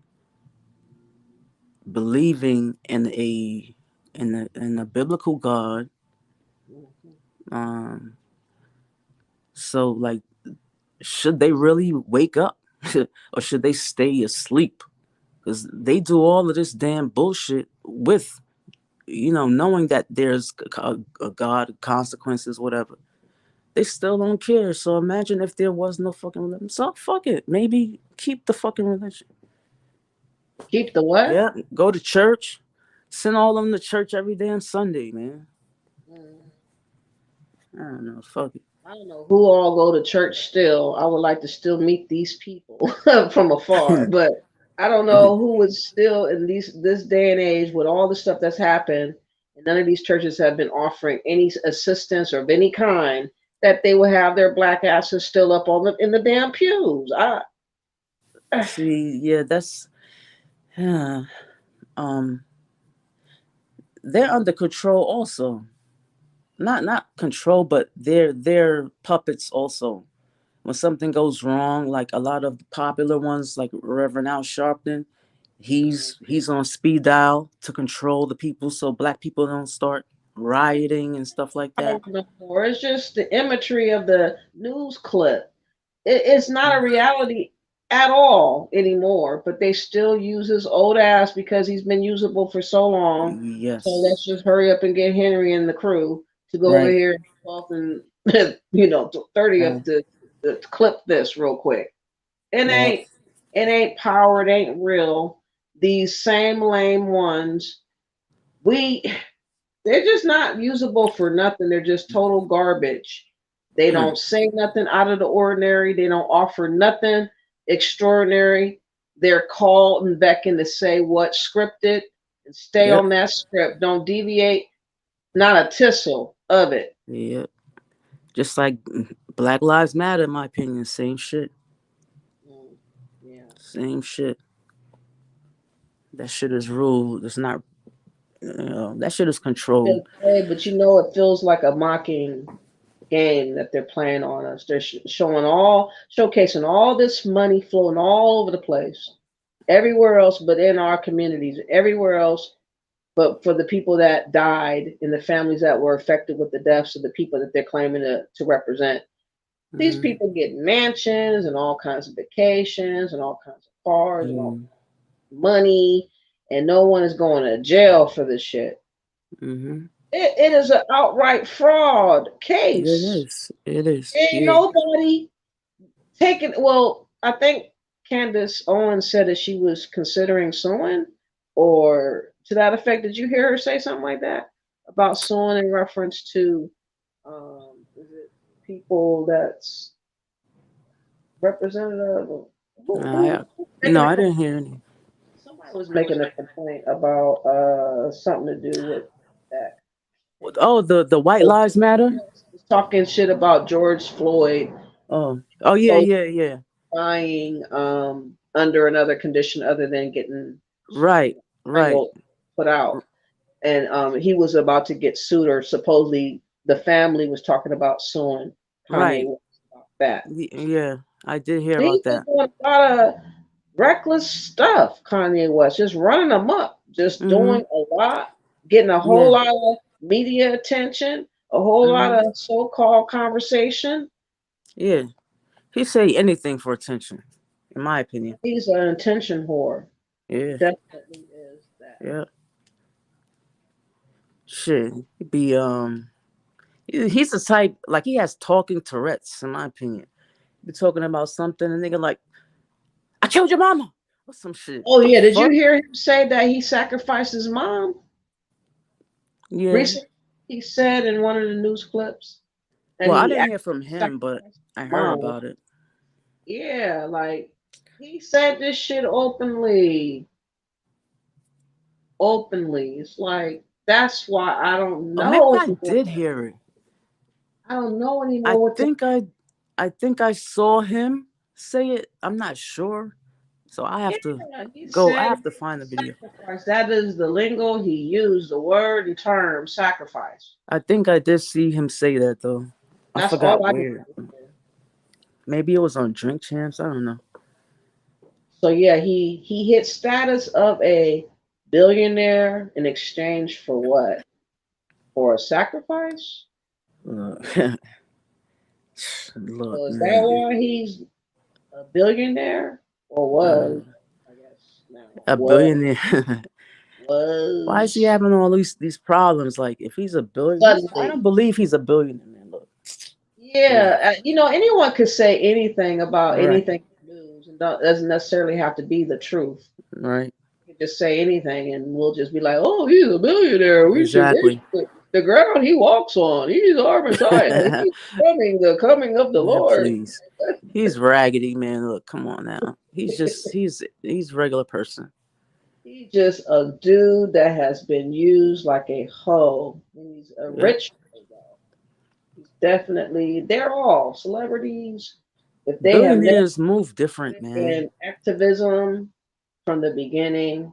believing in a biblical God. Um, so like, should they really wake up, or should they stay asleep? Because they do all of this damn bullshit with, knowing that there's a God, consequences, whatever. They still don't care. So imagine if there was no fucking religion. So fuck it. Maybe keep the fucking religion.
Keep the what?
Yeah, go to church. Send all of them to church every damn Sunday, man. I don't know. Fuck it.
I don't know who all go to church still. I would like to still meet these people from afar, but I don't know who is still in this day and age with all the stuff that's happened, and none of these churches have been offering any assistance or of any kind that they will have their black asses still up in the damn pews.
See, yeah, that's yeah. They're under control also. Not control, but they're puppets also. When something goes wrong, like a lot of the popular ones, like Reverend Al Sharpton, he's on speed dial to control the people, so black people don't start rioting and stuff like that.
No more. It's just the imagery of the news clip. It's not a reality at all anymore, but they still use his old ass because he's been usable for so long. So
Yes.
let's just hurry up and get Henry and the crew to go over
Right.
here and 30
Right.
of the clip this real quick. It
Yeah.
ain't power, it ain't real. These same lame ones, they're just not usable for nothing. They're just total garbage. They don't say nothing out of the ordinary. They don't offer nothing extraordinary. They're called and beckoned to say what's scripted and stay
Yep.
on that script. Don't deviate, not a tissel of it.
Yep. Just like Black Lives Matter, in my opinion, same shit.
Yeah.
Same shit. That shit is ruled. It's not. That shit is controlled.
But it feels like a mocking game that they're playing on us. They're showcasing all this money flowing all over the place, everywhere else, but in our communities, everywhere else, but for the people that died and the families that were affected with the deaths of the people that they're claiming to represent. These people get mansions and all kinds of vacations and all kinds of cars and all kinds of money, and no one is going to jail for this shit. It is an outright fraud case.
It is. It is.
Ain't nobody taking. Well, I think Candace Owens said that she was considering suing, or to that effect. Did you hear her say something like that about suing in reference to is it people that's representative?
I didn't hear any.
Somebody was making a complaint about something to do with that.
Oh, the White Lives Matter.
Talking shit about George Floyd.
Oh yeah.
Dying under another condition other than getting
right
put out, and he was about to get sued, or supposedly the family was talking about suing Kanye West about that.
Yeah, I did hear
He's
about that.
doing a lot of reckless stuff. Kanye West just running them up, just doing a lot, getting a whole lot of media attention, a whole lot of so-called conversation.
Yeah, he say anything for attention, in my opinion.
He's an attention whore.
Yeah,
definitely is that.
Yeah. Shit, he be he's the type, like, he has talking Tourette's, in my opinion. Be talking about something, and nigga like, I killed your mama, or some shit.
Oh yeah, did you hear him say that he sacrificed his mom?
Yeah.
Recently, he said in one of the news clips.
Well, I didn't hear from him, but I heard about it.
Yeah, like, he said this shit openly. It's like, that's why I don't know.
Maybe I did hear it.
I don't know anymore.
I think I saw him say it. I'm not sure. So I have to go. I have to find the video.
That is the lingo he used, the word and term sacrifice.
I think I did see him say that though. I forgot where. Maybe it was on Drink Champs. I don't know.
So yeah, he hit status of a billionaire in exchange for what? For a sacrifice?
Look,
So is that
man.
why he's a billionaire? Or was? I guess now.
A billionaire. Why is he
Was
having all these problems? Like, if he's a billionaire, I don't
suddenly.
believe he's a billionaire, man. Look,
Yeah,
please.
anyone could say anything about
Right,
anything in the news, and doesn't necessarily have to be the truth.
right,
You can just say anything, and we'll just be like, "Oh, he's a billionaire. We should
exactly.
worship the ground he walks on. He's our Messiah. He's coming, the coming of the
Yeah,
Lord."
please. He's raggedy, man. Look, come on now. He's a regular person.
He's just a dude that has been used like a hoe. And he's a
Yeah.
rich hoe, though. He's definitely. They're all celebrities. If they have never
Billionaires move different, man.
been activism from the beginning,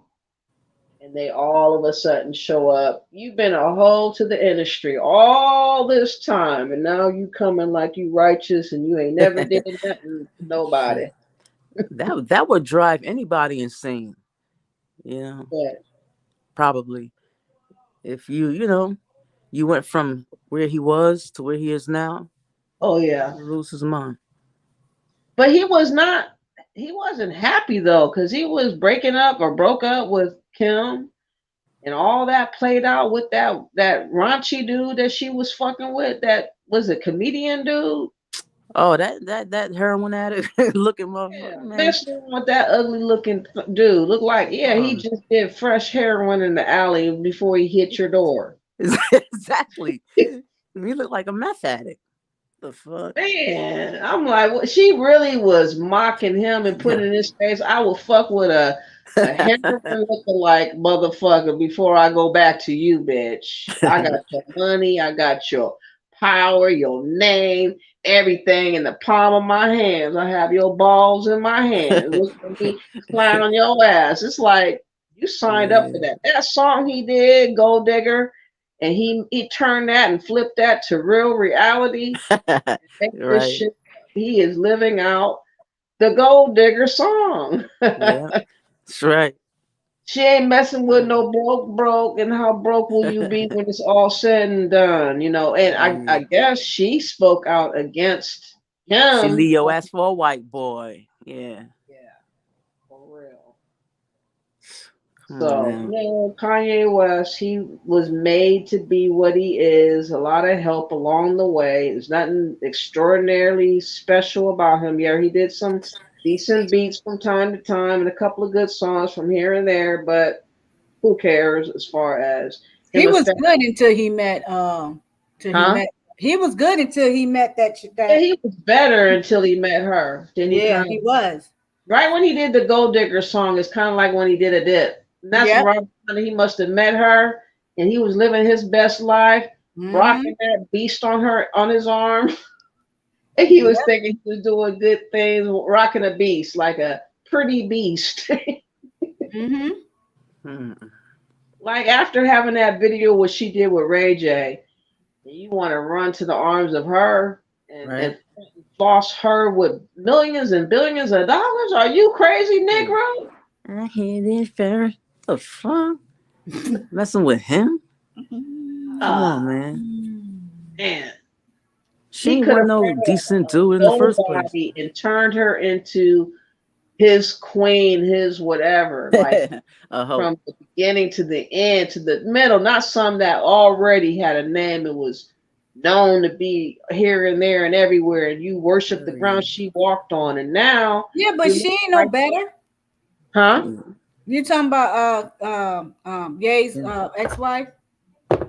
and they all of a sudden show up. You've been a hoe to the industry all this time, and now you coming like you righteous and you ain't never did nothing to nobody.
That would drive anybody insane. You know,
But
probably if you went from where he was to where he is now,
oh yeah,
he lose his mind.
but he was not. He wasn't happy though, because he was breaking up or broke up with Kim, and all that played out with that raunchy dude that she was fucking with. That was a comedian dude.
Oh, that heroin addict looking
Yeah,
motherfucker, man.
messing with that ugly looking dude. Look like, yeah, he
Oh,
just did fresh heroin in the alley before he hit your door.
exactly. He look like a meth addict. The fuck?
Man, I'm like, well, she really was mocking him and putting in his face, I will fuck with a heroin looking like motherfucker before I go back to you, bitch. I got your money, I got your power, your name, everything in the palm of my hands. I have your balls in my hands. Look at me clown your ass. It's like you signed up for
Man.
that. That song he did, Gold Digger, and he turned that and flipped that to real reality. Make this
Right.
shit. He is living out the Gold Digger song.
Yeah. That's right.
She ain't messing with no broke, and how broke will you be when it's all said and done, you know? And I
Yeah.
guess she spoke out against
She
him.
Leo asked for a white boy. Yeah.
Yeah, for real.
Come on
So,
now.
Kanye West, he was made to be what he is. A lot of help along the way. There's nothing extraordinarily special about him. Yeah, he did some decent beats from time to time and a couple of good songs from here and there, but who cares as far as
He
him
was
affecting,
good until he met till he
huh?
met he was good until he met
Yeah,
that
he was better until he met her. Then he
yeah,
kind
he
of,
was.
right when he did the Gold Digger song, it's kind of like when he did a dip. And that's
Yep.
right. He must have met her and he was living his best life,
Mm-hmm.
rocking that beast on her on his arm. And he was
Yep.
thinking he was doing good things, rocking a beast, like a pretty beast.
Mm-hmm.
Hmm.
Like after having that video what she did with Ray J, and you want to run to the arms of her
Right.
and floss her with millions and billions of dollars? Are you crazy, Negro?
I hear this first. The fuck? Messing with him? Come on,
Ah,
man.
man.
She
He
ain't
could
want
have
no
found
decent
a
dude in the first place.
nobody and turned her into his queen, his whatever. Like
A hoe.
from the beginning to the end to the middle, not some that already had a name and was known to be here and there and everywhere, and you worship the
Oh, yeah.
ground she walked on. And now
Yeah, but
you
she
look
ain't no
like,
better.
huh?
Mm.
You talking about Ye's
Yeah.
ex-wife?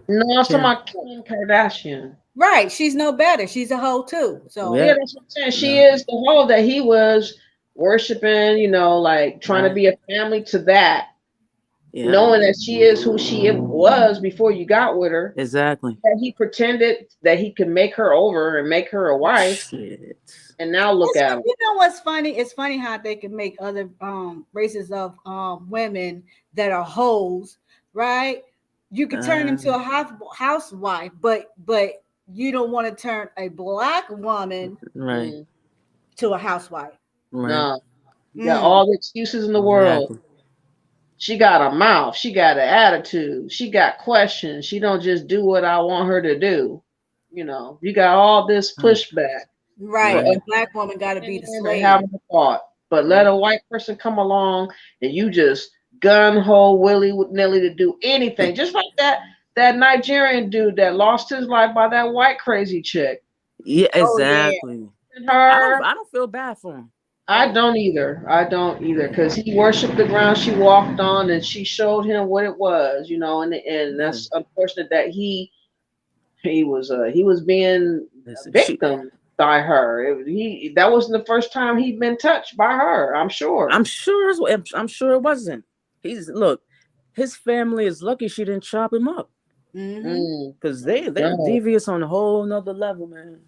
No, I'm talking
Kim.
about Kim Kardashian.
Right. She's no better. She's a hoe too.
Yeah,
Yeah.
So
that's what I'm saying. She
No.
is the whole that he was worshiping, like trying to
Right.
be a family to that,
Yeah.
knowing that she is who she was before you got with her.
Exactly.
That he pretended that he could make her over and make her a wife,
Shit.
and now look
it's,
at him.
you know what's funny? It's funny how they can make other races of women that are hoes, right? You could turn them to a housewife, but you don't want to turn a black woman
Right.
Mm.
to a housewife.
Right.
No. You got all the excuses in the world.
Exactly.
She got a mouth. She got an attitude. She got questions. She don't just do what I want her to do. You know, you got all this pushback for
Right.
us
The black woman got to be the
women that
slave.
having a thought. But let a white person come along and you just gun ho willy nilly to do anything. Just like that Nigerian dude that lost his life by that white crazy chick.
Yeah,
Oh yeah.
exactly.
Her,
I don't feel bad for him.
I don't either. I don't either, because he worshipped the ground she walked on, and she showed him what it was, you know. And
Yeah.
that's unfortunate that he was being a
Listen,
victim by her. That wasn't the first time he'd been touched by her. I'm sure.
I'm sure it wasn't. Look, his family is lucky she didn't chop him up. Because they're devious on a whole nother level, man.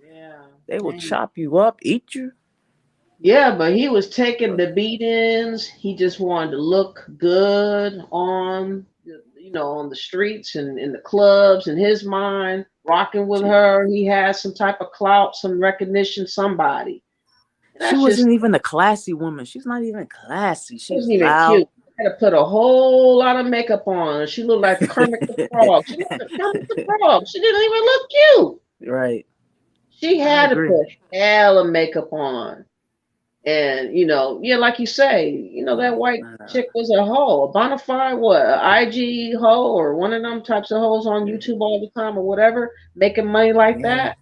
Yeah.
They will chop you up, eat you.
Yeah, but he was taking the beatings. He just wanted to look good on, on the streets and in the clubs. In his mind, rocking with her, he had some type of clout, some recognition, somebody.
She wasn't even a classy woman. She's not even classy. She's
wasn't even
loud.
cute. Had to put a whole lot of makeup on. She looked like Kermit the Frog. She looked like Kermit the Frog. She didn't even look cute.
Right.
She had to put hella makeup on. And, like you say, that white chick was a hoe, a bona fide, IG hoe, or one of them types of hoes on YouTube all the time or whatever, making money like that.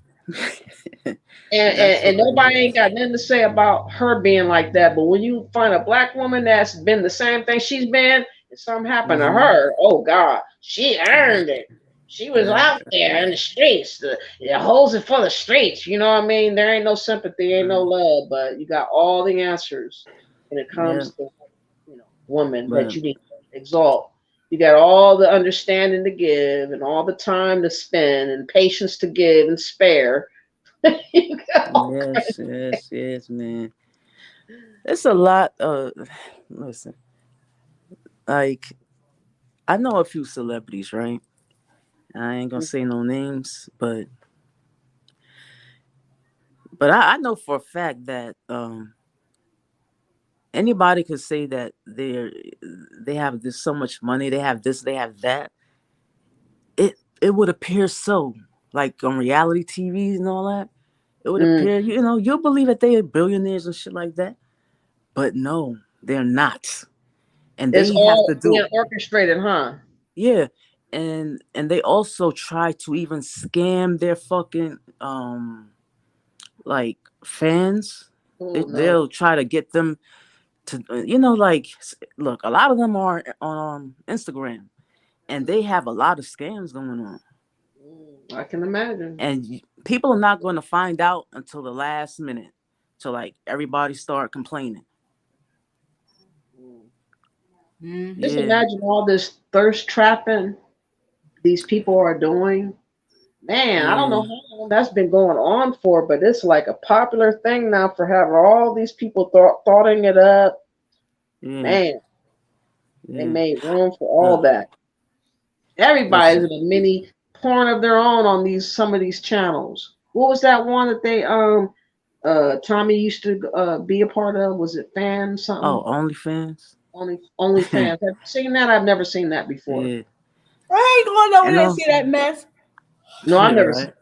And nobody ain't got nothing to say about her being like that. But when you find a black woman that's been the same thing she's been, and something happened to her, oh God, she earned it. She was out there in the streets. The hoes are for the streets. You know what I mean? There ain't no sympathy, ain't no love, but you got all the answers when it comes to women that you need to exalt. You got all the understanding to give and all the time to spend and patience to give and spare.
Yes, man. It's a lot of listen. Like, I know a few celebrities, right? I ain't gonna say no names, but I know for a fact that anybody could say that they have this so much money, they have this, they have that. It would appear so, like on reality TV and all that. It would appear, you'll believe that they are billionaires and shit like that. But no, they're not. And
it's
they have
all
to do
being orchestrated, huh?
Yeah. And they also try to even scam their fucking like fans. They'll try to get them to like, look, a lot of them are on Instagram, and they have a lot of scams going on.
I can imagine.
And people are not going to find out until the last minute, till like everybody start complaining.
Just imagine all this thirst trapping these people are doing. Man, I don't know how long that's been going on for, but it's like a popular thing now for having all these people thoughting it up. Man, they made room for all that. Everybody's in a mini porn of their own on some of these channels. What was that one that they Tommy used to be a part of? Was it Fan something?
Oh, OnlyFans.
OnlyFans. Have you seen that? I've never seen that before.
I ain't going over there and see that mess.
No, I've never seen.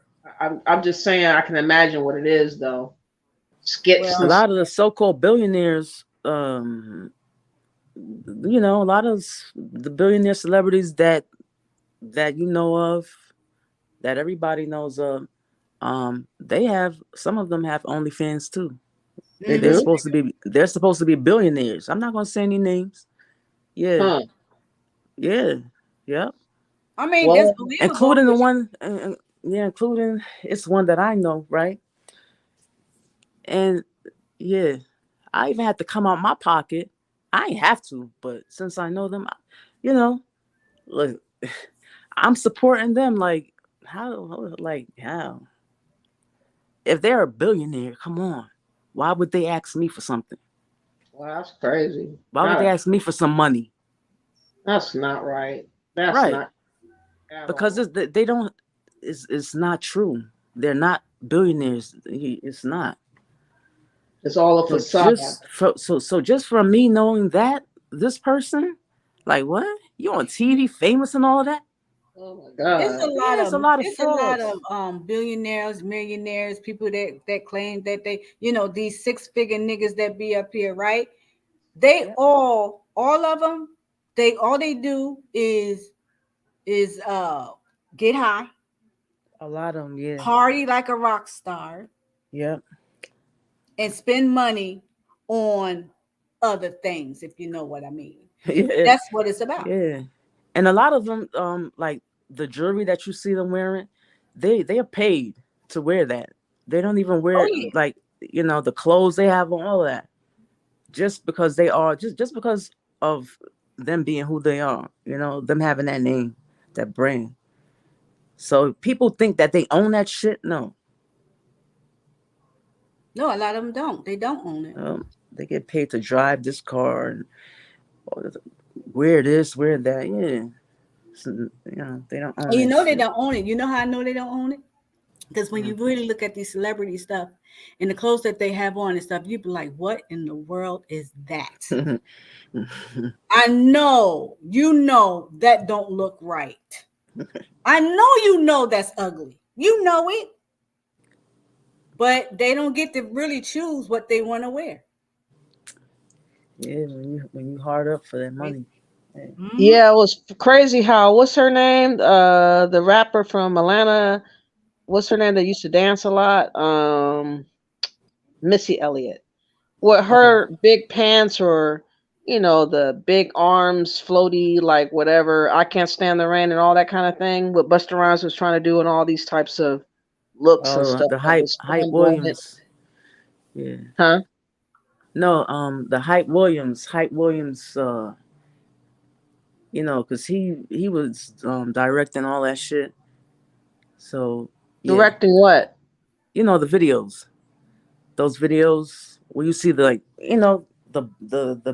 I'm just saying I can imagine what it is though. Skits.
A lot of the so-called billionaires, a lot of the billionaire celebrities that you know of, that everybody knows of, some of them have OnlyFans too. They're supposed to be billionaires. I'm not gonna say any names. Yeah.
I mean, that's believable.
Including the one, including it's one that I know, right? And I even had to come out my pocket. I ain't have to, but since I know them, look, I'm supporting them. Like how? If they're a billionaire, come on, why would they ask me for something?
Well, that's crazy.
Why would they ask me for some money?
That's not right. That's
right.
Not
because they don't. It's not true. They're not billionaires. It's not.
It's all a
So
facade.
just from me knowing that this person, like what? You on TV, famous and all of that?
Oh my
It's a
God.
lot
Yeah, it's
of
a lot of
it's a lot
frauds.
of billionaires, millionaires, people that claim that they, these six-figure niggas that be up here, right? They all of them, all they do is get high,
A lot of them, yeah.
party like a rock star,
Yep.
and spend money on other things, if you know what I mean.
Yeah.
That's what it's about.
Yeah. And a lot of them, like the jewelry that you see them wearing, they are paid to wear that. They don't even
Oh
wear
yeah.
like the clothes they have on, all of that, just because they are just because of them being who they are. Them having that name, that brand. So people think that they own that shit. No,
No, a lot of them don't. They don't own it.
they get paid to drive this car and wear this, wear that. Yeah, so, they don't own
And
that
they
shit.
don't own it. You know how I know they don't own it? Because when you really look at these celebrity stuff and the clothes that they have on and stuff, you'd be like, what in the world is that? I know, that don't look right. I know that's ugly. You know it. But they don't get to really choose what they want to wear.
Yeah, when you hard up for that money.
Mm-hmm.
Yeah, it was crazy how, what's her name? The rapper from Atlanta. What's her name that used to dance a lot? Missy Elliott. With
Okay.
her big pants or, the big arms, floaty, like whatever, I can't stand the rain and all that kind of thing. What Busta Rhymes was trying to do and all these types of looks and
Oh,
stuff
the
like
hype
this
hype
flamboyant.
Williams. Yeah.
Huh?
No, the Hype Williams, because he was directing all that shit. So yeah.
Directing what?
The videos. Those videos where you see the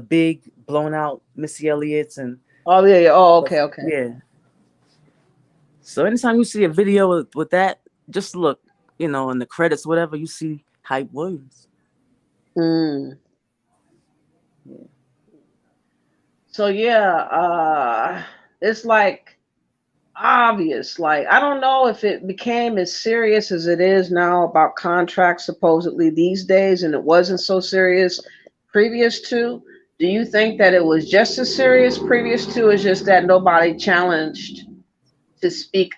big blown out Missy Elliott's and
Oh yeah, yeah. Oh, okay, okay.
yeah. So anytime you see a video with that, just look, in the credits, whatever, you see Hype Williams.
Mm.
Yeah.
So yeah, it's like obvious. Like I don't know if it became as serious as it is now about contracts supposedly these days, and it wasn't so serious previous to. Do you think that it was just as serious previous to? It's just that nobody challenged to speak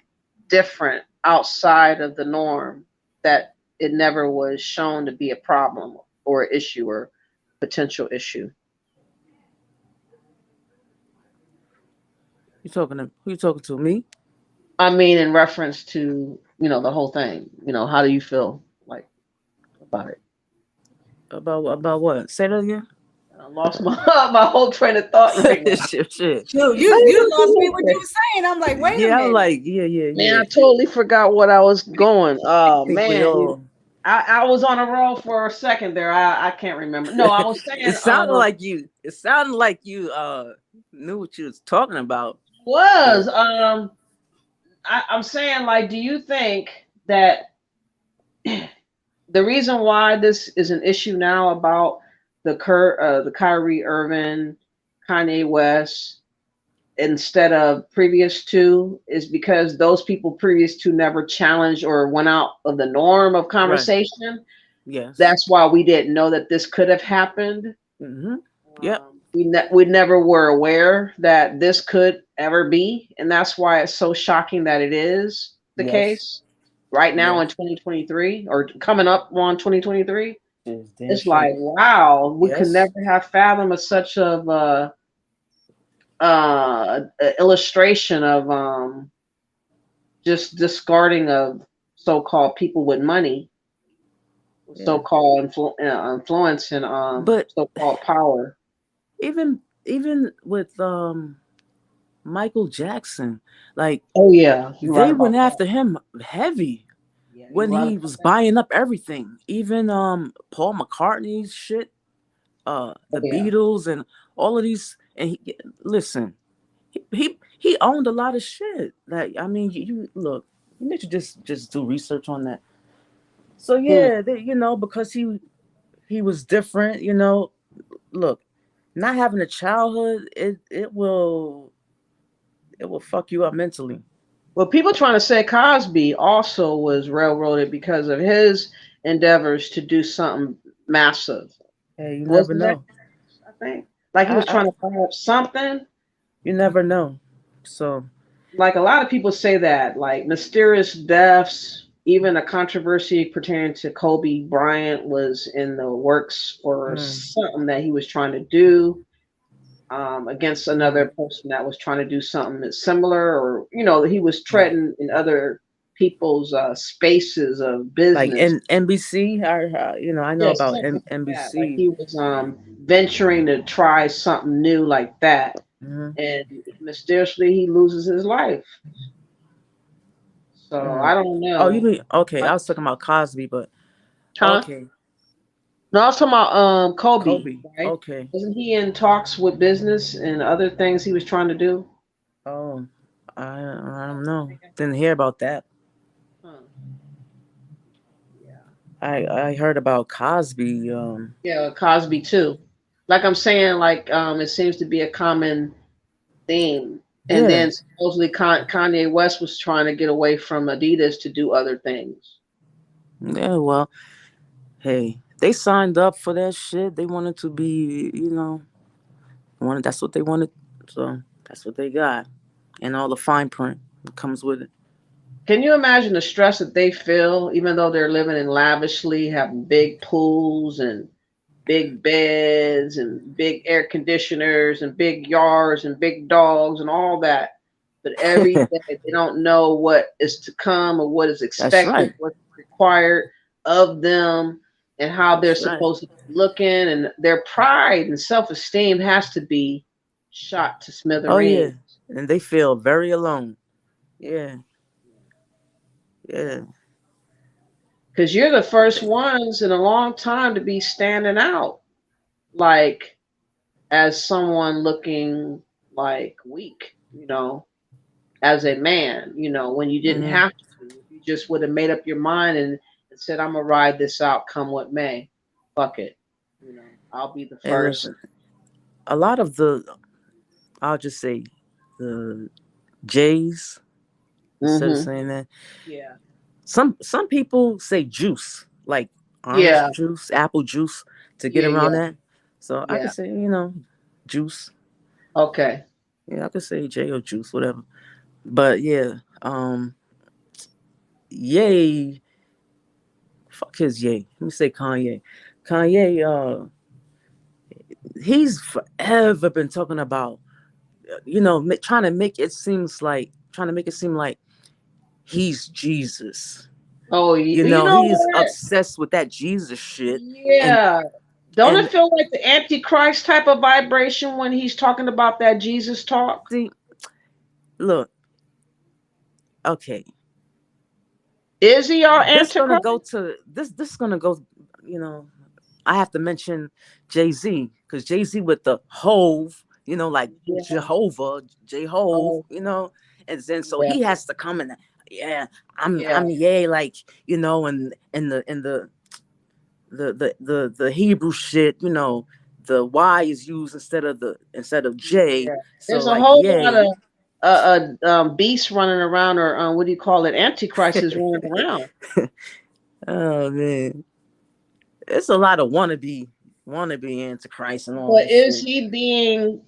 different outside of the norm, that it never was shown to be a problem or issue or potential issue.
Who you talking to? Me?
I mean, in reference to, the whole thing, how do you feel like about it?
About what? Say that again.
I lost my my whole train of thought right now.
Shit.
Dude, you lost me what you were saying. I'm like, wait a
Yeah, I'm
minute.
like,
Man,
yeah.
I totally forgot what I was going. Oh
I think we
man,
all.
I was on a roll for a second there. I can't remember. No, I was saying
It sounded like you. It sounded like you knew what you was talking about.
was I'm saying, like, do you think that the reason why this is an issue now about the Kyrie Irvin, Kanye West, instead of previous to, is because those people previous to never challenged or went out of the norm of
Right.
conversation?
Yes.
That's why we didn't know that this could have happened.
Mm-hmm. Yep.
We never were aware that this could ever be, and that's why it's so shocking that it is the
Yes.
case right now in
Yes.
2023 or coming up on 2023.
It's damn
It's
straight.
like, wow, we could
Yes.
never have fathomed such of illustration of just discarding of so-called people with money,
Yeah.
so-called influence and
But
so-called power.
even with Michael Jackson, like
Oh yeah, you're right
they
about
went
that.
after him heavy
Yeah, you're
when
right
he
about
was
that.
buying up everything. Even Paul McCartney's shit,
Oh
the
yeah.
Beatles and all of these. And listen, he owned a lot of shit. Like I mean, you look, you need to just do research on that. So
Hmm.
yeah, because he he was different. You know, look, not having a childhood, it will fuck you up mentally.
Well, people trying to say Cosby also was railroaded because of his endeavors to do something massive.
Hey, you never
Wasn't that,
know.
I think? Like he was
I
trying to buy up something.
You never know. So
Like a lot of people say that, like mysterious deaths, even a controversy pertaining to Kobe Bryant was in the works for something that he was trying to do against another person that was trying to do something that's similar, or he was treading in other people's spaces of
like
business.
in NBC, I know
Yeah,
about
something like that. Like
NBC.
he was venturing to try something new like that,
Mm-hmm.
and mysteriously he loses his life. So I don't
Oh, you
know.
mean okay? I
Like,
was talking about Cosby, but
huh?
okay,
No, I was talking about Kobe,
Kobe.
right?
Okay.
Wasn't he in talks with business and other things he was trying to do?
Oh, I don't know. Didn't hear about that.
Huh. Yeah.
I heard about Cosby.
Yeah, Cosby too. Like I'm saying, like it seems to be a common theme. And
Yeah,
then supposedly Kanye West was trying to get away from Adidas to do other things.
yeah. Well, hey, they signed up for that shit. They wanted to be, wanted. That's what they wanted. So that's what they got, and all the fine print that comes with it.
Can you imagine the stress that they feel, even though they're living in lavishly, having big pools and big beds and big air conditioners and big yards and big dogs and all that? But every day they don't know what is to come or what is
That's
expected,
right.
what's required of them, and how they're
That's right.
supposed to be looking. And their pride and self esteem has to be shot to
Oh yeah,
smithereens.
and they feel very alone. Yeah, yeah.
Because you're the first ones in a long time to be standing out, like as someone looking like weak, as a man, when you didn't
Hmm.
have to. If you just would have made up your mind and said, I'm gonna ride this out come what may. Fuck it. I'll be the
Hey,
first.
listen. A lot of I'll just say, the J's, instead of
Mm-hmm.
saying that.
Yeah.
Some people say juice, like orange
Yeah.
juice, apple juice, to get
Yeah.
around
Yeah.
that. So I could
Yeah.
say, juice.
Okay.
Yeah, I could say J or juice, whatever. But yeah, Yay, fuck his Yay. Let me say Kanye. Kanye, he's forever been talking about, trying to make it seem like he's Jesus.
Oh, you know
He's
what?
obsessed with that Jesus shit, and
Yeah. Don't it
and
feel like the Antichrist type of vibration when he's talking about that Jesus talk?
see, look, okay,
Is he our
this gonna
Antichrist?
go to this. This is gonna go. You know, I have to mention Jay-Z, because Jay-Z with the Hove, like
Yeah.
Jehovah, J-Hove,
Oh,
and then so
yeah.
he has to come in. Yeah,
Yeah.
I'm yay, like, and the Hebrew shit, the Y is used instead of J.
Yeah.
So
There's a
like,
whole lot
yay.
of beasts running around, or what do you call it? Antichrist is running around.
Oh man, it's a lot of wannabe antichrist and all
But
that
is
shit.
he being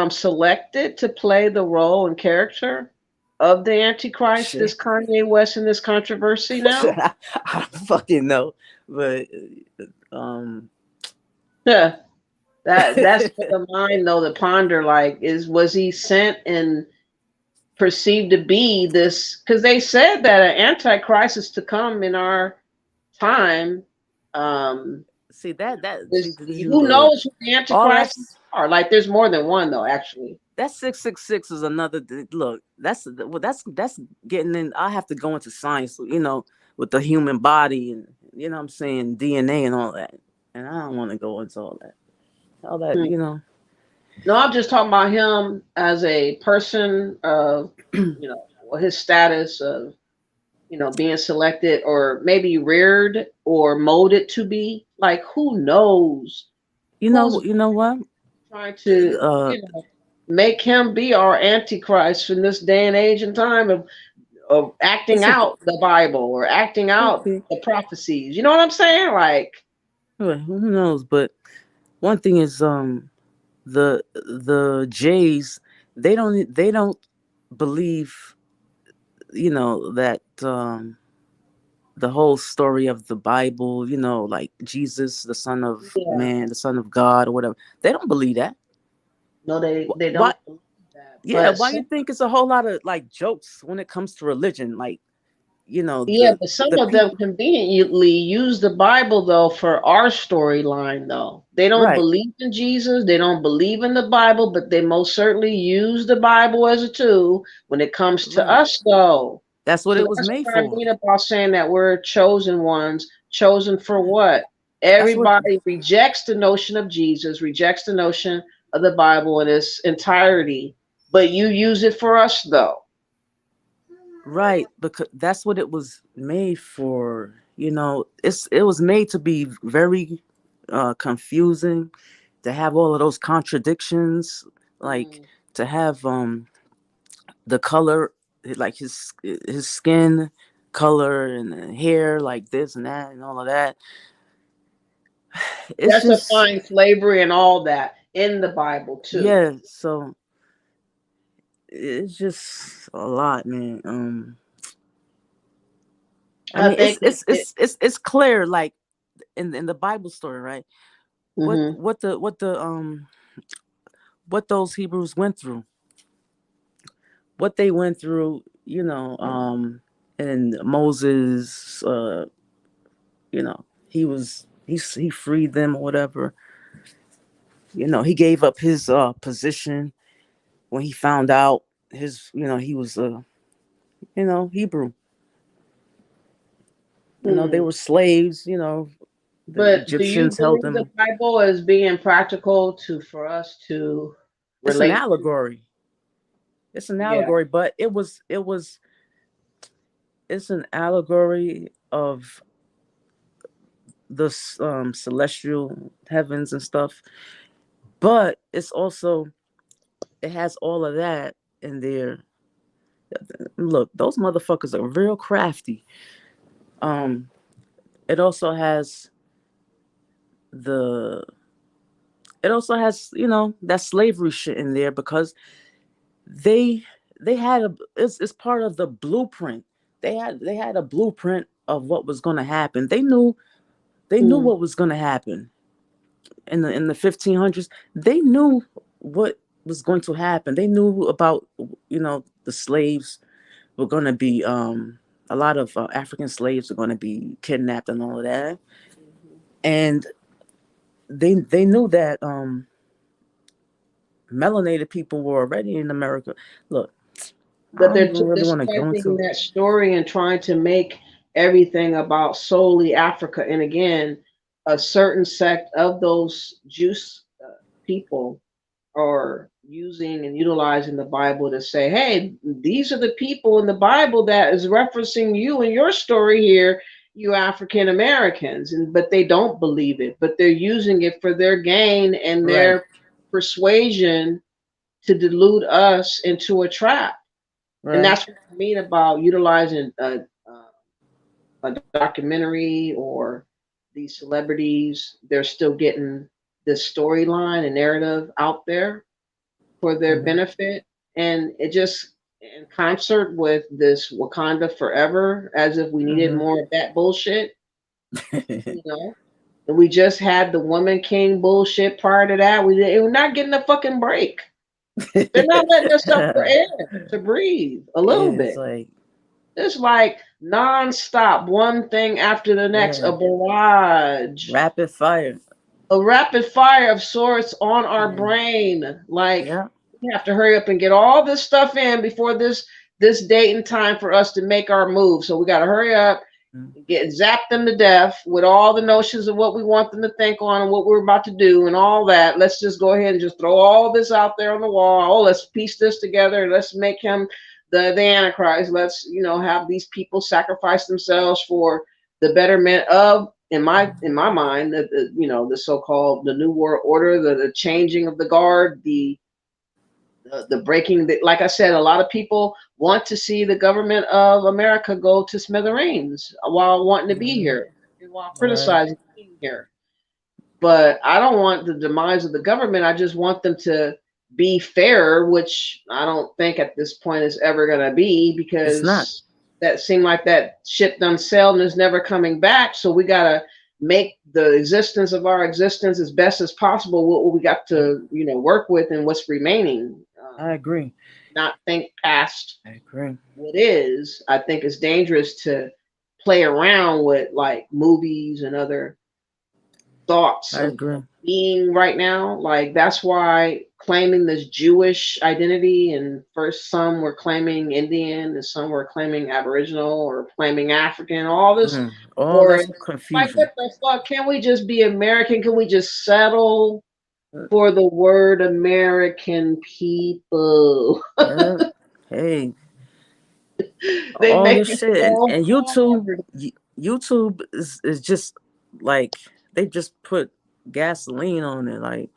selected to play the role and character of the Antichrist, this
Shit.
Kanye West in this controversy now?
I don't fucking know, but um,
Yeah. That's for the mind though to ponder, like, was he sent and perceived to be this, because they said that an antichrist is to come in our time. Um,
see see
who
look,
knows who the
all
antichrists
that's
are? Like, there's more than one though, actually.
that 666 is another look. That's getting in. I have to go into science, with the human body, and what I'm saying, DNA and all that. And I don't want to go into all that,
Hmm. No, I'm just talking about him as a person of, his status of being selected or maybe reared or molded to be. Like, who knows
You
who's
know what?
trying to,
Uh,
make him be our antichrist in this day and age and time of acting
it's a
out the Bible or acting
could
out
be.
the prophecies. You know what I'm saying? Like,
Who knows? But one thing is, the Jays, they don't believe, that the whole story of the Bible, like Jesus, the Son of
yeah,
Man, the Son of God, or whatever. They don't believe that.
no, they
Why?
don't believe that.
Yeah,
But
why you think it's a whole lot of like jokes when it comes to religion? Like,
yeah,
the
but some
the
of them
people,
conveniently use the Bible though for our storyline though. They don't
right,
believe in Jesus, they don't believe in the Bible, but they most certainly use the Bible as a tool when it comes to
right.
us though.
That's what
So
it was
that's
made
what I
for.
mean about saying that we're chosen ones. Chosen for what?
That's what.
Everybody rejects the notion of Jesus, rejects the notion of the Bible in its entirety, but you use it for us though.
Right, because that's what it was made for. It was made to be very confusing, to have all of those contradictions, like
Mm.
to have the color, like his skin color and hair like this and that and all of that. It's just,
Justifying slavery and all that in the Bible too.
yeah, so it's just a lot, man. I
I
mean,
think
it's clear, like in the Bible story, right? What
hmm
what the what the what those Hebrews went through, what they went through, and Moses, he freed them or whatever. He gave up his position when he found out he was Hebrew. They
hmm.
were slaves. The
But do you
Egyptians held
believe the
them.
Bible as being practical for us to
It's an
relate to?
allegory. It's an
Yeah.
allegory, but it's an allegory of the celestial heavens and stuff. But it has all of that in there. Look, those motherfuckers are real crafty. Um, it also has the that slavery shit in there because they had it's part of the blueprint. They had a blueprint of what was going to happen. They knew
Hmm.
what was going to happen in the 1500s. They knew what was going to happen. They knew about the slaves were going to be a lot of African slaves are going to be kidnapped and all of that. And they knew that melanated people were already in America. Look, I
But
don't
they're
even really want to go
discrediting
into.
that story and trying to make everything about solely Africa. And again, a certain sect of those Jews people are using and utilizing the Bible to say, hey, these are the people in the Bible that is referencing you in your story here, you African Americans. And but they don't believe it, but they're using it for their gain and
Right,
their persuasion to delude us into a trap. And
right.
that's what I mean about utilizing a documentary or these celebrities. They're still getting this storyline and narrative out there for their
Mhm.
benefit. And it just, in concert with this Wakanda Forever, as if we needed
Mhm.
more of that bullshit, you know. And we just had the Woman King bullshit prior to that. We're not getting a fucking break. They're not letting us up for air to breathe a little
It's
bit.
like,
It's like nonstop, one thing after the next, a
yeah,
barrage,
rapid fire.
a rapid fire of sorts on our
Yeah,
brain. Like
yeah.
we have to hurry up and get all this stuff in before this date and time for us to make our move. So we got to hurry up
Mm.
and zap them to death with all the notions of what we want them to think on and what we're about to do and all that. Let's just go ahead and just throw all this out there on the wall. Oh, let's piece this together. Let's make him the Antichrist. Let's, have these people sacrifice themselves for the betterment of, in my mind, the so-called the New World Order, the changing of the guard, the breaking. Like I said, a lot of people want to see the government of America go to smithereens while wanting to be here and while criticizing being here. But I don't want the demise of the government. I just want them to be fair, which I don't think at this point is ever going to be, because that seemed like that shit done sailed and is never coming back. So we got to make the existence of our existence as best as possible what we got to, work with and what's remaining.
I agree.
Not think past
I agree.
what is. I think it's dangerous to play around with like movies and other thoughts
I
of
agree.
being right now. Like that's why claiming this Jewish identity, and first some were claiming Indian and some were claiming Aboriginal or claiming African, all this.
All
Or
that's confusion.
like what the fuck? Can we just be American? Can we just settle for the word American people?
Hey,
They
all
make
this
it
shit
so
and YouTube is just like they just put gasoline on it. Like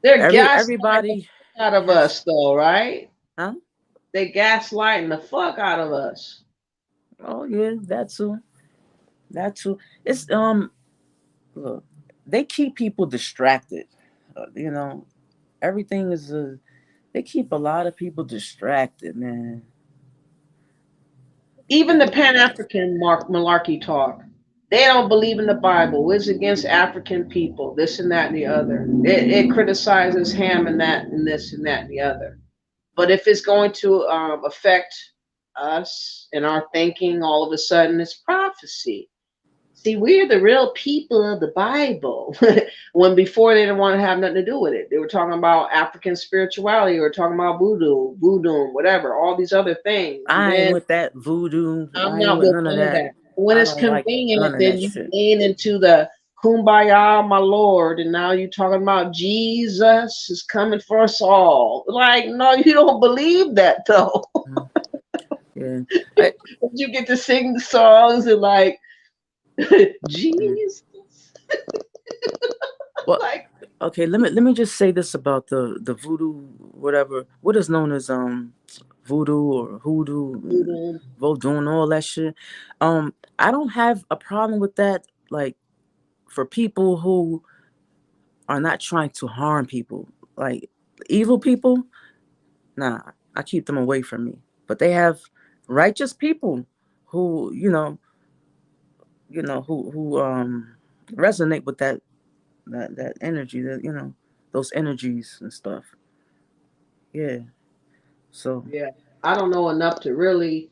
they're
everybody
gaslighting out of us, though, right?
Huh?
They gaslighting the fuck out of us.
Oh yeah, that too. That too. It's look, they keep people distracted. Everything is they keep a lot of people distracted, man.
Even the Pan-African malarkey talk. They don't believe in the Bible. It's against African people, this and that and the other. It criticizes Ham and that and this and that and the other. But if it's going to affect us and our thinking, all of a sudden it's prophecy. See, we're the real people of the Bible. When before they didn't want to have nothing to do with it. They were talking about African spirituality or talking about voodoo, whatever, all these other things. And
I ain't
then
with that voodoo.
I'm
I ain't
not
with
with
none of
none of
that.
that. When
I
it's
don't like none
convenient,
of
then
that
you
shit.
lean into the kumbaya, my lord, and now you're talking about Jesus is coming for us all. Like, no, you don't believe that though.
Yeah.
You get to sing the songs and like Jesus.
Well, okay, let me just say this about the voodoo, whatever, what is known as voodoo or hoodoo, voodoo and all that shit. I don't have a problem with that, like for people who are not trying to harm people, like evil people. Nah, I keep them away from me. But they have righteous people who who resonate with that energy, that those energies and stuff. Yeah. So
yeah, I don't know enough to really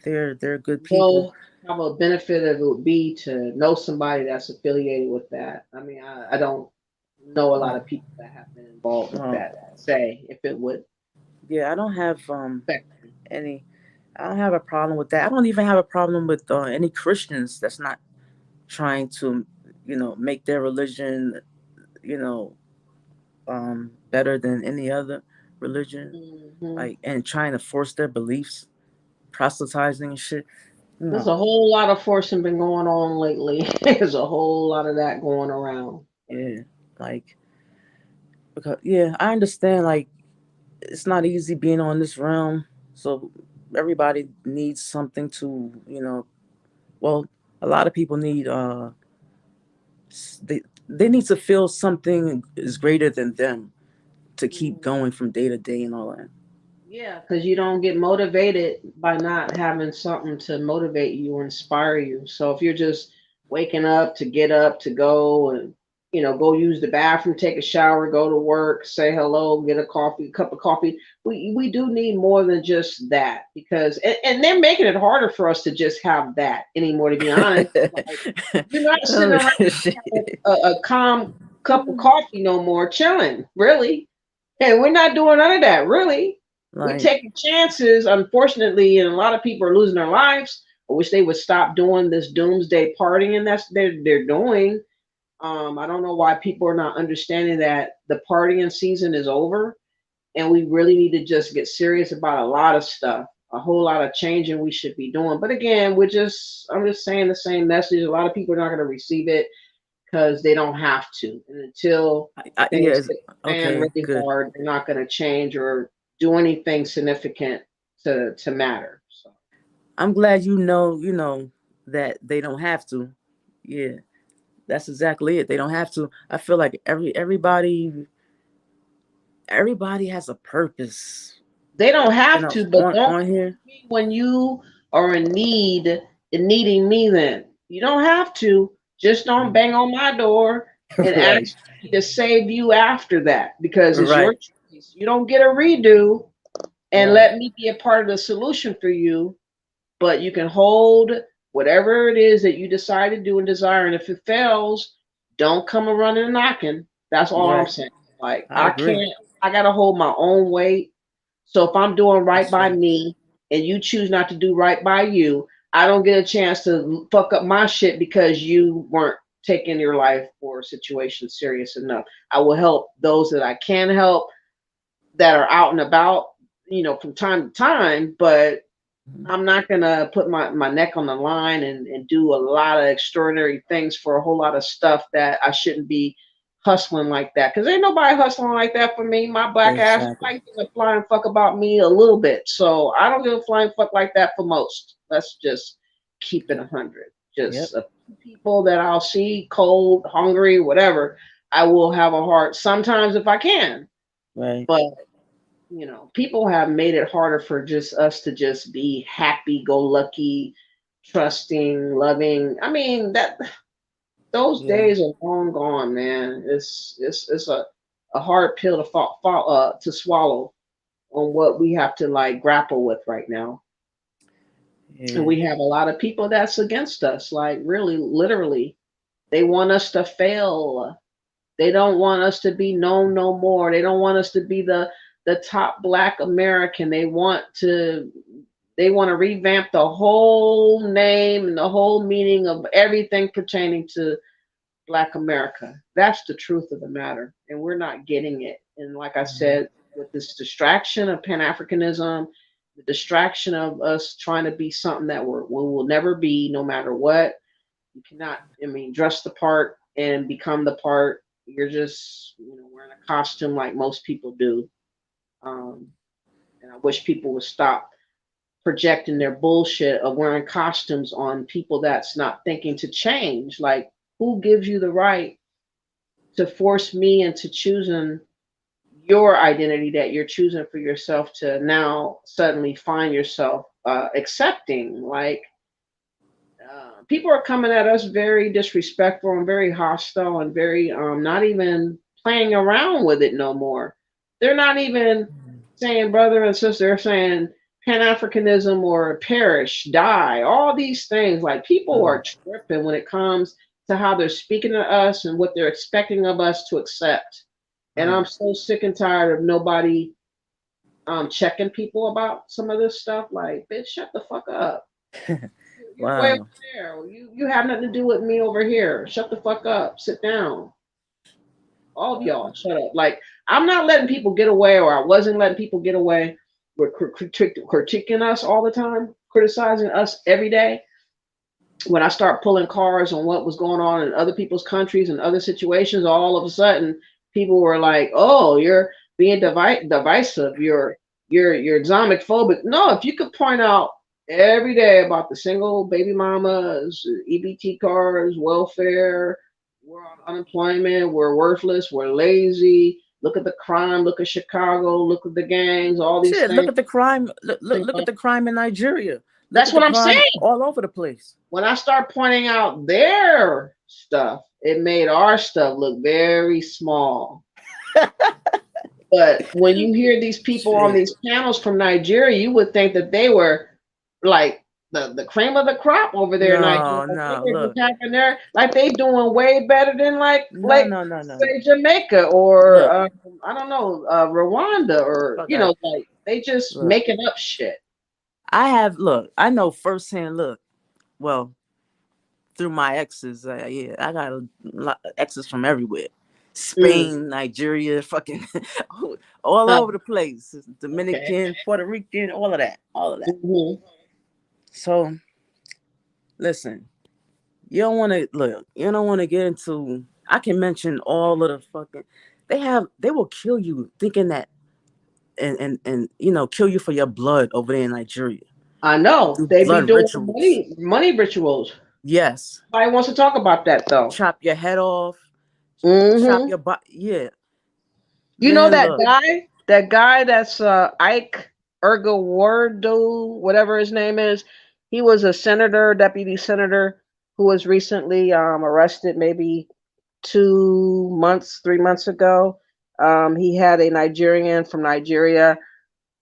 they're good people.
know how a benefit it would be to know somebody that's affiliated with that. I mean, I don't know a lot of people that have been involved with that. Say if it would.
Yeah, I don't have
affect me.
any. I don't have a problem with that. I don't even have a problem with any Christians that's not trying to, make their religion, you know, better than any other religion, like, and trying to force their beliefs, proselytizing and shit.
There's
No.
a whole lot of forcing been going on lately. There's a whole lot of that going around.
Yeah, like, because I understand. Like, it's not easy being on this realm, so everybody needs something to, well, a lot of people need they need to feel something is greater than them to keep going from day to day and all that.
Yeah, because you don't get motivated by not having something to motivate you or inspire you. So if you're just waking up to get up to go and go use the bathroom, take a shower, go to work, say hello, get a coffee, cup of coffee. We do need more than just that, because and they're making it harder for us to just have that anymore. To be honest, like, you're not sitting around a calm cup of coffee no more, chilling. Really, and we're not doing none of that. Really. We're taking chances, unfortunately, and a lot of people are losing their lives. I wish they would stop doing this doomsday partying, and that's they're doing. I don't know why people are not understanding that the partying season is over, and we really need to just get serious about a lot of stuff. a whole lot of changing we should be doing. But again, I'm just saying the same message. A lot of people are not going to receive it because they don't have to. And until things
Yes.
hit the fan
Okay.
really
Good.
hard, they're not going to change or do anything significant to matter. So
I'm glad you know that they don't have to. Yeah, that's exactly it. They don't have to. I feel like everybody has a purpose.
they don't have to, but don't
On here.
when you are in need and needing me. Then you don't have to. Just don't bang on my door and
Right.
ask me to save you after that because it's your
Right.
choice. You don't get a redo and
Right.
let me be a part of the solution for you. But you can hold whatever it is that you decide to do and desire. And if it fails, don't come a running and knocking. That's all I'm
Right.
saying. Like
I
I
agree.
can't. I gotta hold my own weight. So if I'm doing right
That's
by
right.
me and you choose not to do right by you, I don't get a chance to fuck up my shit because you weren't taking your life or situation serious enough. I will help those that I can help that are out and about, from time to time, but I'm not gonna put my neck on the line and do a lot of extraordinary things for a whole lot of stuff that I shouldn't be hustling like that. Cause ain't nobody hustling like that for me. My black ass
Exactly.
might give a flying fuck about me a little bit. So I don't give a flying fuck like that for most. Let's just keep it 100.
Yep.
Just a few people that I'll see cold, hungry, whatever. I will have a heart sometimes if I can.
Right.
But people have made it harder for just us to just be happy go lucky, trusting, loving. I mean, that those
Yeah.
days are long gone, man. It's a hard pill to swallow on what we have to like grapple with right now. And
Yeah.
we have a lot of people that's against us, like really literally. They want us to fail. They don't want us to be known no more. They don't want us to be the top black American. They want to revamp the whole name and the whole meaning of everything pertaining to black America. That's the truth of the matter. And we're not getting it. And like I said, with this distraction of Pan-Africanism, the distraction of us trying to be something that we will never be no matter what, you cannot, dress the part and become the part. You're just, wearing a costume like most people do. Um, and I wish people would stop projecting their bullshit of wearing costumes on people that's not thinking to change. Like, who gives you the right to force me into choosing your identity that you're choosing for yourself to now suddenly find yourself accepting? Like, people are coming at us very disrespectful and very hostile and very not even playing around with it no more. They're not even saying brother and sister. They're saying Pan Africanism or perish, die, all these things. Like people are tripping when it comes to how they're speaking to us and what they're expecting of us to accept. And I'm so sick and tired of nobody checking people about some of this stuff. Like, bitch, shut the fuck up. You're way over
Wow.
there. You have nothing to do with me over here. Shut the fuck up. Sit down. All of y'all, shut up. Like, I'm not letting people get away, or I wasn't letting people get away with critiquing us all the time, criticizing us every day. When I start pulling cards on what was going on in other people's countries and other situations, all of a sudden people were like, "Oh, you're being divisive. You're Islamophobic." No, if you could point out every day about the single baby mamas, EBT cards, welfare, we're on unemployment, we're worthless, we're lazy. Look at the crime. Look at Chicago. Look at the gangs. All these
Shit, look
things.
at the crime. Look at the crime in Nigeria. Look
That's
at the
what I'm
crime
saying.
all over the place.
When I start pointing out their stuff, it made our stuff look very small. But when you hear these people on
Shit.
these panels from Nigeria, you would think that they were like the cream of the crop over there in Nigeria.
No,
Like they
no.
were just
Look.
having their like they doing way better than
No,
like
no, no, no, no.
say Jamaica or
Look.
I don't know Rwanda or
Fuck out.
like they just
Look.
making up shit.
I know firsthand. Look. Well, through my exes, yeah, I got exes from everywhere. Spain, Nigeria, fucking all over the place. Dominican, Puerto Rican, all of that.
Mm-hmm.
So listen, you don't want to look. You don't want to get into. I can mention all of the fucking. They will kill you thinking that, and kill you for your blood over there in Nigeria.
I know.
Do
They be
blood
doing
rituals.
money rituals.
Yes.
Nobody wants to talk about that though.
Chop your head off. Chop
Mm-hmm.
your body. Yeah.
You know
Man,
that
look.
guy that's Ike Ergawardo, whatever his name is. He was a senator, deputy senator, who was recently arrested maybe 2 months, 3 months ago. He had a Nigerian from Nigeria.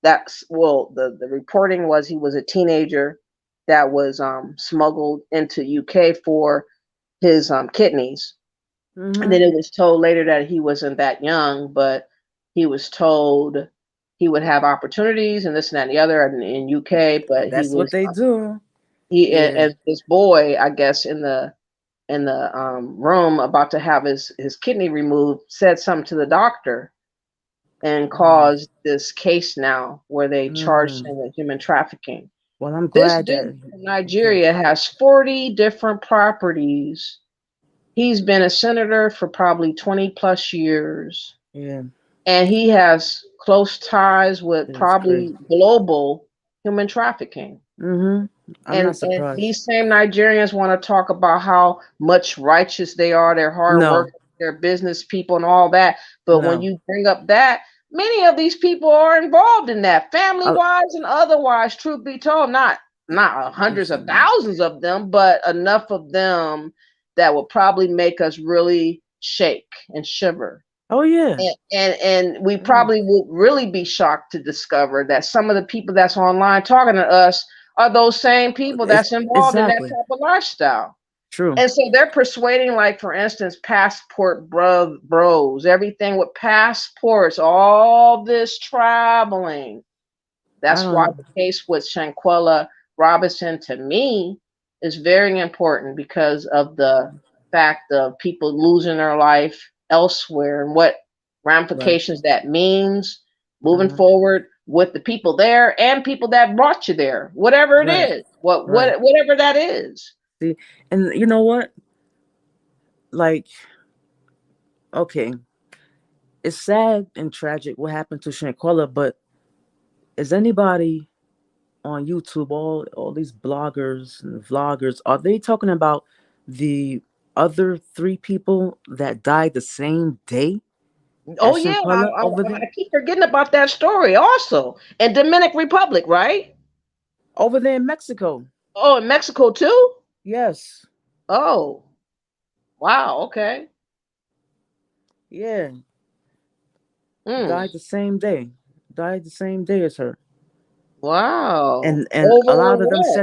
The reporting was he was a teenager that was smuggled into UK for his kidneys. And then it was told later that he wasn't that young, but he was told he would have opportunities and this and that and the other in UK. But he
That's what
was
they do.
and this boy, I guess, in the room about to have his kidney removed, said something to the doctor and caused this case now where they charged him with human trafficking.
Well, I'm
This
glad
dude
that
from Nigeria has 40 different properties. He's been a senator for probably 20 plus years.
Yeah.
And he has close ties with
It's
probably
crazy.
global human trafficking.
I'm not
And
surprised.
these same Nigerians want to talk about how much righteous they are, they're hard
No.
work, they're business people and all that. But when
No.
you bring up that, many of these people are involved in that, family wise and otherwise, truth be told, not hundreds of thousands of them, but enough of them that would probably make us really shake and shiver.
Oh yeah.
And we probably would really be shocked to discover that some of the people that's online talking to us are those same people that's involved in that
Exactly.
type of lifestyle.
True.
And so they're persuading, like, for instance, passport bros, everything with passports, all this traveling. That's why the case with Shanquella Robinson, to me, is very important because of the fact of people losing their life elsewhere and what ramifications that means moving forward with the people there and people that brought you there, whatever it is, whatever that is.
See, and you know what? Like, okay, it's sad and tragic what happened to Shanquella, but is anybody on YouTube, all these bloggers and vloggers, are they talking about the other 3 people that died the same day?
Oh yeah, I keep forgetting about that story. Also, in Dominican Republic, right?
Over there in Mexico.
Oh, in Mexico too?
Yes.
Oh, wow. Okay.
Yeah. Died the same day. Died the same day as her.
Wow.
And
Over
a lot of them
what?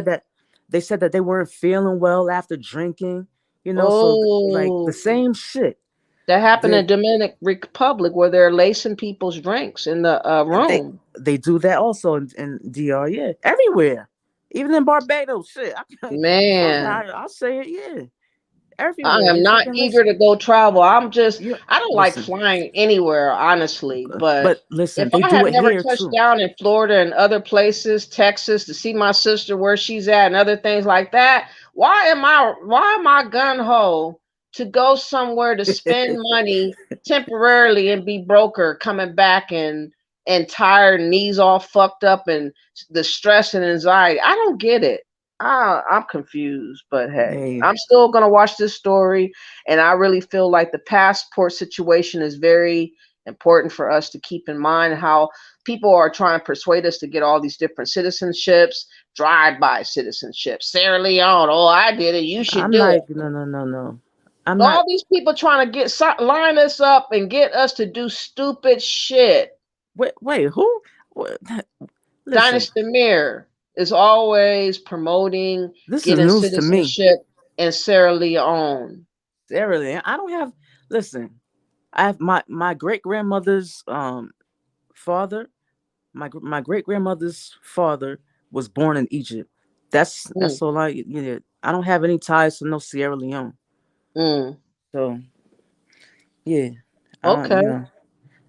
said that they weren't feeling well after drinking. So like the
Oh,
same shit.
that happened in Dominican Republic where they're lacing people's drinks in the room.
They do that also in DR, yeah, everywhere, even in Barbados. Shit,
Man,
I'll say it, yeah,
I
everywhere.
am
They
not
fucking
eager
listen.
to go travel. I don't like
Listen,
flying anywhere, honestly. But
but listen,
if
they
I
do
have
it
never
here
touched
too.
down in Florida and other places, Texas, to see my sister where she's at and other things like that, why am I gun ho to go somewhere to spend money temporarily and be broker coming back and tired, knees all fucked up, and the stress and anxiety? I don't get it. I'm confused, but hey,
Hey,
I'm still gonna watch this story, and I really feel like the passport situation is very important for us to keep in mind. How people are trying to persuade us to get all these different citizenships, drive-by citizenship. Sierra Leone, oh, I did it. You should
I'm
do it.
like, no. I'm not.
All these people trying to line us up and get us to do stupid shit.
Wait, who? What? Listen,
Dynasty Mir is always promoting
this is
getting
news to me.
citizenship in Sierra Leone.
Seriously, I don't have. Listen, I have my great grandmother's father. My great grandmother's father was born in Egypt. That's all I. I don't have any ties to no Sierra Leone. So yeah.
Okay.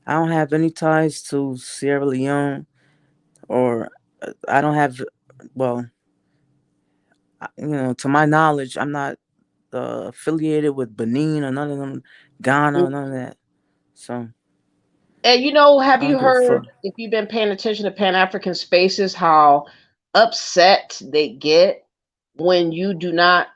I don't have any ties to Sierra Leone, or I don't have. Well, to my knowledge, I'm not affiliated with Benin or none of them, Ghana, none of that. So
And have
I don't
you
give a fuck.
heard, if you've been paying attention to Pan African spaces, how upset they get when you do not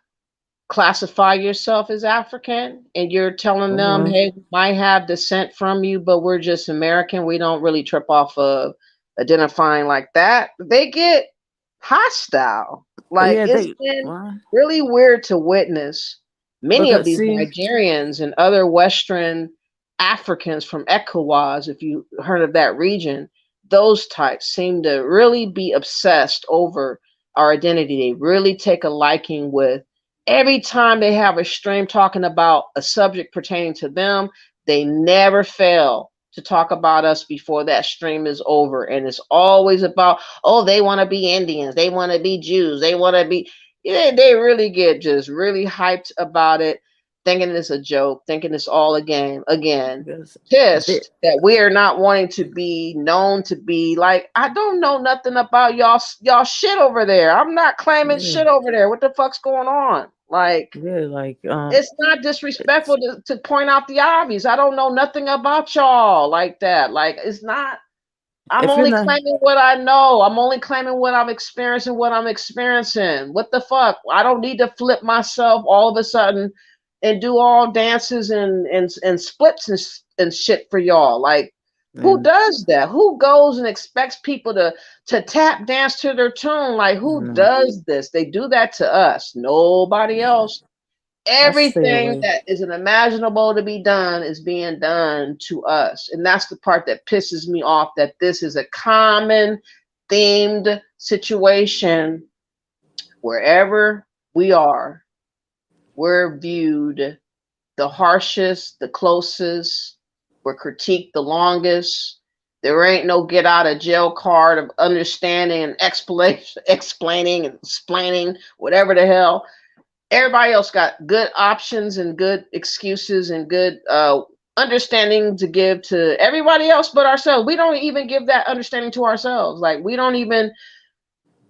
classify yourself as African and you're telling
Oh
them,
well,
hey, we might have descent from you, but we're just American. We don't really trip off of identifying like that. They get hostile. Like,
yeah,
it's
they
been
well
really weird to witness many of
because
these
see,
Nigerians and other Western Africans from ECOWAS, if you heard of that region, those types seem to really be obsessed over our identity. They really take a liking with every time they have a stream talking about a subject pertaining to them, they never fail to talk about us before that stream is over. And it's always about, oh, they want to be Indians, they want to be Jews, they want to be, yeah, they really get just really hyped about it, thinking it's a joke, thinking it's all a game. Again,
because they,
pissed that we are not wanting to be known to be like, I don't know nothing about y'all shit over there. I'm not claiming
yeah,
shit over there. What the fuck's going on? Like,
yeah, like
it's not disrespectful to point out the obvious. I don't know nothing about y'all like that. Like, it's not. I'm
if you're
only
not,
claiming what I know. I'm only claiming what I'm experiencing, what I'm experiencing. What the fuck? I don't need to flip myself all of a sudden and do all dances and splits and shit for y'all. Like, who
yeah,
does that? Who goes and expects people to tap dance to their tune? Like, who
no,
does this? They do that to us. Nobody else.
I stay
Everything
away.
that is unimaginable to be done is being done to us. And that's the part that pisses me off, that this is a common themed situation. Wherever we are, we're viewed the harshest, the closest, we're critiqued the longest. There ain't no get out of jail card of understanding and explanation, explaining and explaining, whatever the hell. Everybody else got good options and good excuses and good understanding to give to everybody else but ourselves. We don't even give that understanding to ourselves. Like, we don't even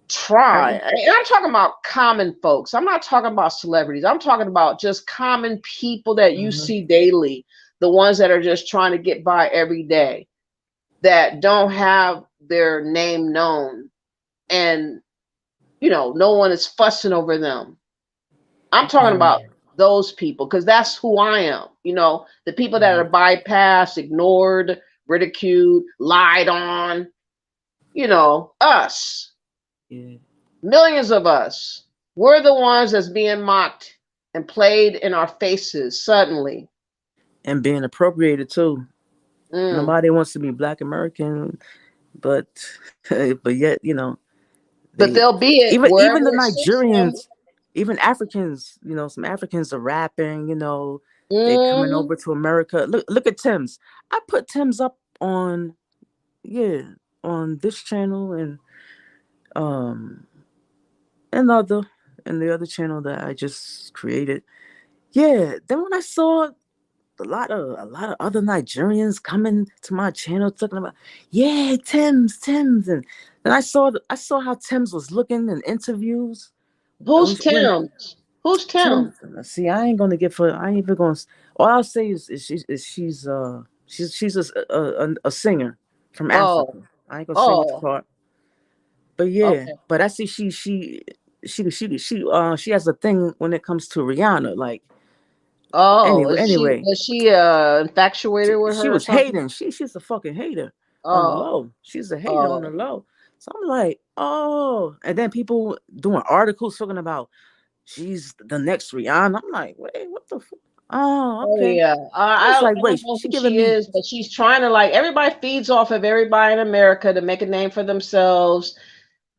try.
Every,
And I'm talking about common folks. I'm not talking about celebrities. I'm talking about just common people that you
mhm.
see daily, the ones that are just trying to get by every day, that don't have their name known, and no one is fussing over them. I'm talking
Yeah,
about those people because that's who I am. The people that
yeah,
are bypassed, ignored, ridiculed, lied on, us,
yeah.
millions of us. We're the ones that's being mocked and played in our faces suddenly.
And being appropriated too.
Mm.
Nobody wants to be Black American, but but yet
But
they
they'll be it
even
wherever
the
it suits them.
Nigerians, even Africans, some Africans are rapping, they coming
Mm.
over to America. Look at Tim's. I put Tim's up on, yeah, on this channel um and other and the other channel that I just created. Yeah. Then when I saw a lot of other Nigerians coming to my channel talking about, yeah, Tim's, and then I saw how Tim's was looking in interviews.
Who's
When
Tim's? Who's
Tim,
Tim?
see, I ain't gonna give her. I ain't even gonna. All I'll say is she's a singer from
Oh,
Africa. I ain't gonna say which
oh,
part, but yeah.
okay.
But I see she has a thing when it comes to Rihanna. Like
Oh,
anyway,
is she
anyway,
was she
she,
infatuated with
she
her or
was
something?
hating. She's a fucking hater on the
Oh,
low. She's a hater on the
oh,
low. So I'm like, oh, and then people doing articles talking about she's the next Rihanna. I'm like, wait, what the fuck? Oh,
oh
okay.
yeah.
I was like,
I
wait,
don't know
she
who
giving
she
me,
is, but she's trying to, like, everybody feeds off of everybody in America to make a name for themselves.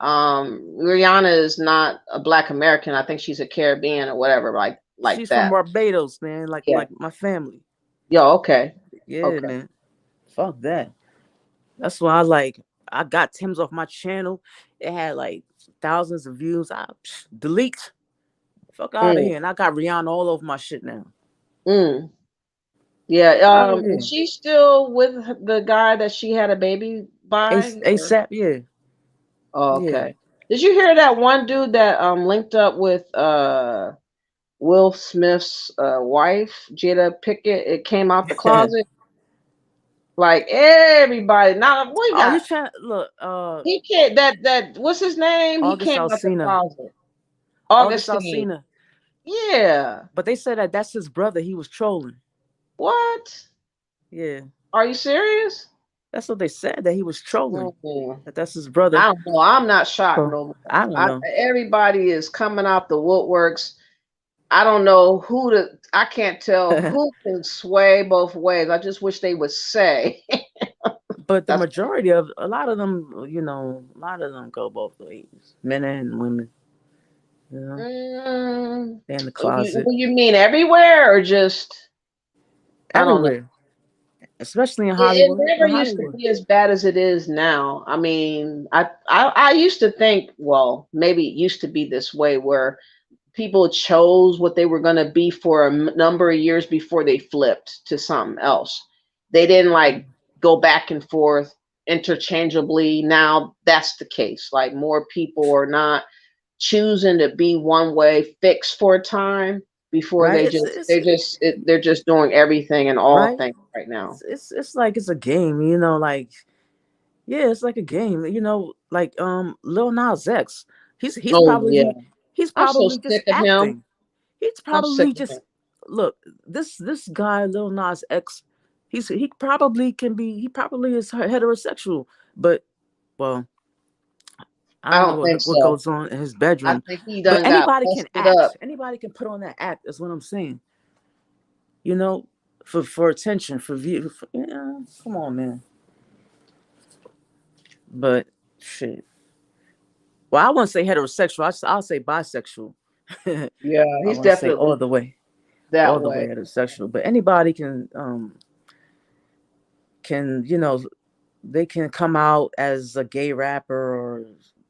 Rihanna is not a Black American. I think she's a Caribbean or whatever, like
she's from
that.
Barbados, man, like
Yeah.
my family.
Yeah. Okay.
Yeah,
Okay.
man. Fuck that. That's why I got Tim's off my channel. It had like thousands of views. I delete. Fuck out of
Mm,
here. And I got Rihanna all over my shit now.
mm. Yeah.
Out of here.
Is she still with the guy that she had a baby by?
ASAP, yeah.
Oh,
Yeah.
okay. Did you hear that one dude that linked up with Will Smith's wife, Jada Pickett? It came out the closet. Like everybody. Now we
Oh, you
got
trying look,
he can't that what's his name? He
August
came out the
Alsina.
closet.
August
Augustine.
Alsina.
Yeah.
But they said that that's his brother. He was trolling.
What?
Yeah.
Are you serious?
That's what they said, that he was trolling.
Mm.
That that's his brother.
I don't know. I'm not shocked
So,
no more.
I don't know.
Everybody is coming out the woodworks. I don't know who to. I can't tell who can sway both ways. I just wish they would say.
But the
That's
majority of a lot of them, a lot of them go both ways, men and women. You know, they're in the closet
you mean everywhere or just? I don't know.
everywhere, especially in
It
Hollywood.
never
In
used to
Hollywood,
be as bad as it is now. I mean, I used to think, well, maybe it used to be this way where people chose what they were going to be for a number of years before they flipped to something else. They didn't like go back and forth interchangeably. Now that's the case. Like more people are not choosing to be one way fixed for a time before
right?
they they're just doing everything and all
Right.
things right now.
It's like it's a game. Like yeah, it's like a game. Like Lil Nas X. He's
Oh yeah,
he's
I'm so
probably just
sick of him.
acting. He's
I'm sick
probably
of him.
just look. This guy Lil Nas X. He probably can be. He probably is heterosexual, but well, I
I
don't know
don't think
what
so.
goes on in his
I
bedroom.
think he
But
done got
anybody can
busted up.
act. Anybody can put on that act. That's what I'm saying. You know, for attention, for view. Come on, man. But shit. Well, I wouldn't say heterosexual. I'll say bisexual. I
Yeah, he's
want to say
definitely that
all the way
way.
heterosexual. But anybody can they can come out as a gay rapper or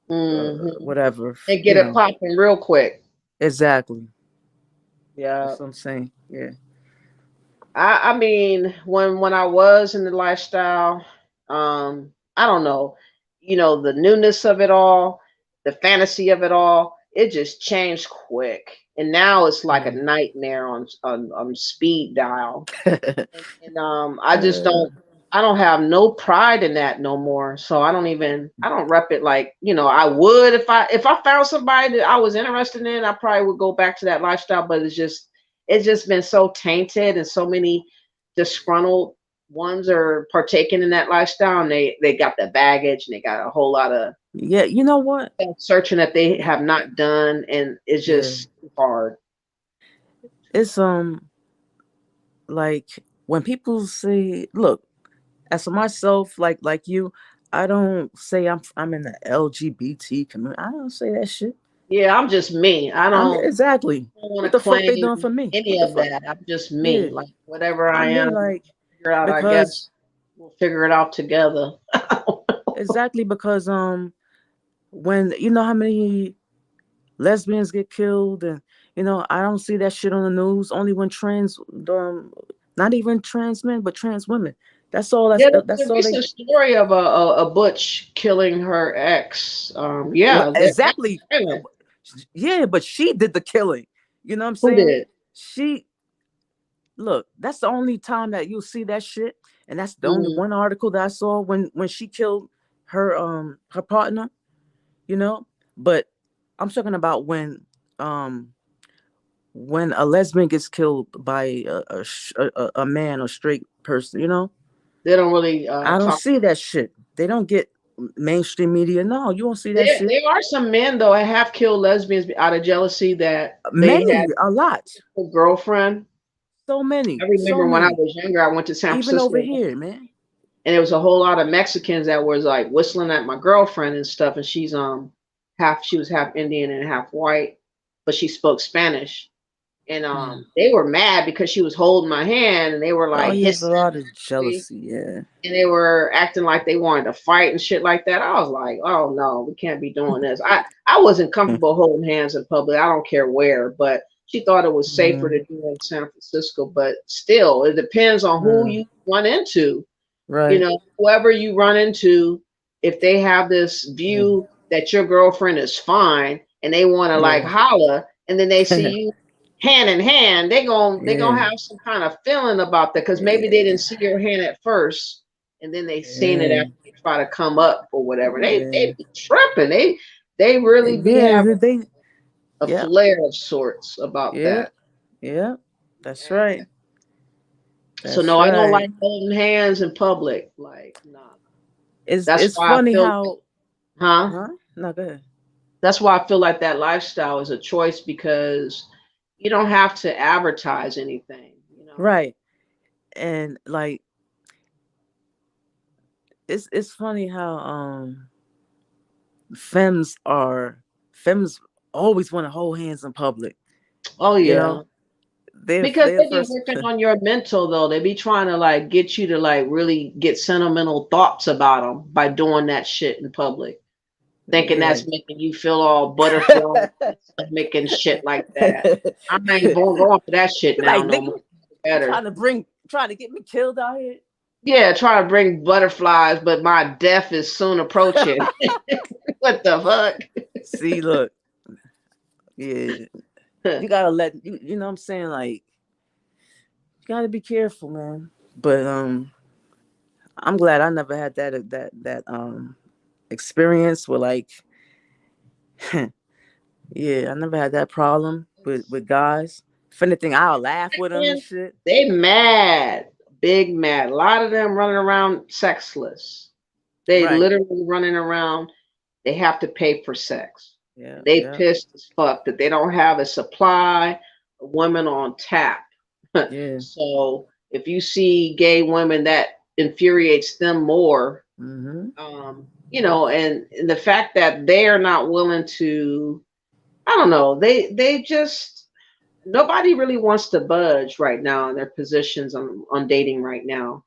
Hmm.
whatever.
And get it popping real quick.
Exactly.
Yeah.
That's what I'm saying. Yeah.
I mean, when I was in the lifestyle, I don't know, the newness of it all, the fantasy of it all, it just changed quick. And now it's like a nightmare on speed dial. And I don't have no pride in that no more. So I don't rep it like, I would if I found somebody that I was interested in, I probably would go back to that lifestyle, but it's just been so tainted and so many disgruntled ones are partaking in that lifestyle, and they got the baggage and they got a whole lot of
Yeah, you know what?
searching that they have not done, and it's
Yeah.
just hard.
It's like when people say, look, as for myself, like you, I don't say I'm in the LGBT community. I don't say that shit.
Yeah, I'm just me.
I'm exactly.
I don't want
What
to
the fuck they
claim
doing for me?
any
What the
of
fuck?
that. I'm just me.
Yeah,
Like whatever I
I'm me
am,
like
figure out. I
because
guess we'll figure it out together.
exactly because when you know how many lesbians get killed and I don't see that shit on the news only when not even trans men but trans women. That's all
Yeah, there was
that's
a
all they
recent story of a butch killing her ex.
well
Yeah, that's
exactly.
violent.
Yeah, but she did the killing. You know what I'm
Who
saying?
did?
She look, that's the only time that you'll see that shit. And that's the only
Mhm.
one article that I saw when she killed her partner, you know? But I'm talking about when a lesbian gets killed by a man or straight person,
They don't really
I don't
talk.
see that shit. They don't get mainstream media. No, you won't see that
There,
shit.
there are some men though. I have killed lesbians out of jealousy that they
Many,
had
a lot,
a girlfriend.
so many,
I
so
remember when I
many.
was younger, I went to San
Even over
Francisco,
here, man.
and there was a whole lot of Mexicans that was like whistling at my girlfriend and stuff. And she was half Indian and half white, but she spoke Spanish. And they were mad because she was holding my hand, and they were
Oh,
like
yeah, there's a
hissing,
lot of jealousy. Yeah.
and they were acting like they wanted to fight and shit like that. I was like, oh no, we can't be doing this. I wasn't comfortable holding hands in public. I don't care where, but she thought it was safer to do it in San Francisco, but still, it depends on who you run into.
Right.
You know, whoever you run into, if they have this view that your girlfriend is fine and they want to like holler, and then they see you hand in hand, they gonna have some kind of feeling about that because maybe they didn't see your hand at first, and then they seen it after they try to come up or whatever. They be tripping. They really be having a flare of sorts about that.
Yeah, that's right.
So no, I don't like holding hands in public. Like, nah.
It's
why I
funny
feel,
how,
huh?
No, go ahead.
That's why I feel like that lifestyle is a choice because you don't have to advertise anything, you know.
Right. And like it's funny how femmes always want to hold hands in public.
Oh
You
yeah.
know?
Because
They're
they be
first
working on your mental though. They be trying to like get you to like really get sentimental thoughts about them by doing that shit in public. Thinking that's making you feel all butterfly, making shit like that. I ain't going for that shit now
like,
no
nigga,
more. Better.
trying to get me killed out here.
Yeah, try to bring butterflies, but my death is soon approaching. What the fuck?
See, look, yeah, you gotta let you know what I'm saying, like you gotta be careful, man. But I'm glad I never had that experience with like yeah, I never had that problem with guys. If anything, I'll laugh with them and shit.
They mad, big mad. A lot of them running around sexless. They literally running around. They have to pay for sex.
Yeah,
they pissed as fuck that they don't have a supply of women on tap.
Yeah.
So if you see gay women, that infuriates them more. You know, and the fact that they are not willing to, I don't know, they just, nobody really wants to budge right now in their positions on dating right now.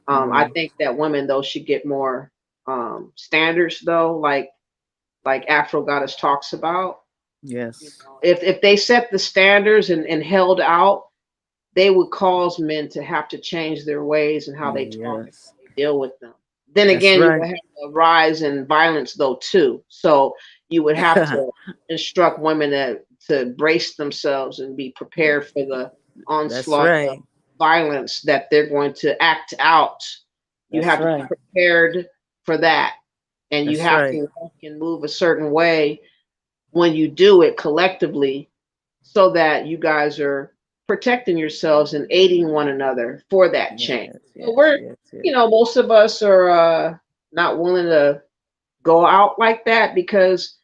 I think that women though should get more standards though, like Afro Goddess talks about.
Yes.
You know, if they set the standards and held out, they would cause men to have to change their ways and how they talk and how they deal with them. Then again, you would have a rise in violence though too. So you would have to instruct women to brace themselves and be prepared for the onslaught of violence that they're going to act out. You have to be prepared for that. And you have to walk and move a certain way when you do it collectively so that you guys are protecting yourselves and aiding one another for that change. So you know, most of us are not willing to go out like that because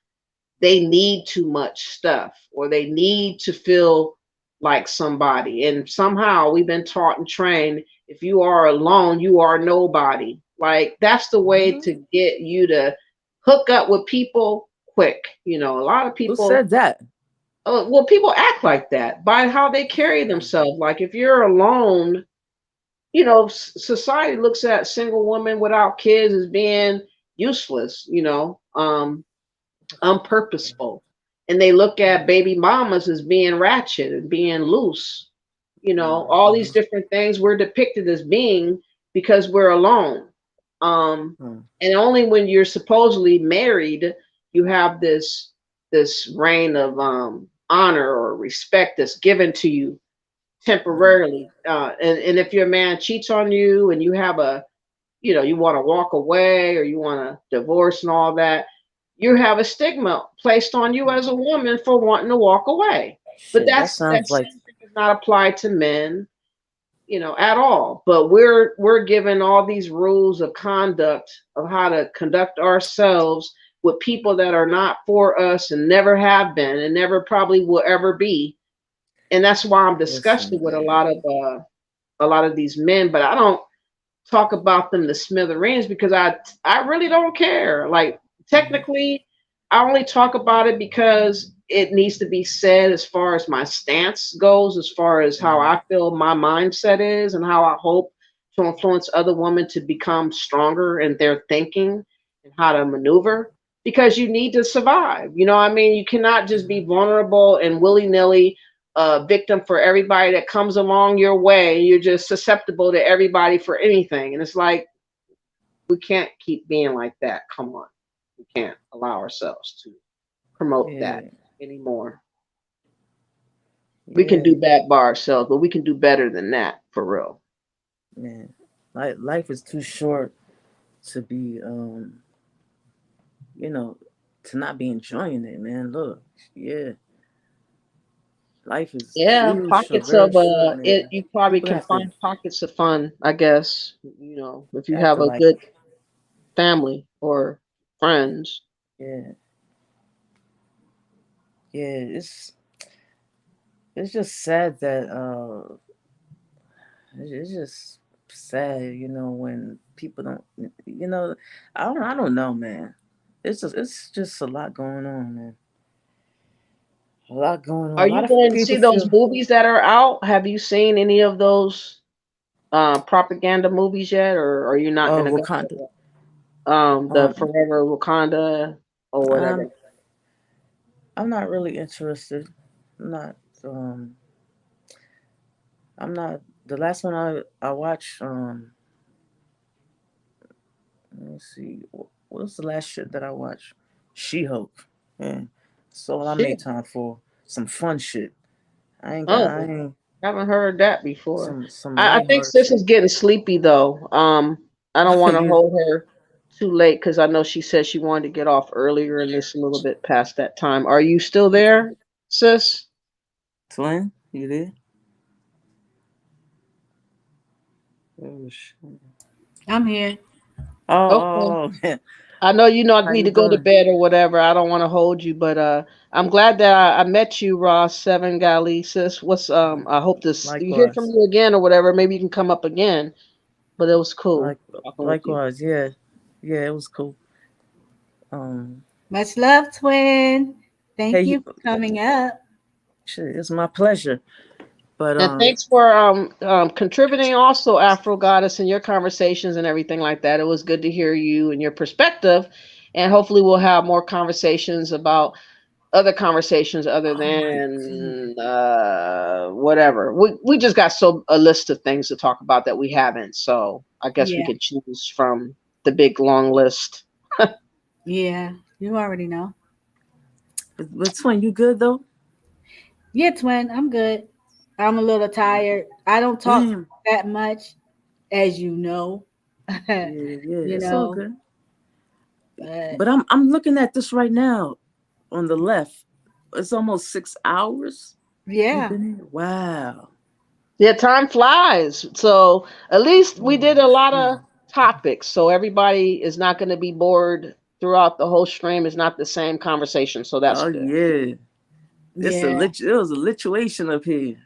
they need too much stuff or they need to feel like somebody. And somehow we've been taught and trained, if you are alone, you are nobody. Like that's the way to get you to hook up with people quick. You know, a lot of people.
Who said that?
Well, people act like that by how they carry themselves. Like if you're alone, you know, society looks at single women without kids as being useless, you know, unpurposeful. And they look at baby mamas as being ratchet and being loose. You know, all these different things we're depicted as being because we're alone. And only when you're supposedly married, you have this reign of honor or respect that's given to you temporarily. And if your man cheats on you and you have you know, you want to walk away or you want to divorce and all that, you have a stigma placed on you as a woman for wanting to walk away. But that does not apply to men, you know, at all. But we're given all these rules of conduct of how to conduct ourselves with people that are not for us and never have been and never probably will ever be. And that's why I'm disgusted with a lot of these men, but I don't talk about them to smithereens because I really don't care. Like technically I only talk about it because it needs to be said as far as my stance goes, as far as how I feel my mindset is and how I hope to influence other women to become stronger in their thinking and how to maneuver, because you need to survive. You know what I mean? You cannot just be vulnerable and willy-nilly a victim for everybody that comes along your way. You're just susceptible to everybody for anything. And it's like, we can't keep being like that. Come on. We can't allow ourselves to promote that anymore. We can do bad by ourselves, but we can do better than that, for real.
Man, life is too short to be, to not be enjoying it, man. Look, life is real short,
Pockets
very
of
short,
it.
man.
You probably
People
can
have to
find pockets of fun, I guess. If you have a
like,
good family or friends.
yeah, it's just sad that it's just sad, when people don't, I don't know, man. It's just a lot going on, man. A lot going on.
Are
A lot
you
of
going to
people
see those
feel.
movies that are out? Have you seen any of those propaganda movies yet, or are you not going to go to
Wakanda.
the
Um,
Forever Wakanda or whatever?
I'm not really interested. I'm not. I'm not. The last one I watched. Let me see. What was the last shit that I watched? She-Hulk. Yeah. So I made
Shit.
time for some fun shit. I ain't got. I
Oh,
ain't
haven't heard that before.
some
I think
lighthearted
sis
shit.
is getting sleepy though. I don't want to
You
hold her too late because I know she said she wanted to get off earlier and it's a little bit past that time. Are you still there, sis?
twin? You there? Oh shit.
I'm here.
Okay.
Oh, man.
I know you not
How
need
you
to go to
doing?
bed or whatever. I don't want to hold you, but I'm glad that I met you, Ross Seven Gali, sis. I hope this you hear from
Likewise.
you again or whatever. Maybe you can come up again. But it was
Like
cool talking with you.
likewise. Yeah. Yeah. It was cool. Um.
Much love, twin. Thank
Hey.
you for coming up.
Shit. It's my pleasure. But
And thanks for contributing also, Afro Goddess, in your conversations and everything like that. It was good to hear you and your perspective. And hopefully we'll have more conversations about other conversations other
Oh my god.
than whatever. We just got a list of things to talk about that we haven't. So I guess we
Yeah.
could choose from the big long list.
Yeah. You already know.
But twin, you good though?
Yeah, twin. I'm good. I'm a little tired. I don't talk
Damn.
that much, as you know.
Yeah. Yeah.
you
It's all
know,
good.
but
But I'm looking at this right now on the left. It's almost 6 hours. We've
yeah.
been here. Wow.
Yeah, time flies. So at least we
Oh
did a lot
shit.
of topics. So everybody is not going to be bored throughout the whole stream. It's not the same conversation. So that's
Oh
good.
yeah.
Yeah.
It was a lituation up here.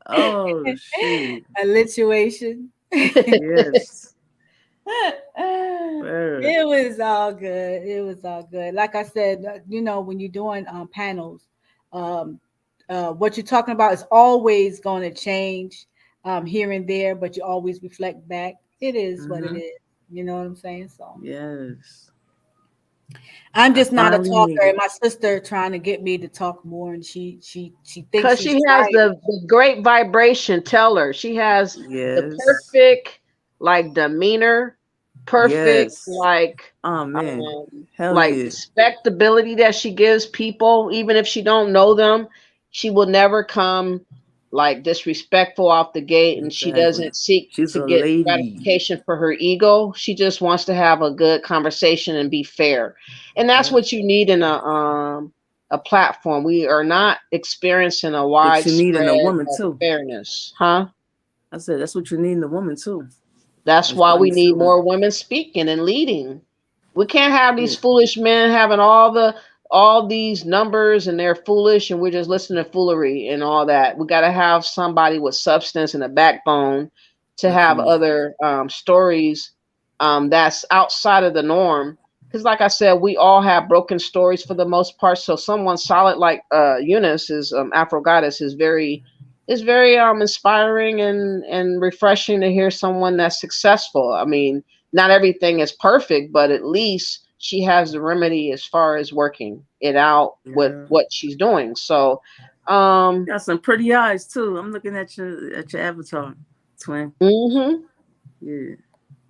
Oh shit.
A lituation.
Yes. Word.
It was all good. It was all good. Like I said, when you're doing panels, um, what you're talking about is always going to change here and there, but you always reflect back. It is what it
Mm-hmm.
is. You know what I'm saying? So
Yes.
I'm
I
just not a
finally
talker,
made
and
it.
my sister trying to get me to talk more, and she thinks
Because
she's
she has
right.
the great vibration. Tell her she has the
Yes.
perfect like demeanor, perfect
Yes. Oh man. Hell
like
yeah.
respectability that she gives people, even if she don't know them. She will never come like disrespectful off the gate, and she
Exactly.
doesn't seek
She's
to
a
get
lady.
gratification for her ego. She just wants to have a good conversation and be fair, and that's
Yeah.
what you need in a platform. We are not experiencing a
But you need in a
widespread
woman
of
too.
fairness, huh?
I said that's what you need in a woman too.
That's
Is to
why we need
understand.
more women speaking and leading. We can't have
Yeah.
these foolish men having all these numbers and they're foolish and we're just listening to foolery and all that. We got to have somebody with substance and a backbone to have
Agreed.
other stories that's outside of the norm. Because, like I said, we all have broken stories for the most part. So, someone solid like Eunice is Afro Goddess is very inspiring and refreshing to hear someone that's successful. I mean, not everything is perfect, but at least she has the remedy as far as working it out with what she's doing. So,
got some pretty eyes too. I'm looking at your avatar, twin.
Mm-hmm.
Yeah.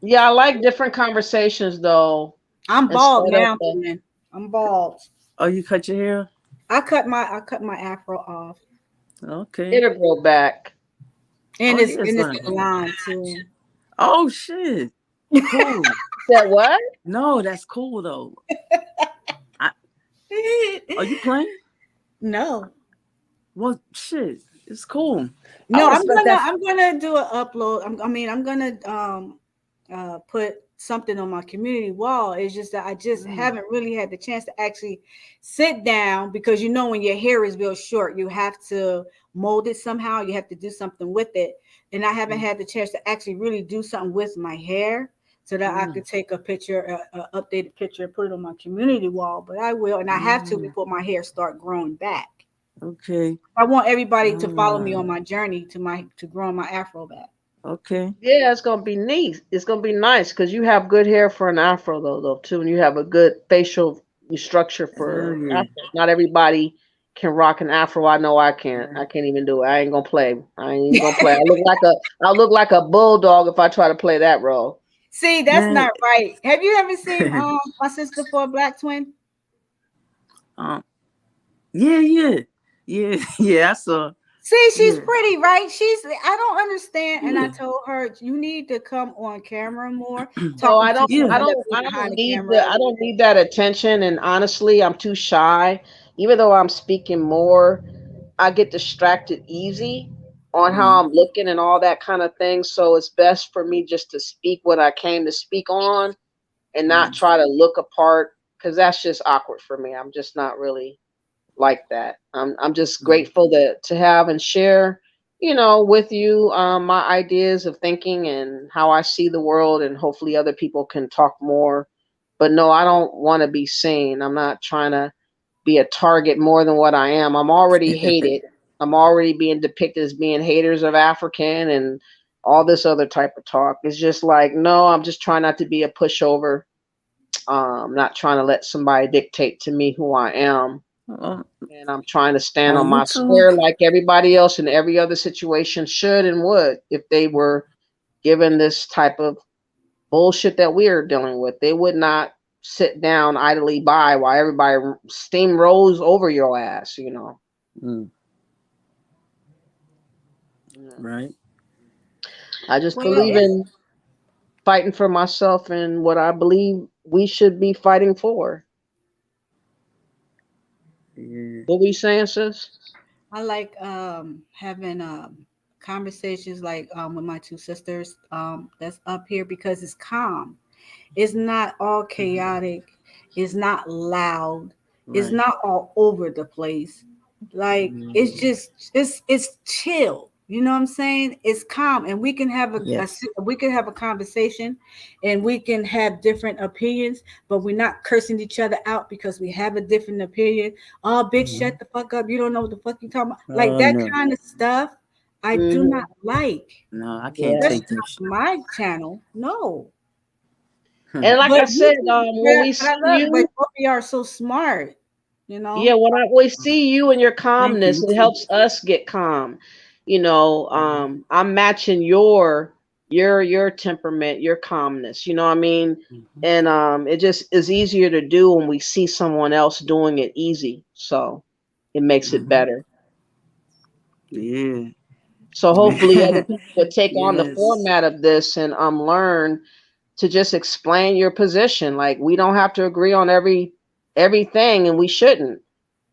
Yeah, I like different conversations though.
I'm bald now, man. I'm bald.
Oh, you cut your hair?
I cut my afro off.
Okay.
It'll grow back.
And it's in the line too.
Oh shit. Cool.
That what?
No, that's cool though. Are you playing?
No.
Well, shit, it's cool.
No, I'm gonna do an upload. I'm gonna put something on my community wall. It's just that I just haven't really had the chance to actually sit down, because you know when your hair is real short, you have to mold it somehow. You have to do something with it, and I haven't had the chance to actually really do something with my hair, so that I could take a picture, an updated picture, and put it on my community wall. But I will, and I have to before my hair start growing back.
Okay.
I want everybody to follow me on my journey to growing my afro back.
Okay.
Yeah, it's gonna be neat. It's gonna be nice because you have good hair for an afro though too, and you have a good facial structure for afro. Not everybody can rock an afro. I know I can't. I can't even do it. I ain't gonna play. I ain't even gonna play. I look like a bulldog if I try to play that role.
See, that's not right. Have you ever seen my sister for a black twin?
Yeah, I saw.
See, she's pretty, right? I don't understand. And I told her, you need to come on camera more.
No, I don't need that attention. And honestly, I'm too shy. Even though I'm speaking more, I get distracted easy on how I'm looking and all that kind of thing. So it's best for me just to speak what I came to speak on and not try to look apart, because that's just awkward for me. I'm just not really like that. I'm just grateful to have and share, with you my ideas of thinking and how I see the world, and hopefully other people can talk more. But no, I don't want to be seen. I'm not trying to be a target more than what I am. I'm already hated. I'm already being depicted as being haters of African and all this other type of talk. It's just like, no, I'm just trying not to be a pushover. Not trying to let somebody dictate to me who I am. And I'm trying to stand on my square like everybody else in every other situation should and would if they were given this type of bullshit that we are dealing with. They would not sit down idly by while everybody steamrolls over your ass,
Right.
I just believe in fighting for myself and what I believe we should be fighting for.
Yeah.
What were you saying, sis?
I like having conversations like with my two sisters that's up here, because it's calm. It's not all chaotic. It's not loud. It's not all over the place. Like it's just it's chill. You know what I'm saying? It's calm, and we can have we can have a conversation, and we can have different opinions, but we're not cursing each other out because we have a different opinion. Oh, bitch, shut the fuck up! You don't know what the fuck you talking about. Like that kind of stuff, I do not like.
No, I can't take this.
My channel, no.
And like I said, when we see you,
but both of you are so smart,
Yeah, when we see you and your calmness, it helps us get calm. I'm matching your temperament, your calmness. You know what I mean? And it just is easier to do when we see someone else doing it easy. So it makes it better.
Yeah.
So hopefully other people would take on the format of this and learn to just explain your position. Like, we don't have to agree on everything, and we shouldn't.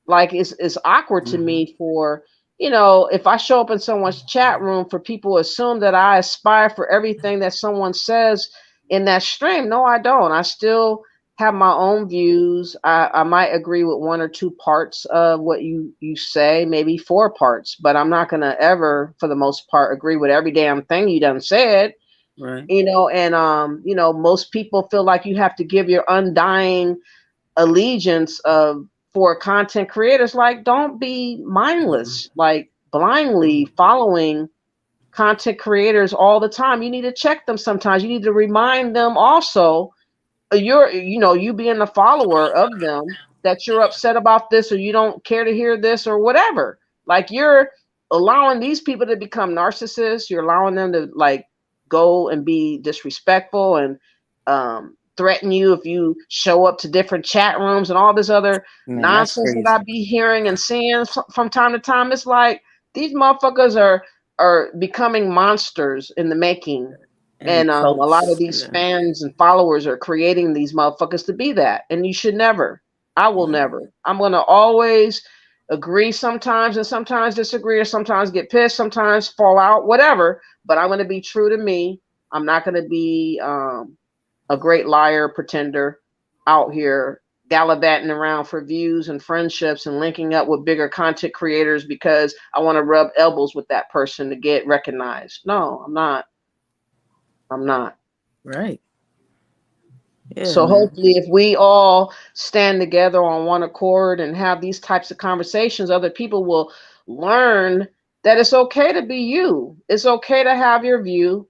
Like, it's awkward to me for, if I show up in someone's chat room, for people to assume that I aspire for everything that someone says in that stream. No, I don't. I still have my own views. I might agree with one or two parts of what you say, maybe 4 parts, but I'm not going to ever, for the most part, agree with every damn thing you done said.
Right.
Most people feel like you have to give your undying allegiance for content creators. Like, don't be mindless, like blindly following content creators all the time. You need to check them sometimes. You need to remind them also you being a follower of them, that you're upset about this, or you don't care to hear this, or whatever. Like, you're allowing these people to become narcissists. You're allowing them to like go and be disrespectful and threaten you if you show up to different chat rooms and all this other
Man, that's
nonsense that
crazy.
I be hearing and seeing from time to time. It's like these motherfuckers are becoming monsters in the making.
And
And a lot of
cults.
these
Yeah.
fans and followers are creating these motherfuckers to be that. And you should never. I will never. I'm going to always agree sometimes and sometimes disagree, or sometimes get pissed, sometimes fall out, whatever. But I'm going to be true to me. I'm not going to be a great liar, pretender out here gallivanting around for views and friendships and linking up with bigger content creators because I want to rub elbows with that person to get recognized. No, I'm not. I'm not.
Right. Yeah,
So
man.
hopefully, if we all stand together on one accord and have these types of conversations, other people will learn that it's okay to be you. It's okay to have your view.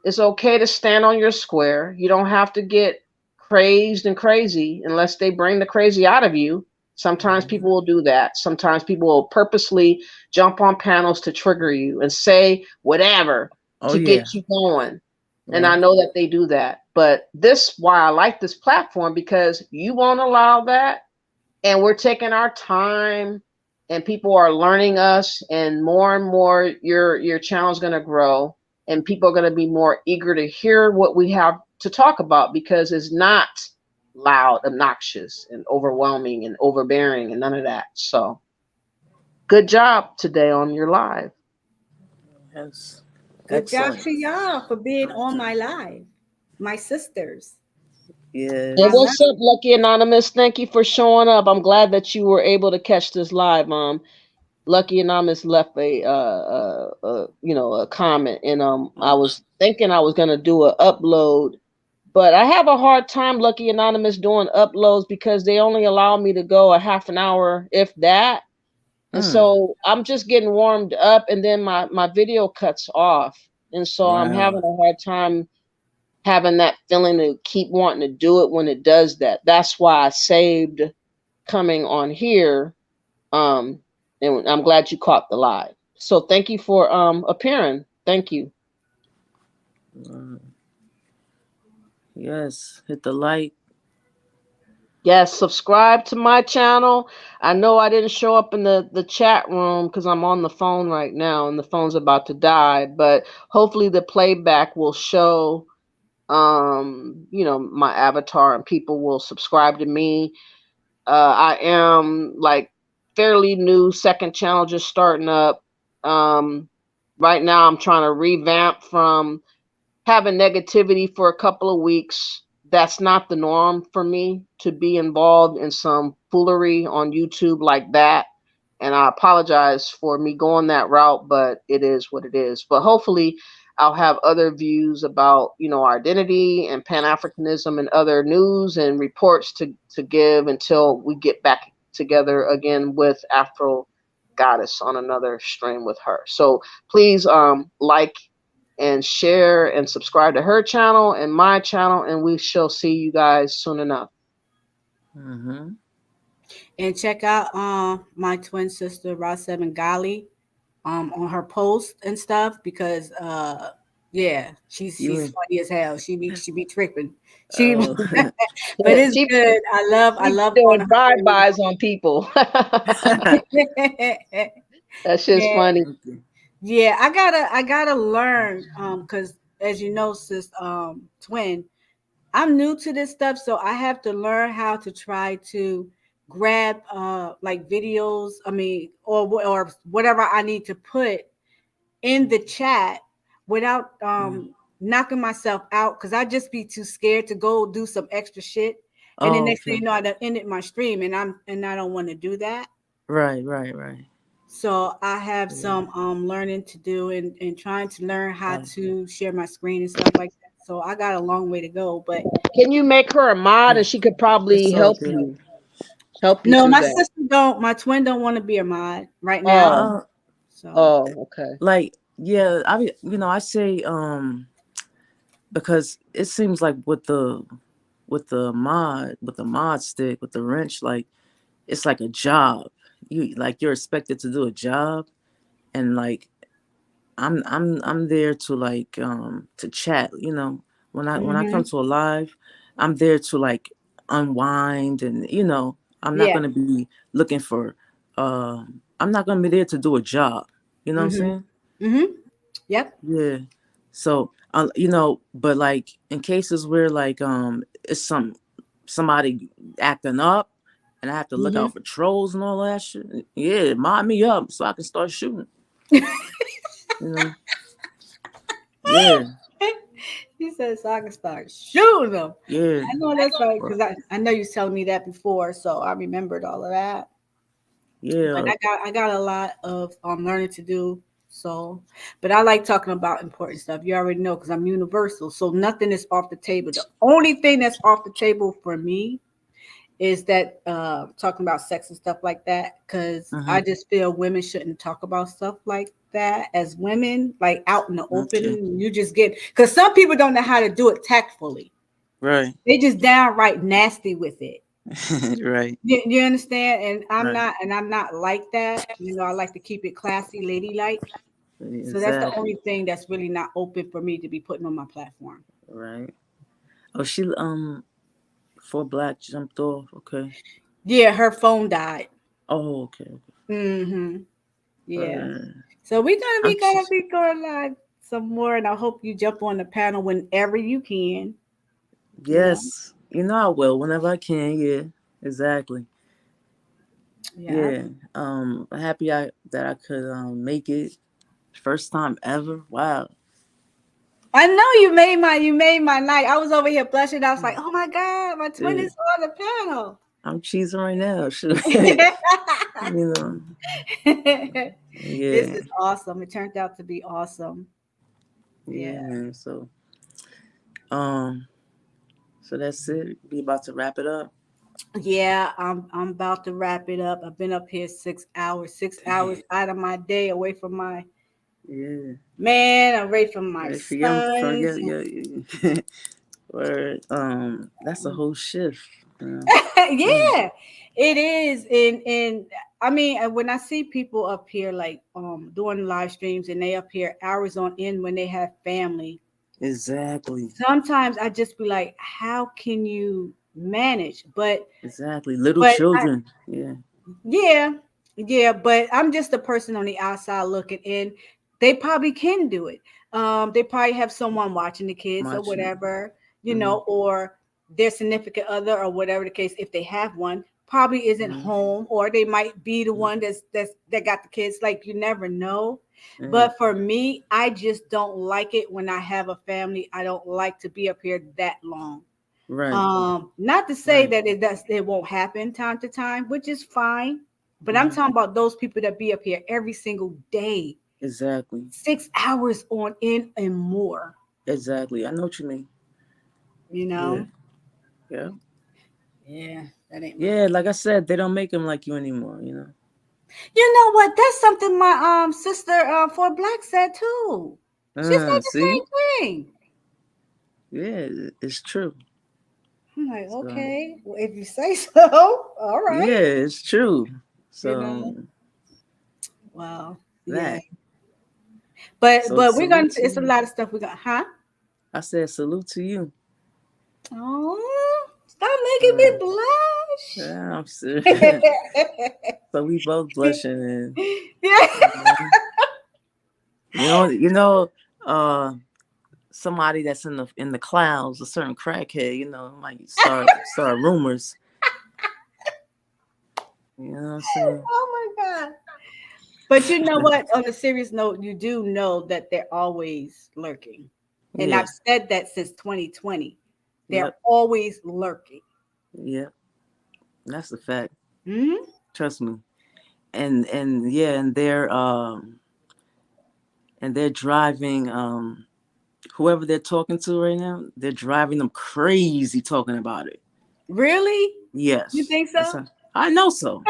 It's okay to stand on your square. You don't have to get crazed and crazy unless they bring the crazy out of you. Sometimes people will do that. Sometimes people will purposely jump on panels to trigger you and say whatever
Oh
to
yeah.
get you going. And I
Right.
know that they do that. But this why I like this platform, because you won't allow that. And we're taking our time, and people are learning us, and more your channel is going to grow, and people are going to be more eager to hear what we have to talk about, because it's not loud, obnoxious, and overwhelming and overbearing and none of that. So good job today on your live.
Yes.
Good job
Excellent.
to y'all for being on my live, my sisters.
And
I
Yes.
love
what's up, Lucky Anonymous? Thank you for showing up. I'm glad that you were able to catch this live. Lucky Anonymous left a comment, and I was thinking I was gonna do a upload, but I have a hard time, Lucky Anonymous, doing uploads because they only allow me to go a half an hour, if that. And
Mm.
so I'm just getting warmed up, and then my video cuts off, and so I'm having
Wow.
a hard time having that feeling to keep wanting to do it when it does that. That's why I saved coming on here. Um, and I'm glad you caught the live. So thank you for appearing. Thank you.
Yes. Hit the like.
Yes, subscribe to my channel. I know I didn't show up in the chat room because I'm on the phone right now and the phone's about to die, but hopefully the playback will show my avatar, and people will subscribe to me. I am like fairly new, second channel just starting up. Right now I'm trying to revamp from having negativity for a couple of weeks. That's not the norm for me to be involved in some foolery on YouTube like that. And I apologize for me going that route, but it is what it is. But hopefully I'll have other views about, our identity and Pan-Africanism and other news and reports to give until we get back together again with Afro Goddess on another stream with her. So please like and share and subscribe to her channel and my channel, and we shall see you guys soon enough.
Mm-hmm.
and check out my twin sister Ra7 Gali on her post and stuff because yeah, she's
You.
funny as hell. She be tripping. She
Oh.
but it's
She
good. I
be
love going
doing
to
drive-bys on people.
her.
That shit's
Yeah,
funny.
yeah, I gotta learn because as you know, sis twin, I'm new to this stuff, so I have to learn how to try to grab like videos, I mean, or whatever I need to put in the chat without knocking myself out because I just be too scared to go do some extra shit. And then
Oh,
next thing
okay.
you know, I done ended my stream and I don't want to do that.
Right, right, right.
So I have
Yeah.
some learning to do and trying to learn how
Right.
to share my screen and stuff like that. So I got a long way to go, but
Can you make her a mod, and she could probably
It's all
help
good.
you
no,
through
my
that?
sister don't. My twin don't want to be a mod right now.
Oh,
Uh,
So
okay.
like, yeah, I say, because it seems like with with the mod stick, with the wrench, like it's like a job. You're expected to do a job, and like I'm there to like to chat. You know, when I come
Mm-hmm.
to a live, I'm there to like unwind, and I'm not
Yeah.
gonna be looking for. I'm not gonna be there to do a job. You know what I'm
Mm-hmm.
saying?
Mm-hmm. Yep.
Yeah. So, but like in cases where like it's somebody acting up, and I have to look
Mm-hmm.
out for trolls and all that shit. Yeah, mod me up so I can start shooting. You know. Yeah.
He said so I can start shooting them.
Yeah.
I know that's right, because I know you was telling me that before, so I remembered all of that. But
Yeah.
I got a lot of learning to do. So, but I like talking about important stuff. You already know, because I'm universal. So nothing is off the table. The only thing that's off the table for me is that talking about sex and stuff like that, because I
Uh-huh.
just feel women shouldn't talk about stuff like that as women, like out in the
Okay.
open. You just get, because some people don't know how to do it tactfully.
Right.
They just downright nasty with it.
Right.
You understand? And
Right.
I'm not like that. I like to keep it classy, ladylike. So that's the
Exactly.
only thing that's really not open for me to be putting on my platform.
Right. Oh, she for black jumped off. Okay.
Yeah, her phone died.
Oh, okay.
Mm-hmm. Yeah.
Uh,
So we're gonna
I'm
be gonna
just
be going live some more, and I hope you jump on the panel whenever you can. You know.
yes. I will whenever I can. Yeah. Exactly.
Yeah.
Yeah. Happy that I could make it. First time ever. Wow.
I know you made my night. I was over here blushing. I was like, oh my God, my twin
Yeah.
is on the panel.
I'm cheesing right now. you know.
This
Yeah.
is awesome. It turned out to be awesome.
Yeah,
Yeah.
man. Um, so that's it. We about to wrap it up.
Yeah, I'm about to wrap it up. I've been up here 6 hours, 6 hours
Dang.
out of my day away from my
Yeah.
man, away from my
Forget
sons.
yeah. Or that's a whole shift. Mm.
Yeah, it is. And I mean, when I see people up here like doing live streams, and they up here hours on end when they have family,
Exactly.
sometimes I just be like, how can you manage?
Exactly. Little
But
children. Yeah.
yeah, yeah, but I'm just a person on the outside looking in. They probably can do it. They probably have someone watching the kids or
Watching.
whatever,
Mm-hmm.
or their significant other or whatever the case, if they have one, probably isn't
Mm-hmm.
home, or they might be the one that got the kids. Like, you never know.
Yeah.
But for me, I just don't like it when I have a family. I don't like to be up here that long.
Right.
Not to say
Right.
that it won't happen time to time, which is fine. But I'm
Mm-hmm.
talking about those people that be up here every single day,
Exactly.
6 hours on end and more.
Exactly. I know what you mean.
You
Yeah.
know?
Yeah.
Yeah, that ain't my.
Yeah. Like I said, they don't make them like you anymore.
You know what? That's something my sister for Black said too. She said the
See.
same thing.
Yeah. It's true.
I'm like,
So
okay, well, if you say so, all
yeah,
right.
it's true.
You
So
know, well, yeah.
that. So
But we're gonna.
salute to
It's a
you.
lot of stuff we got, huh?
I said salute to you.
Oh, stop making
Uh,
me blush.
yeah, I'm serious. So we both blushing, and
Yeah.
you know, uh, somebody that's in the clouds, a certain crackhead, might start rumors. You know what I'm saying?
Oh my God. But you know what? On a serious note, you do know that they're always lurking. And
Yeah.
I've said that since 2020. They're
Yep.
always lurking.
Yep. That's a fact.
Hmm.
Trust me. And yeah, and they're driving whoever they're talking to right now, they're driving them crazy talking about it.
Really? You
Yes.
think so?
I know so.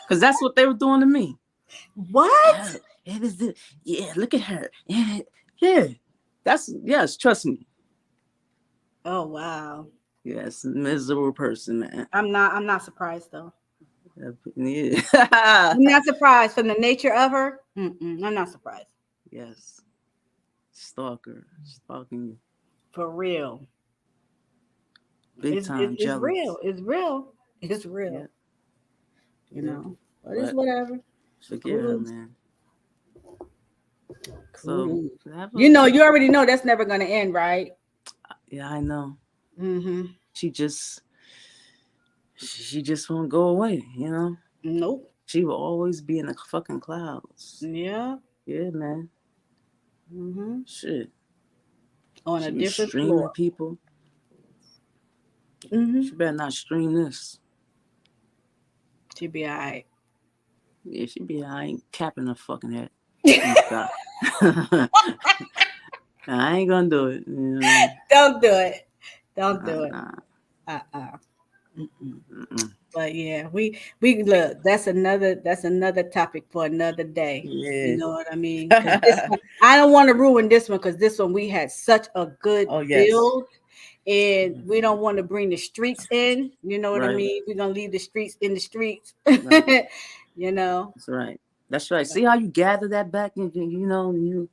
Because that's what they were doing to me.
What?
Oh, it is the, yeah, look at her. Yeah. Yes, trust me.
Oh, wow.
Yes, miserable person, man.
I'm not surprised though.
Yeah.
I'm not surprised from the nature of her. I'm not surprised.
Yes. Stalking you.
For real.
Big time
It's
jealous.
real. It's real. It's real.
Yeah.
You know. But it's
But
whatever.
forget her, man. So
you know, you already know that's never gonna end, right?
Yeah, I know.
Mm-hmm.
She just won't go away, you know?
Nope.
She will always be in the fucking clouds.
Yeah.
Yeah, man.
Mm-hmm.
Shit.
On
she
a
be
different
streaming
floor.
people.
Mm-hmm.
She better not stream this.
She'll be all right.
Yeah, she be. I ain't capping her fucking head. Stop. I ain't gonna do it. You know?
Don't do it. Don't do it.
Nah. Mm-mm.
But yeah, we look. That's another topic for another day.
Yeah.
You know what I mean? 'Cause this one, I don't want to ruin this one because this one we had such a good build, and we don't want to bring the streets in. You know what I mean? We're gonna leave the streets in the streets.
Right.
You know.
That's right. That's right. See how you gather that back, and you know you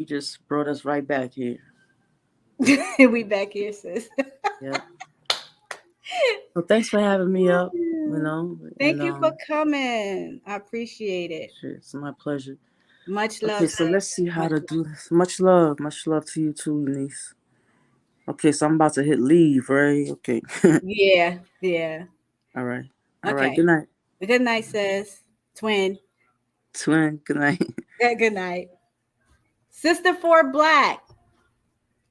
just brought us right back here.
We back here, sis.
Yeah. So thanks for having me up. You know.
Thank you for coming. I appreciate it.
It's my pleasure.
Much love.
Okay, so let's see how to do this. Much love to you too, niece. Okay, so I'm about to hit leave, right? Okay.
Yeah.
All right.
Okay.
Good night.
Good night, sis. Twin.
Good night.
Good night. Sister for Black.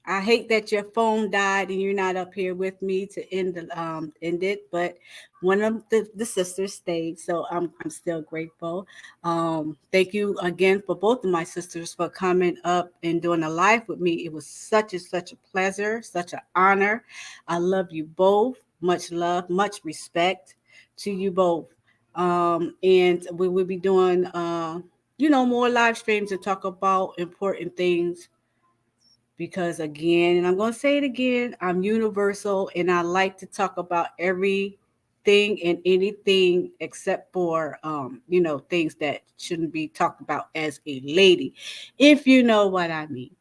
I hate that your phone died and you're not up here with me to end it, but one of the sisters stayed, so I'm still grateful. Thank you again for both of my sisters for coming up and doing a live with me. It was such a pleasure, such an honor. I love you both. Much love, much respect to you both. And we will be doing more live streams to talk about important things. Because again, and I'm going to say it again, I'm universal and I like to talk about everything and anything except for, things that shouldn't be talked about as a lady, if you know what I mean.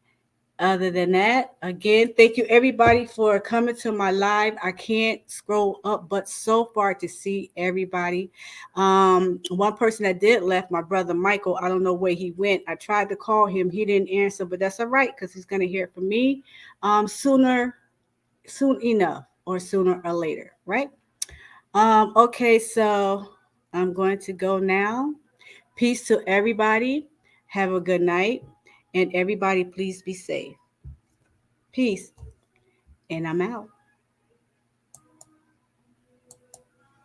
Other than that, again, thank you everybody for coming to my live. I can't scroll up but so far to see everybody. One person that did left, my brother Michael, I don't know where he went. I tried to call him, he didn't answer, but that's all right because he's going to hear from me soon enough, or sooner or later, right? Okay, so I'm going to go now. Peace to everybody. Have a good night, and everybody please be safe. Peace. And I'm out.